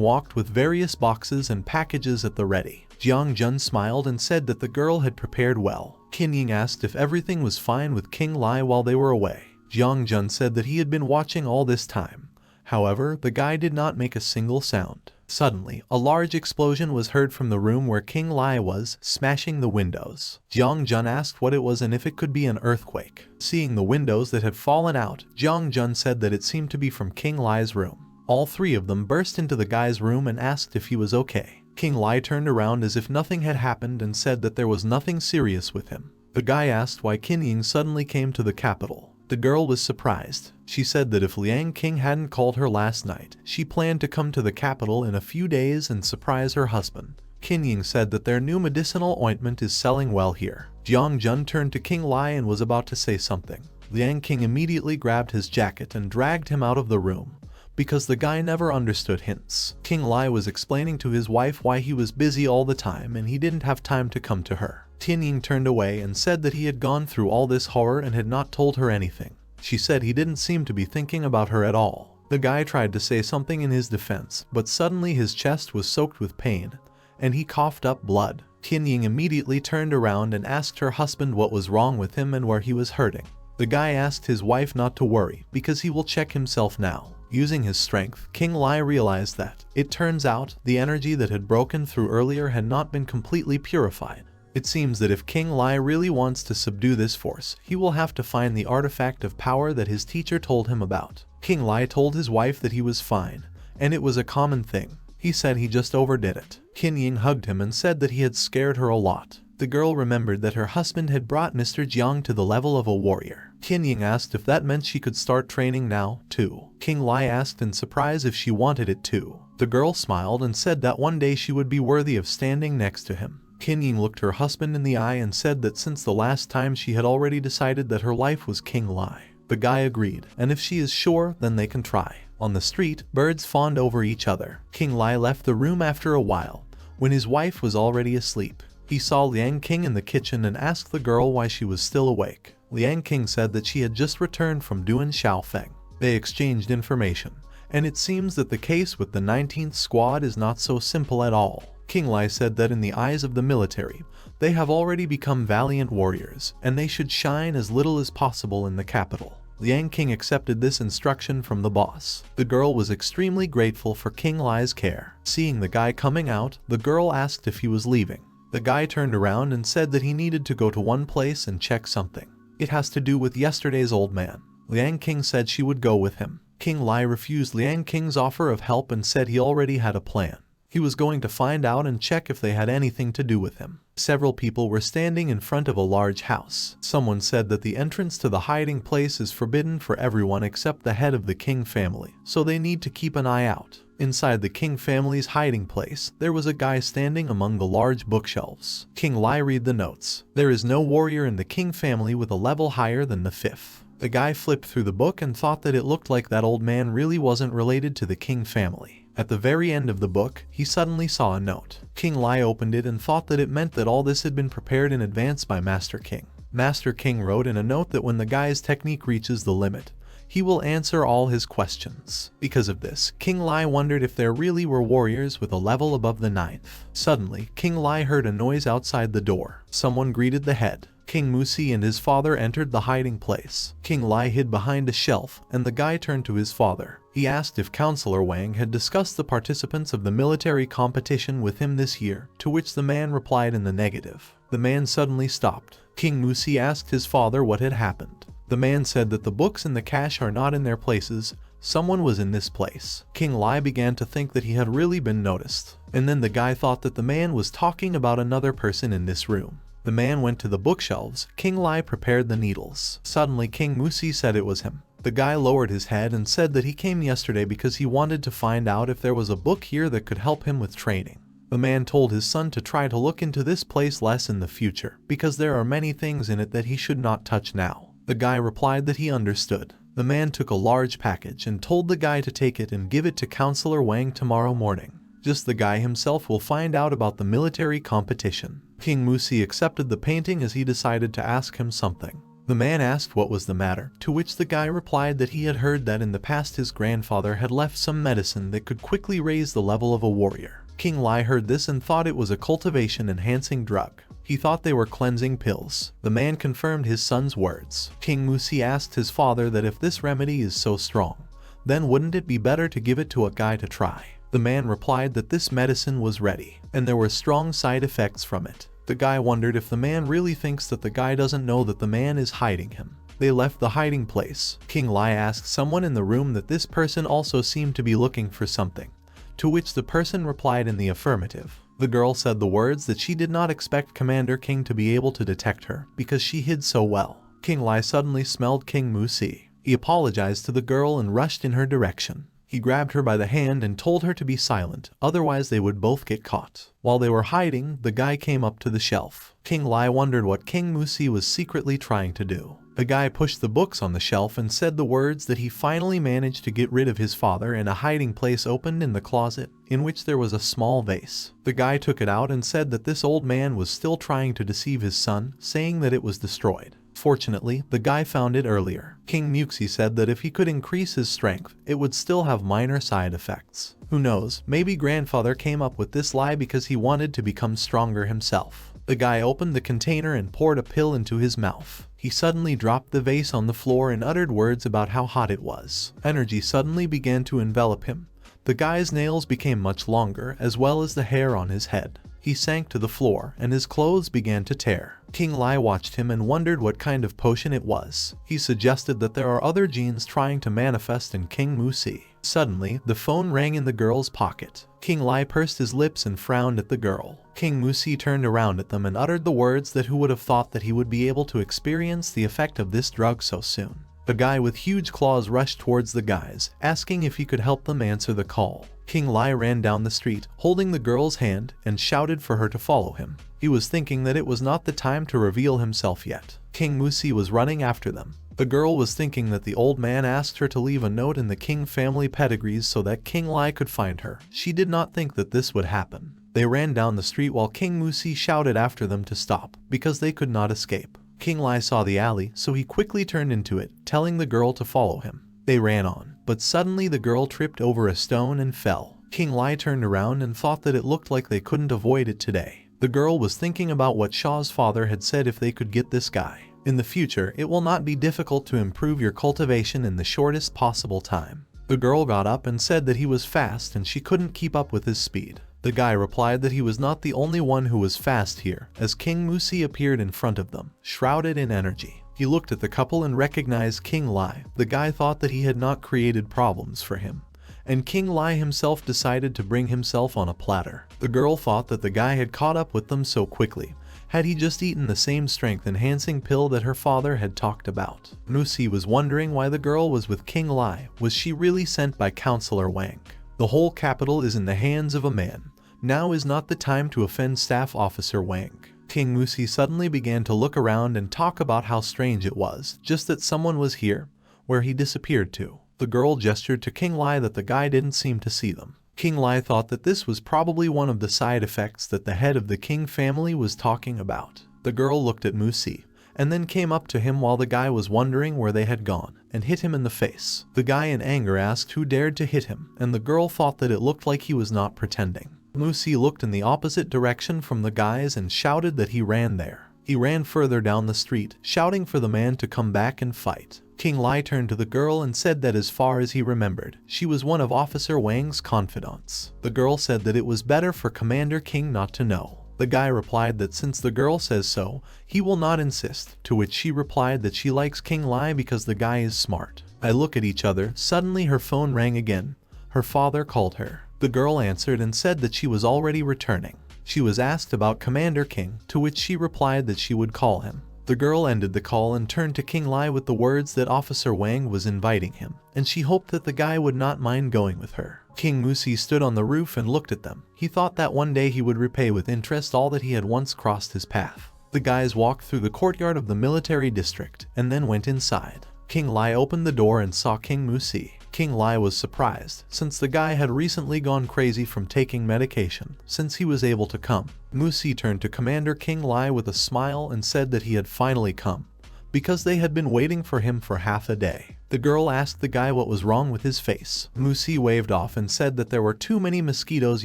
walked with various boxes and packages at the ready. Jiang Jun smiled and said that the girl had prepared well. Qin Yin asked if everything was fine with Qing Li while they were away. Jiang Jun said that he had been watching all this time. However, the guy did not make a single sound. Suddenly, a large explosion was heard from the room where Qing Li was, smashing the windows. Jiang Jun asked what it was and if it could be an earthquake. Seeing the windows that had fallen out, Jiang Jun said that it seemed to be from Qing Li's room. All three of them burst into the guy's room and asked if he was okay. Qing Li turned around as if nothing had happened and said that there was nothing serious with him. The guy asked why Qin Yin suddenly came to the capital. The girl was surprised. She said that if Liang Qing hadn't called her last night, she planned to come to the capital in a few days and surprise her husband. Qin Yin said that their new medicinal ointment is selling well here. Jiang Jun turned to Qing Li and was about to say something. Liang Qing immediately grabbed his jacket and dragged him out of the room, because the guy never understood hints. Qing Li was explaining to his wife why he was busy all the time and he didn't have time to come to her. Qin Yin turned away and said that he had gone through all this horror and had not told her anything. She said he didn't seem to be thinking about her at all. The guy tried to say something in his defense, but suddenly his chest was soaked with pain, and he coughed up blood. Qin Yin immediately turned around and asked her husband what was wrong with him and where he was hurting. The guy asked his wife not to worry, because he will check himself now. Using his strength, Qing Li realized that, it turns out, the energy that had broken through earlier had not been completely purified. It seems that if Qing Li really wants to subdue this force, he will have to find the artifact of power that his teacher told him about. Qing Li told his wife that he was fine, and it was a common thing. He said he just overdid it. Qin Yin hugged him and said that he had scared her a lot. The girl remembered that her husband had brought Mr. Jiang to the level of a warrior. Qin Yin asked if that meant she could start training now, too. Qing Li asked in surprise if she wanted it too. The girl smiled and said that one day she would be worthy of standing next to him. Qin Yin looked her husband in the eye and said that since the last time she had already decided that her life was Qing Li. The guy agreed, and if she is sure, then they can try. On the street, birds fawned over each other. Qing Li left the room after a while, when his wife was already asleep. He saw Liang Qing in the kitchen and asked the girl why she was still awake. Liang Qing said that she had just returned from Duan Xiaofeng. They exchanged information, and it seems that the case with the 19th squad is not so simple at all. Qing Li said that in the eyes of the military, they have already become valiant warriors, and they should shine as little as possible in the capital. Liang Qing accepted this instruction from the boss. The girl was extremely grateful for Qing Li's care. Seeing the guy coming out, the girl asked if he was leaving. The guy turned around and said that he needed to go to one place and check something. It has to do with yesterday's old man. Liang Qing said she would go with him. Qing Li refused Liang Qing's offer of help and said he already had a plan. He was going to find out and check if they had anything to do with him. Several people were standing in front of a large house. Someone said that the entrance to the hiding place is forbidden for everyone except the head of the Qing family, so they need to keep an eye out. Inside the Qing family's hiding place, there was a guy standing among the large bookshelves. Qing Li read the notes. There is no warrior in the Qing family with a level higher than the 5th. The guy flipped through the book and thought that it looked like that old man really wasn't related to the Qing family. At the very end of the book, he suddenly saw a note. Qing Li opened it and thought that it meant that all this had been prepared in advance by Master Qing. Master Qing wrote in a note that when the guy's technique reaches the limit, he will answer all his questions. Because of this, Qing Li wondered if there really were warriors with a level above the 9th. Suddenly, Qing Li heard a noise outside the door. Someone greeted the head. King Musi and his father entered the hiding place. Qing Li hid behind a shelf, and the guy turned to his father. He asked if Counselor Wang had discussed the participants of the military competition with him this year, to which the man replied in the negative. The man suddenly stopped. King Musi asked his father what had happened. The man said that the books in the cache are not in their places. Someone was in this place. Qing Li began to think that he had really been noticed. And then the guy thought that the man was talking about another person in this room. The man went to the bookshelves. Qing Li prepared the needles. Suddenly King Musi said it was him. The guy lowered his head and said that he came yesterday because he wanted to find out if there was a book here that could help him with training. The man told his son to try to look into this place less in the future, because there are many things in it that he should not touch now. The guy replied that he understood. The man took a large package and told the guy to take it and give it to Counselor Wang tomorrow morning. Just the guy himself will find out about the military competition. King Musi accepted the painting as he decided to ask him something. The man asked what was the matter, to which the guy replied that he had heard that in the past his grandfather had left some medicine that could quickly raise the level of a warrior. Qing Li heard this and thought it was a cultivation-enhancing drug. He thought they were cleansing pills. The man confirmed his son's words. King Musi asked his father that if this remedy is so strong, then wouldn't it be better to give it to a guy to try? The man replied that this medicine was ready, and there were strong side effects from it. The guy wondered if the man really thinks that the guy doesn't know that the man is hiding him. They left the hiding place. Qing Li asked someone in the room that this person also seemed to be looking for something, to which the person replied in the affirmative. The girl said the words that she did not expect Commander King to be able to detect her because she hid so well. Qing Li suddenly smelled King Musi. He apologized to the girl and rushed in her direction. He grabbed her by the hand and told her to be silent, otherwise they would both get caught. While they were hiding, the guy came up to the shelf. Qing Li wondered what King Musi was secretly trying to do. The guy pushed the books on the shelf and said the words that he finally managed to get rid of his father, and a hiding place opened in the closet, in which there was a small vase. The guy took it out and said that this old man was still trying to deceive his son, saying that it was destroyed. Fortunately, the guy found it earlier. King Muxi said that if he could increase his strength, it would still have minor side effects. Who knows, maybe grandfather came up with this lie because he wanted to become stronger himself. The guy opened the container and poured a pill into his mouth. He suddenly dropped the vase on the floor and uttered words about how hot it was. Energy suddenly began to envelop him. The guy's nails became much longer, as well as the hair on his head. He sank to the floor, and his clothes began to tear. Qing Li watched him and wondered what kind of potion it was. He suggested that there are other genes trying to manifest in King Musi. Suddenly, the phone rang in the girl's pocket. Qing Li pursed his lips and frowned at the girl. King Musi turned around at them and uttered the words that who would have thought that he would be able to experience the effect of this drug so soon. A guy with huge claws rushed towards the guys, asking if he could help them answer the call. Qing Li ran down the street, holding the girl's hand, and shouted for her to follow him. He was thinking that it was not the time to reveal himself yet. King Musi was running after them. The girl was thinking that the old man asked her to leave a note in the King family pedigrees so that Qing Li could find her. She did not think that this would happen. They ran down the street while King Musi shouted after them to stop, because they could not escape. Qing Li saw the alley, so he quickly turned into it, telling the girl to follow him. They ran on, but suddenly the girl tripped over a stone and fell. Qing Li turned around and thought that it looked like they couldn't avoid it today. The girl was thinking about what Shaw's father had said if they could get this guy. In the future, it will not be difficult to improve your cultivation in the shortest possible time. The girl got up and said that he was fast and she couldn't keep up with his speed. The guy replied that he was not the only one who was fast here, as King Musi appeared in front of them, shrouded in energy. He looked at the couple and recognized Qing Li. The guy thought that he had not created problems for him. and King Li himself decided to bring himself on a platter. The girl thought that the guy had caught up with them so quickly. Had he just eaten the same strength-enhancing pill that her father had talked about? Musi was wondering why the girl was with King Li. Was she really sent by Counselor Wang? The whole capital is in the hands of a man. Now is not the time to offend Staff Officer Wang. King Musi suddenly began to look around and talk about how strange it was, just that someone was here, where he disappeared to. The girl gestured to King Li that the guy didn't seem to see them. King Li thought that this was probably one of the side effects that the head of the King family was talking about. The girl looked at Musi, and then came up to him while the guy was wondering where they had gone, and hit him in the face. The guy in anger asked who dared to hit him, and the girl thought that it looked like he was not pretending. Musi looked in the opposite direction from the guys and shouted that he ran there. He ran further down the street, shouting for the man to come back and fight. King Li turned to the girl and said that as far as he remembered, she was one of Officer Wang's confidants. The girl said that it was better for Commander King not to know. The guy replied that since the girl says so, he will not insist, to which she replied that she likes King Li because the guy is smart. I look at each other. Suddenly her phone rang again. Her father called her. The girl answered and said that she was already returning. She was asked about Commander King, to which she replied that she would call him. The girl ended the call and turned to King Li with the words that Officer Wang was inviting him, and she hoped that the guy would not mind going with her. King Musi stood on the roof and looked at them. He thought that one day he would repay with interest all that he had once crossed his path. The guys walked through the courtyard of the military district, and then went inside. King Li opened the door and saw King Musi. King Li was surprised, since the guy had recently gone crazy from taking medication, since he was able to come. Musi turned to Commander King Li with a smile and said that he had finally come, because they had been waiting for him for half a day. The girl asked the guy what was wrong with his face. Musi waved off and said that there were too many mosquitoes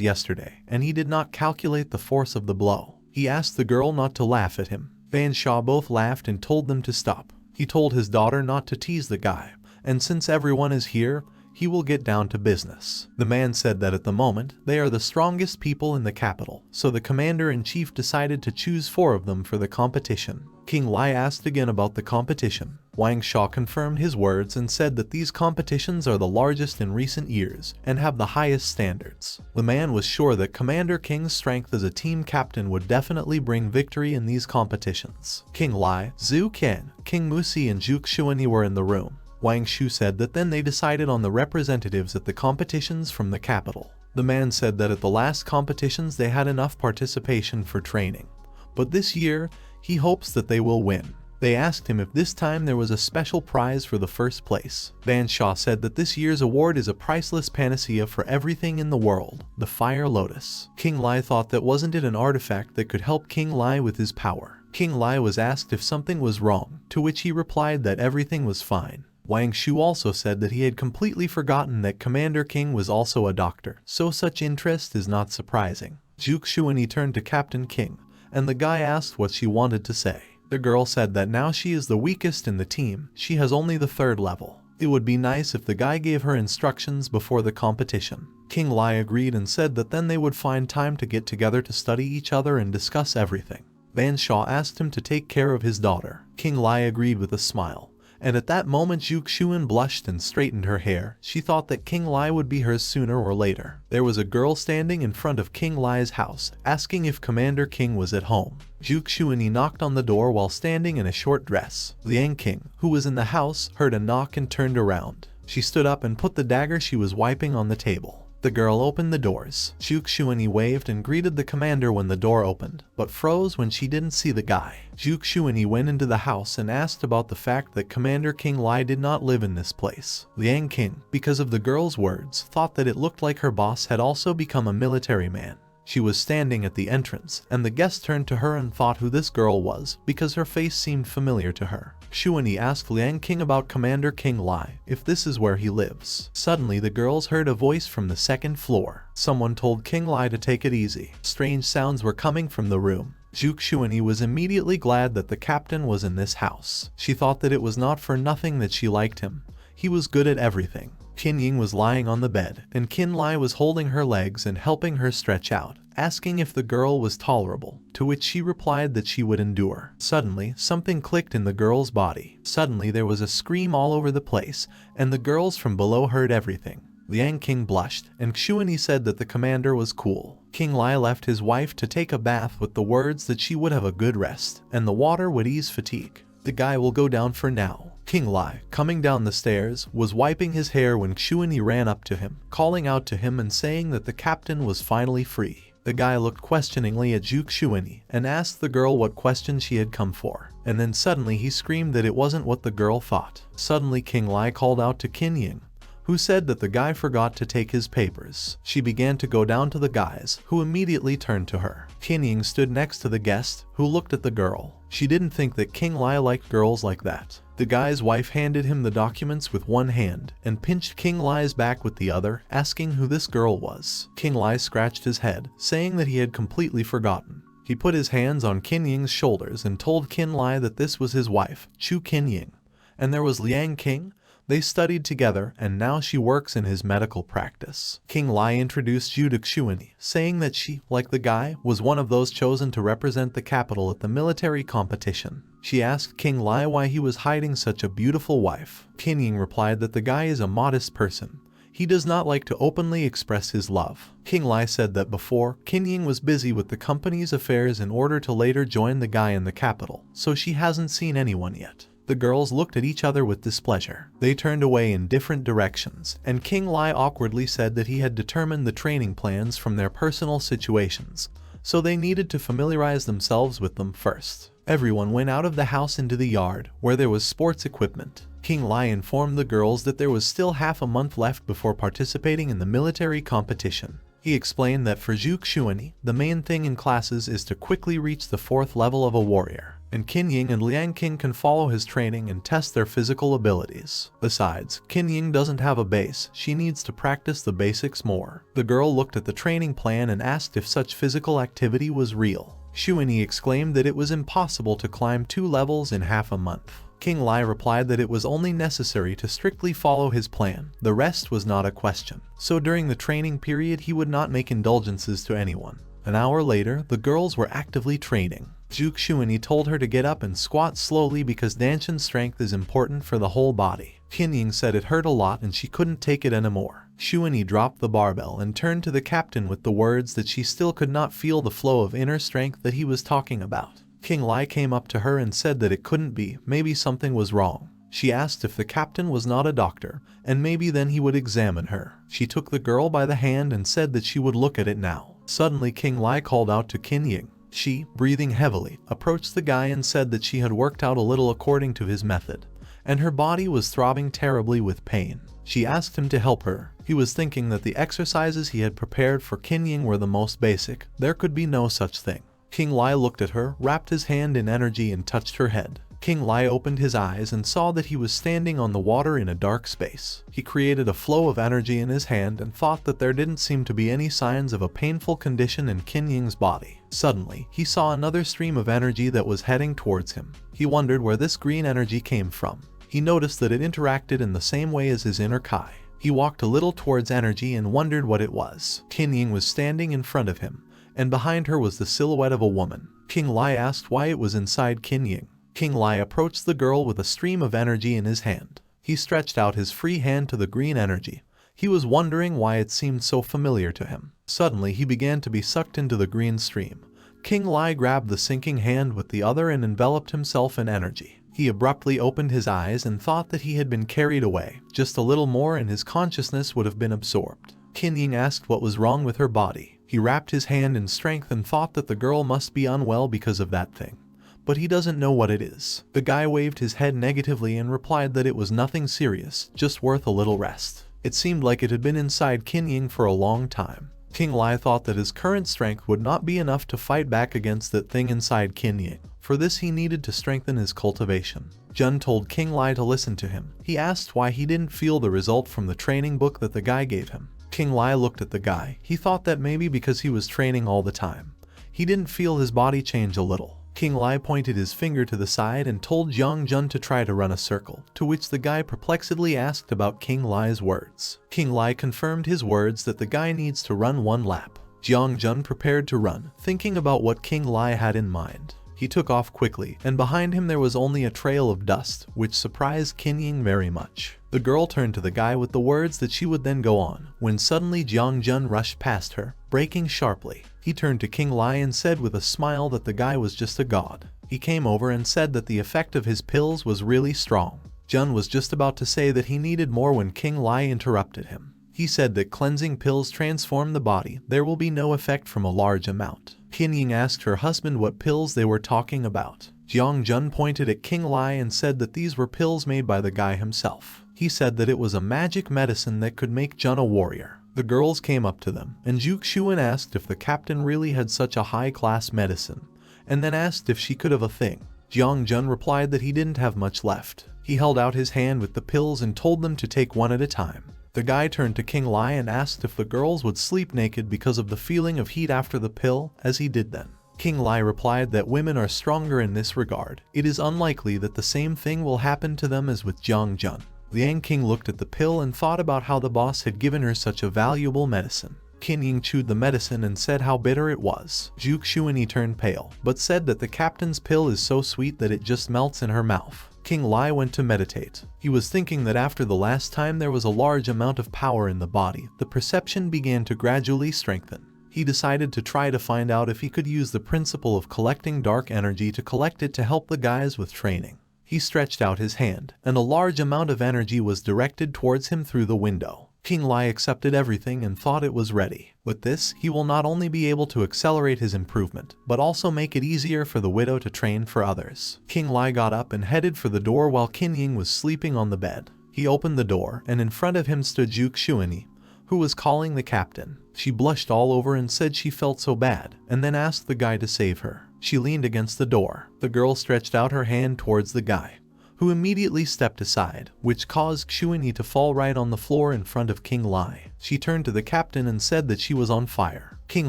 yesterday, and he did not calculate the force of the blow. He asked the girl not to laugh at him. Van Shaw both laughed and told them to stop. He told his daughter not to tease the guy, and since everyone is here, he will get down to business. The man said that at the moment, they are the strongest people in the capital, so the commander-in-chief decided to choose 4 of them for the competition. King Li asked again about the competition. Wang Sha confirmed his words and said that these competitions are the largest in recent years and have the highest standards. The man was sure that Commander King's strength as a team captain would definitely bring victory in these competitions. King Li, Zhu Qian, King Musi and Zhu Xuanyi were in the room. Wang Shu said that then they decided on the representatives at the competitions from the capital. The man said that at the last competitions they had enough participation for training, but this year he hopes that they will win. They asked him if this time there was a special prize for the first place. Van Shaw said that this year's award is a priceless panacea for everything in the world, the Fire Lotus. King Li thought that wasn't it an artifact that could help King Li with his power. King Li was asked if something was wrong, to which he replied that everything was fine. Wang Shu also said that he had completely forgotten that Commander King was also a doctor, so such interest is not surprising. Zhu Xuanyi turned to Captain King, and the guy asked what she wanted to say. The girl said that now she is the weakest in the team, she has only the 3rd level. It would be nice if the guy gave her instructions before the competition. King Li agreed and said that then they would find time to get together to study each other and discuss everything. Van Shaw asked him to take care of his daughter. King Li agreed with a smile. And at that moment Zhu Xuan blushed and straightened her hair. She thought that King Li would be hers sooner or later. There was a girl standing in front of King Li's house, asking if Commander King was at home. Zhu Xuan knocked on the door while standing in a short dress. Liang King, who was in the house, heard a knock and turned around. She stood up and put the dagger she was wiping on the table. The girl opened the doors. Zhu Xuan waved and greeted the commander when the door opened, but froze when she didn't see the guy. Zhu Xuan went into the house and asked about the fact that Commander King Li did not live in this place. Liang King, because of the girl's words, thought that it looked like her boss had also become a military man. She was standing at the entrance, and the guest turned to her and thought who this girl was, because her face seemed familiar to her. Xuanyi asked Liang King about Commander King Li, if this is where he lives. Suddenly the girls heard a voice from the 2nd floor. Someone told King Li to take it easy. Strange sounds were coming from the room. Zhu Xuanyi was immediately glad that the captain was in this house. She thought that it was not for nothing that she liked him. He was good at everything. Qin Ying was lying on the bed, and Kin Li was holding her legs and helping her stretch out, asking if the girl was tolerable, to which she replied that she would endure. Suddenly, something clicked in the girl's body. Suddenly there was a scream all over the place, and the girls from below heard everything. Liang King blushed, and Qin Li said that the commander was cool. King Li left his wife to take a bath with the words that she would have a good rest, and the water would ease fatigue. The guy will go down for now. King Li, coming down the stairs, was wiping his hair when Qin Li ran up to him, calling out to him and saying that the captain was finally free. The guy looked questioningly at Qin Li and asked the girl what question she had come for, and then suddenly he screamed that it wasn't what the girl thought. Suddenly King Li called out to Qin Yin, who said that the guy forgot to take his papers. She began to go down to the guys, who immediately turned to her. Qin Yin stood next to the guest, who looked at the girl. She didn't think that King Li liked girls like that. The guy's wife handed him the documents with one hand and pinched King Li's back with the other, asking who this girl was. King Li scratched his head, saying that he had completely forgotten. He put his hands on Qin Ying's shoulders and told Qin Li that this was his wife, Chu Qin Yin. And there was Liang King. They studied together, and now she works in his medical practice. King Li introduced Ju to Qin Li, saying that she, like the guy, was one of those chosen to represent the capital at the military competition. She asked King Li why he was hiding such a beautiful wife. Qin Yin replied that the guy is a modest person. He does not like to openly express his love. King Li said that before, Qin Yin was busy with the company's affairs in order to later join the guy in the capital, so she hasn't seen anyone yet. The girls looked at each other with displeasure. They turned away in different directions, and King Li awkwardly said that he had determined the training plans from their personal situations, so they needed to familiarize themselves with them first. Everyone went out of the house into the yard, where there was sports equipment. King Li informed the girls that there was still half a month left before participating in the military competition. He explained that for Qin Li, the main thing in classes is to quickly reach the 4th level of a warrior, and Qin Yin and Liang King can follow his training and test their physical abilities. Besides, Qin Yin doesn't have a base, she needs to practice the basics more. The girl looked at the training plan and asked if such physical activity was real. Qin Li exclaimed that it was impossible to climb 2 levels in half a month. King Li replied that it was only necessary to strictly follow his plan. The rest was not a question. So during the training period he would not make indulgences to anyone. An hour later, the girls were actively training. Qin Li told her to get up and squat slowly because Danshan strength is important for the whole body. Qin Yin said it hurt a lot and she couldn't take it anymore. Qin Li dropped the barbell and turned to the captain with the words that she still could not feel the flow of inner strength that he was talking about. King Li came up to her and said that it couldn't be, maybe something was wrong. She asked if the captain was not a doctor, and maybe then he would examine her. She took the girl by the hand and said that she would look at it now. Suddenly King Li called out to Qin Yin. She, breathing heavily, approached the guy and said that she had worked out a little according to his method, and her body was throbbing terribly with pain. She asked him to help her. He was thinking that the exercises he had prepared for Qin Yin were the most basic. There could be no such thing. King Li looked at her, wrapped his hand in energy and touched her head. King Li opened his eyes and saw that he was standing on the water in a dark space. He created a flow of energy in his hand and thought that there didn't seem to be any signs of a painful condition in Qin Ying's body. Suddenly, he saw another stream of energy that was heading towards him. He wondered where this green energy came from. He noticed that it interacted in the same way as his inner Kai. He walked a little towards energy and wondered what it was. Qin Yin was standing in front of him, and behind her was the silhouette of a woman. King Li asked why it was inside Qin Yin. King Li approached the girl with a stream of energy in his hand. He stretched out his free hand to the green energy. He was wondering why it seemed so familiar to him. Suddenly he began to be sucked into the green stream. King Li grabbed the sinking hand with the other and enveloped himself in energy. He abruptly opened his eyes and thought that he had been carried away. Just a little more and his consciousness would have been absorbed. Qin Yin asked what was wrong with her body. He wrapped his hand in strength and thought that the girl must be unwell because of that thing. But he doesn't know what it is. The guy waved his head negatively and replied that it was nothing serious, just worth a little rest. It seemed like it had been inside Qin Yin for a long time. King Li thought that his current strength would not be enough to fight back against that thing inside Qin Yin. For this he needed to strengthen his cultivation. Jun told King Li to listen to him. He asked why he didn't feel the result from the training book that the guy gave him. King Li looked at the guy. He thought that maybe because he was training all the time, he didn't feel his body change a little. King Li pointed his finger to the side and told Jiang Jun to try to run a circle, to which the guy perplexedly asked about King Li's words. King Li confirmed his words that the guy needs to run 1 lap. Jiang Jun prepared to run, thinking about what King Li had in mind. He took off quickly, and behind him there was only a trail of dust, which surprised Qin Yin very much. The girl turned to the guy with the words that she would then go on, when suddenly Jiang Jun rushed past her, braking sharply. He turned to King Li and said with a smile that the guy was just a god. He came over and said that the effect of his pills was really strong. Jun was just about to say that he needed more when King Li interrupted him. He said that cleansing pills transform the body, there will be no effect from a large amount. Qin Yin asked her husband what pills they were talking about. Jiang Jun pointed at King Li and said that these were pills made by the guy himself. He said that it was a magic medicine that could make Jun a warrior. The girls came up to them, and Chu Qin Yin asked if the captain really had such a high-class medicine, and then asked if she could have a thing. Jiang Jun replied that he didn't have much left. He held out his hand with the pills and told them to take one at a time. The guy turned to King Li and asked if the girls would sleep naked because of the feeling of heat after the pill, as he did then. King Li replied that women are stronger in this regard. It is unlikely that the same thing will happen to them as with Jiang Jun. Liang King looked at the pill and thought about how the boss had given her such a valuable medicine. Qin Yin chewed the medicine and said how bitter it was. Chu Qin Yin turned pale, but said that the captain's pill is so sweet that it just melts in her mouth. King Li went to meditate. He was thinking that after the last time there was a large amount of power in the body, the perception began to gradually strengthen. He decided to try to find out if he could use the principle of collecting dark energy to collect it to help the guys with training. He stretched out his hand, and a large amount of energy was directed towards him through the window. King Li accepted everything and thought it was ready. With this, he will not only be able to accelerate his improvement, but also make it easier for the widow to train for others. King Li got up and headed for the door while Qin Yin was sleeping on the bed. He opened the door, and in front of him stood Chu Qin Yin, who was calling the captain. She blushed all over and said she felt so bad, and then asked the guy to save her. She leaned against the door. The girl stretched out her hand towards the guy, who immediately stepped aside, which caused Qin Yin to fall right on the floor in front of King Li. She turned to the captain and said that she was on fire. King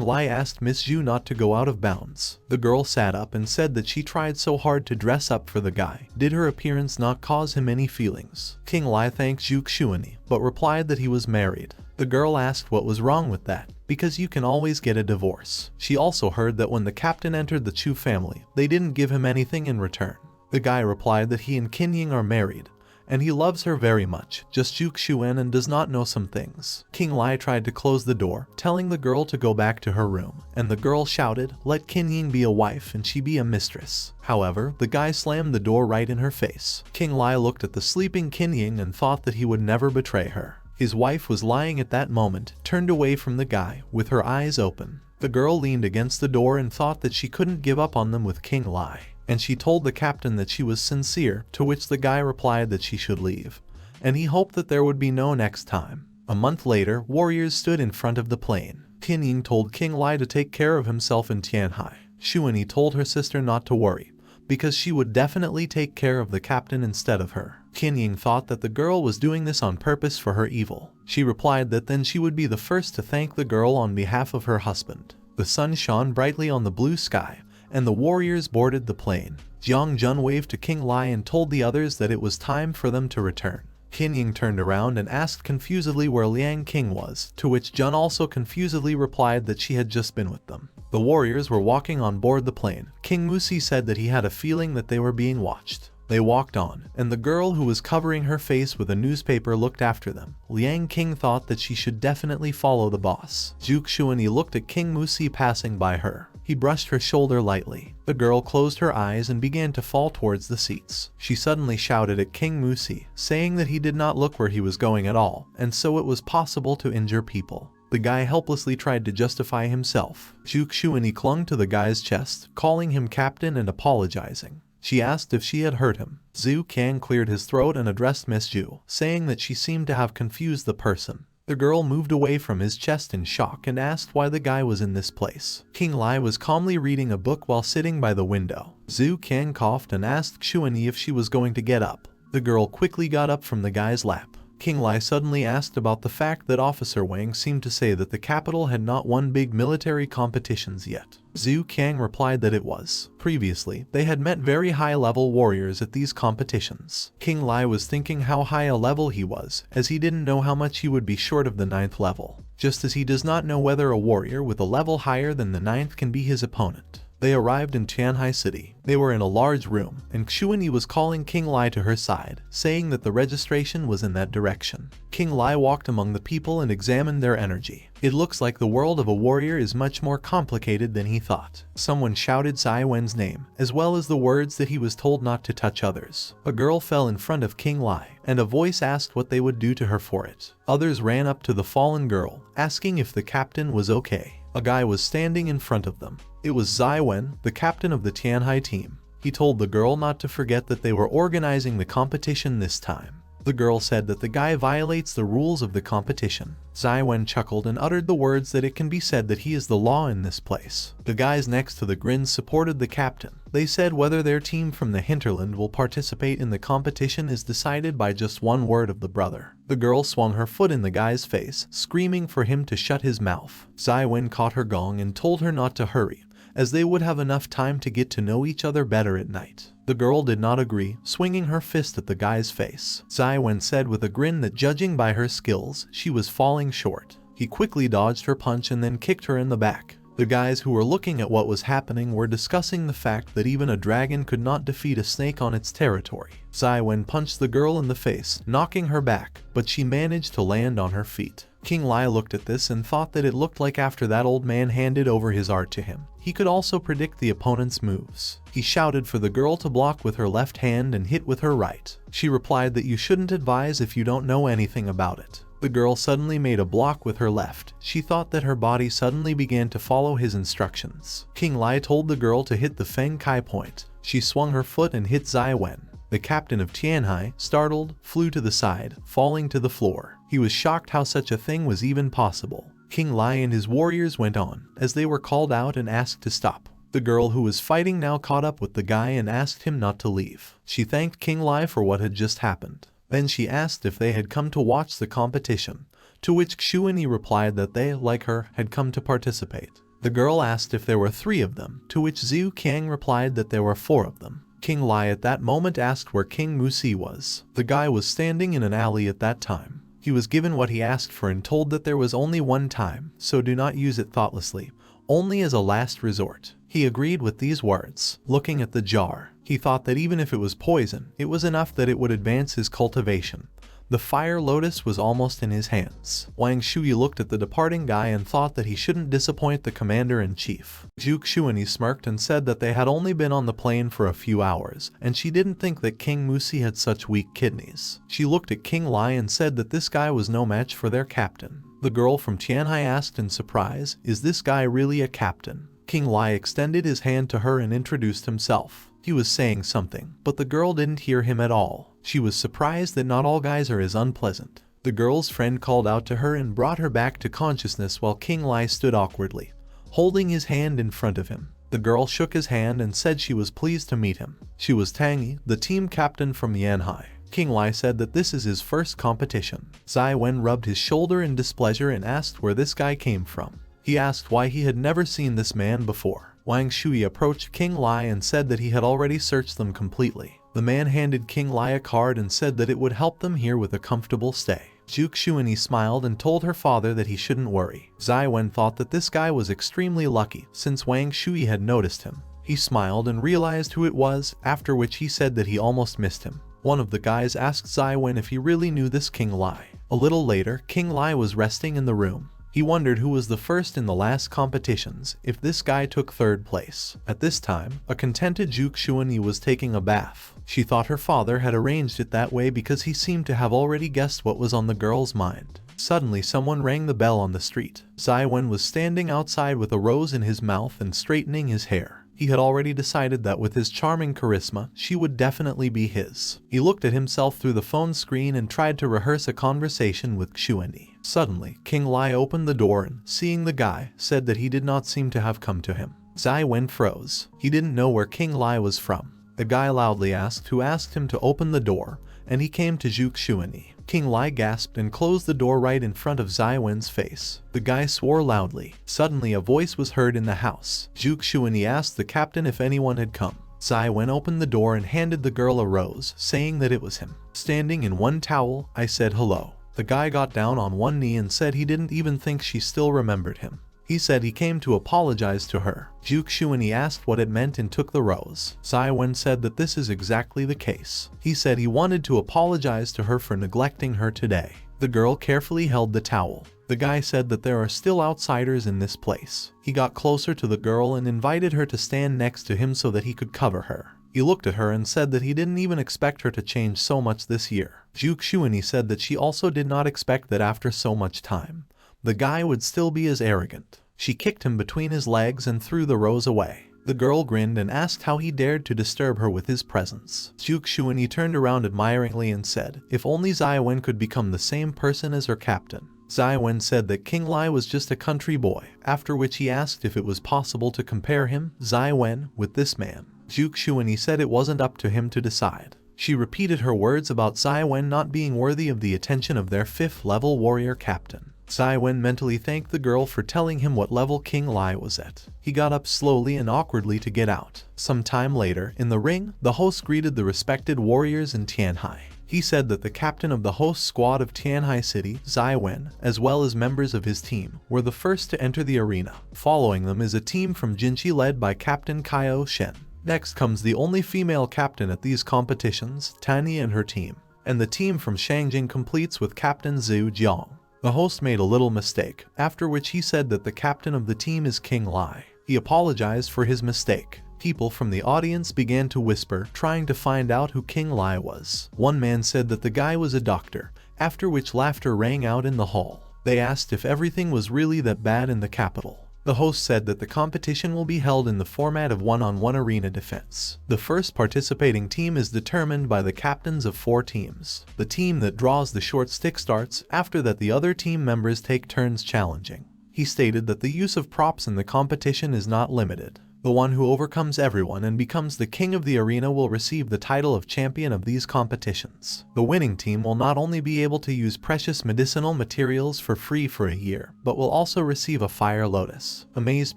Li asked Miss Zhu not to go out of bounds. The girl sat up and said that she tried so hard to dress up for the guy. Did her appearance not cause him any feelings? King Li thanked Chu Qin Yin, but replied that he was married. The girl asked what was wrong with that, because you can always get a divorce. She also heard that when the captain entered the Chu family, they didn't give him anything in return. The guy replied that he and Qin Yin are married, and he loves her very much, just Chu Qin Yin and does not know some things. King Li tried to close the door, telling the girl to go back to her room, and the girl shouted, "Let Qin Yin be a wife and she be a mistress." However, the guy slammed the door right in her face. King Li looked at the sleeping Qin Yin and thought that he would never betray her. His wife was lying at that moment, turned away from the guy, with her eyes open. The girl leaned against the door and thought that she couldn't give up on them with King Li, and she told the captain that she was sincere, to which the guy replied that she should leave, and he hoped that there would be no next time. A month later, warriors stood in front of the plane. Qin Yin told King Li to take care of himself in Tianhai. Xuanyi told her sister not to worry, because she would definitely take care of the captain instead of her. Qin Yin thought that the girl was doing this on purpose for her evil. She replied that then she would be the first to thank the girl on behalf of her husband. The sun shone brightly on the blue sky, and the warriors boarded the plane. Jiang Jun waved to King Li and told the others that it was time for them to return. Qin Yin turned around and asked confusedly where Liang King was, to which Jun also confusedly replied that she had just been with them. The warriors were walking on board the plane. King Musi said that he had a feeling that they were being watched. They walked on, and the girl who was covering her face with a newspaper looked after them. Liang King thought that she should definitely follow the boss. Chu Qin Yin looked at King Musi passing by her. He brushed her shoulder lightly. The girl closed her eyes and began to fall towards the seats. She suddenly shouted at King Musi, saying that he did not look where he was going at all, and so it was possible to injure people. The guy helplessly tried to justify himself. Chu Qin Yin clung to the guy's chest, calling him captain and apologizing. She asked if she had hurt him. Zhu Kang cleared his throat and addressed Miss Zhu, saying that she seemed to have confused the person. The girl moved away from his chest in shock and asked why the guy was in this place. King Li was calmly reading a book while sitting by the window. Zhu Kang coughed and asked Xuanyi if she was going to get up. The girl quickly got up from the guy's lap. King Li suddenly asked about the fact that Officer Wang seemed to say that the capital had not won big military competitions yet. Zhu Kang replied that it was. Previously, they had met very high-level warriors at these competitions. King Li was thinking how high a level he was, as he didn't know how much he would be short of the 9th level, just as he does not know whether a warrior with a level higher than the 9th can be his opponent. They arrived in Tianhai City. They were in a large room, and Qing Li was calling Qing Li to her side, saying that the registration was in that direction. Qing Li walked among the people and examined their energy. It looks like the world of a warrior is much more complicated than he thought. Someone shouted Zai Wen's name, as well as the words that he was told not to touch others. A girl fell in front of Qing Li, and a voice asked what they would do to her for it. Others ran up to the fallen girl, asking if the captain was okay. A guy was standing in front of them. It was Zai Wen, the captain of the Tianhai team. He told the girl not to forget that they were organizing the competition this time. The girl said that the guy violates the rules of the competition. Zai Wen chuckled and uttered the words that it can be said that he is the law in this place. The guys next to the grins supported the captain. They said whether their team from the hinterland will participate in the competition is decided by just one word of the brother. The girl swung her foot in the guy's face, screaming for him to shut his mouth. Zai Wen caught her gong and told her not to hurry, as they would have enough time to get to know each other better at night. The girl did not agree, swinging her fist at the guy's face. Zai Wen said with a grin that judging by her skills, she was falling short. He quickly dodged her punch and then kicked her in the back. The guys who were looking at what was happening were discussing the fact that even a dragon could not defeat a snake on its territory. Zai Wen punched the girl in the face, knocking her back, but she managed to land on her feet. Qing Li looked at this and thought that it looked like after that old man handed over his art to him, he could also predict the opponent's moves. He shouted for the girl to block with her left hand and hit with her right. She replied that you shouldn't advise if you don't know anything about it. The girl suddenly made a block with her left. She thought that her body suddenly began to follow his instructions. Qing Li told the girl to hit the Feng Kai point. She swung her foot and hit Zai Wen. The captain of Tianhai, startled, flew to the side, falling to the floor. He was shocked how such a thing was even possible. Qing Li and his warriors went on, as they were called out and asked to stop. The girl who was fighting now caught up with the guy and asked him not to leave. She thanked Qing Li for what had just happened. Then she asked if they had come to watch the competition, to which Qing Li replied that they, like her, had come to participate. The girl asked if there were 3 of them, to which Zhu Qiang replied that there were 4 of them. Qing Li at that moment asked where King Musi was. The guy was standing in an alley at that time. He was given what he asked for and told that there was only one time, so do not use it thoughtlessly, only as a last resort. He agreed with these words. Looking at the jar, he thought that even if it was poison, it was enough that it would advance his cultivation. The fire lotus was almost in his hands. Wang Shui looked at the departing guy and thought that he shouldn't disappoint the commander-in-chief. Zhu Xuanyi smirked and said that they had only been on the plane for a few hours, and she didn't think that King Musi had such weak kidneys. She looked at Qing Li and said that this guy was no match for their captain. The girl from Tianhai asked in surprise, "Is this guy really a captain?" Qing Li extended his hand to her and introduced himself. He was saying something, but the girl didn't hear him at all. She was surprised that not all guys are as unpleasant. The girl's friend called out to her and brought her back to consciousness while Qing Li stood awkwardly, holding his hand in front of him. The girl shook his hand and said she was pleased to meet him. She was Tang, the team captain from Yanhai. Qing Li said that this is his first competition. Zai Wen rubbed his shoulder in displeasure and asked where this guy came from. He asked why he had never seen this man before. Wang Shui approached Qing Li and said that he had already searched them completely. The man handed Qing Li a card and said that it would help them here with a comfortable stay. Zhu Xuanyi smiled and told her father that he shouldn't worry. Zai Wen thought that this guy was extremely lucky since Wang Shui had noticed him. He smiled and realized who it was, after which he said that he almost missed him. One of the guys asked Zai Wen if he really knew this Qing Li. A little later, Qing Li was resting in the room. He wondered who was the first in the last competitions, if this guy took 3rd place. At this time, a contented Zhu Xuanyi was taking a bath. She thought her father had arranged it that way because he seemed to have already guessed what was on the girl's mind. Suddenly someone rang the bell on the street. Zai Wen was standing outside with a rose in his mouth and straightening his hair. He had already decided that with his charming charisma, she would definitely be his. He looked at himself through the phone screen and tried to rehearse a conversation with Xuanyi. Suddenly, Qing Li opened the door and, seeing the guy, said that he did not seem to have come to him. Zai Wen froze. He didn't know where Qing Li was from. The guy loudly asked who asked him to open the door, and he came to Zhu Xuanyi. Qing Li gasped and closed the door right in front of Zai Wen's face. The guy swore loudly. Suddenly a voice was heard in the house. Zhu Xuanyi asked the captain if anyone had come. Zai Wen opened the door and handed the girl a rose, saying that it was him. Standing in one towel, I said hello. The guy got down on one knee and said he didn't even think she still remembered him. He said he came to apologize to her. Chu Qin Yin asked what it meant and took the rose. Zai Wen said that this is exactly the case. He said he wanted to apologize to her for neglecting her today. The girl carefully held the towel. The guy said that there are still outsiders in this place. He got closer to the girl and invited her to stand next to him so that he could cover her. He looked at her and said that he didn't even expect her to change so much this year. Chu Qin Yin said that she also did not expect that after so much time, the guy would still be as arrogant. She kicked him between his legs and threw the rose away. The girl grinned and asked how he dared to disturb her with his presence. Chu Qin Yin turned around admiringly and said, if only Zai Wen could become the same person as her captain. Zai Wen said that Qing Li was just a country boy, after which he asked if it was possible to compare him, Zai Wen, with this man. Chu Qin Yin said it wasn't up to him to decide. She repeated her words about Zai Wen not being worthy of the attention of their 5th level warrior captain. Zai Wen mentally thanked the girl for telling him what level Qing Li was at. He got up slowly and awkwardly to get out. Some time later, in the ring, the host greeted the respected warriors in Tianhai. He said that the captain of the host squad of Tianhai City, Zai Wen, as well as members of his team, were the first to enter the arena. Following them is a team from Jinchi led by Captain Kaio Shen. Next comes the only female captain at these competitions, Tang and her team. And the team from Shangjing completes with Captain Zhu Jiang. The host made a little mistake, after which he said that the captain of the team is Qing Li. He apologized for his mistake. People from the audience began to whisper, trying to find out who Qing Li was. One man said that the guy was a doctor, after which laughter rang out in the hall. They asked if everything was really that bad in the capital. The host said that the competition will be held in the format of one-on-one arena defense. The first participating team is determined by the captains of 4 teams. The team that draws the short stick starts, after that the other team members take turns challenging. He stated that the use of props in the competition is not limited. The one who overcomes everyone and becomes the king of the arena will receive the title of champion of these competitions. The winning team will not only be able to use precious medicinal materials for free for a year, but will also receive a fire lotus. Amazed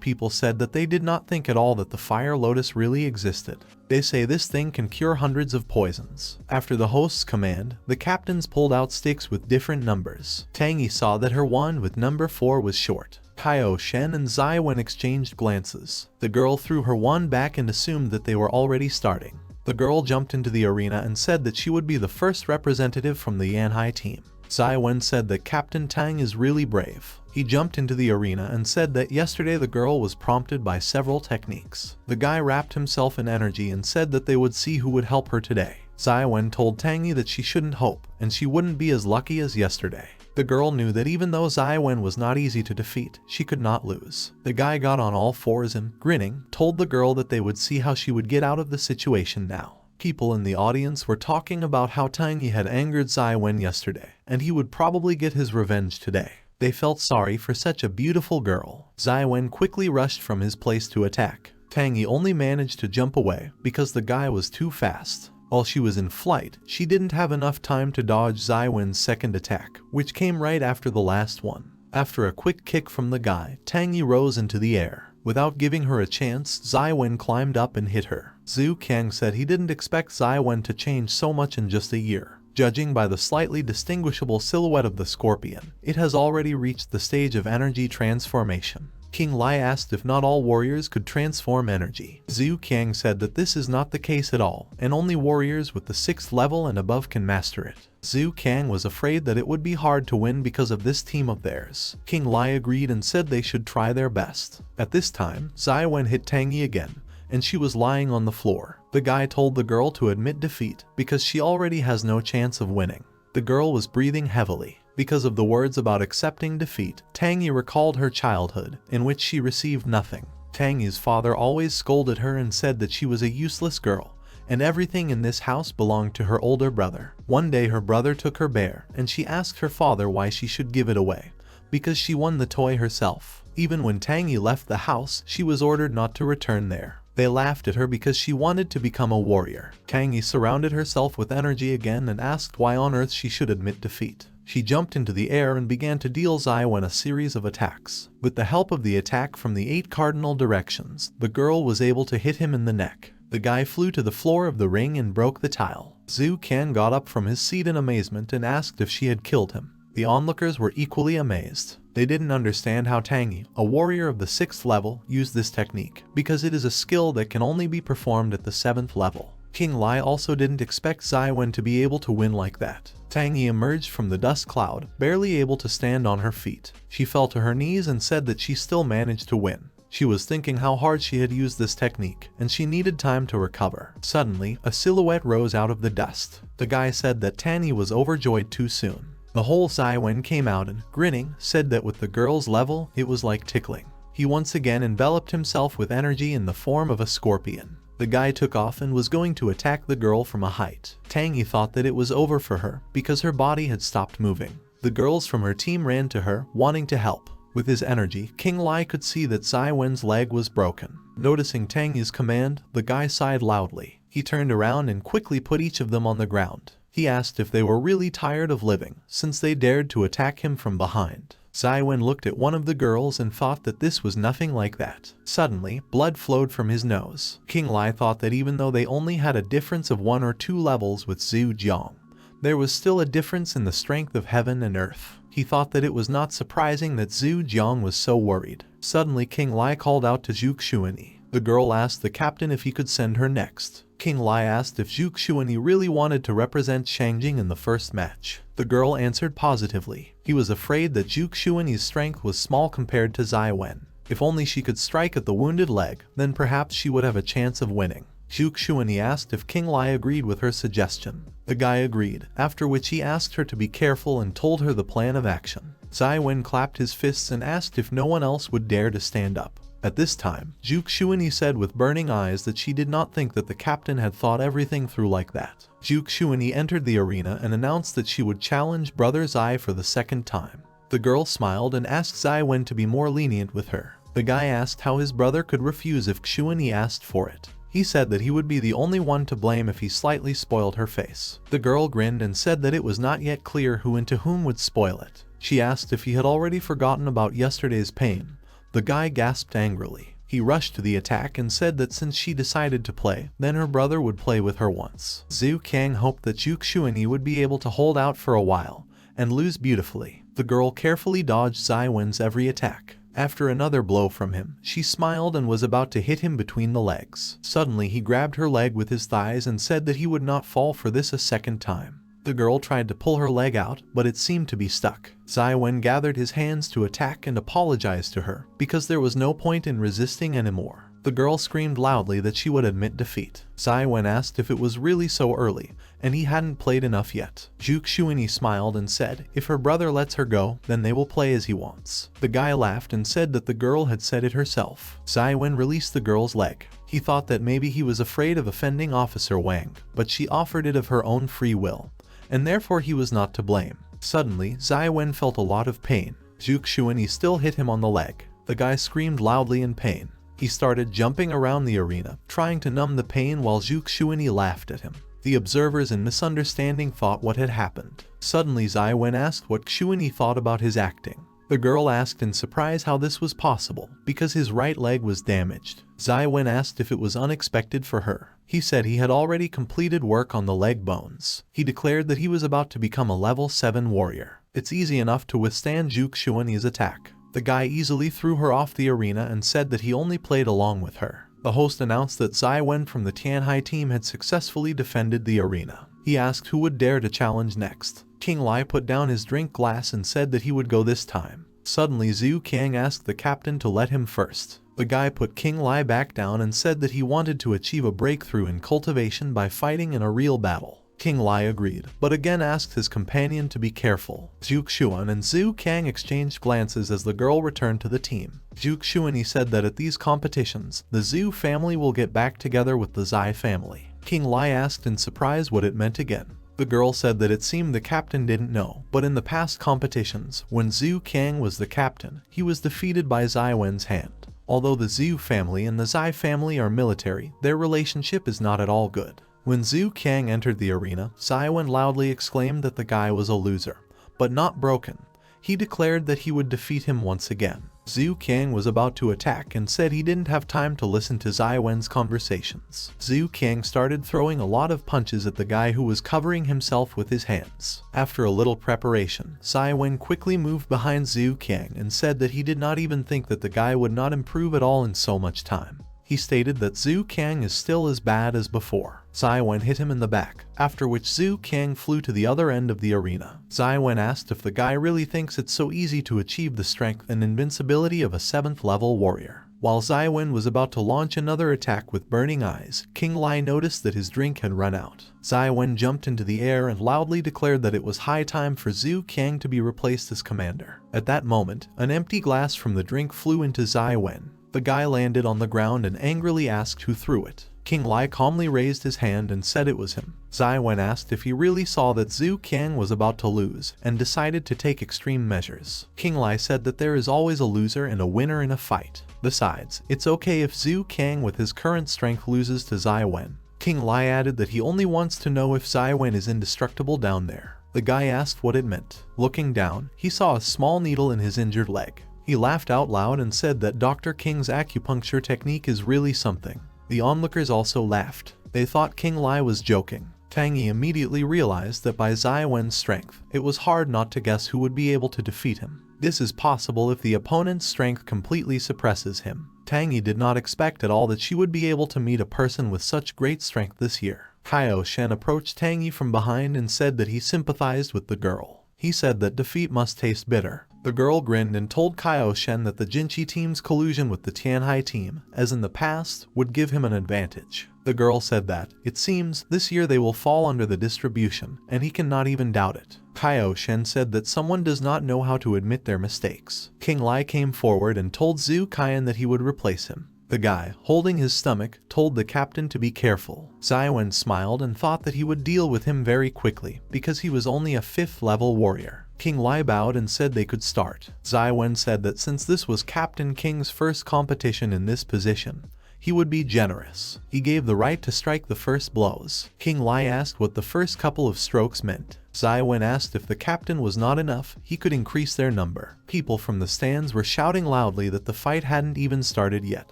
people said that they did not think at all that the fire lotus really existed. They say this thing can cure hundreds of poisons. After the host's command, the captains pulled out sticks with different numbers. Tang saw that her wand with number 4 was short. Kaio Shen and Zai Wen exchanged glances. The girl threw her wand back and assumed that they were already starting. The girl jumped into the arena and said that she would be the first representative from the Yanhai team. Zai Wen said that Captain Tang is really brave. He jumped into the arena and said that yesterday the girl was prompted by several techniques. The guy wrapped himself in energy and said that they would see who would help her today. Zai Wen told Tang that she shouldn't hope, and she wouldn't be as lucky as yesterday. The girl knew that even though Zai Wen was not easy to defeat, she could not lose. The guy got on all fours and, grinning, told the girl that they would see how she would get out of the situation now. People in the audience were talking about how Tang had angered Zai Wen yesterday, and he would probably get his revenge today. They felt sorry for such a beautiful girl. Zai Wen quickly rushed from his place to attack. Tang only managed to jump away because the guy was too fast. While she was in flight, she didn't have enough time to dodge Zai Wen's second attack, which came right after the last one. After a quick kick from the guy, Tang rose into the air. Without giving her a chance, Zai Wen climbed up and hit her. Zhu Kang said he didn't expect Zai Wen to change so much in just a year. Judging by the slightly distinguishable silhouette of the scorpion, it has already reached the stage of energy transformation. Qing Li asked if not all warriors could transform energy. Zhu Kang said that this is not the case at all, and only warriors with the 6th level and above can master it. Zhu Kang was afraid that it would be hard to win because of this team of theirs. Qing Li agreed and said they should try their best. At this time, Zai Wen hit Tang again, and she was lying on the floor. The guy told the girl to admit defeat because she already has no chance of winning. The girl was breathing heavily. Because of the words about accepting defeat, Tang recalled her childhood, in which she received nothing. Tang's father always scolded her and said that she was a useless girl, and everything in this house belonged to her older brother. One day her brother took her bear, and she asked her father why she should give it away, because she won the toy herself. Even when Tang left the house, she was ordered not to return there. They laughed at her because she wanted to become a warrior. Tang surrounded herself with energy again and asked why on earth she should admit defeat. She jumped into the air and began to deal Zai Wen a series of attacks. With the help of the attack from the 8 cardinal directions, the girl was able to hit him in the neck. The guy flew to the floor of the ring and broke the tile. Zhu Kang got up from his seat in amazement and asked if she had killed him. The onlookers were equally amazed. They didn't understand how Tang, a warrior of the 6th level, used this technique, because it is a skill that can only be performed at the 7th level. King Li also didn't expect Zai Wen to be able to win like that. Tang emerged from the dust cloud, barely able to stand on her feet. She fell to her knees and said that she still managed to win. She was thinking how hard she had used this technique, and she needed time to recover. Suddenly, a silhouette rose out of the dust. The guy said that Tanny was overjoyed too soon. The whole Zai Wen came out and, grinning, said that with the girl's level, it was like tickling. He once again enveloped himself with energy in the form of a scorpion. The guy took off and was going to attack the girl from a height. Tangy thought that it was over for her, because her body had stopped moving. The girls from her team ran to her, wanting to help. With his energy, King Li could see that Zai Wen's leg was broken. Noticing Tangy's command, the guy sighed loudly. He turned around and quickly put each of them on the ground. He asked if they were really tired of living, since they dared to attack him from behind. Zai Wen looked at one of the girls and thought that this was nothing like that. Suddenly, blood flowed from his nose. King Li thought that even though they only had a difference of 1 or 2 levels with Zhu Jiang, there was still a difference in the strength of heaven and earth. He thought that it was not surprising that Zhu Jiang was so worried. Suddenly King Li called out to Chu Qin Yin. The girl asked the captain if he could send her next. King Li asked if Chu Qin Yin really wanted to represent Shangjing in the first match. The girl answered positively. He was afraid that Chu Qin Yin's strength was small compared to Zai Wen. If only she could strike at the wounded leg, then perhaps she would have a chance of winning. Chu Qin Yin asked if King Li agreed with her suggestion. The guy agreed, after which he asked her to be careful and told her the plan of action. Zai Wen clapped his fists and asked if no one else would dare to stand up. At this time, Chu Qin Yin said with burning eyes that she did not think that the captain had thought everything through like that. Chu Qin Yin entered the arena and announced that she would challenge Brother Zai for the 2nd time. The girl smiled and asked Zai Wen to be more lenient with her. The guy asked how his brother could refuse if Qin Yin asked for it. He said that he would be the only one to blame if he slightly spoiled her face. The girl grinned and said that it was not yet clear who and to whom would spoil it. She asked if he had already forgotten about yesterday's pain. The guy gasped angrily. He rushed to the attack and said that since she decided to play, then her brother would play with her once. Zhu Kang hoped that Chu Qin Yin would be able to hold out for a while and lose beautifully. The girl carefully dodged Zai Wen's every attack. After another blow from him, she smiled and was about to hit him between the legs. Suddenly he grabbed her leg with his thighs and said that he would not fall for this a 2nd time. The girl tried to pull her leg out, but it seemed to be stuck. Zai Wen gathered his hands to attack and apologized to her, because there was no point in resisting anymore. The girl screamed loudly that she would admit defeat. Zai Wen asked if it was really so early, and he hadn't played enough yet. Chu Qin Yin smiled and said if her brother lets her go, then they will play as he wants. The guy laughed and said that the girl had said it herself. Zai Wen released the girl's leg. He thought that maybe he was afraid of offending Officer Wang, but she offered it of her own free will, and therefore he was not to blame. Suddenly, Zai Wen felt a lot of pain. Chu Qin Yin still hit him on the leg. The guy screamed loudly in pain. He started jumping around the arena, trying to numb the pain while Chu Qin Yin laughed at him. The observers in misunderstanding thought what had happened. Suddenly Zai Wen asked what Qin Yin thought about his acting. The girl asked in surprise how this was possible, because his right leg was damaged. Zai Wen asked if it was unexpected for her. He said he had already completed work on the leg bones. He declared that he was about to become a level 7 warrior. It's easy enough to withstand Chu Qin Yin's attack. The guy easily threw her off the arena and said that he only played along with her. The host announced that Zai Wen from the Tianhai team had successfully defended the arena. He asked who would dare to challenge next. King Li put down his drink glass and said that he would go this time. Suddenly Zhu Kang asked the captain to let him first. The guy put King Li back down and said that he wanted to achieve a breakthrough in cultivation by fighting in a real battle. King Li agreed, but again asked his companion to be careful. Zhu Xuan and Zhu Kang exchanged glances as the girl returned to the team. Zhu Xuan said that at these competitions, the Zhu family will get back together with the Zai family. King Li asked in surprise what it meant again. The girl said that it seemed the captain didn't know, but in the past competitions, when Zhu Kang was the captain, he was defeated by Zai Wen's hand. Although the Zhu family and the Zai family are military, their relationship is not at all good. When Zhu Kang entered the arena, Zai Wen loudly exclaimed that the guy was a loser, but not broken. He declared that he would defeat him once again. Zhu Qiang was about to attack and said he didn't have time to listen to Zai Wen's conversations. Zhu Qiang started throwing a lot of punches at the guy who was covering himself with his hands. After a little preparation, Zai Wen quickly moved behind Zhu Qiang and said that he did not even think that the guy would not improve at all in so much time. He stated that Zhu Qiang is still as bad as before. Zai Wen hit him in the back, after which Zhu Qiang flew to the other end of the arena. Zai Wen asked if the guy really thinks it's so easy to achieve the strength and invincibility of a 7th level warrior. While Zai Wen was about to launch another attack with burning eyes, Qing Li noticed that his drink had run out. Zai Wen jumped into the air and loudly declared that it was high time for Zhu Qiang to be replaced as commander. At that moment, an empty glass from the drink flew into Zai Wen. The guy landed on the ground and angrily asked who threw it. Qing Li calmly raised his hand and said it was him. Zai Wen asked if he really saw that Zhu Qiang was about to lose and decided to take extreme measures. Qing Li said that there is always a loser and a winner in a fight. Besides, it's okay if Zhu Qiang with his current strength loses to Zai Wen. Qing Li added that he only wants to know if Zai Wen is indestructible down there. The guy asked what it meant. Looking down, he saw a small needle in his injured leg. He laughed out loud and said that Dr. King's acupuncture technique is really something. The onlookers also laughed. They thought Qing Li was joking. Tang immediately realized that by Zai Wen's strength, it was hard not to guess who would be able to defeat him. This is possible if the opponent's strength completely suppresses him. Tang did not expect at all that she would be able to meet a person with such great strength this year. Kaio Shen approached Tang from behind and said that he sympathized with the girl. He said that defeat must taste bitter. The girl grinned and told Kaio Shen that the Jinchi team's collusion with the Tianhai team, as in the past, would give him an advantage. The girl said that, it seems, this year they will fall under the distribution, and he cannot even doubt it. Kaio Shen said that someone does not know how to admit their mistakes. Qing Li came forward and told Zhu Qian that he would replace him. The guy, holding his stomach, told the captain to be careful. Zai Wen smiled and thought that he would deal with him very quickly, because he was only a 5th level warrior. Qing Li bowed and said they could start. Zai Wen said that since this was Captain King's first competition in this position, he would be generous. He gave the right to strike the first blows. Qing Li asked what the first couple of strokes meant. Zai Wen asked if the captain was not enough, he could increase their number. People from the stands were shouting loudly that the fight hadn't even started yet,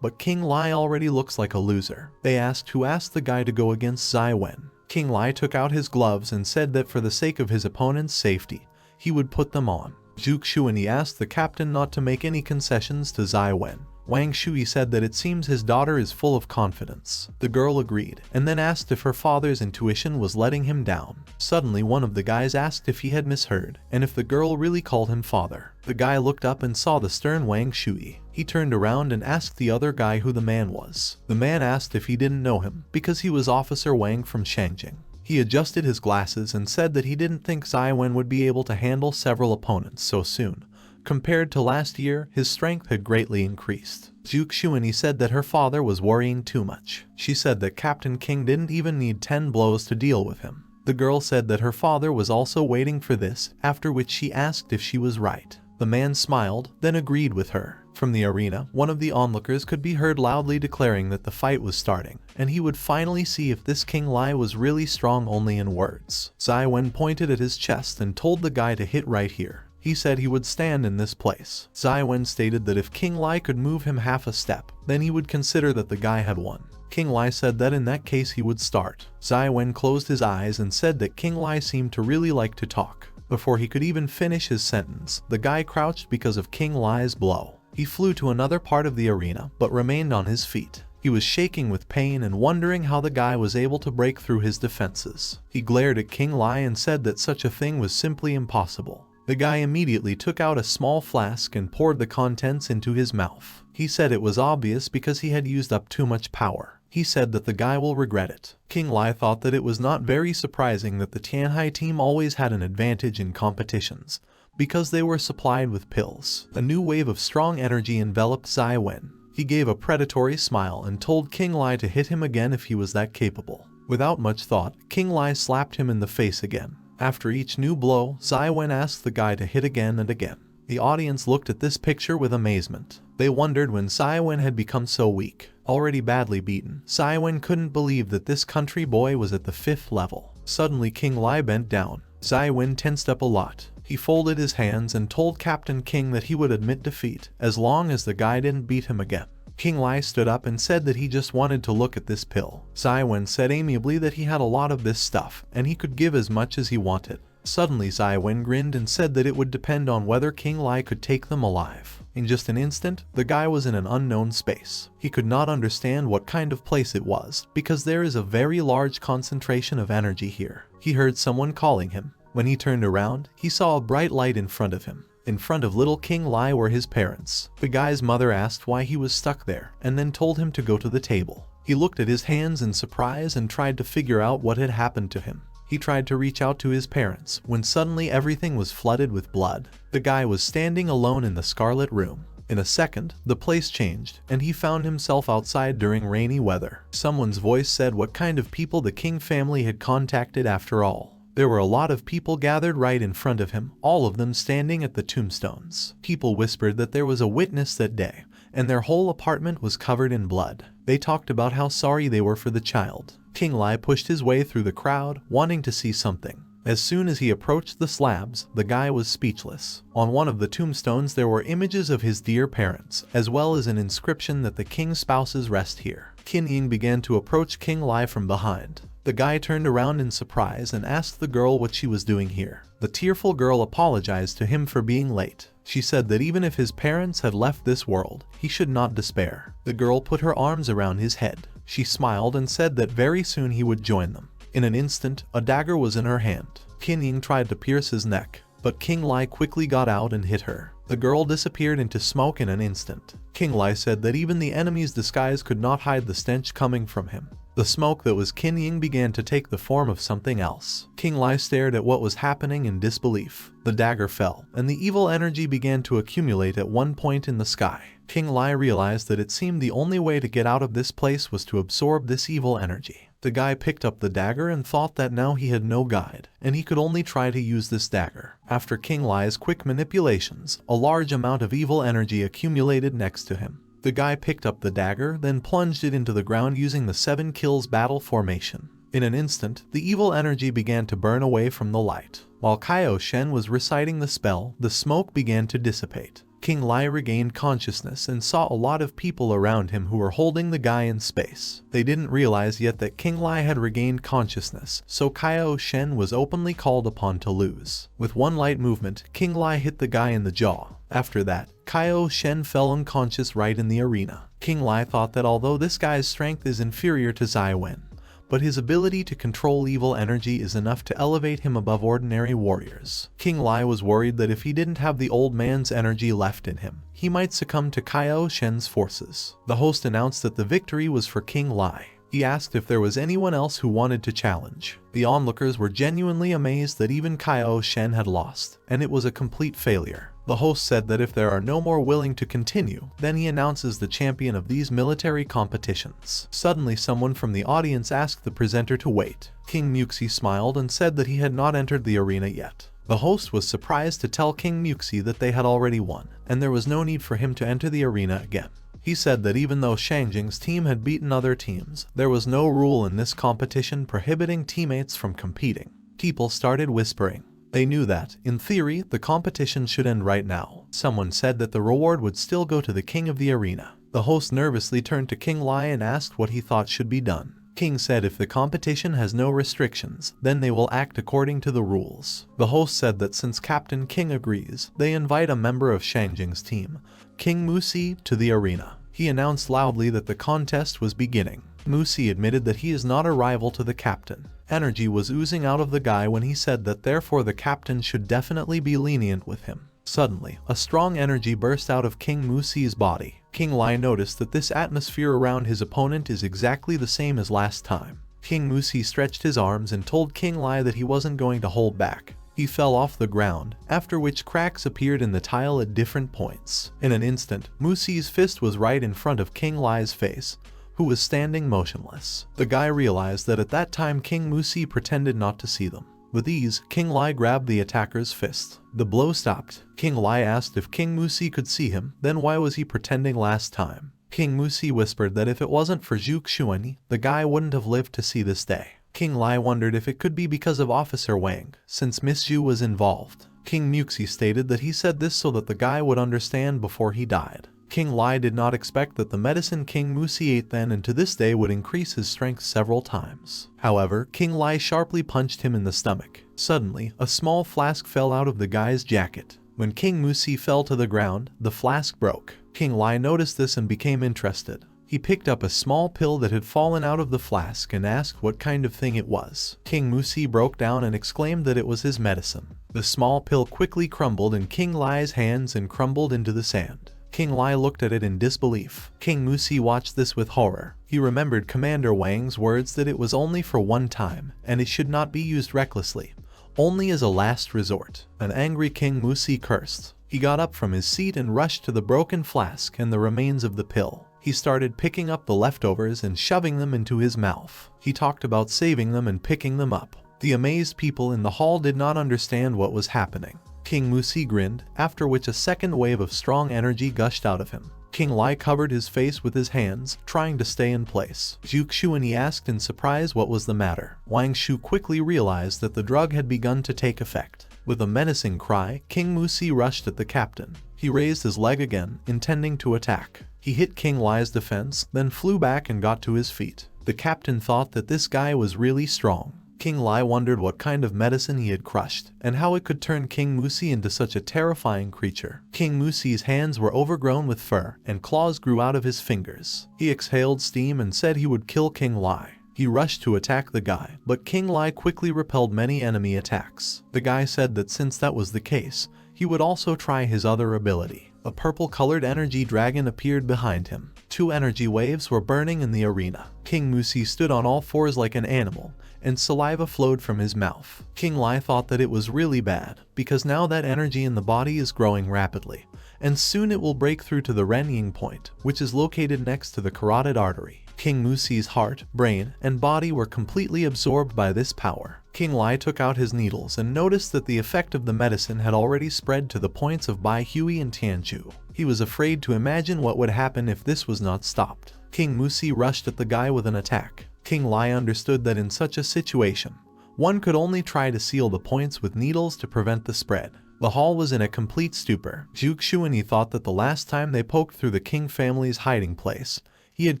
but Qing Li already looks like a loser. They asked who asked the guy to go against Zai Wen. Qing Li took out his gloves and said that for the sake of his opponent's safety, he would put them on. Zhu Shuani asked the captain not to make any concessions to Zai Wen. Wang Shui said that it seems his daughter is full of confidence. The girl agreed, and then asked if her father's intuition was letting him down. Suddenly one of the guys asked if he had misheard, and if the girl really called him father. The guy looked up and saw the stern Wang Shui. He turned around and asked the other guy who the man was. The man asked if he didn't know him, because he was Officer Wang from Shangjing. He adjusted his glasses and said that he didn't think Zai Wen would be able to handle several opponents so soon. Compared to last year, his strength had greatly increased. Zhu Xuanyi said that her father was worrying too much. She said that Captain King didn't even need 10 blows to deal with him. The girl said that her father was also waiting for this, after which she asked if she was right. The man smiled, then agreed with her. From the arena, one of the onlookers could be heard loudly declaring that the fight was starting, and he would finally see if this Qing Li was really strong only in words. Zai Wen pointed at his chest and told the guy to hit right here. He said he would stand in this place. Zai Wen stated that if Qing Li could move him half a step, then he would consider that the guy had won. Qing Li said that in that case he would start. Zai Wen closed his eyes and said that Qing Li seemed to really like to talk. Before he could even finish his sentence, the guy crouched because of Qing Li's blow. He flew to another part of the arena, but remained on his feet. He was shaking with pain and wondering how the guy was able to break through his defenses. He glared at Qing Li and said that such a thing was simply impossible. The guy immediately took out a small flask and poured the contents into his mouth. He said it was obvious because he had used up too much power. He said that the guy will regret it. Qing Li thought that it was not very surprising that the Tianhai team always had an advantage in competitions, because they were supplied with pills. A new wave of strong energy enveloped Zai Wen. He gave a predatory smile and told Qing Li to hit him again if he was that capable. Without much thought, Qing Li slapped him in the face again. After each new blow, Zai Wen asked the guy to hit again and again. The audience looked at this picture with amazement. They wondered when Zai Wen had become so weak. Already badly beaten, Zai Wen couldn't believe that this country boy was at the 5th level. Suddenly Qing Li bent down. Zai Wen tensed up a lot. He folded his hands and told Captain King that he would admit defeat as long as the guy didn't beat him again. King Li stood up and said that he just wanted to look at this pill. Zai Wen said amiably that he had a lot of this stuff and he could give as much as he wanted. Suddenly Zai Wen grinned and said that it would depend on whether King Li could take them alive. In just an instant, the guy was in an unknown space. He could not understand what kind of place it was because there is a very large concentration of energy here. He heard someone calling him. When he turned around, he saw a bright light in front of him. In front of little King Li were his parents. The guy's mother asked why he was stuck there and then told him to go to the table. He looked at his hands in surprise and tried to figure out what had happened to him. He tried to reach out to his parents when suddenly everything was flooded with blood. The guy was standing alone in the Scarlet Room. In a second, the place changed and he found himself outside during rainy weather. Someone's voice said what kind of people the King family had contacted after all. There were a lot of people gathered right in front of him, all of them standing at the tombstones. People whispered that there was a witness that day, and their whole apartment was covered in blood. They talked about how sorry they were for the child. King Li pushed his way through the crowd, wanting to see something. As soon as he approached the slabs, the guy was speechless. On one of the tombstones there were images of his dear parents, as well as an inscription that the king's spouses rest here. Qin Yin began to approach King Li from behind. The guy turned around in surprise and asked the girl what she was doing here. The tearful girl apologized to him for being late. She said that even if his parents had left this world, he should not despair. The girl put her arms around his head. She smiled and said that very soon he would join them. In an instant, a dagger was in her hand. Qin Yin tried to pierce his neck, but King Li quickly got out and hit her. The girl disappeared into smoke in an instant. King Li said that even the enemy's disguise could not hide the stench coming from him. The smoke that was Qin Yin began to take the form of something else. King Li stared at what was happening in disbelief. The dagger fell, and the evil energy began to accumulate at one point in the sky. King Li realized that it seemed the only way to get out of this place was to absorb this evil energy. The guy picked up the dagger and thought that now he had no guide, and he could only try to use this dagger. After King Li's quick manipulations, a large amount of evil energy accumulated next to him. The guy picked up the dagger, then plunged it into the ground using the 7 kills battle formation. In an instant, the evil energy began to burn away from the light. While Kaio Shen was reciting the spell, the smoke began to dissipate. King Li regained consciousness and saw a lot of people around him who were holding the guy in space. They didn't realize yet that King Li had regained consciousness, so Kaio Shen was openly called upon to lose. With one light movement, King Li hit the guy in the jaw. After that, Kaio Shen fell unconscious right in the arena. King Li thought that although this guy's strength is inferior to Zai Wen, but his ability to control evil energy is enough to elevate him above ordinary warriors. King Li was worried that if he didn't have the old man's energy left in him, he might succumb to Kaio Shen's forces. The host announced that the victory was for King Li. He asked if there was anyone else who wanted to challenge. The onlookers were genuinely amazed that even Kaio Shen had lost, and it was a complete failure. The host said that if there are no more willing to continue, then he announces the champion of these military competitions. Suddenly someone from the audience asked the presenter to wait. King Muxi smiled and said that he had not entered the arena yet. The host was surprised to tell King Muxi that they had already won, and there was no need for him to enter the arena again. He said that even though Shangjing's team had beaten other teams, there was no rule in this competition prohibiting teammates from competing. People started whispering. They knew that, in theory, the competition should end right now. Someone said that the reward would still go to the king of the arena. The host nervously turned to King Li and asked what he thought should be done. King said if the competition has no restrictions, then they will act according to the rules. The host said that since Captain King agrees, they invite a member of Shangjing's team, King Musi, to the arena. He announced loudly that the contest was beginning. Musi admitted that he is not a rival to the captain. Energy was oozing out of the guy when he said that therefore the captain should definitely be lenient with him. Suddenly, a strong energy burst out of King Musi's body. King Li noticed that this atmosphere around his opponent is exactly the same as last time. King Musi stretched his arms and told King Li that he wasn't going to hold back. He fell off the ground, after which cracks appeared in the tile at different points. In an instant, Musi's fist was right in front of King Li's face, who was standing motionless. The guy realized that at that time King Musi pretended not to see them. With ease, King Li grabbed the attacker's fist. The blow stopped. King Li asked if King Musi could see him, then why was he pretending last time? King Musi whispered that if it wasn't for Zhu Xuanyi, the guy wouldn't have lived to see this day. King Li wondered if it could be because of Officer Wang, since Miss Zhu was involved. King Muxi stated that he said this so that the guy would understand before he died. King Li did not expect that the medicine King Muxi ate then and to this day would increase his strength several times. However, King Li sharply punched him in the stomach. Suddenly, a small flask fell out of the guy's jacket. When King Muxi fell to the ground, the flask broke. King Li noticed this and became interested. He picked up a small pill that had fallen out of the flask and asked what kind of thing it was. King Muxi broke down and exclaimed that it was his medicine. The small pill quickly crumbled in King Li's hands and crumbled into the sand. King Li looked at it in disbelief. King Muxi watched this with horror. He remembered Commander Wang's words that it was only for one time, and it should not be used recklessly, only as a last resort. An angry King Muxi cursed. He got up from his seat and rushed to the broken flask and the remains of the pill. He started picking up the leftovers and shoving them into his mouth. He talked about saving them and picking them up. The amazed people in the hall did not understand what was happening. King Muxi grinned, after which a second wave of strong energy gushed out of him. King Li covered his face with his hands, trying to stay in place. Zhu Xuanyi asked in surprise what was the matter. Wang Shu quickly realized that the drug had begun to take effect. With a menacing cry, King Muxi rushed at the captain. He raised his leg again, intending to attack. He hit King Li's defense, then flew back and got to his feet. The captain thought that this guy was really strong. King Li wondered what kind of medicine he had crushed, and how it could turn King Muxi into such a terrifying creature. King Muxi's hands were overgrown with fur, and claws grew out of his fingers. He exhaled steam and said he would kill King Li. He rushed to attack the guy, but King Li quickly repelled many enemy attacks. The guy said that since that was the case, he would also try his other ability. A purple-colored energy dragon appeared behind him. 2 energy waves were burning in the arena. King Muxi stood on all fours like an animal, and saliva flowed from his mouth. King Li thought that it was really bad, because now that energy in the body is growing rapidly, and soon it will break through to the Renying point, which is located next to the carotid artery. King Muxi's heart, brain, and body were completely absorbed by this power. King Li took out his needles and noticed that the effect of the medicine had already spread to the points of Bai Hui and Tianzhu. He was afraid to imagine what would happen if this was not stopped. King Muxi rushed at the guy with an attack. King Li understood that in such a situation, one could only try to seal the points with needles to prevent the spread. The hall was in a complete stupor. Zhu Xuanyi thought that the last time they poked through the King family's hiding place, he had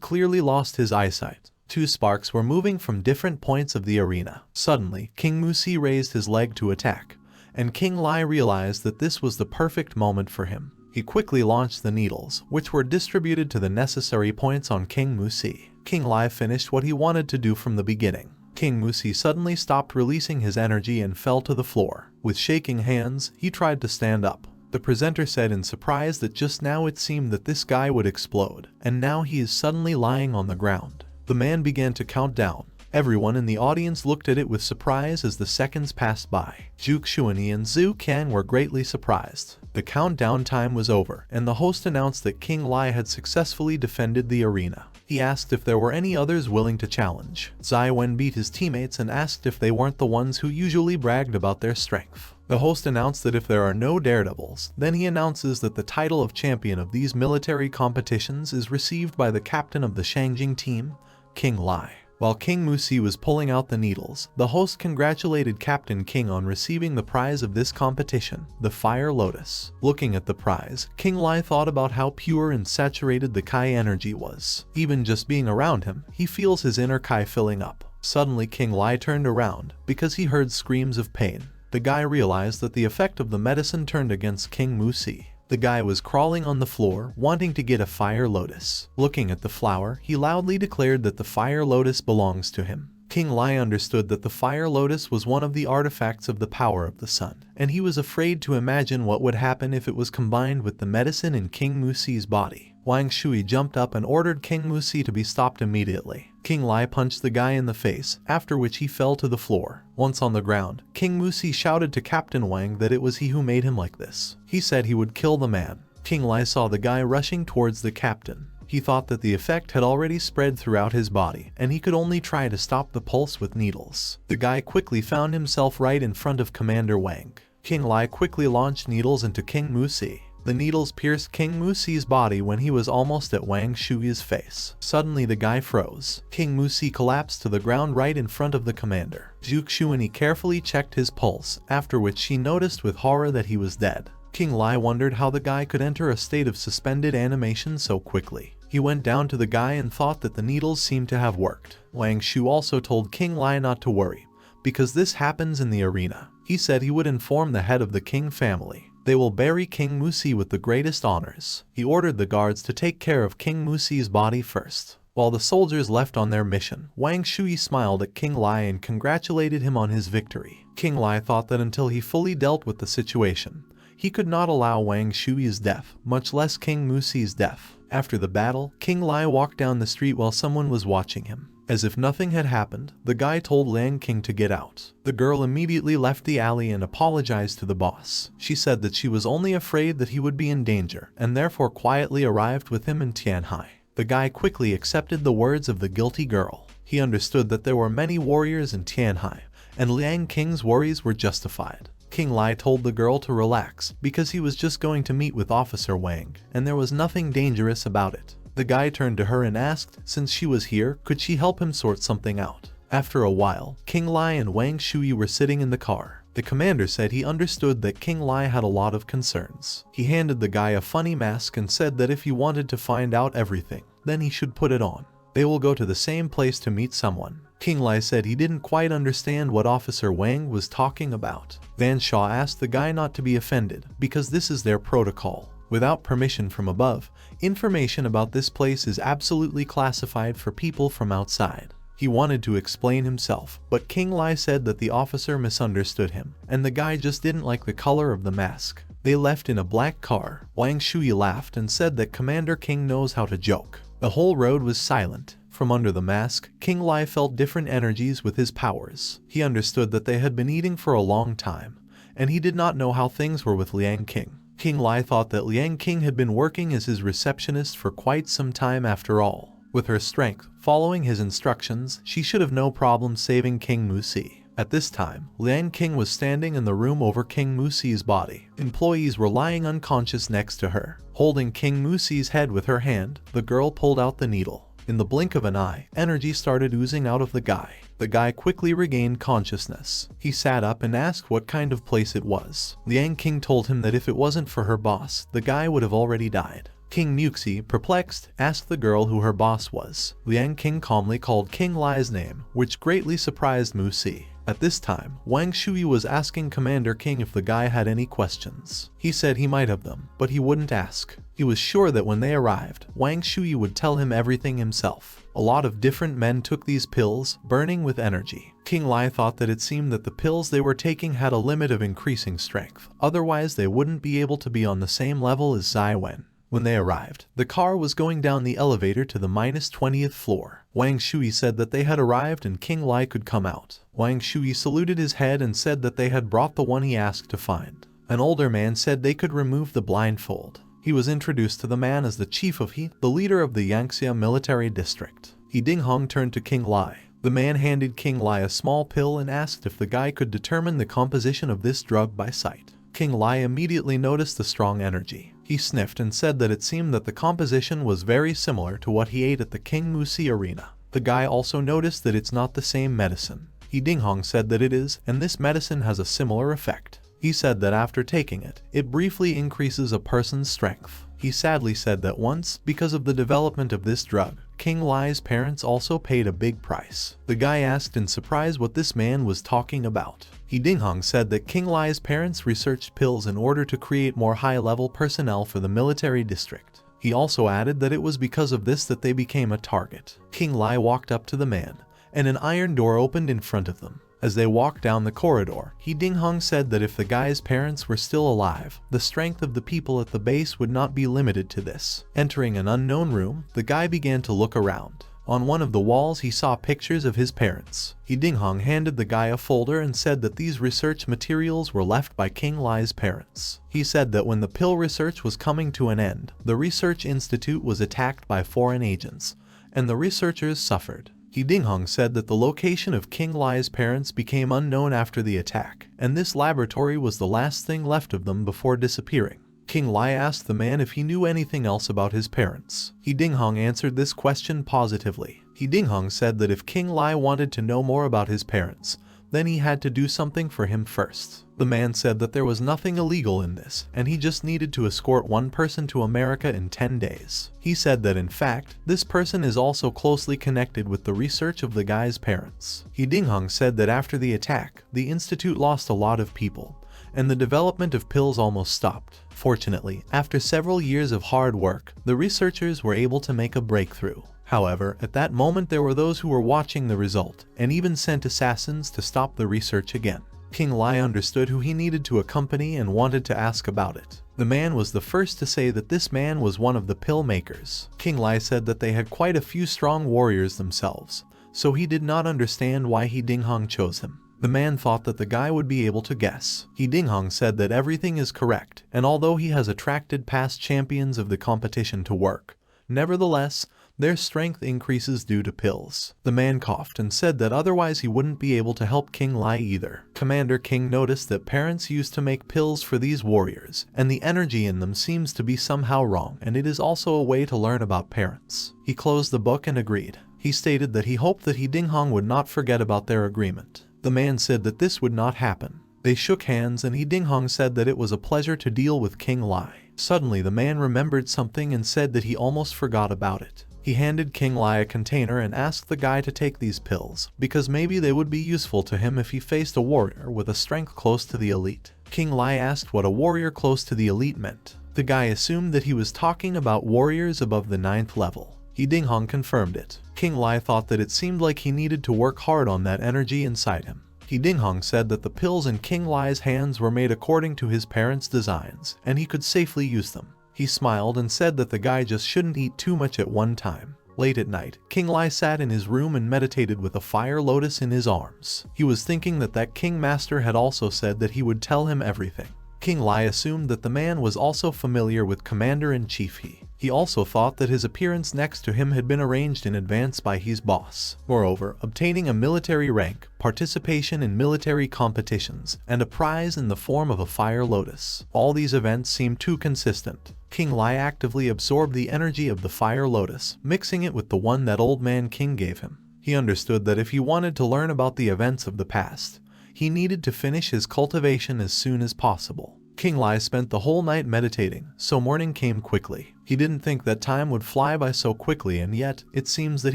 clearly lost his eyesight. 2 sparks were moving from different points of the arena. Suddenly, King Muxi raised his leg to attack, and King Li realized that this was the perfect moment for him. He quickly launched the needles, which were distributed to the necessary points on King Muxi. King Li finished what he wanted to do from the beginning. King Muxi suddenly stopped releasing his energy and fell to the floor. With shaking hands, he tried to stand up. The presenter said in surprise that just now it seemed that this guy would explode, and now he is suddenly lying on the ground. The man began to count down. Everyone in the audience looked at it with surprise as the seconds passed by. Zhu Xuanyi and Zhu Kan were greatly surprised. The countdown time was over, and the host announced that King Li had successfully defended the arena. He asked if there were any others willing to challenge. Zai Wen beat his teammates and asked if they weren't the ones who usually bragged about their strength. The host announced that if there are no daredevils, then he announces that the title of champion of these military competitions is received by the captain of the Shangjing team, King Li. While King Muxi was pulling out the needles, the host congratulated Captain King on receiving the prize of this competition, the Fire Lotus. Looking at the prize, King Li thought about how pure and saturated the Kai energy was. Even just being around him, he feels his inner Kai filling up. Suddenly King Li turned around, because he heard screams of pain. The guy realized that the effect of the medicine turned against King Muxi. The guy was crawling on the floor, wanting to get a fire lotus. Looking at the flower, he loudly declared that the fire lotus belongs to him. King Li understood that the fire lotus was one of the artifacts of the power of the sun, and he was afraid to imagine what would happen if it was combined with the medicine in King Muxi's body. Wang Shui jumped up and ordered King Muxi to be stopped immediately. King Li punched the guy in the face, after which he fell to the floor. Once on the ground, King Muxi shouted to Captain Wang that it was he who made him like this. He said he would kill the man. King Li saw the guy rushing towards the captain. He thought that the effect had already spread throughout his body, and he could only try to stop the pulse with needles. The guy quickly found himself right in front of Commander Wang. King Li quickly launched needles into King Muxi. The needles pierced King Musi's body when he was almost at Wang Shui's face. Suddenly the guy froze. King Musi collapsed to the ground right in front of the commander. Zhu Xuanyi carefully checked his pulse, after which she noticed with horror that he was dead. King Li wondered how the guy could enter a state of suspended animation so quickly. He went down to the guy and thought that the needles seemed to have worked. Wang Shu also told King Li not to worry, because this happens in the arena. He said he would inform the head of the King family. They will bury King Musi with the greatest honors. He ordered the guards to take care of King Musi's body first. While the soldiers left on their mission, Wang Shui smiled at King Li and congratulated him on his victory. King Li thought that until he fully dealt with the situation, he could not allow Wang Shui's death, much less King Musi's death. After the battle, King Li walked down the street while someone was watching him. As if nothing had happened, the guy told Liang King to get out. The girl immediately left the alley and apologized to the boss. She said that she was only afraid that he would be in danger, and therefore quietly arrived with him in Tianhai. The guy quickly accepted the words of the guilty girl. He understood that there were many warriors in Tianhai, and Liang King's worries were justified. King Li told the girl to relax, because he was just going to meet with Officer Wang, and there was nothing dangerous about it. The guy turned to her and asked, since she was here, could she help him sort something out? After a while, King Li and Wang Shui were sitting in the car. The commander said he understood that King Li had a lot of concerns. He handed the guy a funny mask and said that if he wanted to find out everything, then he should put it on. They will go to the same place to meet someone. King Li said he didn't quite understand what Officer Wang was talking about. Van Shaw asked the guy not to be offended, because this is their protocol. Without permission from above, information about this place is absolutely classified for people from outside. He wanted to explain himself, but King Li said that the officer misunderstood him, and the guy just didn't like the color of the mask. They left in a black car. Wang Shui laughed and said that Commander King knows how to joke. The whole road was silent. From under the mask, King Li felt different energies with his powers. He understood that they had been eating for a long time, and he did not know how things were with Liang King. King Li thought that Liang King had been working as his receptionist for quite some time after all. With her strength, following his instructions, she should have no problem saving King Musi. At this time, Liang King was standing in the room over King Musi's body. Employees were lying unconscious next to her. Holding King Musi's head with her hand, the girl pulled out the needle. In the blink of an eye, energy started oozing out of the guy. The guy quickly regained consciousness. He sat up and asked what kind of place it was. Liang King told him that if it wasn't for her boss, the guy would have already died. King Muxi, perplexed, asked the girl who her boss was. Liang King calmly called King Li's name, which greatly surprised Musi. At this time, Wang Shui was asking Commander King if the guy had any questions. He said he might have them, but he wouldn't ask. He was sure that when they arrived, Wang Shui would tell him everything himself. A lot of different men took these pills, burning with energy. King Li thought that it seemed that the pills they were taking had a limit of increasing strength, otherwise they wouldn't be able to be on the same level as Zai Wen. When they arrived, the car was going down the elevator to the -20th floor. Wang Shui said that they had arrived and King Li could come out. Wang Shui saluted his head and said that they had brought the one he asked to find. An older man said they could remove the blindfold. He was introduced to the man as the chief of He, the leader of the Yangtze military district. He Ding Hong turned to King Li. The man handed King Li a small pill and asked if the guy could determine the composition of this drug by sight. King Li immediately noticed the strong energy. He sniffed and said that it seemed that the composition was very similar to what he ate at the King Musi arena. The guy also noticed that it's not the same medicine. He Ding Hong said that it is, and this medicine has a similar effect. He said that after taking it, it briefly increases a person's strength. He sadly said that once, because of the development of this drug, King Li's parents also paid a big price. The guy asked in surprise what this man was talking about. He Ding Hong said that King Li's parents researched pills in order to create more high-level personnel for the military district. He also added that it was because of this that they became a target. King Li walked up to the man, and an iron door opened in front of them. As they walked down the corridor, He Ding Hong said that if the guy's parents were still alive, the strength of the people at the base would not be limited to this. Entering an unknown room, the guy began to look around. On one of the walls he saw pictures of his parents. He Ding Hong handed the guy a folder and said that these research materials were left by King Li's parents. He said that when the pill research was coming to an end, the research institute was attacked by foreign agents, and the researchers suffered. He Ding Hong said that the location of King Li's parents became unknown after the attack, and this laboratory was the last thing left of them before disappearing. King Li asked the man if he knew anything else about his parents. He Dinghong answered this question positively. He Dinghong said that if King Li wanted to know more about his parents, then he had to do something for him first. The man said that there was nothing illegal in this, and he just needed to escort one person to America in 10 days. He said that in fact, this person is also closely connected with the research of the guy's parents. He Dinghong said that after the attack, the institute lost a lot of people, and the development of pills almost stopped. Fortunately, after several years of hard work, the researchers were able to make a breakthrough. However, at that moment there were those who were watching the result, and even sent assassins to stop the research again. King Li understood who he needed to accompany and wanted to ask about it. The man was the first to say that this man was one of the pill makers. King Li said that they had quite a few strong warriors themselves, so he did not understand why He Dinghong chose him. The man thought that the guy would be able to guess. He Dinghong said that everything is correct, and although he has attracted past champions of the competition to work, nevertheless, their strength increases due to pills. The man coughed and said that otherwise he wouldn't be able to help King Li either. Commander King noticed that parents used to make pills for these warriors, and the energy in them seems to be somehow wrong, and it is also a way to learn about parents. He closed the book and agreed. He stated that he hoped that He Dinghong would not forget about their agreement. The man said that this would not happen. They shook hands and He Dinghong said that it was a pleasure to deal with King Li. Suddenly the man remembered something and said that he almost forgot about it. He handed King Li a container and asked the guy to take these pills, because maybe they would be useful to him if he faced a warrior with a strength close to the elite. King Li asked what a warrior close to the elite meant. The guy assumed that he was talking about warriors above the 9th level. He Dinghong confirmed it. King Li thought that it seemed like he needed to work hard on that energy inside him. He Dinghong said that the pills in King Li's hands were made according to his parents' designs, and he could safely use them. He smiled and said that the guy just shouldn't eat too much at one time. Late at night, King Li sat in his room and meditated with a fire lotus in his arms. He was thinking that King Master had also said that he would tell him everything. King Li assumed that the man was also familiar with Commander-in-Chief He. He also thought that his appearance next to him had been arranged in advance by his boss. Moreover, obtaining a military rank, participation in military competitions, and a prize in the form of a fire lotus. All these events seemed too consistent. King Li actively absorbed the energy of the fire lotus, mixing it with the one that old man King gave him. He understood that if he wanted to learn about the events of the past, he needed to finish his cultivation as soon as possible. King Li spent the whole night meditating, so morning came quickly. He didn't think that time would fly by so quickly, and yet, it seems that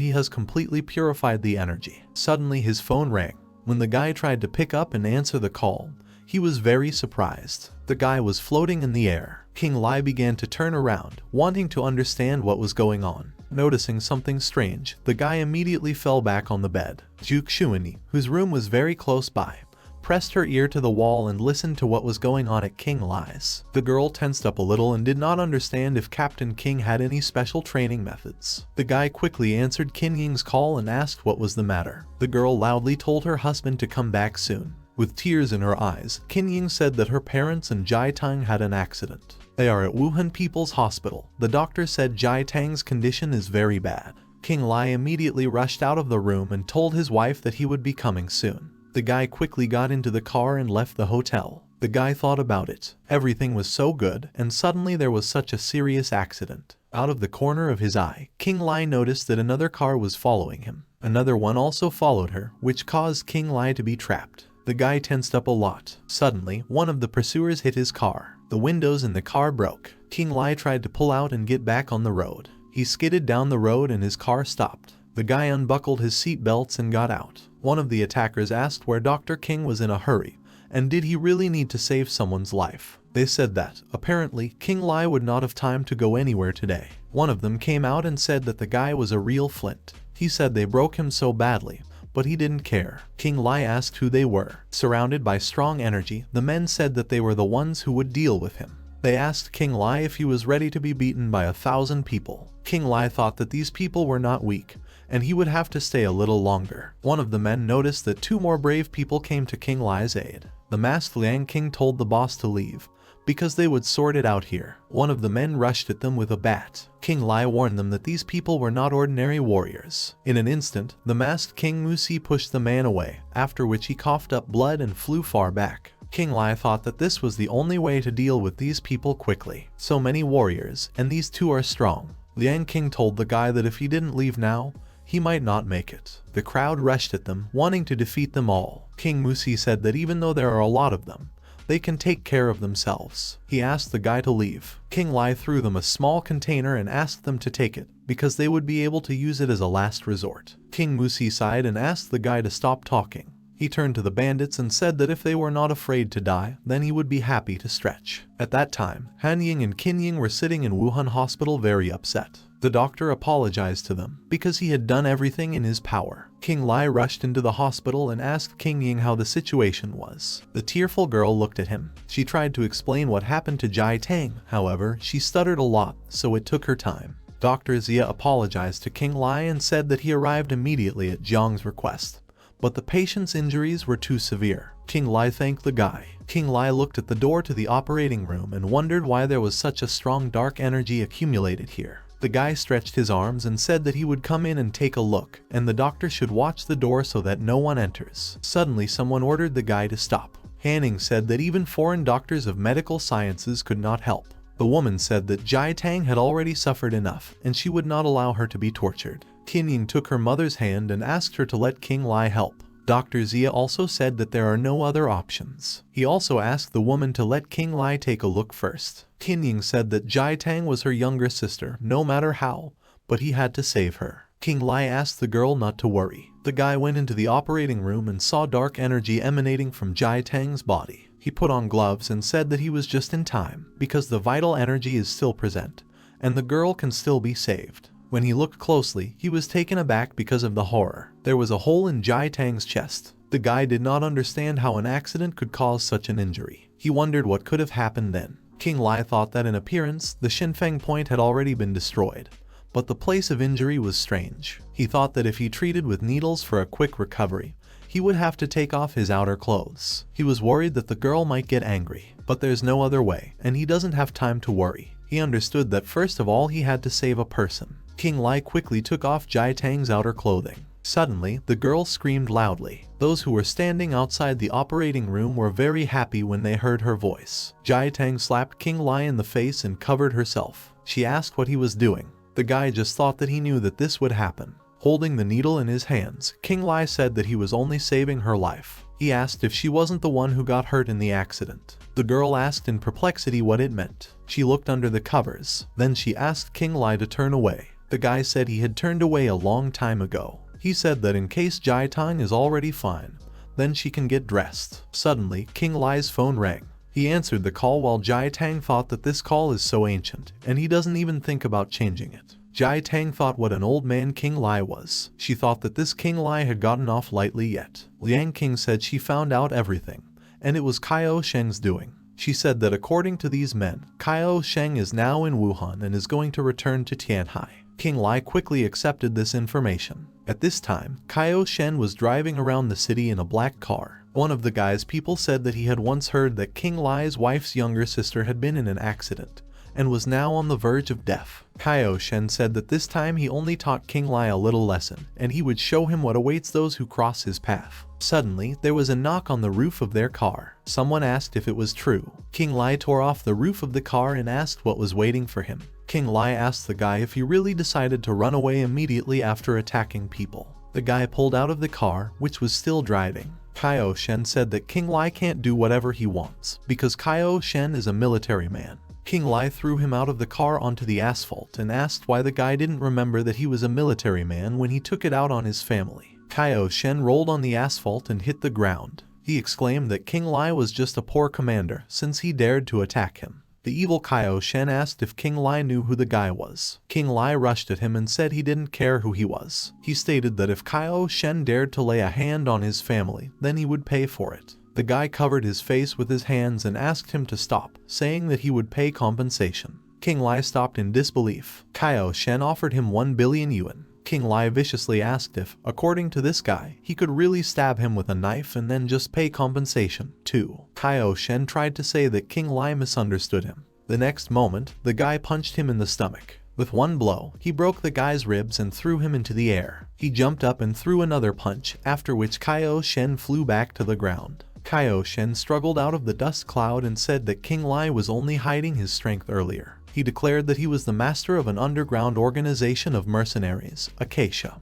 he has completely purified the energy. Suddenly his phone rang. When the guy tried to pick up and answer the call, he was very surprised. The guy was floating in the air. King Li began to turn around, wanting to understand what was going on. Noticing something strange, the guy immediately fell back on the bed. Chu Qin Yin, whose room was very close by, pressed her ear to the wall and listened to what was going on at King Li's. The girl tensed up a little and did not understand if Captain King had any special training methods. The guy quickly answered Qin Ying's call and asked what was the matter. The girl loudly told her husband to come back soon. With tears in her eyes, Qin Ying said that her parents and Jai Tang had an accident. They are at Wuhan People's Hospital. The doctor said Jai Tang's condition is very bad. King Li immediately rushed out of the room and told his wife that he would be coming soon. The guy quickly got into the car and left the hotel. The guy thought about it. Everything was so good, and suddenly there was such a serious accident. Out of the corner of his eye, King Li noticed that another car was following him. Another one also followed her, which caused King Li to be trapped. The guy tensed up a lot. Suddenly, one of the pursuers hit his car. The windows in the car broke. King Li tried to pull out and get back on the road. He skidded down the road and his car stopped. The guy unbuckled his seat belts and got out. One of the attackers asked where Dr. King was in a hurry, and did he really need to save someone's life. They said that, apparently, King Li would not have time to go anywhere today. One of them came out and said that the guy was a real flint. He said they broke him so badly, but he didn't care. King Li asked who they were. Surrounded by strong energy, the men said that they were the ones who would deal with him. They asked King Li if he was ready to be beaten by 1,000 people. King Li thought that these people were not weak, and he would have to stay a little longer. One of the men noticed that 2 more brave people came to King Li's aid. The masked Liang King told the boss to leave, because they would sort it out here. One of the men rushed at them with a bat. King Li warned them that these people were not ordinary warriors. In an instant, the masked King Musi pushed the man away, after which he coughed up blood and flew far back. King Li thought that this was the only way to deal with these people quickly. So many warriors, and these two are strong. Liang King told the guy that if he didn't leave now, he might not make it. The crowd rushed at them, wanting to defeat them all. King Musi said that even though there are a lot of them, they can take care of themselves. He asked the guy to leave. King Li threw them a small container and asked them to take it, because they would be able to use it as a last resort. King Musi sighed and asked the guy to stop talking. He turned to the bandits and said that if they were not afraid to die, then he would be happy to stretch. At that time, Han Ying and Qin Ying were sitting in Wuhan hospital very upset. The doctor apologized to them because he had done everything in his power. King Li rushed into the hospital and asked Qin Ying how the situation was. The tearful girl looked at him. She tried to explain what happened to Jai Tang, however, she stuttered a lot, so it took her time. Dr. Xia apologized to King Li and said that he arrived immediately at Jiang's request, but the patient's injuries were too severe. King Li thanked the guy. King Li looked at the door to the operating room and wondered why there was such a strong dark energy accumulated here. The guy stretched his arms and said that he would come in and take a look, and the doctor should watch the door so that no one enters. Suddenly someone ordered the guy to stop. Hanning said that even foreign doctors of medical sciences could not help. The woman said that Jai Tang had already suffered enough, and she would not allow her to be tortured. Qin Ying took her mother's hand and asked her to let King Li help. Dr. Xia also said that there are no other options. He also asked the woman to let King Li take a look first. Qin Ying said that Jai Tang was her younger sister, no matter how, but he had to save her. King Li asked the girl not to worry. The guy went into the operating room and saw dark energy emanating from Jai Tang's body. He put on gloves and said that he was just in time, because the vital energy is still present, and the girl can still be saved. When he looked closely, he was taken aback because of the horror. There was a hole in Jai Tang's chest. The guy did not understand how an accident could cause such an injury. He wondered what could have happened then. King Li thought that in appearance, the Xinfeng point had already been destroyed, but the place of injury was strange. He thought that if he treated with needles for a quick recovery, he would have to take off his outer clothes. He was worried that the girl might get angry, but there's no other way, and he doesn't have time to worry. He understood that first of all he had to save a person. King Li quickly took off Jai Tang's outer clothing. Suddenly, the girl screamed loudly. Those who were standing outside the operating room were very happy when they heard her voice. Jai Tang slapped King Li in the face and covered herself. She asked what he was doing. The guy just thought that he knew that this would happen. Holding the needle in his hands, King Li said that he was only saving her life. He asked if she wasn't the one who got hurt in the accident. The girl asked in perplexity what it meant. She looked under the covers. Then she asked King Li to turn away. The guy said he had turned away a long time ago. He said that in case Jai Tang is already fine, then she can get dressed. Suddenly, King Li's phone rang. He answered the call while Jai Tang thought that this call is so ancient, and he doesn't even think about changing it. Jai Tang thought what an old man King Li was. She thought that this King Li had gotten off lightly yet. Liang King said she found out everything, and it was Kaio Sheng's doing. She said that according to these men, Kaio Sheng is now in Wuhan and is going to return to Tianhai. King Li quickly accepted this information. At this time, Kaio Shen was driving around the city in a black car. One of the guy's people said that he had once heard that King Li's wife's younger sister had been in an accident and was now on the verge of death. Kaio Shen said that this time he only taught King Li a little lesson, and he would show him what awaits those who cross his path. Suddenly, there was a knock on the roof of their car. Someone asked if it was true. King Li tore off the roof of the car and asked what was waiting for him. King Li asked the guy if he really decided to run away immediately after attacking people. The guy pulled out of the car, which was still driving. Kaio Shen said that King Li can't do whatever he wants, because Kaio Shen is a military man. King Li threw him out of the car onto the asphalt and asked why the guy didn't remember that he was a military man when he took it out on his family. Kaio Shen rolled on the asphalt and hit the ground. He exclaimed that King Li was just a poor commander since he dared to attack him. The evil Kaio Shen asked if King Li knew who the guy was. King Li rushed at him and said he didn't care who he was. He stated that if Kaio Shen dared to lay a hand on his family, then he would pay for it. The guy covered his face with his hands and asked him to stop, saying that he would pay compensation. King Li stopped in disbelief. Kaio Shen offered him 1 billion yuan. King Li viciously asked if, according to this guy, he could really stab him with a knife and then just pay compensation, too. Kaio Shen tried to say that King Li misunderstood him. The next moment, the guy punched him in the stomach. With one blow, he broke the guy's ribs and threw him into the air. He jumped up and threw another punch, after which Kaio Shen flew back to the ground. Shen struggled out of the dust cloud and said that King Li was only hiding his strength earlier. He declared that he was the master of an underground organization of mercenaries, Acacia.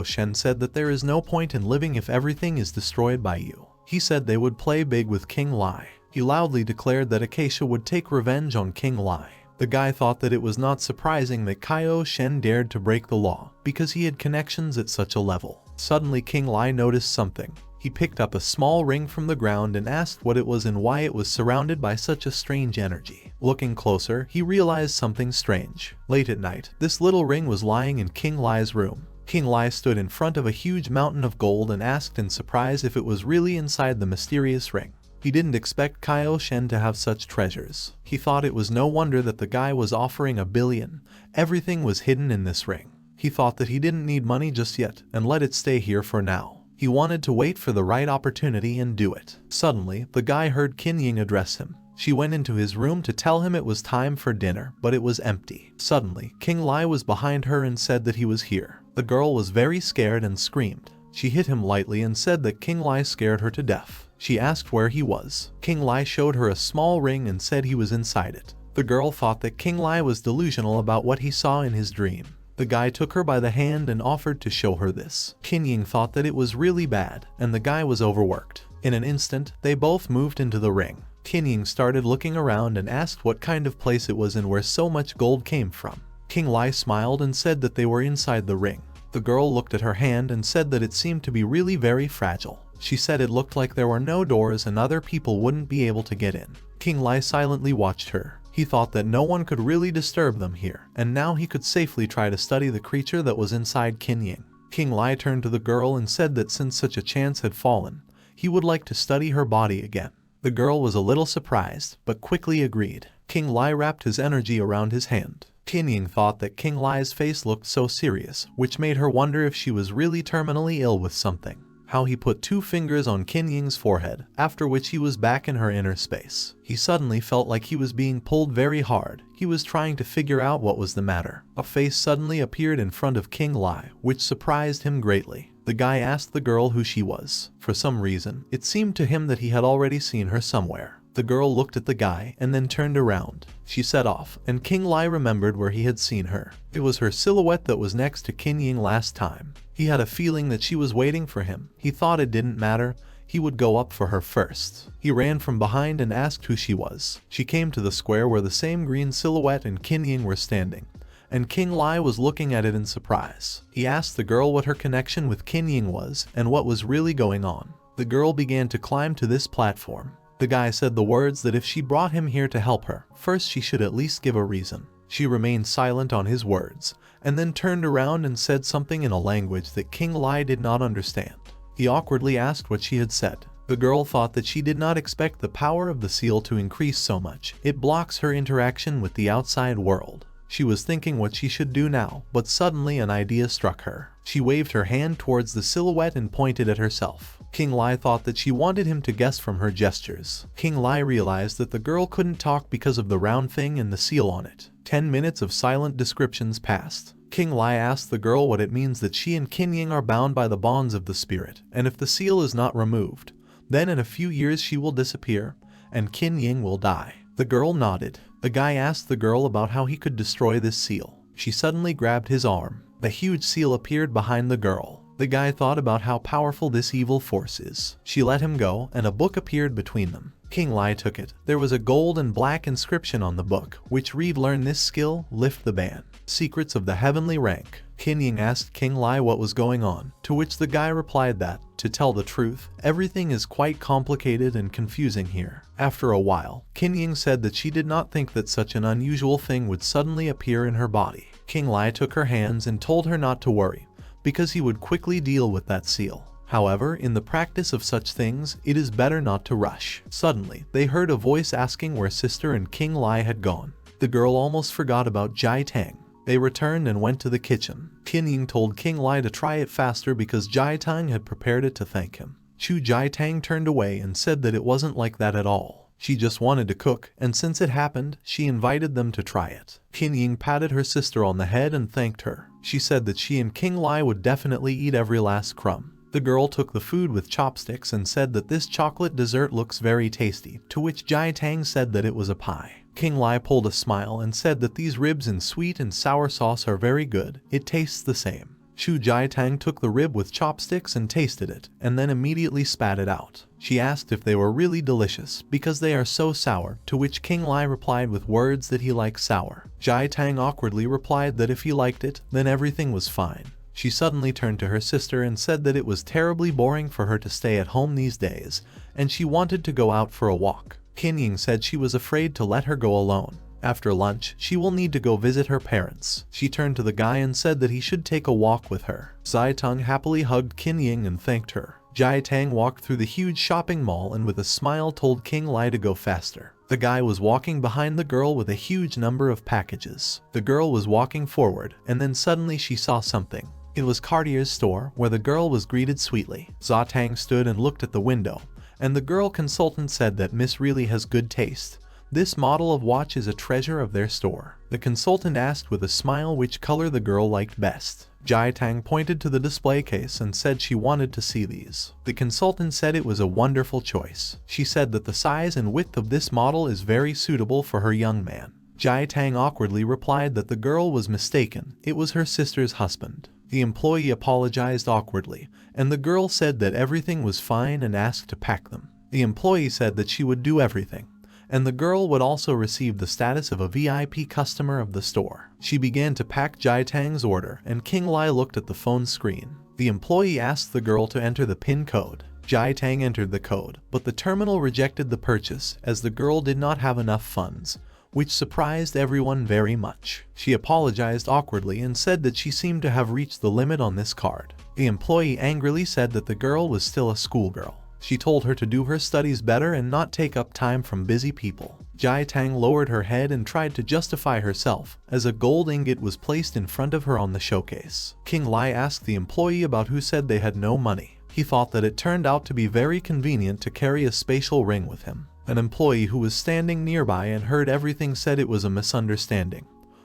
Shen said that there is no point in living if everything is destroyed by you. He said they would play big with King Li. He loudly declared that Acacia would take revenge on King Li. The guy thought that it was not surprising that Shen dared to break the law, because he had connections at such a level. Suddenly King Li noticed something. He picked up a small ring from the ground and asked what it was and why it was surrounded by such a strange energy. Looking closer, he realized something strange. Late at night, this little ring was lying in King Li's room. King Li stood in front of a huge mountain of gold and asked in surprise if it was really inside the mysterious ring. He didn't expect Shen to have such treasures. He thought it was no wonder that the guy was offering $1 billion. Everything was hidden in this ring. He thought that he didn't need money just yet and let it stay here for now. He wanted to wait for the right opportunity and do it. Suddenly, the guy heard Qin Yin address him. She went into his room to tell him it was time for dinner, but it was empty. Suddenly, King Li was behind her and said that he was here. The girl was very scared and screamed. She hit him lightly and said that King Li scared her to death. She asked where he was. King Li showed her a small ring and said he was inside it. The girl thought that King Li was delusional about what he saw in his dream. The guy took her by the hand and offered to show her this. Qin Yin thought that it was really bad, and the guy was overworked. In an instant, they both moved into the ring. Qin Yin started looking around and asked what kind of place it was and where so much gold came from. King Li smiled and said that they were inside the ring. The girl looked at her hand and said that it seemed to be really very fragile. She said it looked like there were no doors and other people wouldn't be able to get in. King Li silently watched her. He thought that no one could really disturb them here, and now he could safely try to study the creature that was inside Qin Yin. King Li turned to the girl and said that since such a chance had fallen, he would like to study her body again. The girl was a little surprised, but quickly agreed. King Li wrapped his energy around his hand. Qin Yin thought that King Li's face looked so serious, which made her wonder if she was really terminally ill with something. How he put 2 fingers on Qin Yin's forehead, after which he was back in her inner space. He suddenly felt like he was being pulled very hard. He was trying to figure out what was the matter. A face suddenly appeared in front of King Li, which surprised him greatly. The guy asked the girl who she was. For some reason, it seemed to him that he had already seen her somewhere. The girl looked at the guy and then turned around. She set off, and King Li remembered where he had seen her. It was her silhouette that was next to Qin Yin last time. He had a feeling that she was waiting for him. He thought it didn't matter. He would go up for her first. He ran from behind and asked who she was. She came to the square where the same green silhouette and Qin Yin were standing, and King Li was looking at it in surprise. He asked the girl what her connection with Qin Yin was and what was really going on. The girl began to climb to this platform. The guy said the words that if she brought him here to help her, first she should at least give a reason. She remained silent on his words, and then turned around and said something in a language that King Li did not understand. He awkwardly asked what she had said. The girl thought that she did not expect the power of the seal to increase so much. It blocks her interaction with the outside world. She was thinking what she should do now, but suddenly an idea struck her. She waved her hand towards the silhouette and pointed at herself. King Li thought that she wanted him to guess from her gestures. King Li realized that the girl couldn't talk because of the round thing and the seal on it. 10 minutes of silent descriptions passed. King Li asked the girl what it means that she and Qin Yin are bound by the bonds of the spirit, and if the seal is not removed, then in a few years she will disappear, and Qin Yin will die. The girl nodded. The guy asked the girl about how he could destroy this seal. She suddenly grabbed his arm. The huge seal appeared behind the girl. The guy thought about how powerful this evil force is. She let him go, and a book appeared between them. King Li took it. There was a gold and black inscription on the book, which read, "Learn this skill, lift the ban. Secrets of the heavenly rank." Qin Yin asked King Li what was going on, to which the guy replied that, to tell the truth, everything is quite complicated and confusing here. After a while, Qin Yin said that she did not think that such an unusual thing would suddenly appear in her body. King Li took her hands and told her not to worry, because he would quickly deal with that seal. However, in the practice of such things, it is better not to rush. Suddenly, they heard a voice asking where sister and King Li had gone. The girl almost forgot about Tang. They returned and went to the kitchen. Qin Yin told King Li to try it faster because Tang had prepared it to thank him. Tang turned away and said that it wasn't like that at all. She just wanted to cook, and since it happened, she invited them to try it. Qin Yin patted her sister on the head and thanked her. She said that she and King Li would definitely eat every last crumb. The girl took the food with chopsticks and said that this chocolate dessert looks very tasty, to which Jai Tang said that it was a pie. King Li pulled a smile and said that these ribs in sweet and sour sauce are very good, it tastes the same. Chu Jai Tang took the rib with chopsticks and tasted it, and then immediately spat it out. She asked if they were really delicious, because they are so sour, to which King Li replied with words that he likes sour. Jai Tang awkwardly replied that if he liked it, then everything was fine. She suddenly turned to her sister and said that it was terribly boring for her to stay at home these days, and she wanted to go out for a walk. Qin Yin said she was afraid to let her go alone. After lunch, she will need to go visit her parents. She turned to the guy and said that he should take a walk with her. Zai Tang happily hugged Qin Yin and thanked her. Jai Tang walked through the huge shopping mall and with a smile told King Li to go faster. The guy was walking behind the girl with a huge number of packages. The girl was walking forward, and then suddenly she saw something. It was Cartier's store, where the girl was greeted sweetly. Zai Tang stood and looked at the window, and the girl consultant said that Miss really has good taste. This model of watch is a treasure of their store. The consultant asked with a smile which color the girl liked best. Jai Tang pointed to the display case and said she wanted to see these. The consultant said it was a wonderful choice. She said that the size and width of this model is very suitable for her young man. Jai Tang awkwardly replied that the girl was mistaken. It was her sister's husband. The employee apologized awkwardly, and the girl said that everything was fine and asked to pack them. The employee said that she would do everything, and the girl would also receive the status of a VIP customer of the store. She began to pack Jai Tang's order, and King Li looked at the phone screen. The employee asked the girl to enter the PIN code. Jai Tang entered the code, but the terminal rejected the purchase as the girl did not have enough funds, which surprised everyone very much. She apologized awkwardly and said that she seemed to have reached the limit on this card. The employee angrily said that the girl was still a schoolgirl. She told her to do her studies better and not take up time from busy people. Jai Tang lowered her head and tried to justify herself, as a gold ingot was placed in front of her on the showcase. King Li asked the employee about who said they had no money. He thought that it turned out to be very convenient to carry a spatial ring with him. An employee who was standing nearby and heard everything said it was a misunderstanding.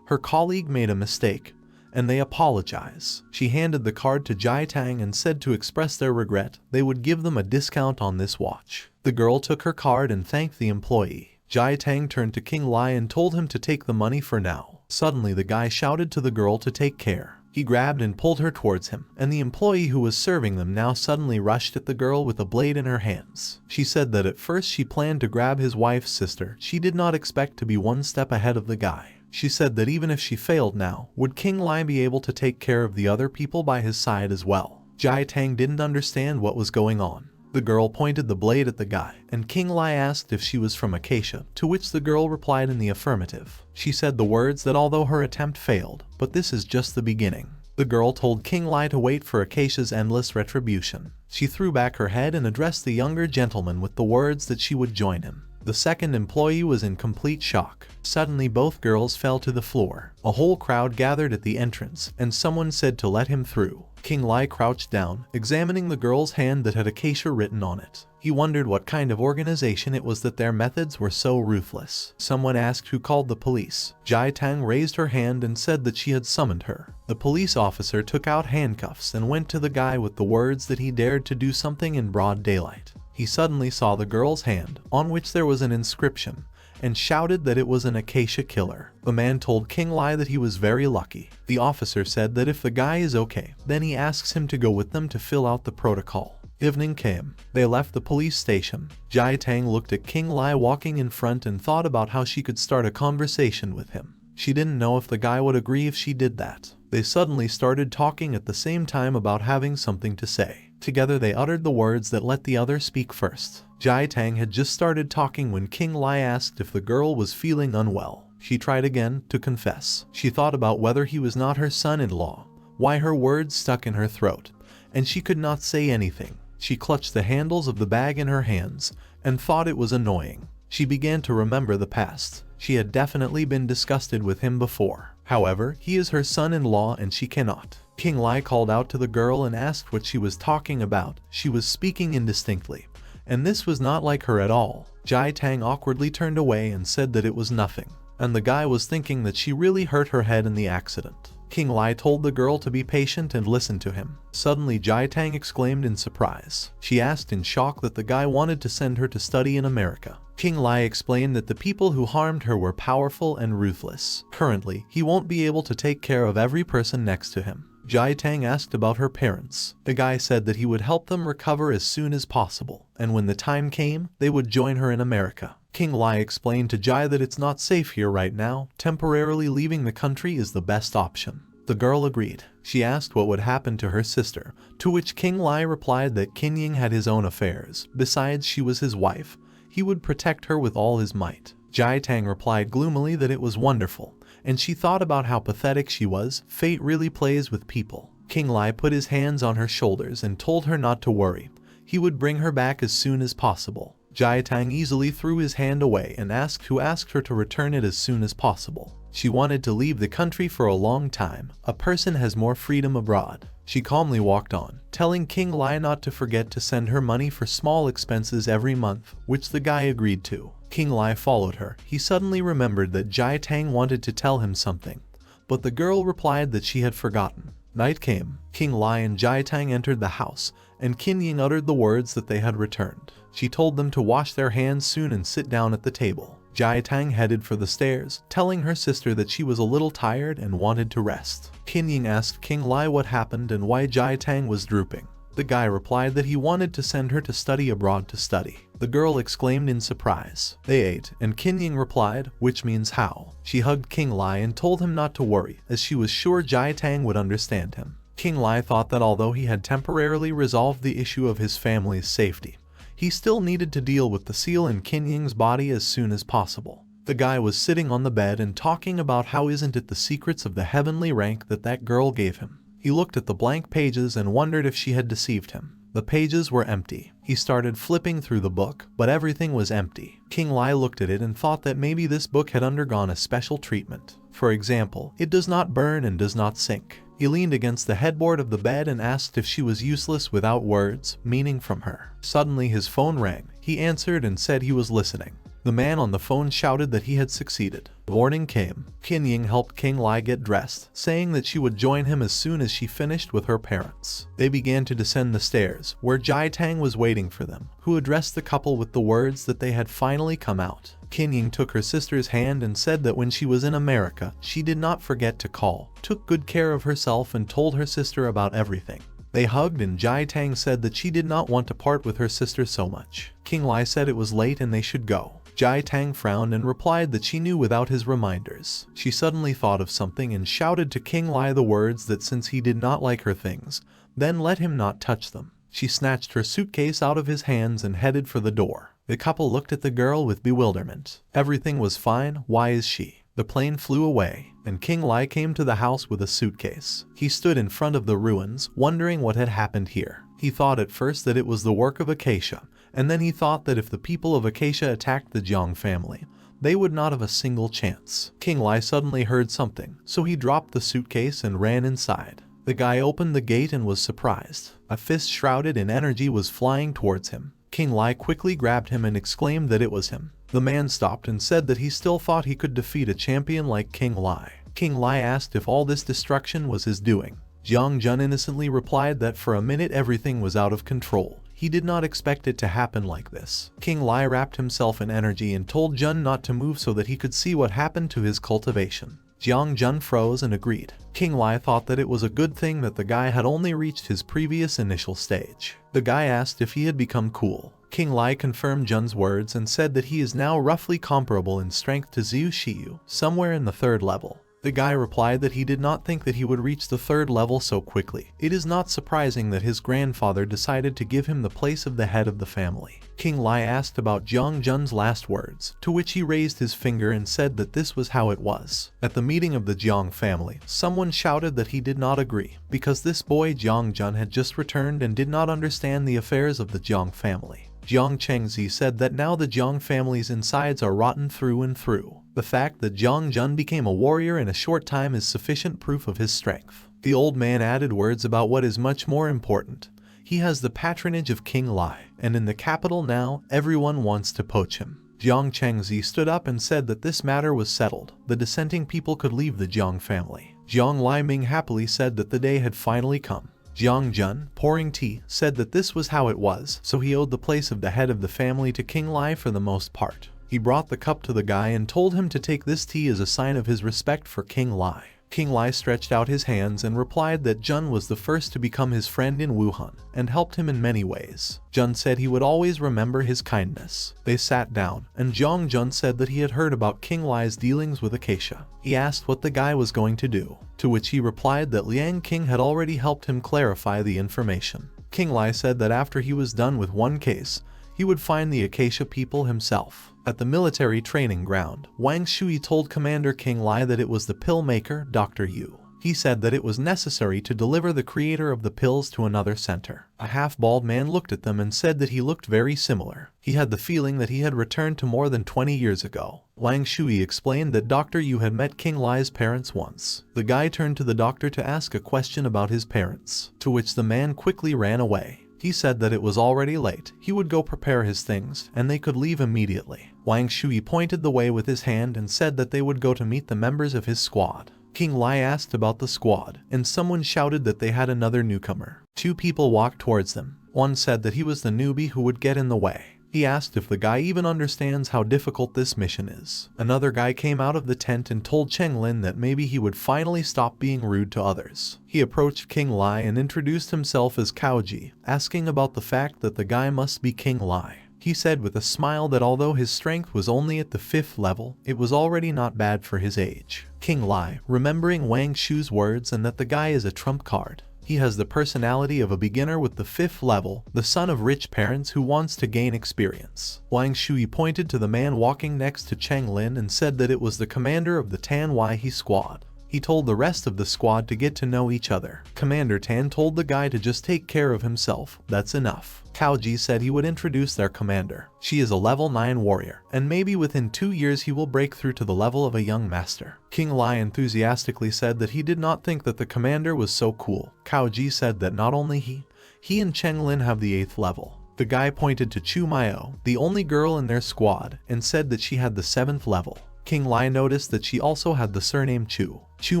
Her colleague made a mistake, and they apologize. She handed the card to Jai Tang and said to express their regret, they would give them a discount on this watch. The girl took her card and thanked the employee. Jai Tang turned to King Li and told him to take the money for now. Suddenly the guy shouted to the girl to take care. He grabbed and pulled her towards him, and the employee who was serving them now suddenly rushed at the girl with a blade in her hands. She said that at first she planned to grab his wife's sister. She did not expect to be one step ahead of the guy. She said that even if she failed now, would King Li be able to take care of the other people by his side as well? Jai Tang didn't understand what was going on. The girl pointed the blade at the guy, and King Li asked if she was from Acacia, to which the girl replied in the affirmative. She said the words that although her attempt failed, but this is just the beginning. The girl told King Li to wait for Acacia's endless retribution. She threw back her head and addressed the younger gentleman with the words that she would join him. The second employee was in complete shock. Suddenly both girls fell to the floor. A whole crowd gathered at the entrance, and someone said to let him through. King Li crouched down, examining the girl's hand that had Acacia written on it. He wondered what kind of organization it was that their methods were so ruthless. Someone asked who called the police. Jai Tang raised her hand and said that she had summoned her. The police officer took out handcuffs and went to the guy with the words that he dared to do something in broad daylight. He suddenly saw the girl's hand, on which there was an inscription, and shouted that it was an Acacia killer. The man told King Li that he was very lucky. The officer said that if the guy is okay, then he asks him to go with them to fill out the protocol. Evening came. They left the police station. Jai Tang looked at King Li walking in front and thought about how she could start a conversation with him. She didn't know if the guy would agree if she did that. They suddenly started talking at the same time about having something to say. Together they uttered the words that let the other speak first. Jai Tang had just started talking when King Li asked if the girl was feeling unwell. She tried again to confess. She thought about whether he was not her son-in-law, why her words stuck in her throat, and she could not say anything. She clutched the handles of the bag in her hands and thought it was annoying. She began to remember the past. She had definitely been disgusted with him before. However, he is her son-in-law and she cannot. King Li called out to the girl and asked what she was talking about. She was speaking indistinctly, and this was not like her at all. Jai Tang awkwardly turned away and said that it was nothing, and the guy was thinking that she really hurt her head in the accident. King Li told the girl to be patient and listen to him. Suddenly Jai Tang exclaimed in surprise. She asked in shock that the guy wanted to send her to study in America. King Li explained that the people who harmed her were powerful and ruthless. Currently, he won't be able to take care of every person next to him. Jai Tang asked about her parents. The guy said that he would help them recover as soon as possible, and when the time came, they would join her in America. King Li explained to Jai that it's not safe here right now. Temporarily leaving the country is the best option. The girl agreed. She asked what would happen to her sister, to which King Li replied that Qin Yin had his own affairs. Besides, she was his wife. He would protect her with all his might. Jai Tang replied gloomily that it was wonderful, and she thought about how pathetic she was. Fate really plays with people. King Li put his hands on her shoulders and told her not to worry. He would bring her back as soon as possible. Jai Tang easily threw his hand away and asked her to return it as soon as possible. She wanted to leave the country for a long time. A person has more freedom abroad. She calmly walked on, telling King Li not to forget to send her money for small expenses every month, which the guy agreed to. King Li followed her. He suddenly remembered that Jai Tang wanted to tell him something, but the girl replied that she had forgotten. Night came. King Li and Jai Tang entered the house, and Qin Yin uttered the words that they had returned. She told them to wash their hands soon and sit down at the table. Jai Tang headed for the stairs, telling her sister that she was a little tired and wanted to rest. Qin Yin asked King Li what happened and why Jai Tang was drooping. The guy replied that he wanted to send her to study abroad to study. The girl exclaimed in surprise. They ate, and Qin Yin replied, which means how. She hugged King Li and told him not to worry, as she was sure Jai Tang would understand him. King Li thought that although he had temporarily resolved the issue of his family's safety, he still needed to deal with the seal in Qin Yin's body as soon as possible. The guy was sitting on the bed and talking about how isn't it the secrets of the heavenly rank that girl gave him. He looked at the blank pages and wondered if she had deceived him. The pages were empty. He started flipping through the book, but everything was empty. King Li looked at it and thought that maybe this book had undergone a special treatment. For example, it does not burn and does not sink. He leaned against the headboard of the bed and asked if she was useless without words, meaning from her. Suddenly his phone rang. He answered and said he was listening. The man on the phone shouted that he had succeeded. The morning came. Qin Yin helped King Li get dressed, saying that she would join him as soon as she finished with her parents. They began to descend the stairs, where Jai Tang was waiting for them, who addressed the couple with the words that they had finally come out. Qin Yin took her sister's hand and said that when she was in America, she did not forget to call, took good care of herself and told her sister about everything. They hugged and Jai Tang said that she did not want to part with her sister so much. King Li said it was late and they should go. Jai Tang frowned and replied that she knew without his reminders. She suddenly thought of something and shouted to King Li the words that since he did not like her things, then let him not touch them. She snatched her suitcase out of his hands and headed for the door. The couple looked at the girl with bewilderment. Everything was fine, why is she? The plane flew away, and King Li came to the house with a suitcase. He stood in front of the ruins, wondering what had happened here. He thought at first that it was the work of Acacia, and then he thought that if the people of Acacia attacked the Jiang family, they would not have a single chance. King Li suddenly heard something, so he dropped the suitcase and ran inside. The guy opened the gate and was surprised. A fist shrouded in energy was flying towards him. King Li quickly grabbed him and exclaimed that it was him. The man stopped and said that he still thought he could defeat a champion like King Li. King Li asked if all this destruction was his doing. Jiang Jun innocently replied that for a minute everything was out of control. He did not expect it to happen like this. King Li wrapped himself in energy and told Jun not to move so that he could see what happened to his cultivation. Jiang Jun froze and agreed. King Li thought that it was a good thing that the guy had only reached his previous initial stage. The guy asked if he had become cool. King Li confirmed Jun's words and said that he is now roughly comparable in strength to Zhu Xiyu, somewhere in the 3rd level. The guy replied that he did not think that he would reach the 3rd level so quickly. It is not surprising that his grandfather decided to give him the place of the head of the family. King Li asked about Jiang Jun's last words, to which he raised his finger and said that this was how it was. At the meeting of the Jiang family, someone shouted that he did not agree, because this boy Jiang Jun had just returned and did not understand the affairs of the Jiang family. Jiang Chengzi said that now the Jiang family's insides are rotten through and through. The fact that Jiang Jun became a warrior in a short time is sufficient proof of his strength. The old man added words about what is much more important. He has the patronage of King Li, and in the capital now, everyone wants to poach him. Jiang Chengzi stood up and said that this matter was settled. The dissenting people could leave the Jiang family. Jiang Li-ming happily said that the day had finally come. Jiang Jun, pouring tea, said that this was how it was, so he owed the place of the head of the family to King Li for the most part. He brought the cup to the guy and told him to take this tea as a sign of his respect for King Li. King Li stretched out his hands and replied that Jun was the first to become his friend in Wuhan and helped him in many ways. Jun said he would always remember his kindness. They sat down, and Jiang Jun said that he had heard about King Li's dealings with Acacia. He asked what the guy was going to do, to which he replied that Liang King had already helped him clarify the information. King Li said that after he was done with one case, he would find the Acacia people himself. At the military training ground, Wang Shui told Commander King Li that it was the pill maker, Dr. Yu. He said that it was necessary to deliver the creator of the pills to another center. A half-bald man looked at them and said that he looked very similar. He had the feeling that he had returned to more than 20 years ago. Wang Shui explained that Dr. Yu had met King Li's parents once. The guy turned to the doctor to ask a question about his parents, to which the man quickly ran away. He said that it was already late, he would go prepare his things, and they could leave immediately. Wang Shui pointed the way with his hand and said that they would go to meet the members of his squad. King Li asked about the squad, and someone shouted that they had another newcomer. Two people walked towards them. One said that he was the newbie who would get in the way. He asked if the guy even understands how difficult this mission is. Another guy came out of the tent and told Cheng Lin that maybe he would finally stop being rude to others. He approached King Li and introduced himself as Kaoji, asking about the fact that the guy must be King Li. He said with a smile that although his strength was only at the 5th level, it was already not bad for his age. King Li, remembering Wang Shu's words and that the guy is a trump card. He has the personality of a beginner with the 5th level, the son of rich parents who wants to gain experience. Wang Shui pointed to the man walking next to Cheng Lin and said that it was the commander of the Tan Waihe squad. He told the rest of the squad to get to know each other. Commander Tan told the guy to just take care of himself, that's enough. Kaoji said he would introduce their commander. She is a level 9 warrior, and maybe within 2 years he will break through to the level of a young master. King Li enthusiastically said that he did not think that the commander was so cool. Kaoji said that not only he and Cheng Lin have the 8th level. The guy pointed to Chu Maio, the only girl in their squad, and said that she had the 7th level. King Li noticed that she also had the surname Chu. Chu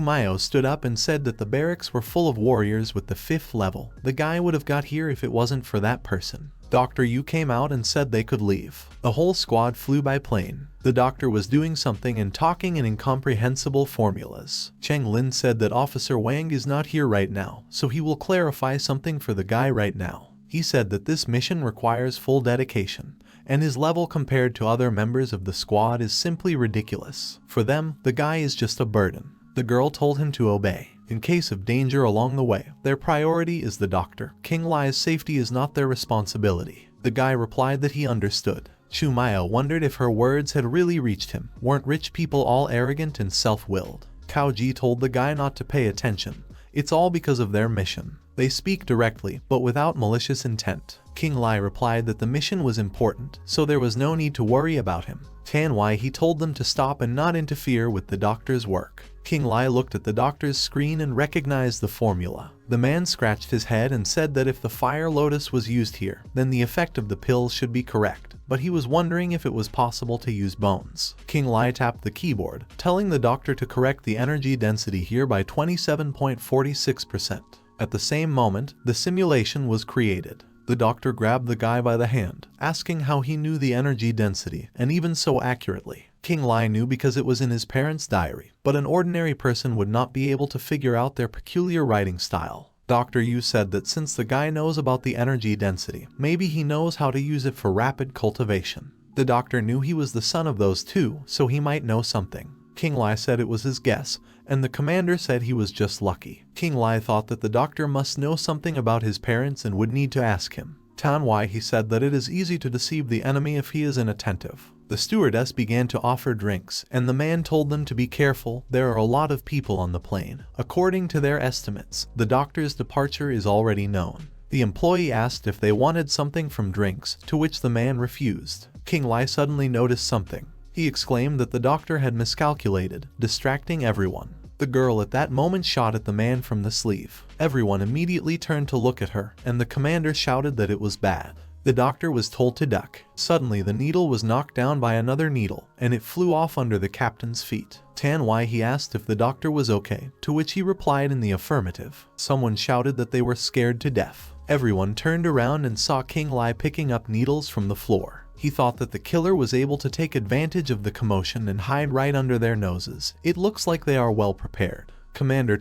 Maio stood up and said that the barracks were full of warriors with the 5th level. The guy would have got here if it wasn't for that person. Dr. Yu came out and said they could leave. The whole squad flew by plane. The doctor was doing something and talking in incomprehensible formulas. Cheng Lin said that Officer Wang is not here right now, so he will clarify something for the guy right now. He said that this mission requires full dedication, and his level compared to other members of the squad is simply ridiculous. For them, the guy is just a burden. The girl told him to obey. In case of danger along the way, their priority is the doctor. King Li's safety is not their responsibility. The guy replied that he understood. Chu Maio wondered if her words had really reached him. Weren't rich people all arrogant and self-willed? Kaoji told the guy not to pay attention. It's all because of their mission. They speak directly, but without malicious intent. King Li replied that the mission was important, so there was no need to worry about him. Tan Waihe told them to stop and not interfere with the doctor's work. King Li looked at the doctor's screen and recognized the formula. The man scratched his head and said that if the fire lotus was used here, then the effect of the pills should be correct, but he was wondering if it was possible to use bones. King Li tapped the keyboard, telling the doctor to correct the energy density here by 27.46%. At the same moment, the simulation was created. The doctor grabbed the guy by the hand, asking how he knew the energy density, and even so accurately. King Li knew because it was in his parents' diary, but an ordinary person would not be able to figure out their peculiar writing style. Dr. Yu said that since the guy knows about the energy density, maybe he knows how to use it for rapid cultivation. The doctor knew he was the son of those two, so he might know something. King Li said it was his guess, and the commander said he was just lucky. King Li thought that the doctor must know something about his parents and would need to ask him. Tan Waihe said that it is easy to deceive the enemy if he is inattentive. The stewardess began to offer drinks, and the man told them to be careful, there are a lot of people on the plane. According to their estimates, the doctor's departure is already known. The employee asked if they wanted something from drinks, to which the man refused. King Li suddenly noticed something. He exclaimed that the doctor had miscalculated, distracting everyone. The girl at that moment shot at the man from the sleeve. Everyone immediately turned to look at her, and the commander shouted that it was bad. The doctor was told to duck. Suddenly the needle was knocked down by another needle, and it flew off under the captain's feet. He asked if the doctor was okay, to which he replied in the affirmative. Someone shouted that they were scared to death. Everyone turned around and saw Qing Li picking up needles from the floor. He thought that the killer was able to take advantage of the commotion and hide right under their noses. It looks like they are well prepared. Commander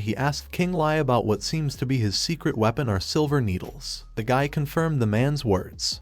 he asked Qing Li about what seems to be his secret weapon are silver needles. The guy confirmed the man's words.